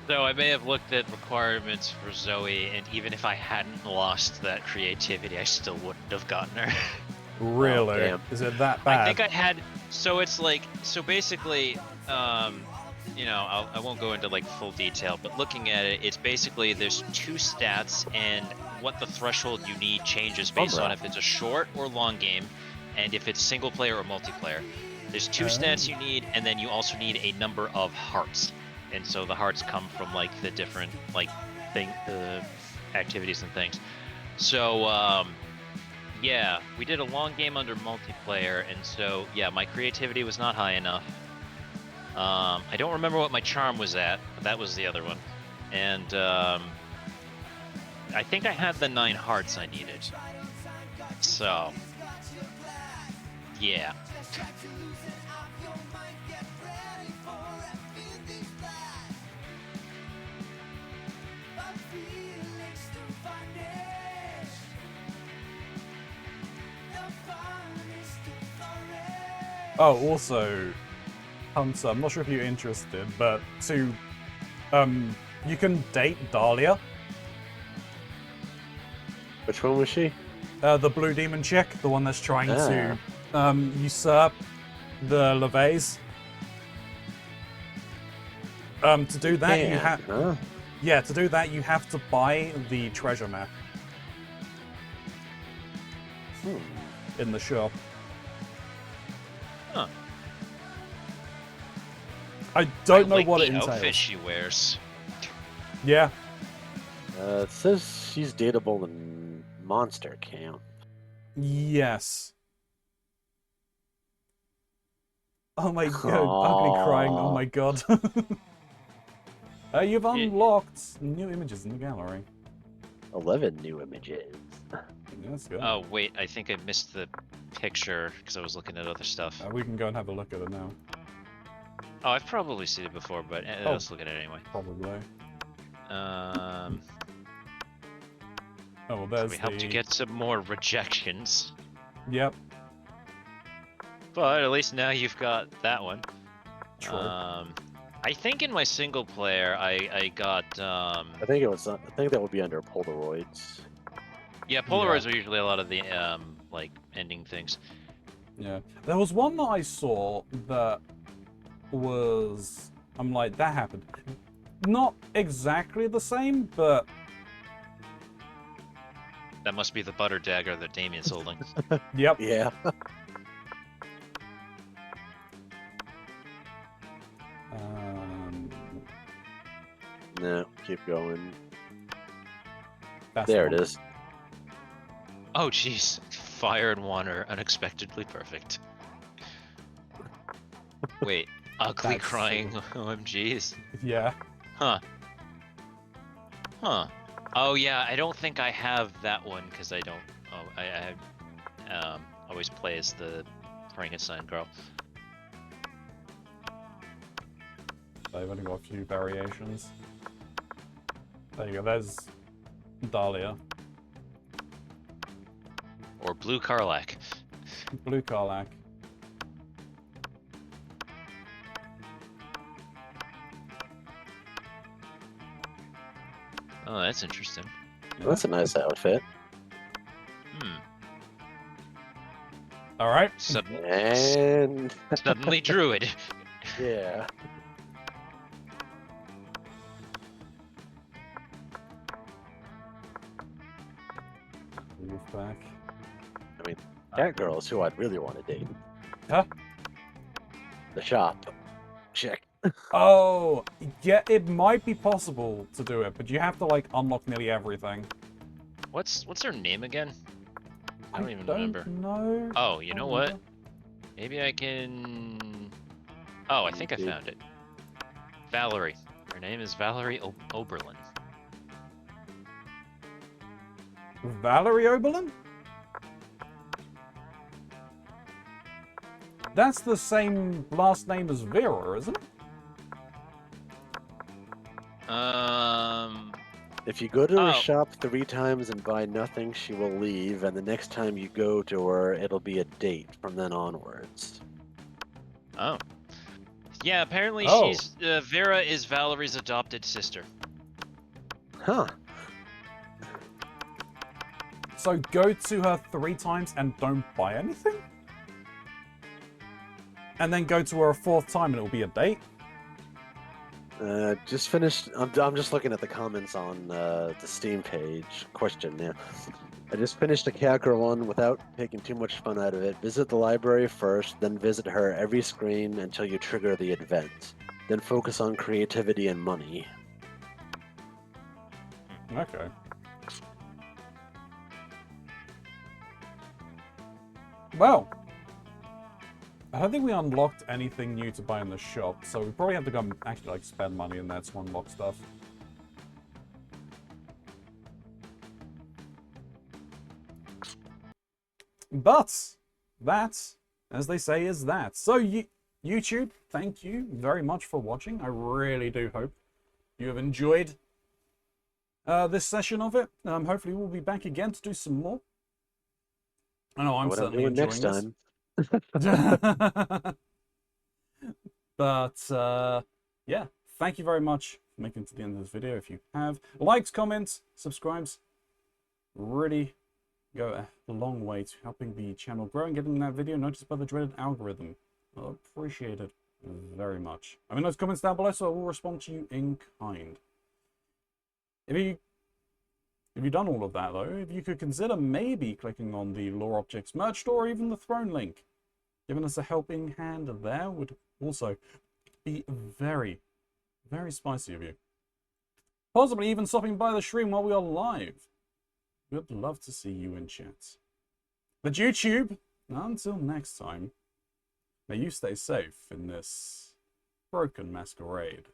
So I may have looked at requirements for Zoe, and even if I hadn't lost that creativity, I still wouldn't have gotten her. Really? damn. Is it that bad? I think I had. So it's like, so basically, you know, I won't go into like full detail, but looking at it, it's basically there's 2 stats, and what the threshold you need changes based on if it's a short or long game, and if it's single player or multiplayer. There's 2 stats you need, and then you also need a number of hearts. And so the hearts come from like the different like activities and things. So yeah, we did a long game under multiplayer, and so yeah, my creativity was not high enough. I don't remember what my charm was at, but that was the other one. And I think I had the 9 hearts I needed. So, yeah. Oh, also, Hunter, I'm not sure if you're interested, but you can date Dahlia. Which one was she? The blue demon chick, the one that's trying to usurp the Levays. To do that, you have to do that, you have to buy the treasure map in the shop. Huh. I don't know like what the it entails. outfit she wears. Yeah. It says she's dateable in Monster Camp. Yes. Oh my god, ugly crying, oh my god. You've unlocked new images in the gallery. 11 new images. That's good. Oh, wait, I think I missed the picture because I was looking at other stuff. We can go and have a look at it now. Oh, I've probably seen it before, but let's look at it anyway. Probably. Oh, well, there's we helped you get some more rejections. Yep. But at least now you've got that one. True. I think in my single player, I got. I think that would be under Polaroids. Yeah, Polaroids are usually a lot of the like ending things. Yeah, there was one that I saw that was. I'm like, that happened. Not exactly the same, but. That must be the butter dagger that Damien's holding. Yep. Yeah. No, keep going. There it is. Oh, jeez. Fire and water, unexpectedly perfect. Wait, ugly crying OMGs? Yeah. Huh. Huh. Oh, yeah, I don't think I have that one, because I don't... Oh, I always play as the Frankenstein girl. I've only got a few variations. There you go, there's Dahlia. Or Blue Karlak. Blue Karlak. Oh, that's interesting. Yeah. That's a nice outfit. Alright. And... Suddenly Druid. Yeah. Move back. I mean, that girl is who I'd really want to date. Huh? The shop. Chick. Oh, yeah, it might be possible to do it, but you have to, like, unlock nearly everything. What's her name again? I don't even remember. No. Oh, you know what? Maybe I can... Oh, I think I found it. Valerie. Her name is Valerie Oberlin. Valerie Oberlin? That's the same last name as Vera, isn't it? If you go to her shop 3 times and buy nothing, she will leave, and the next time you go to her, it'll be a date from then onwards. Oh. Yeah, apparently she's... Vera is Valerie's adopted sister. Huh. So go to her 3 times and don't buy anything? And then go to her a 4th time and it'll be a date? Just finished. I'm just looking at the comments on the Steam page. Question now. I just finished a Kakra one without taking too much fun out of it. Visit the library first, then visit her every screen until you trigger the event. Then focus on creativity and money. Okay. Well, I don't think we unlocked anything new to buy in the shop, so we probably have to go and actually like spend money in there to unlock stuff. But that, as they say, is that. So YouTube, thank you very much for watching. I really do hope you have enjoyed this session of it. Hopefully we'll be back again to do some more. I know I'm What certainly doing enjoying next this. time? But yeah, thank you very much for making it to the end of this video. If you have likes, comments, subscribes, really go a long way to helping the channel grow and getting that video noticed by the dreaded algorithm. I'll appreciate it very much. I mean, those comments down below, so I will respond to you in kind. If you've done all of that, though, if you could consider maybe clicking on the Lore Objects merch store or even the Throne link, giving us a helping hand there would also be very, very spicy of you. Possibly even stopping by the stream while we are live. We'd love to see you in chat. But YouTube, until next time, may you stay safe in this broken masquerade.